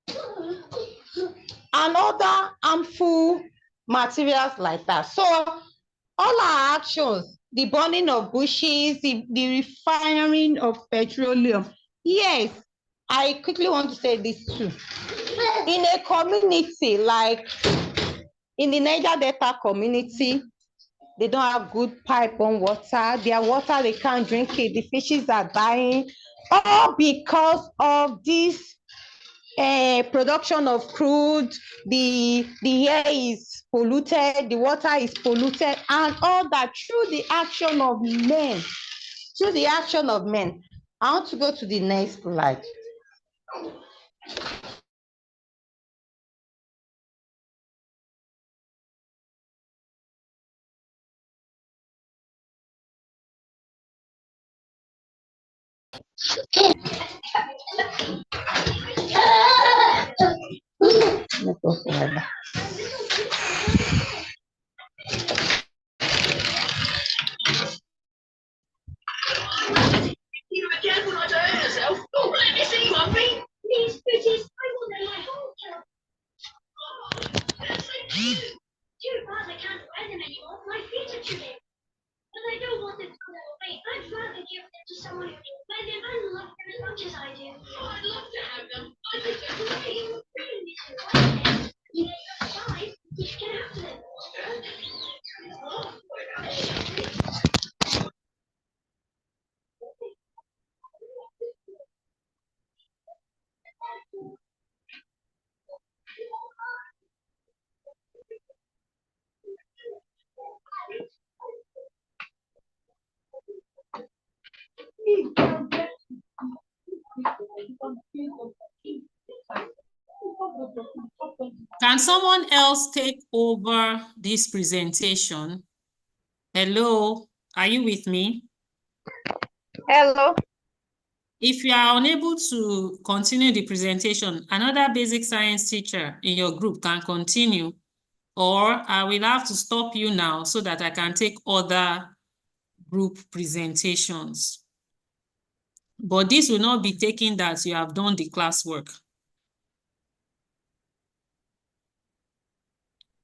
and other harmful materials like that. So all our actions, the burning of bushes, the refining of petroleum, yes, I quickly want to say this too. In a community like in the Niger Delta community, they don't have good pipe on water. Their water, they can't drink it. The fishes are dying, all because of this production of crude. The air is polluted, the water is polluted, and all that through the action of men. Through the action of men. I want to go to the next slide. Can someone else take over this presentation? Hello, are you with me? Hello. If you are unable to continue the presentation, another basic science teacher in your group can continue, or I will have to stop you now so that I can take other group presentations. But this will not be taking that you have done the classwork.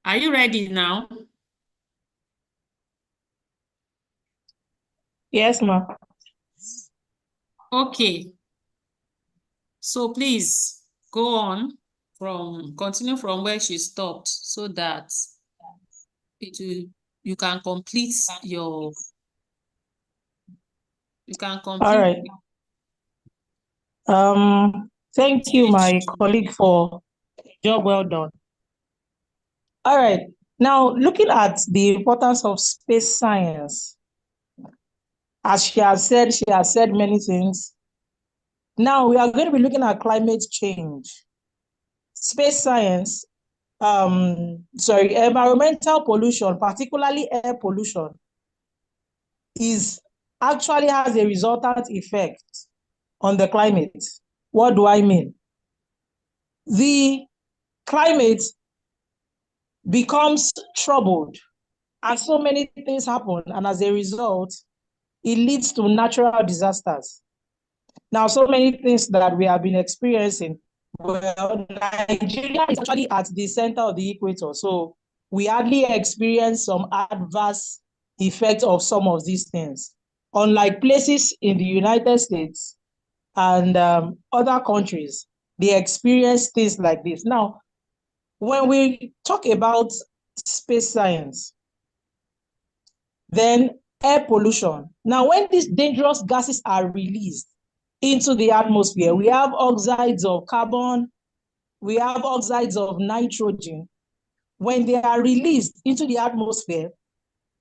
Are you ready now? Yes, ma'am. Okay. So please go on continue from where she stopped so that you can complete your, All right. Thank you, my colleague, for job well done. All right. Now, looking at the importance of space science, as she has said many things. Now we are going to be looking at climate change, space science, environmental pollution, particularly air pollution, actually has a resultant effect on the climate. What do I mean? The climate becomes troubled and so many things happen, and as a result, it leads to natural disasters. Now, so many things that we have been experiencing. Well, Nigeria is actually at the center of the equator, so we hardly experience some adverse effects of some of these things. Unlike places in the United States and other countries, they experience things like this. Now, when we talk about space science, then air pollution. Now, when these dangerous gases are released into the atmosphere, we have oxides of carbon, we have oxides of nitrogen. When they are released into the atmosphere,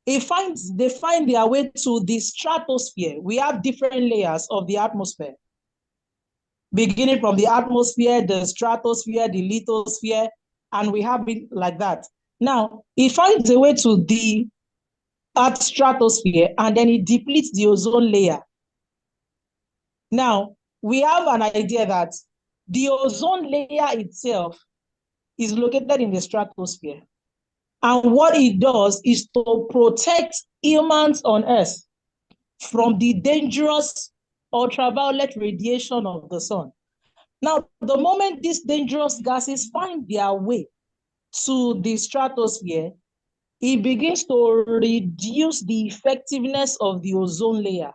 they find their way to the stratosphere. We have different layers of the atmosphere, beginning from the atmosphere, the stratosphere, the lithosphere, and we have it like that. Now, it finds a way to the Earth's stratosphere, and then it depletes the ozone layer. Now, we have an idea that the ozone layer itself is located in the stratosphere. And what it does is to protect humans on Earth from the dangerous ultraviolet radiation of the sun. Now, the moment these dangerous gases find their way to the stratosphere, it begins to reduce the effectiveness of the ozone layer.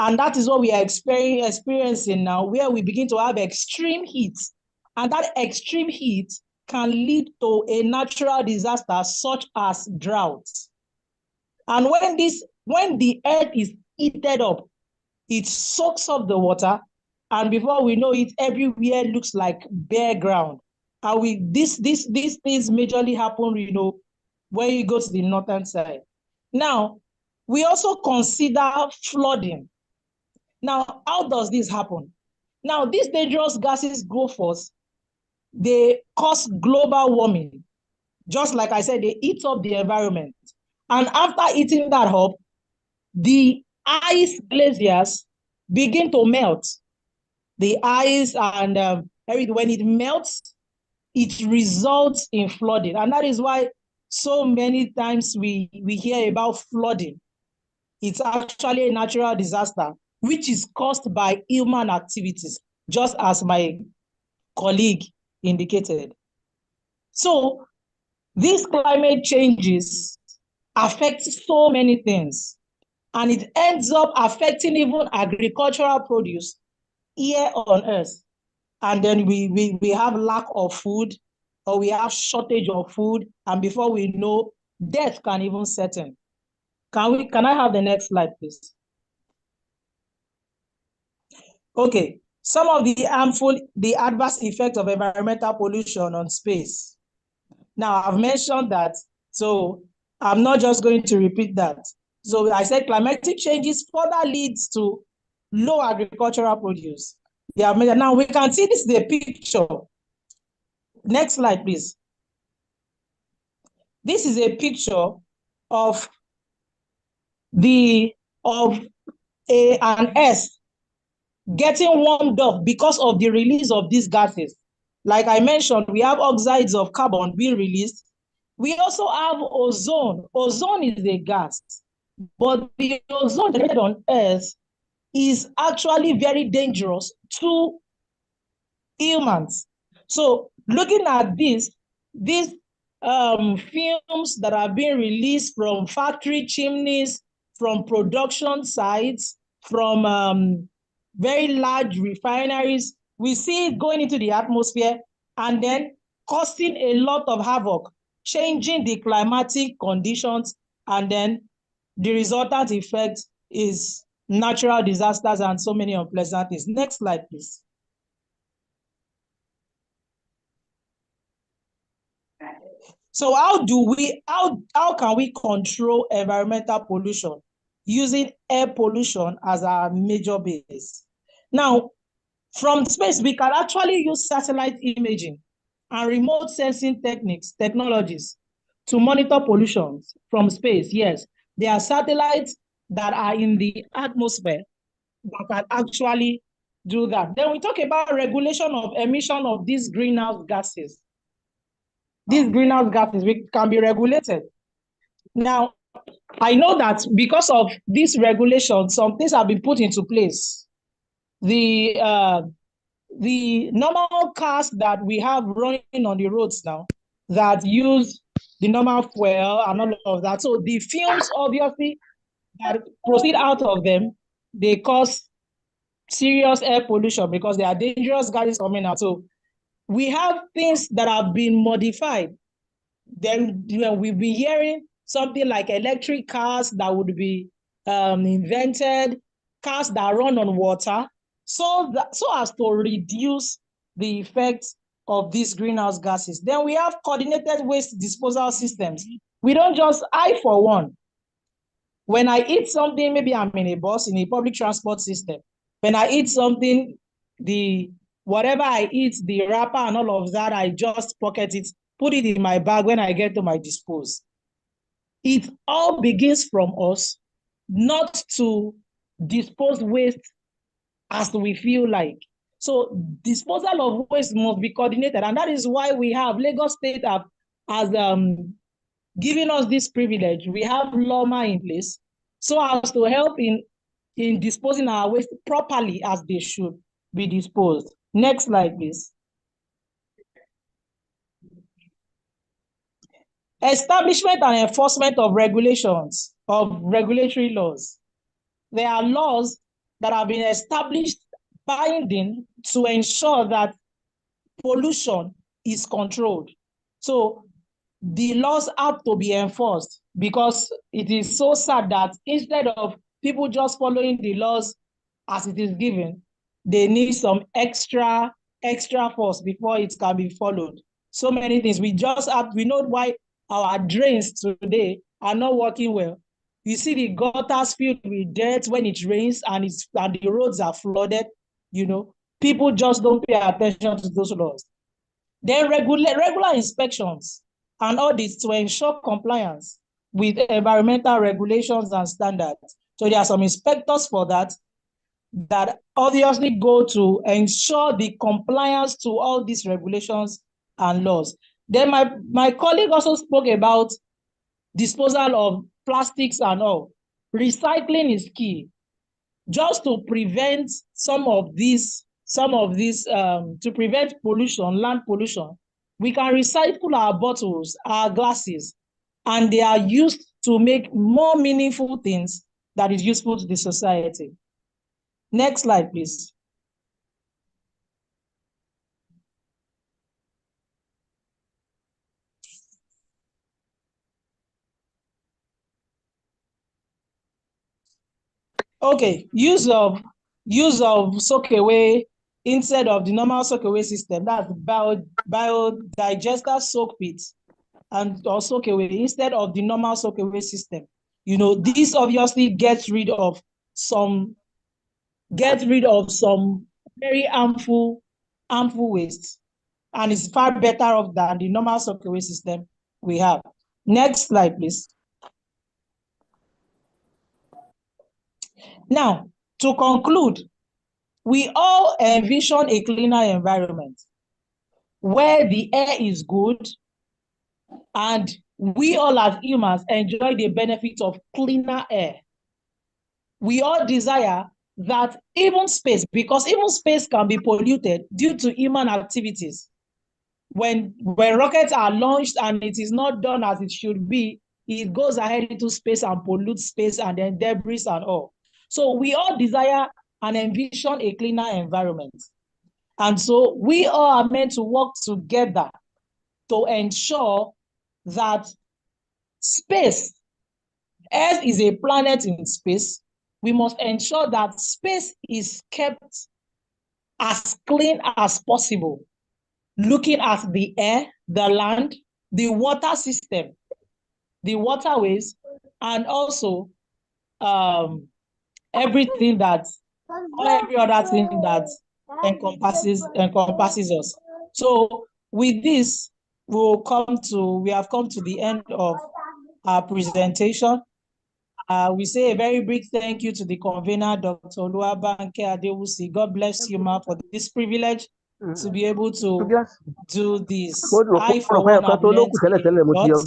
And that is what we are experiencing now, where we begin to have extreme heat. And that extreme heat can lead to a natural disaster such as drought. And when the earth is heated up, it soaks up the water, and before we know it, everywhere looks like bare ground. And these things majorly happen, when you go to the northern side. Now, we also consider flooding. Now, how does this happen? Now, these dangerous gases go forth. They cause global warming. Just like I said, they eat up the environment. And after eating that up, the ice glaciers begin to melt. The ice and when it melts, it results in flooding. And that is why so many times we hear about flooding. It's actually a natural disaster, which is caused by human activities, just as my colleague indicated. So these climate changes affect so many things, and it ends up affecting even agricultural produce here on Earth. And then we have lack of food, or we have shortage of food, and before we know, death can even set in. Can I have the next slide, please? Okay, some of the adverse effects of environmental pollution on space. Now, I've mentioned that, so I'm not just going to repeat that. So I said climatic changes further leads to low agricultural produce. Yeah, now we can see this is a picture. Next slide, please. This is a picture of an Earth getting warmed up because of the release of these gases. Like I mentioned, we have oxides of carbon being released. We also have ozone. Ozone is a gas, but the ozone generated on Earth is actually very dangerous to humans. So looking at these fumes that are being released from factory chimneys, from production sites, from very large refineries, we see it going into the atmosphere and then causing a lot of havoc, changing the climatic conditions, and then the resultant effect is natural disasters and so many unpleasant things. Next slide, please. So how can we control environmental pollution using air pollution as our major base? Now, from space, we can actually use satellite imaging and remote sensing technologies to monitor pollution from space. Yes, there are satellites that are in the atmosphere that can actually do that. Then we talk about regulation of emission of these greenhouse gases. These greenhouse gases can be regulated. Now, I know that because of this regulation, some things have been put into place. The normal cars that we have running on the roads now that use the normal fuel and all of that. So the fumes, obviously, that proceed out of them, they cause serious air pollution because there are dangerous gases coming out. So we have things that have been modified. Then we've been hearing something like electric cars that would be invented, cars that run on water, so as to reduce the effects of these greenhouse gases. Then we have coordinated waste disposal systems. We don't just, I for one, when I eat something, maybe I'm in a bus, in a public transport system. When I eat something, whatever I eat, the wrapper and all of that, I just pocket it, put it in my bag when I get to my dispose. It all begins from us not to dispose waste as we feel like. So disposal of waste must be coordinated, and that is why we have Lagos State has given us this privilege. We have LOMA in place so as to help in disposing our waste properly as they should be disposed. Next slide, please. Establishment and enforcement of regulations, of regulatory laws. There are laws that have been established binding to ensure that pollution is controlled. So the laws have to be enforced, because it is so sad that instead of people just following the laws as it is given, they need some extra force before it can be followed. So many things. We know why our drains today are not working well. You see the gutters filled with dirt when it rains, and the roads are flooded. People just don't pay attention to those laws. Then regular inspections and audits to ensure compliance with environmental regulations and standards. So there are some inspectors for that obviously go to ensure the compliance to all these regulations and laws. Then my colleague also spoke about disposal of plastics and all. Recycling is key, just to prevent to prevent pollution, land pollution. We can recycle our bottles, our glasses, and they are used to make more meaningful things that is useful to the society. Next slide, please. Okay, use of soak-away instead of the normal soak-away system. That's biodigester soak pits or soak-away instead of the normal soak-away system. This obviously gets rid of some very harmful waste, and it's far better off than the normal soak-away system we have. Next slide, please. Now, to conclude, we all envision a cleaner environment where the air is good, and we all as humans enjoy the benefit of cleaner air. We all desire that even space, because even space can be polluted due to human activities. When rockets are launched and it is not done as it should be, it goes ahead into space and pollutes space, and then debris and all. So we all desire and envision a cleaner environment. And so we all are meant to work together to ensure that space, Earth is a planet in space, we must ensure that space is kept as clean as possible, looking at the air, the land, the water system, the waterways, and also every other thing that encompasses us. So with this, we have come to the end of our presentation. We say a very big thank you to the convener, Dr. Oluwabanke Adewusi. God bless you, ma, for this privilege to be able to do this. I, for one, have learned a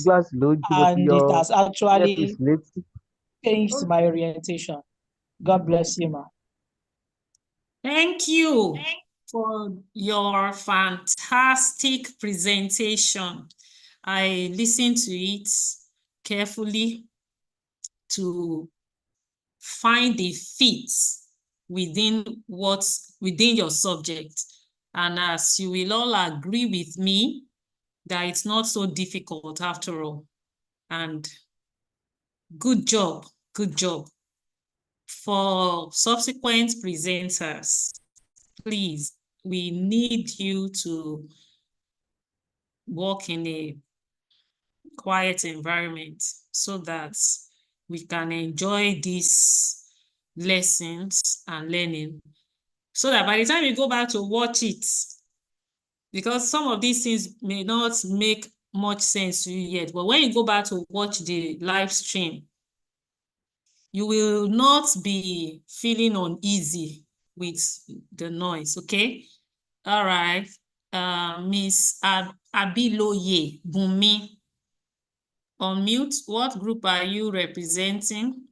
lot, and it has actually changed my orientation. God bless you, ma. Thank you for your fantastic presentation. I listened to it carefully to find the fit within your subject. And as you will all agree with me, that it's not so difficult after all. And good job. For subsequent presenters, please, we need you to work in a quiet environment so that we can enjoy these lessons and learning, so that by the time you go back to watch it, because some of these things may not make much sense to you yet, but when you go back to watch the live stream, you will not be feeling uneasy with the noise, okay? All right. Miss Abiloye Bumi, unmute. What group are you representing?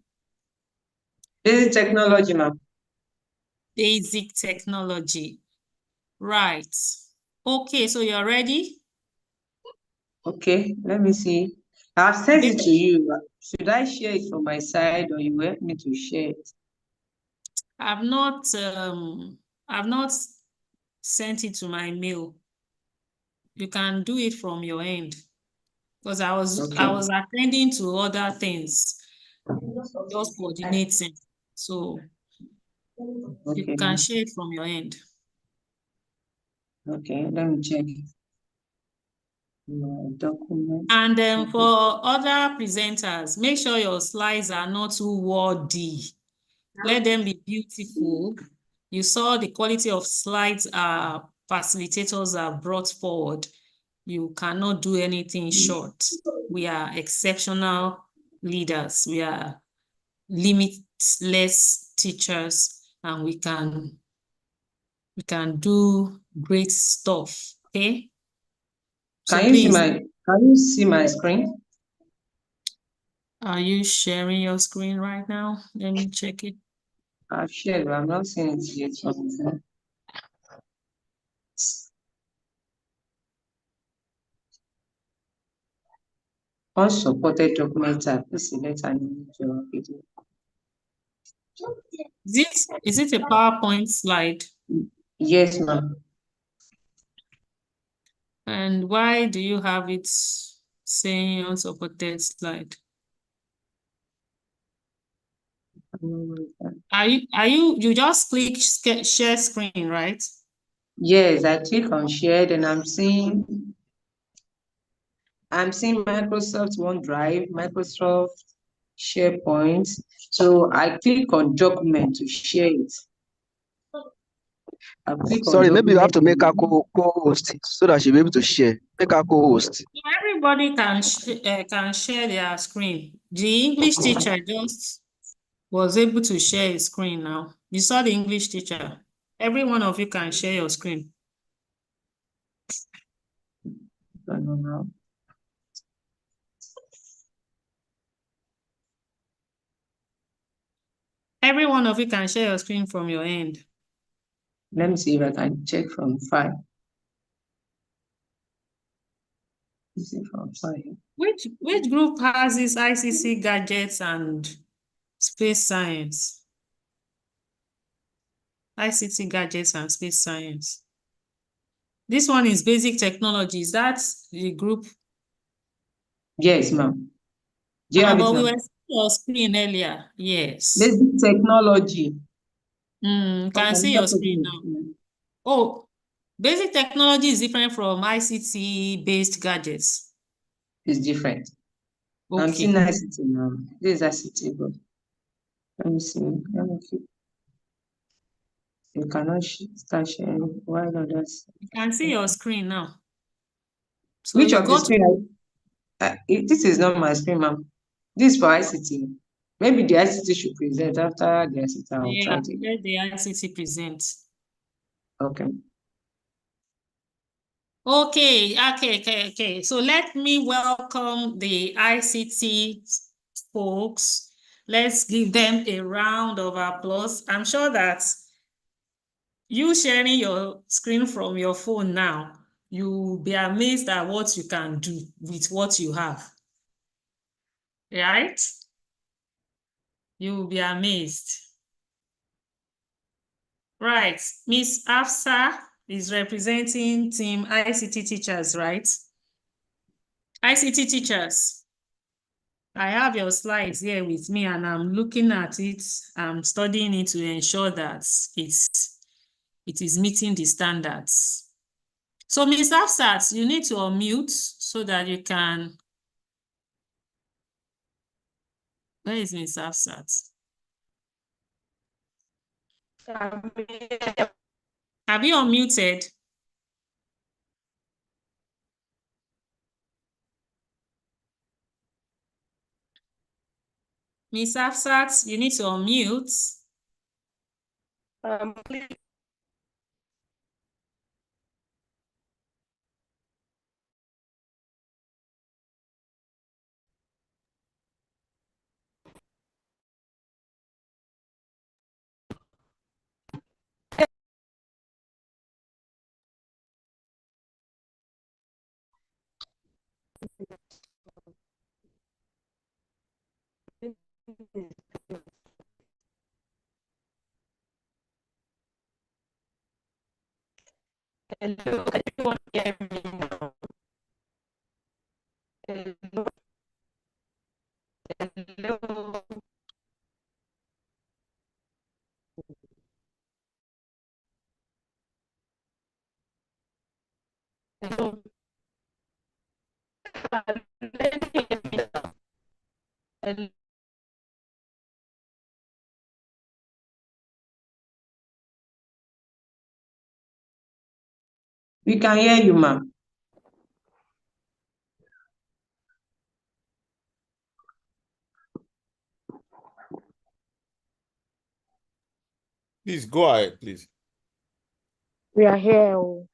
Basic technology, ma'am. Basic technology. Right. Okay, so you're ready? Okay, let me see. I've sent it to you. Should I share it from my side, or you want me to share it? I've not sent it to my mail. You can do it from your end because I was attending to other things, just coordinating. So you can share it from your end. Okay, let me check my document. And then for other presenters, make sure your slides are not too wordy. Let them be beautiful. You saw the quality of slides our facilitators have brought forward. You cannot do anything short. We are exceptional leaders. We are limitless teachers, and we can do great stuff. Okay. So Can you see my screen? Are you sharing your screen right now? Let me check it. I've shared, but I'm not seeing it yet. Unsupported document type. Please select and your video. Is it a PowerPoint slide? Yes, ma'am. And why do you have it saying unsupported slide? You just click share screen, right? Yes, I click on shared and I'm seeing Microsoft OneDrive, Microsoft SharePoint. So I click on document to share it. Sorry, maybe you have to make her co-host so that she'll be able to share. Make her co-host. Everybody can share their screen. The English teacher just was able to share his screen now. You saw the English teacher. Every one of you can share your screen. Every one of you can share your screen from your end. Let me see if I can check from file. Which group has this ICC gadgets and space science? ICT gadgets and space science. This one is basic technologies. That's the group. Yes, ma'am. Yeah, but we were seeing your screen earlier. Yes. Basic technology. Can see your screen now. Oh, basic technology is different from ICT based gadgets. It's different. Okay. I'm seeing ICT now. This is ICT, but let me see. Let me keep. You cannot start sharing. Why not that? You can see your screen now. So which of the screen? This is not my screen, ma'am. This is for ICT. Maybe the ICT should present after the ICT. Yeah, let the ICT present. Okay. Okay. So let me welcome the ICT folks. Let's give them a round of applause. I'm sure that you sharing your screen from your phone now, you'll be amazed at what you can do with what you have. Right? You will be amazed. Right. Miss Afsa is representing team ICT teachers, right? ICT teachers. I have your slides here with me and I'm looking at it. I'm studying it to ensure that it is meeting the standards. So Ms. Afsat, you need to unmute so that you can. Where is Ms. Afsat? Have you unmuted? Ms. Afsat, you need to unmute. Hello, can everyone hear me now? Hello. Hello. Hello. Hello. We can hear you, ma'am. Please go ahead, please. We are here. Oh.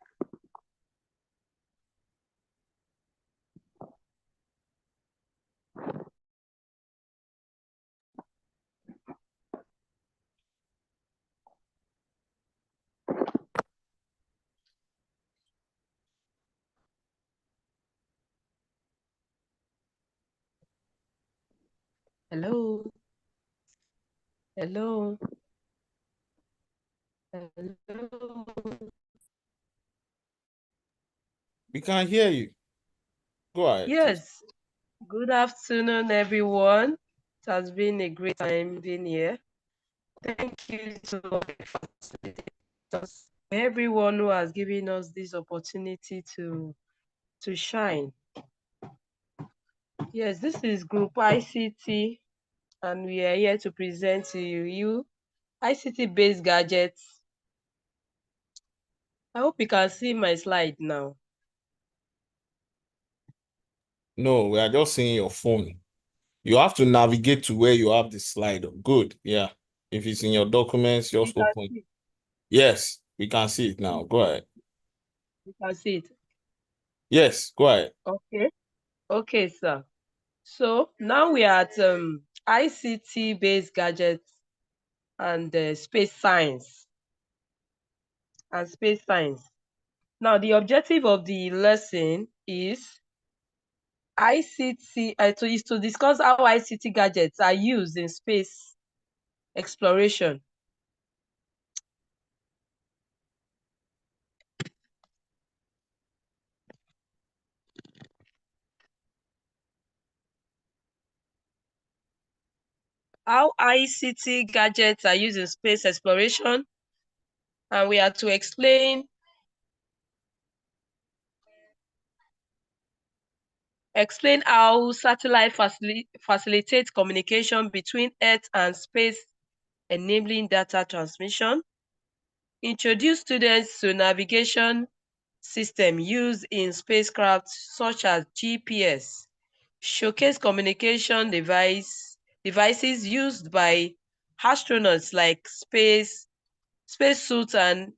Hello. Hello. Hello. We can hear you. Go ahead, please. Yes. Good afternoon, everyone. It has been a great time being here. Thank you to everyone who has given us this opportunity to shine. Yes, this is Group ICT, and we are here to present to you ICT-based gadgets. I hope you can see my slide now. No, we are just seeing your phone. You have to navigate to where you have the slide. Good. Yeah. If it's in your documents, just open. Yes, we can see it now. Go ahead. You can see it. Yes, go ahead. Okay. Okay, sir. So now we are at ICT-based gadgets and space science. Now, the objective of the lesson is is to discuss how ICT gadgets are used in space exploration. How ICT gadgets are used in space exploration, and we are to explain how satellite facilitates communication between Earth and space, enabling data transmission, introduce students to navigation system used in spacecraft such as GPS, showcase communication devices used by astronauts like spacesuits and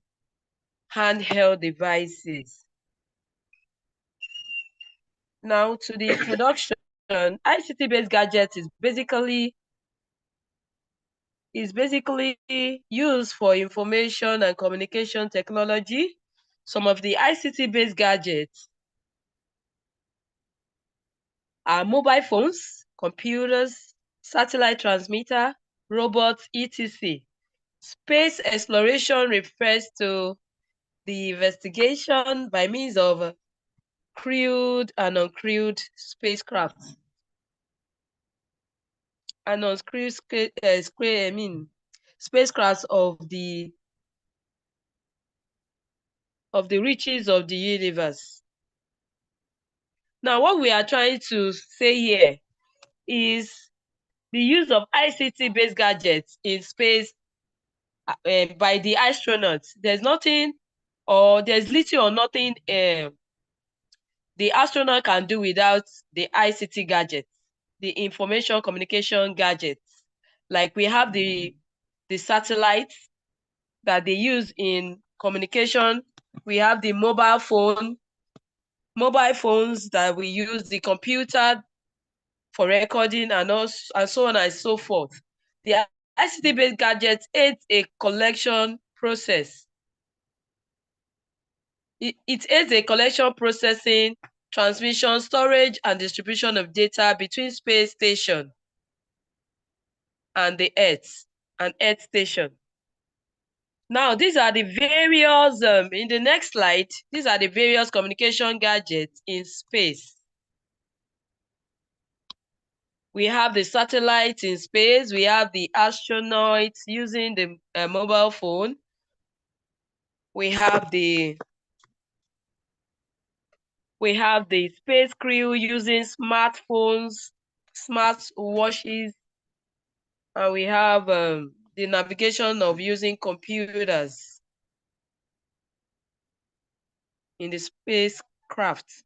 handheld devices. Now to the introduction, ICT-based gadgets is basically used for information and communication technology. Some of the ICT-based gadgets are mobile phones, computers, satellite transmitter, robots, etc. Space exploration refers to the investigation by means of crewed and uncrewed spacecraft and uncrewed spacecraft of the reaches of the universe. Now, what we are trying to say here is the use of ICT-based gadgets in space by the astronauts. There's little or nothing the astronaut can do without the ICT gadgets, the information communication gadgets. Like we have the satellites that they use in communication. We have the mobile phones that we use, the computer for recording, and so on and so forth. The ICT-based gadgets aids a collection process. It aids a collection, processing, transmission, storage, and distribution of data between space station and the Earth station. Now, these are the various, in the next slide, these are the various communication gadgets in space. We have the satellites in space. We have the astronauts using the mobile phone. We have the space crew using smartphones, smartwatches, and we have the navigation of using computers in the spacecraft.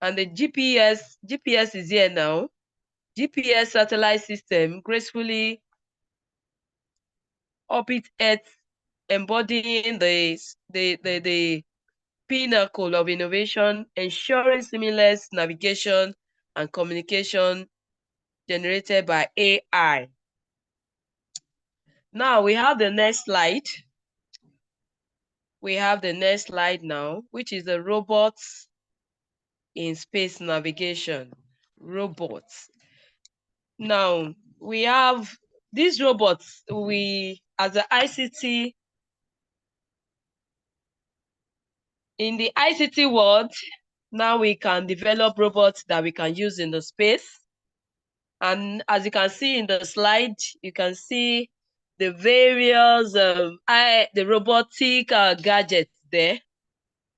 And the GPS is here now. GPS satellite system gracefully orbit Earth, embodying the pinnacle of innovation, ensuring seamless navigation and communication generated by AI. Now we have the next slide. We have the next slide now, which is the robots in space navigation. Robots. Now we have these robots. We, as the ICT, in the ICT world, now we can develop robots that we can use in the space. And as you can see in the slide, you can see the various the robotic gadgets there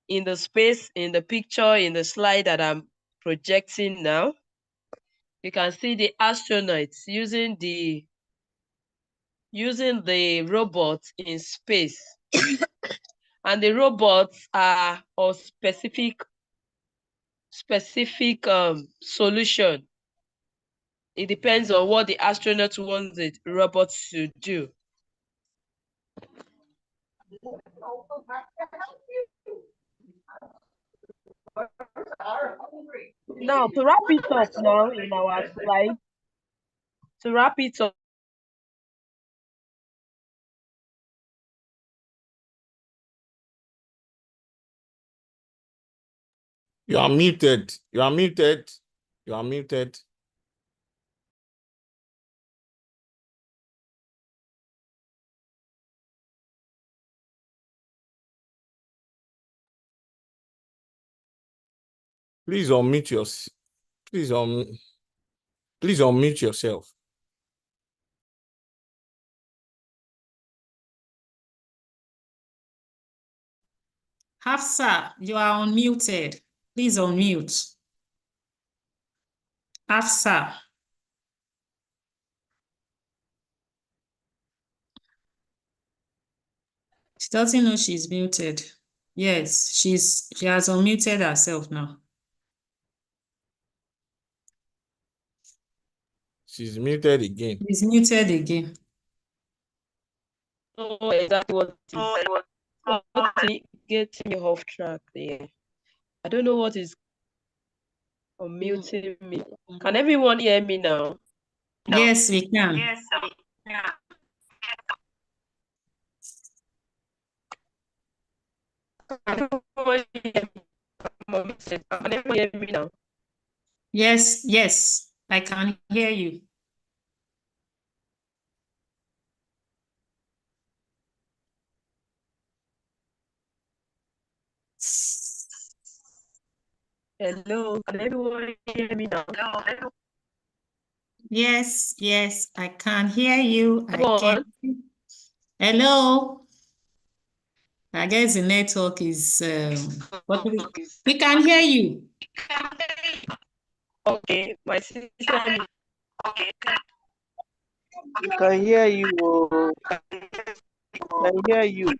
in the space, in the picture, in the slide that I'm projecting now. You can see the astronauts using the robots in space. And the robots are of specific solution. It depends on what the astronaut wants the robots to do. Now, to wrap it up now in our slide, to wrap it up, You are muted. You are muted. You are muted. Please unmute yourself. Please unmute yourself. Hafsa, you are unmuted. Please unmute. Hafsa. She doesn't know she's muted. Yes, she has unmuted herself now. She's muted again. She's muted again. oh, exactly what gets me off track there. I don't know what is unmuting me. Can everyone hear me now? Yes, we can. Yes, yeah. Can everyone hear me now? Yes, I can hear you. Hello, can everyone hear me now? Hello. Yes, I can hear you. Go on. Hello. I guess the network is, but we can hear you. Okay, my sister. Okay. We can hear you. We can hear you.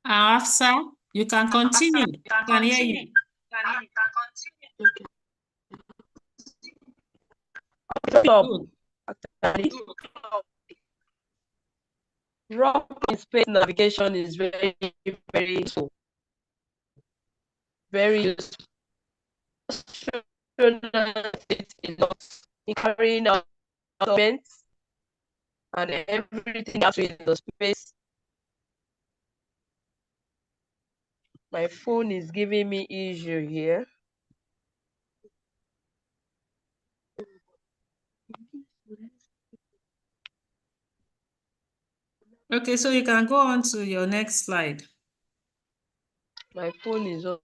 Afsa, you can continue. Can hear you. Rock in space navigation is very, very useful. Very useful. In carrying out events and everything else in the space. My phone is giving me issue here. Okay, so you can go on to your next slide. My phone is on.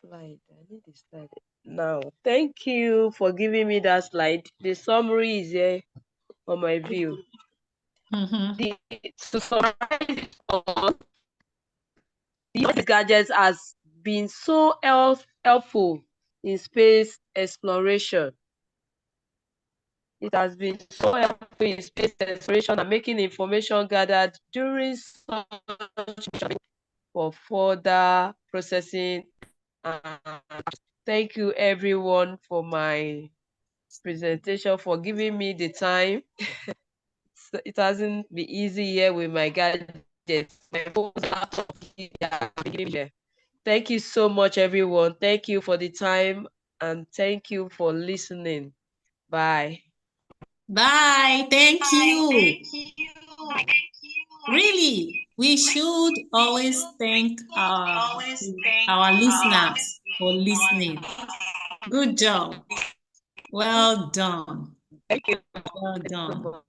Slide. I need the slide. Now, thank you for giving me that slide. The summary is here on my view. To summarize it all, the gadgets has been so helpful in space exploration. It has been so helpful in space exploration and making information gathered during such for further processing. Thank you everyone for my presentation, for giving me the time. It hasn't been easy here with my gadgets. Thank you so much, everyone. Thank you for the time and thank you for listening. Bye. Bye. Thank you. Really, we should always thank our listeners for listening. Good job. Well done. Thank you. Well done. Well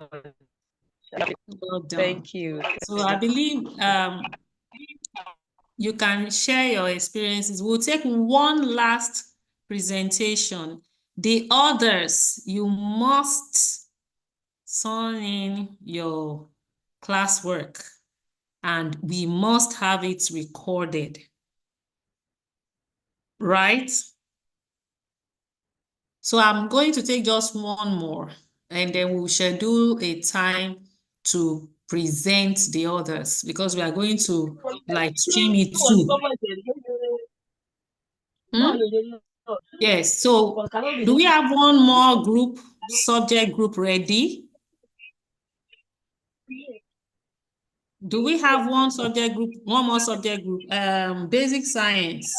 done. Thank you. So I believe you can share your experiences. We'll take one last presentation. The others, you must turn in your classwork and we must have it recorded, right? So I'm going to take just one more and then we'll schedule a time to present the others because we are going to like stream it too. Yes, so do we have one more group, subject group ready? Do we have one subject group, one more subject group? Basic science.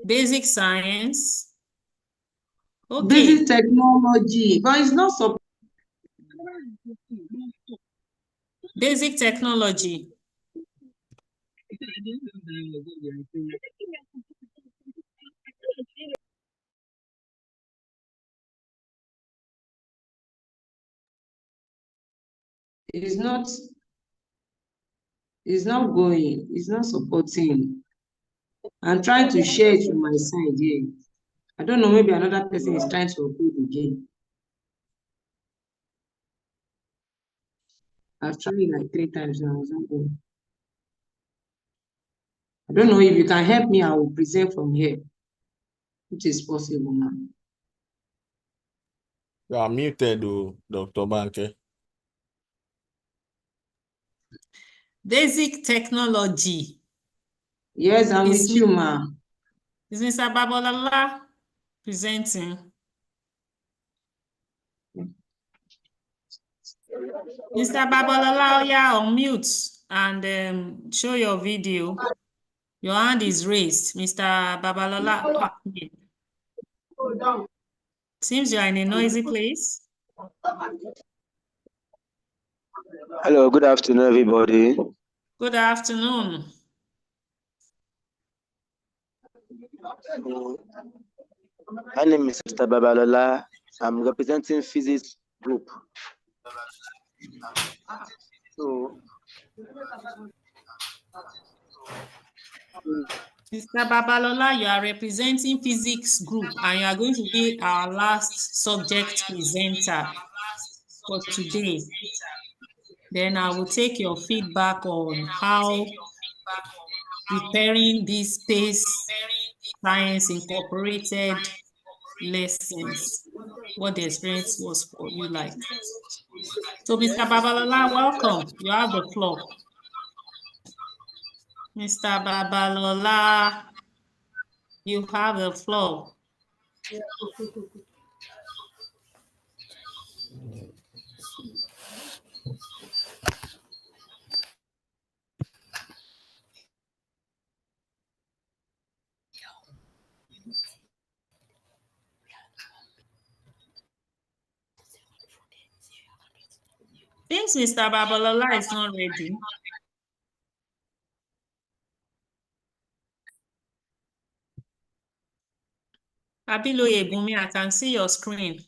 Basic science. Okay. Basic technology, but it's not so. Basic technology. It's not going, it's not supporting. I'm trying to share it from my side here. I don't know, maybe another person is trying to upload again. I've tried it like 3 times now. It's not going. I don't know if you can help me, I will present from here, which is possible now. You are muted, Dr. Banke. Basic technology. Yes, I'm with you, ma. Is Mr. Babalala presenting? Mr. Babalala, yeah, on mute and show your video. Your hand is raised, Mr. Babalala. Seems you are in a noisy place. Hello, good afternoon, everybody. Good afternoon. My name is Mr. Babalola. I'm representing physics group. So, Mr. Babalola, you are representing physics group and you are going to be our last subject presenter for today. Then I will take your feedback on how preparing these space science incorporated lessons, what the experience was for you like. So Mr. Babalola, welcome. You have the floor. Mr. Babalola, you have the floor. seems Mr. Babalola is not ready. Abiloye Bumi, I can see your screen.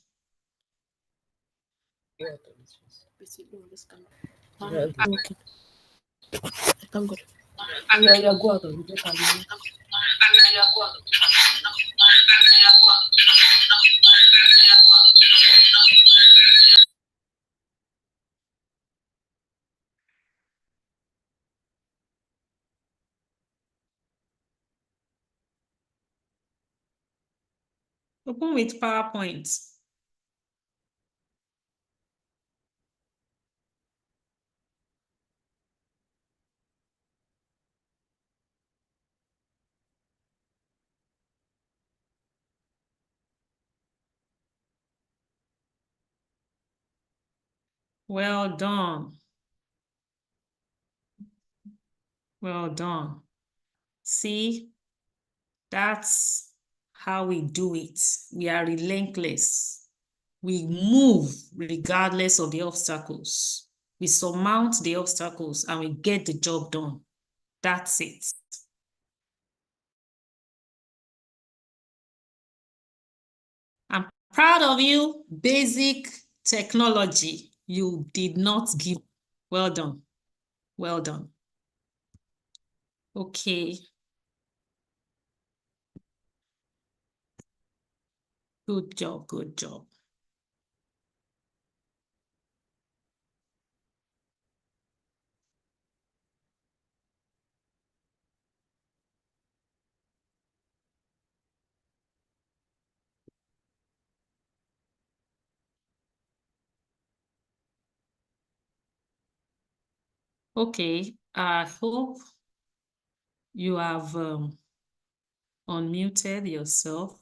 Thank God. Yeah, go out. You just have me. Open with PowerPoint. Well done. Well done. See, that's how we do it. We are relentless. We move regardless of the obstacles. We surmount the obstacles and we get the job done. That's it. I'm proud of you. Basic technology. You did not give. Well done. Well done. Okay. Good job. Good job. Okay. I hope you have unmuted yourself.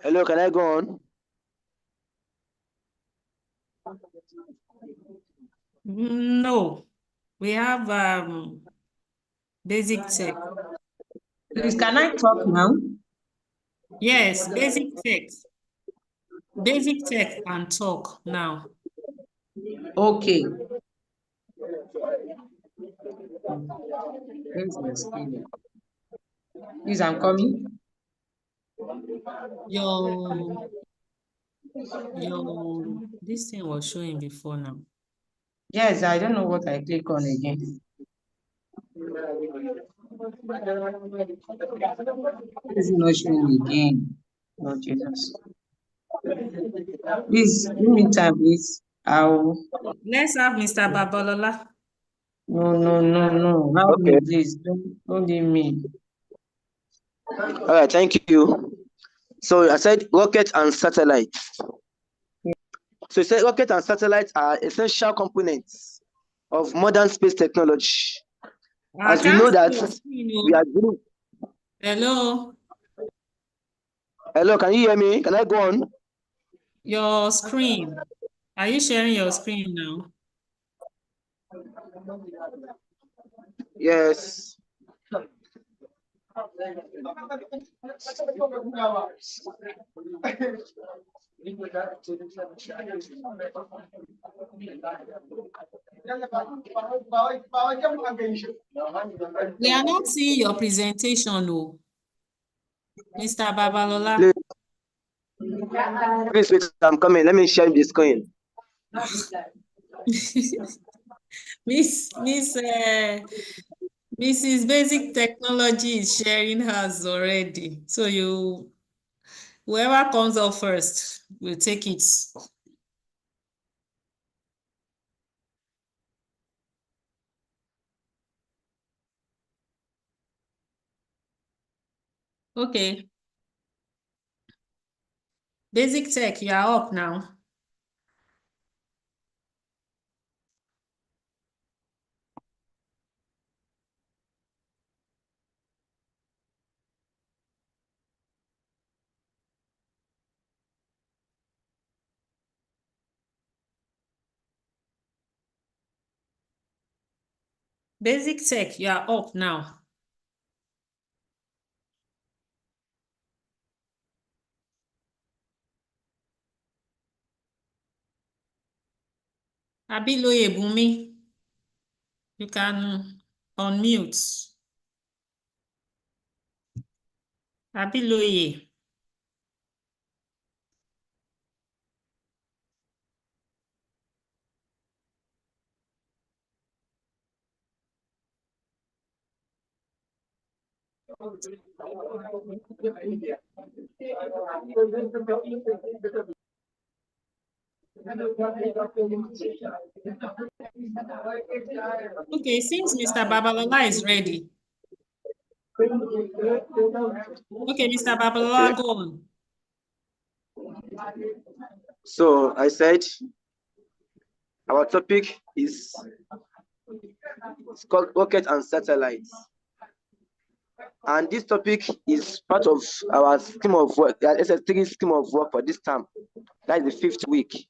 Hello, can I go on? No, we have basic tech. Please, can I talk now? Yes, basic tech. Basic tech and talk now. Okay. Where's my screen? Please, I'm coming. This thing was showing before now. Yes, I don't know what I click on again. It's not showing again. Lord Jesus. Please, give me time, please. Let's have Mr. Babalola. No. Help me, please. Don't leave me. All right, thank you. So I said rocket and satellites. So you said rocket and satellites are essential components of modern space technology. As we know that we are doing. Hello. Hello, can you hear me? Can I go on? Your screen. Are you sharing your screen now? Yes. We are not seeing your presentation, no. Mr. Babalola. Please wait, I'm coming. Let me share the screen. Mrs. Basic Technology is sharing hers already. So whoever comes up first will take it. Okay. Basic Tech, you are up now. Basic tech, you are up now. Abiloye Bumi, you can unmute. Abiloye. Okay, since Mr. Babalola is ready. Okay, Mr. Babalola, go on. So I said our topic is called rocket and satellites. And this topic is part of our scheme of work, the SS3 scheme of work for this term. That is the 5th week.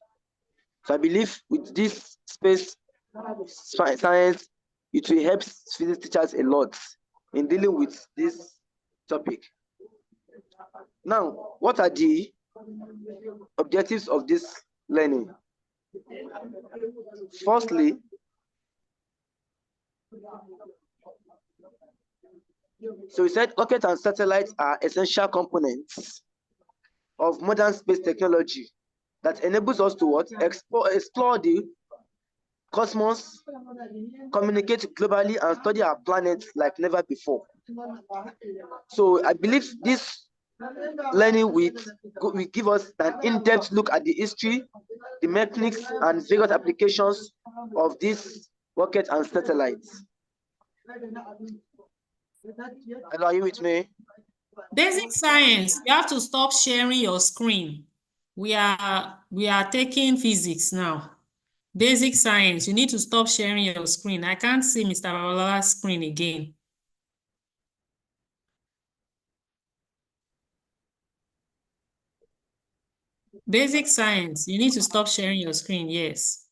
So I believe with this space science, it will help physics teachers a lot in dealing with this topic. Now, what are the objectives of this learning? Firstly, so we said rocket and satellites are essential components of modern space technology that enables us to what? Explore the cosmos, communicate globally, and study our planet like never before. So I believe this learning will give us an in-depth look at the history, the mechanics, and various applications of these rockets and satellites. Hello, are you with me? Basic science, you have to stop sharing your screen. We are taking physics now. Basic science, you need to stop sharing your screen. I can't see Mr. Babalola's screen again. Basic science, you need to stop sharing your screen, yes.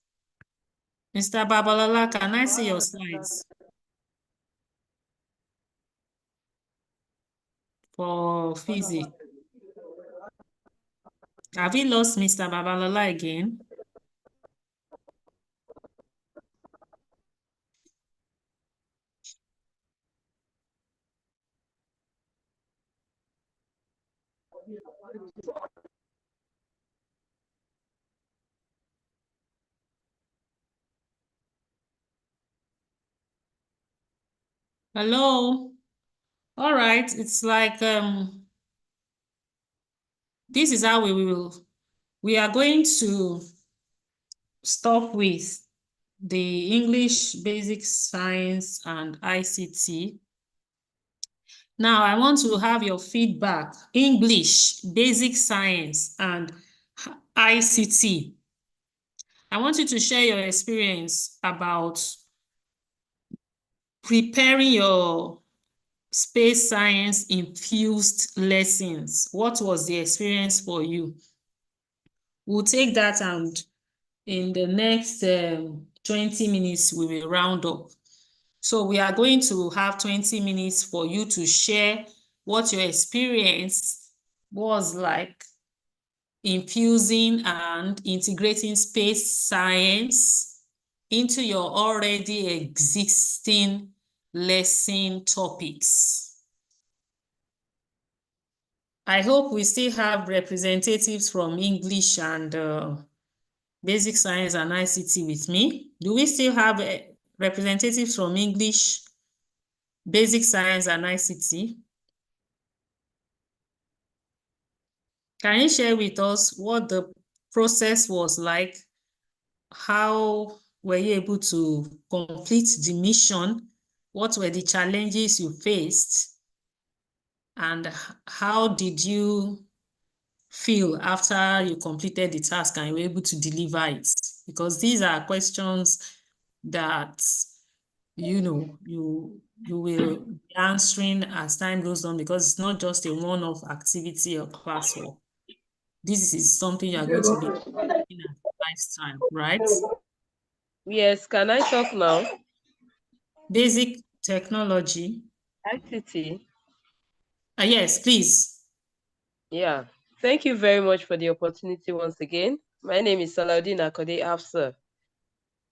Mr. Babalola, can I see your slides? For physics. Have we lost Mr. Babalola again? Hello? All right, it's like this is how we are going to stop with the English, basic science, and ICT. Now, I want to have your feedback. English, basic science, and ICT. I want you to share your experience about preparing your space science infused lessons. What was the experience for you? We'll take that, and in the next 20 minutes, we will round up. So we are going to have 20 minutes for you to share what your experience was like infusing and integrating space science into your already existing lesson topics. I hope we still have representatives from English and basic science and ICT with me. Do we still have representatives from English, basic science, and ICT? Can you share with us what the process was like? How were you able to complete the mission? What were the challenges you faced? And how did you feel after you completed the task and you were able to deliver it? Because these are questions that you will be answering as time goes on, because it's not just a one-off activity or classwork. This is something you are going to be doing at lifetime, right? Yes, can I talk now? basic technology. ICT. Yes, please. Yeah. Thank you very much for the opportunity once again. My name is Salaudin Akode Afsa,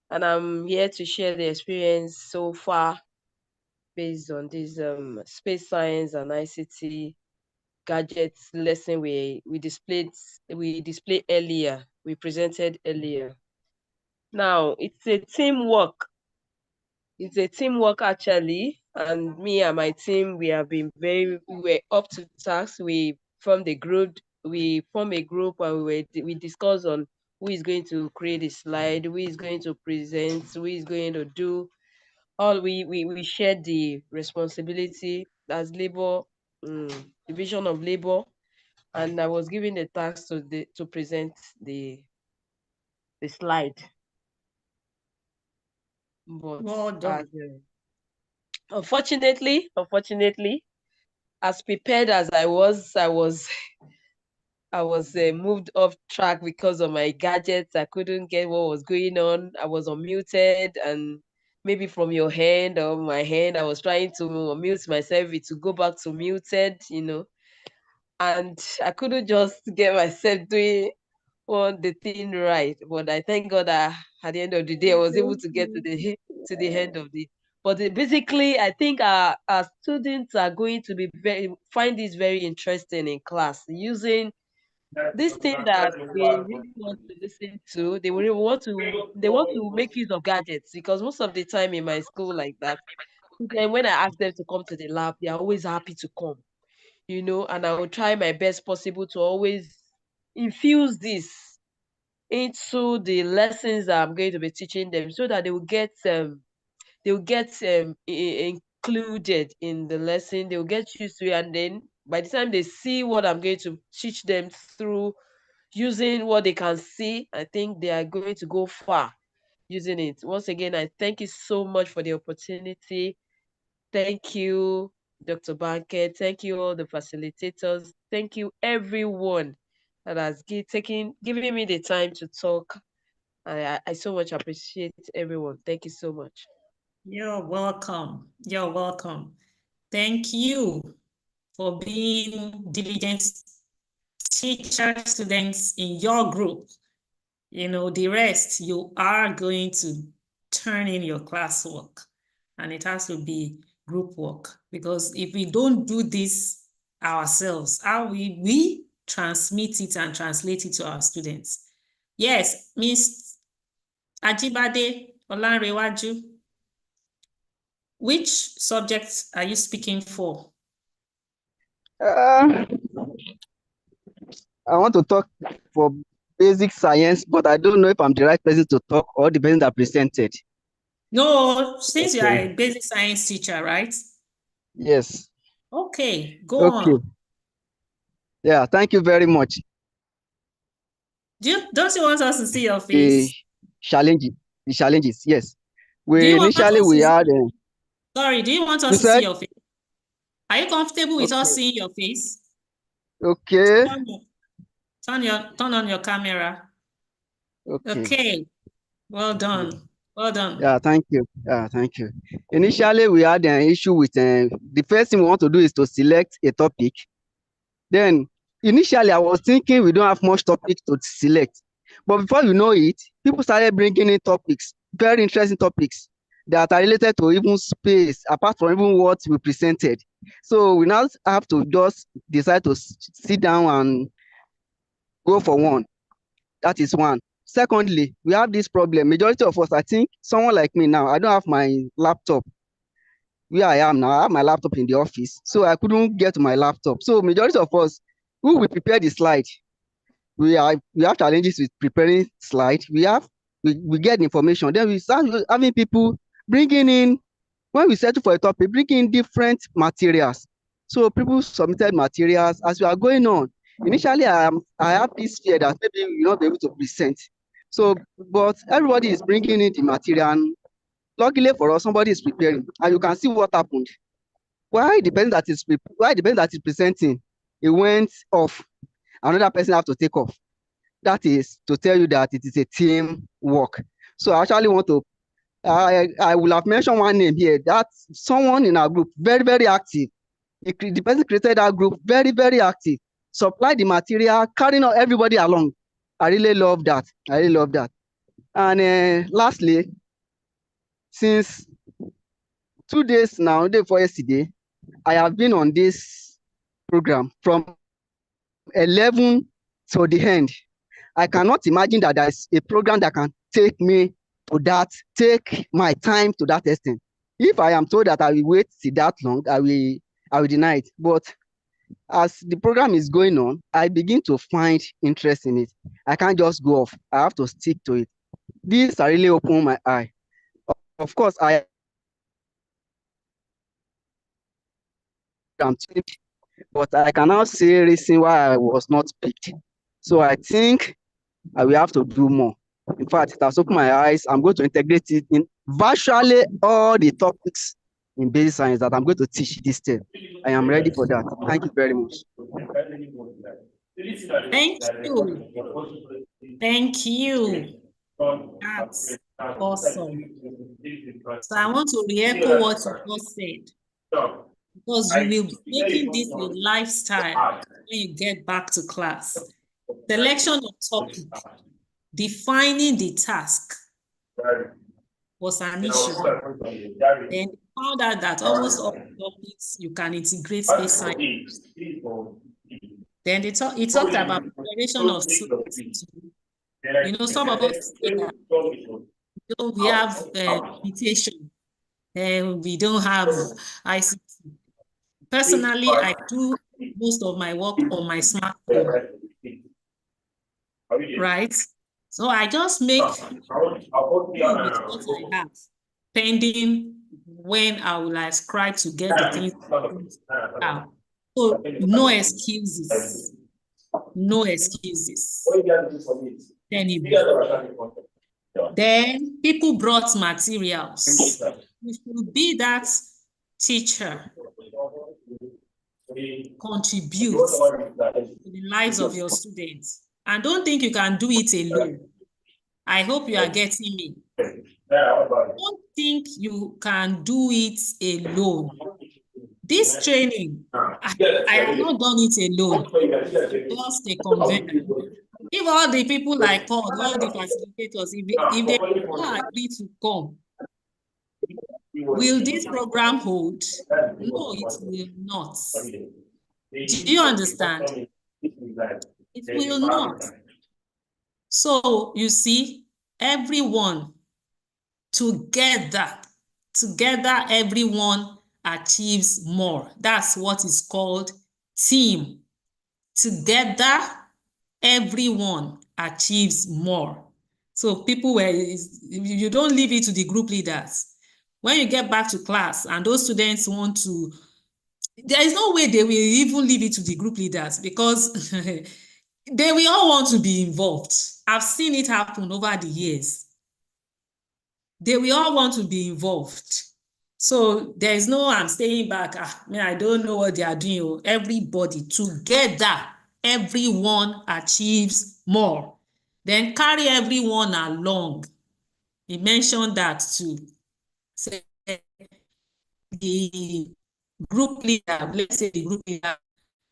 and I'm here to share the experience so far based on this space science and ICT gadgets lesson we displayed earlier, we presented earlier. Now it's a teamwork. It's a teamwork actually, and me and my team, we were up to task. We formed a group. We form a group and we discuss on who is going to create a slide, who is going to present, who is going to do. All we shared the responsibility as labor, division of labor, and I was given the task to present the slide. But Well done. Unfortunately, as prepared as I was moved off track because of my gadgets. I couldn't get what was going on. I was unmuted, and maybe from your hand or my hand, I was trying to unmute myself to go back to muted, and I couldn't just get myself doing the thing right. But I thank God that at the end of the day, I was able to get to the end of the. But basically, I think our students are going to find this very interesting in class, using this thing that they really want to listen to. They want to make use of gadgets, because most of the time in my school like that, then when I ask them to come to the lab, they are always happy to come, and I will try my best possible to always infuse this into the lessons that I'm going to be teaching them, so that they will get included in the lesson. They will get used to it, and then by the time they see what I'm going to teach them through using what they can see, I think they are going to go far using it. Once again, I thank you so much for the opportunity. Thank you, Dr. Banket. Thank you, all the facilitators. Thank you, everyone that has given me the time to talk. I so much appreciate everyone. Thank you so much. You're welcome. You're welcome. Thank you for being diligent teacher students in your group. The rest, you are going to turn in your classwork, and it has to be group work, because if we don't do this ourselves, how we transmit it and translate it to our students? Yes, Miss Ajibade Olanrewaju, which subjects are you speaking for? I want to talk for basic science, but I don't know if I'm the right person to talk or the person that presented. No, since you are a basic science teacher, right? Yes. Okay, go on. Yeah, thank you very much. Don't you want us to see your face? The challenges, yes. Do you want Sorry, do you want us to see your face? Are you comfortable with us seeing your face? Okay. Turn on your camera. Okay. Well done. Well done. Yeah, thank you. Yeah, thank you. Initially, we had an issue with the first thing we want to do is to select a topic. Then, initially, I was thinking we don't have much topics to select. But before you know it, people started bringing in topics, very interesting topics that are related to even space, apart from even what we presented. So we now have to just decide to sit down and go for one. That is one. Secondly, we have this problem. Majority of us, I think, someone like me now, I don't have my laptop. Where I am now, I have my laptop in the office, so I couldn't get to my laptop. So majority of us, who will prepare the slide, we have challenges with preparing slide. We get information, then we start having people bringing in, when we settle for a topic, bringing in different materials. So people submitted materials as we are going on. Initially, I have this fear that maybe we will not be able to present. So, but everybody is bringing in the material, and luckily for us, somebody is preparing, and you can see what happened. Why the person that is presenting, it went off, another person have to take off. That is to tell you that it is a team work. So I actually want to I will have mentioned one name here. That's someone in our group, very, very active. The person created that group, very, very active. Supply the material, carrying everybody along. I really love that. I really love that. And lastly, since 2 days now, day before yesterday, I have been on this program from 11 to the end. I cannot imagine that there is a program that can take me to that, take my time to that extent. If I am told that I will wait till that long, I will deny it. But as the program is going on, I begin to find interest in it. I can't just go off. I have to stick to it. This really opened my eye. Of course, but I cannot see a reason why I was not picked. So I think I will have to do more. In fact, it has opened my eyes. I'm going to integrate it in virtually all the topics in basic science that I'm going to teach this term. I am ready for that. Thank you very much. Thank you. Thank you. That's awesome. So I want to re-echo what you just said, because you will be making this a lifestyle when you get back to class. Selection of topic, defining the task was an issue. Then found out that almost all topics you can integrate space science. Then it talked about preparation of students. Some of us say that we have limitation, we don't have ICT. Personally, I do most of my work on my smartphone, right? So I just make do with what I have, pending when I will ascribe to get the things out. So no excuses. No excuses. Anyway. Then people brought materials. You should be that teacher. Contribute to the lives of your students. And don't think you can do it alone. I hope you are getting me. Don't think you can do it alone. This training, I have not done it alone. Just a convener. If all the people like Paul, all the facilitators, if they all agree to come, will this program hold? No, it will not. Do you understand? It will not. So you see, everyone together, everyone achieves more. That's what is called team. Together, everyone achieves more. So people you don't leave it to the group leaders. When you get back to class and those students want to, there is no way they will even leave it to the group leaders, because they will all want to be involved. I've seen it happen over the years. They will all want to be involved. So there is no, I'm staying back. I don't know what they are doing. Everybody together, everyone achieves more. Then carry everyone along. He mentioned that too. Say the group leader, let's say the group leader,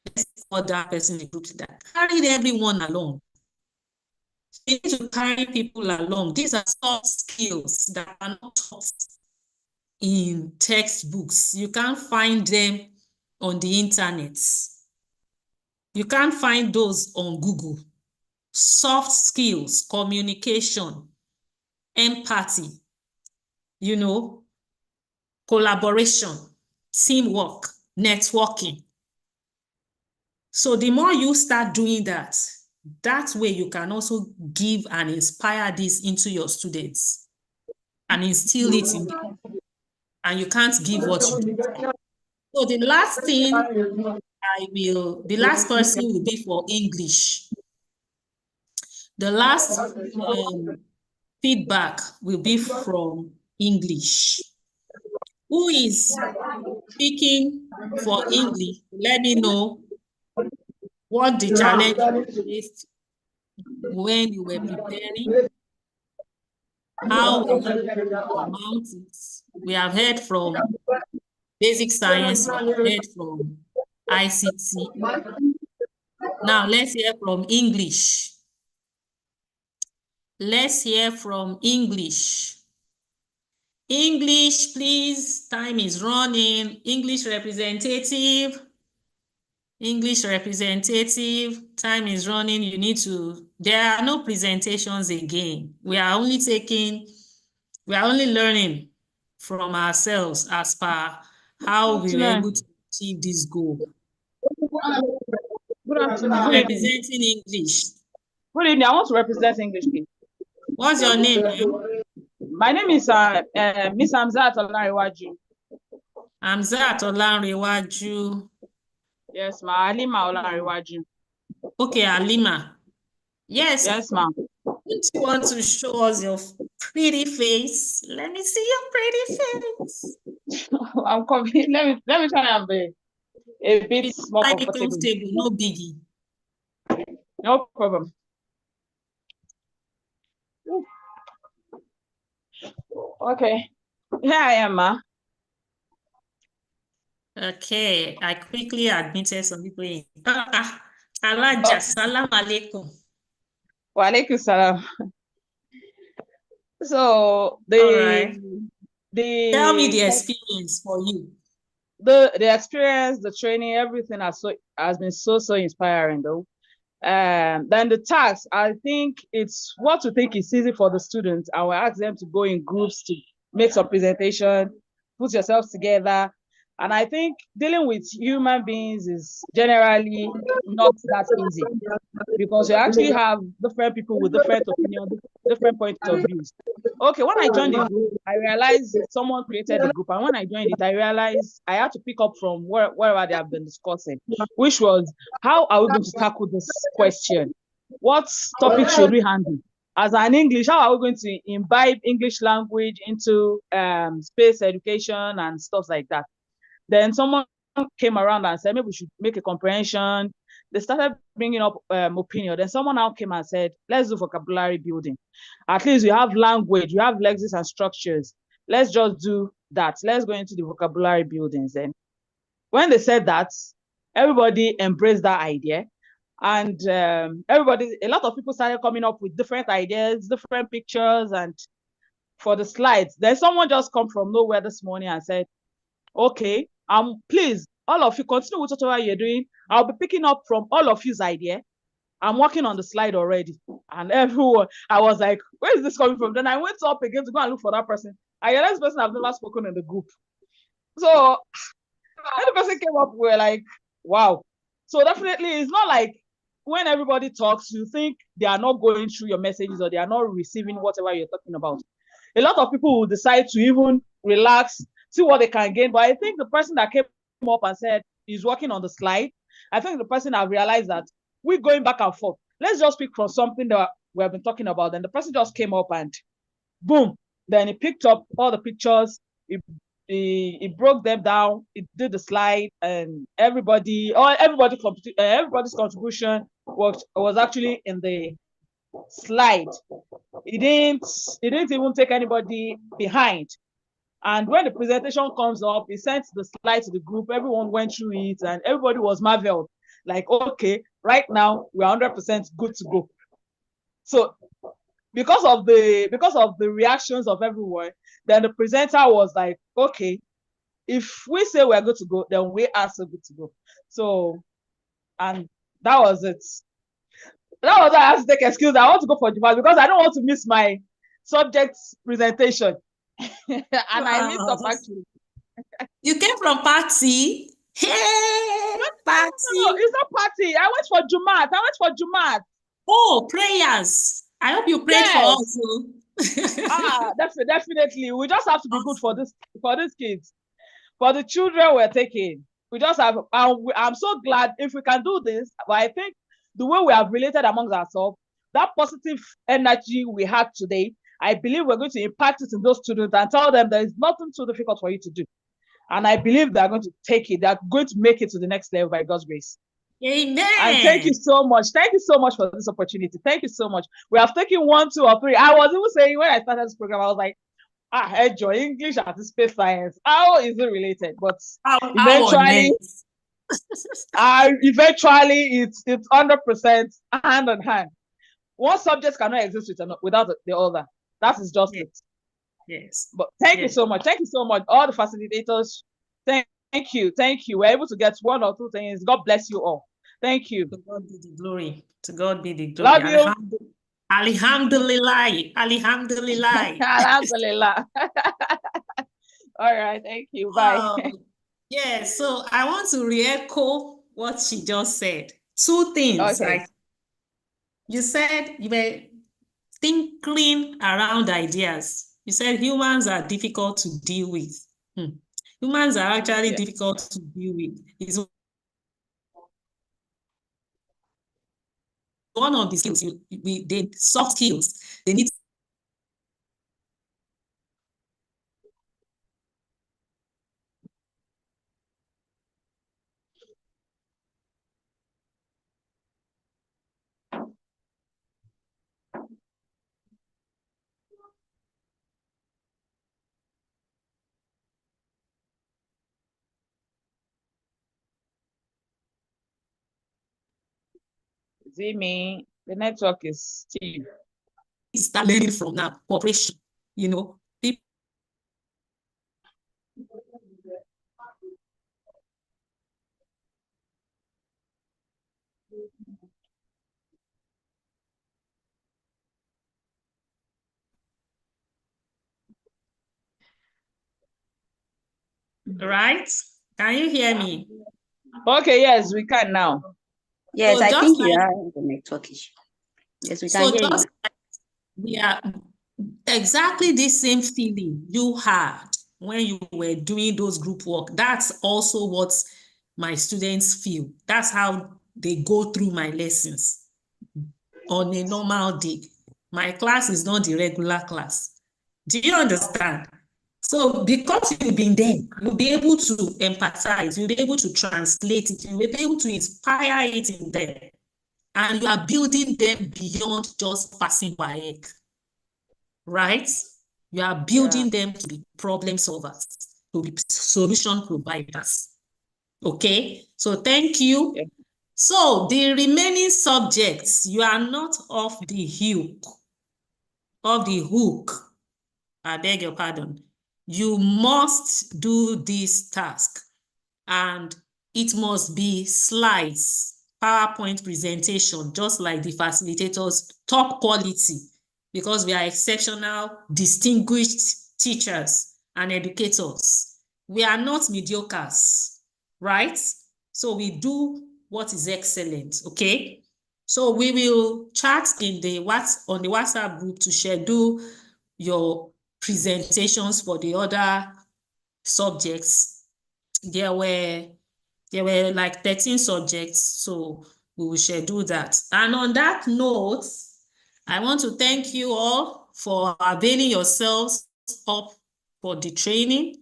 let's call that person the group leader, carry everyone along. You need to carry people along. These are soft skills that are not taught in textbooks. You can't find them on the internet. You can't find those on Google. Soft skills, communication, empathy, collaboration, teamwork, networking. So the more you start doing that way you can also give and inspire this into your students and instill it in them. And you can't give what you do. So the last thing the last person will be for English. The last feedback will be from English. Who is speaking for English? Let me know what the challenge is when you were preparing. how we surmount it. We have heard from basic science, we have heard from ICT. Now let's hear from English. Let's hear from English. English, please. Time is running. English representative. English representative. Time is running. You need to. There are no presentations again. We are only learning from ourselves as per how we were able to achieve this goal. Good afternoon. Good evening. Representing English. Good evening. I want to represent English, please. What's your name, ma'am? My name is Miss Hamzat Olariwaju. Hamzat Olariwaju. Yes, ma. Alima Olariwaju. Okay, Alima. Yes. Yes, ma'am. Don't you want to show us your pretty face? Let me see your pretty face. I'm coming. Let me try and be a bit more comfortable. No biggie. No problem. Okay. Here I am, ma. Okay, I quickly admitted some people in. Alaja, salam alaikum. Wa alaikum salam. So Tell me the experience for you. The experience, the training, everything has been so inspiring though. Then the task, I think it's what to think is easy for the students. I will ask them to go in groups to make some presentation, put yourselves together. And I think dealing with human beings is generally not that easy because you actually have different people with different opinions, different points of views. Okay, when I joined the group, I realized someone created the group. And when I joined it, I realized I had to pick up from wherever they have been discussing, which was, how are we going to tackle this question? What topic should we handle? As an English, how are we going to imbibe English language into space education and stuff like that? Then someone came around and said, maybe we should make a comprehension. They started bringing up opinion. Then someone now came and said, let's do vocabulary building. At least we have language, we have lexis and structures. Let's just do that. Let's go into the vocabulary buildings. Then when they said that, everybody embraced that idea. And a lot of people started coming up with different ideas, different pictures, and for the slides. Then someone just come from nowhere this morning and said, okay, please, all of you continue with whatever you're doing. I'll be picking up from all of you's idea. I'm working on the slide already. And everyone, I was like, where is this coming from? Then I went up again to go and look for that person. I realized this person I've never spoken in the group. So when the person came up, we were like, wow. So definitely it's not like when everybody talks, you think they are not going through your messages or they are not receiving whatever you're talking about. A lot of people will decide to even relax, see what they can gain. But I think the person that came up and said he's working on the slide, I think the person have realized that we're going back and forth. Let's just pick from something that we have been talking about. And the person just came up and boom. Then he picked up all the pictures. He broke them down. He did the slide, and everybody's contribution was actually in the slide. He didn't even take anybody behind. And when the presentation comes up, he sent the slide to the group. Everyone went through it, and everybody was marveled. Like, okay, right now we're 100% good to go. So because of the reactions of everyone, then the presenter was like, okay, if we say we're good to go, then we are so good to go. So, and that was it. That was why I had to take excuse. I want to go for Japan because I don't want to miss my subject presentation. And I missed up actually. You came from party? Hey, party. No, it's not party. I went for Jumat. Oh, prayers. I hope you prayed for us. Definitely. We just have to be good for these kids. For the children we're taking. We just have, I'm so glad if we can do this, but I think the way we have related amongst ourselves, that positive energy we had today, I believe we're going to impact it in those students and tell them there is nothing too difficult for you to do. And I believe they're going to take it. They're going to make it to the next level by God's grace. Amen. And thank you so much. Thank you so much for this opportunity. Thank you so much. We have taken 1, 2, or 3. I was even saying when I started this program, I was like, enjoy English and space science. How is it related? But eventually, it's 100% hand in hand. One subject cannot exist without the other. That is just it. Yes. But thank you so much. Thank you so much. All the facilitators. Thank you. Thank you. We're able to get 1 or 2 things. God bless you all. Thank you. To God be the glory. To God be the glory. Love you. Alhamdulillah. Alhamdulillah. Alhamdulillah. All right. Thank you. Bye. Yeah. So I want to re-echo what she just said. 2 things. Okay. You said you were thinking around ideas. You said humans are difficult to deal with. Humans are actually difficult to deal with. It's one of the skills, the soft skills, they need. See me, the network is cheap. Start learning from now, cooperation, people. Right? Can you hear me? Okay, yes, we can now. Yes, So I think you are the network issue. Yes, we can hear you. Like we are exactly the same feeling you had when you were doing those group work. That's also what my students feel. That's how they go through my lessons on a normal day. My class is not the regular class. Do you understand? So because you've been there, you'll be able to empathize, you'll be able to translate it, you'll be able to inspire it in them. And you are building them beyond just passing by, right? You are building them to be problem solvers, to be solution providers. Okay, so thank you. Yeah. So the remaining subjects, you are not off the hook. I beg your pardon. You must do this task, and it must be slides, PowerPoint presentation, just like the facilitators, top quality, because we are exceptional, distinguished teachers and educators. We are not mediocres, right? So we do what is excellent, okay? So we will chat on the WhatsApp group to schedule your presentations for the other subjects. There were like 13 subjects, so we will schedule that. And on that note, I want to thank you all for availing yourselves up for the training.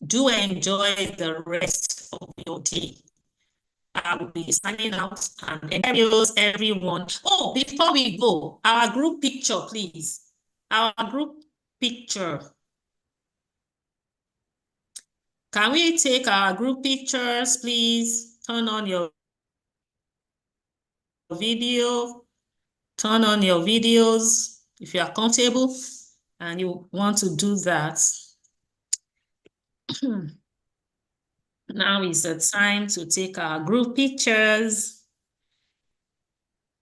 Do enjoy the rest of your day. I will be signing out and introduce everyone. Oh, before we go, our group picture, please. Our group picture. Can we take our group pictures, please? Turn on your video. Turn on your videos if you are comfortable and you want to do that. Now is the time to take our group pictures.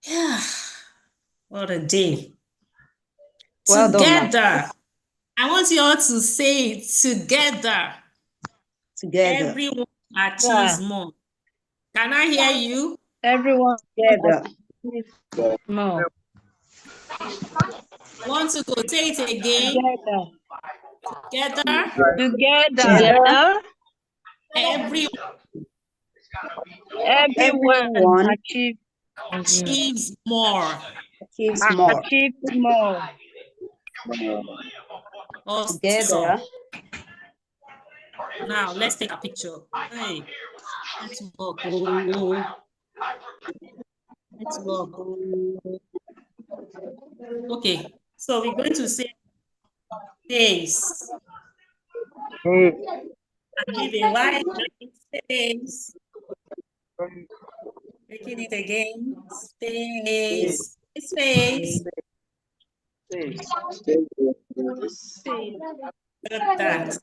Yeah, what a day. Well together. Done, I want you all to say it together. Together. Everyone achieves more. Can I hear you? Everyone together. More. Want to go say it again? Together. Together. Everyone achieves more. Achieves more. Awesome. Together. Now let's take a picture. Hey. Network. Network. Okay, so we're going to say space. And give a wide space. Making it again. Space. Space. That.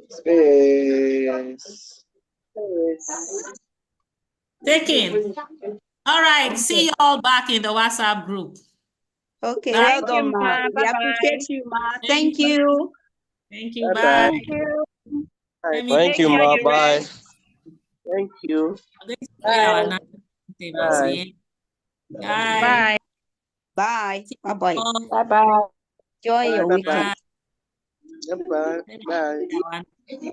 Space. Taking. All right. See you all back in the WhatsApp group. Okay, Bye. well done, ma. Bye. We appreciate you, ma. Thank you. Thank you. Bye. Thank you. Thank you, ma. Bye. Thank you. I'm going to play our national anthem as we end. Bye. Bye. Bye-bye. Bye-bye. Enjoy your Bye. weekend. Bye. Bye. Our national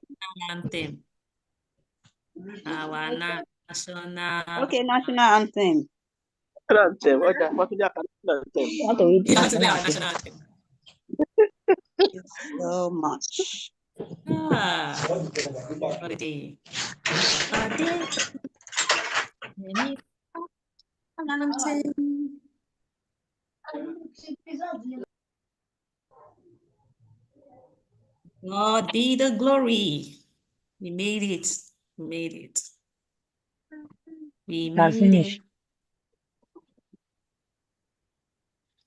anthem. Our national. Okay, national anthem. What You want to read You the have to play national our anthem? national anthem. So much. Already. God be the glory. We made it. We made it. We Can made finish. it.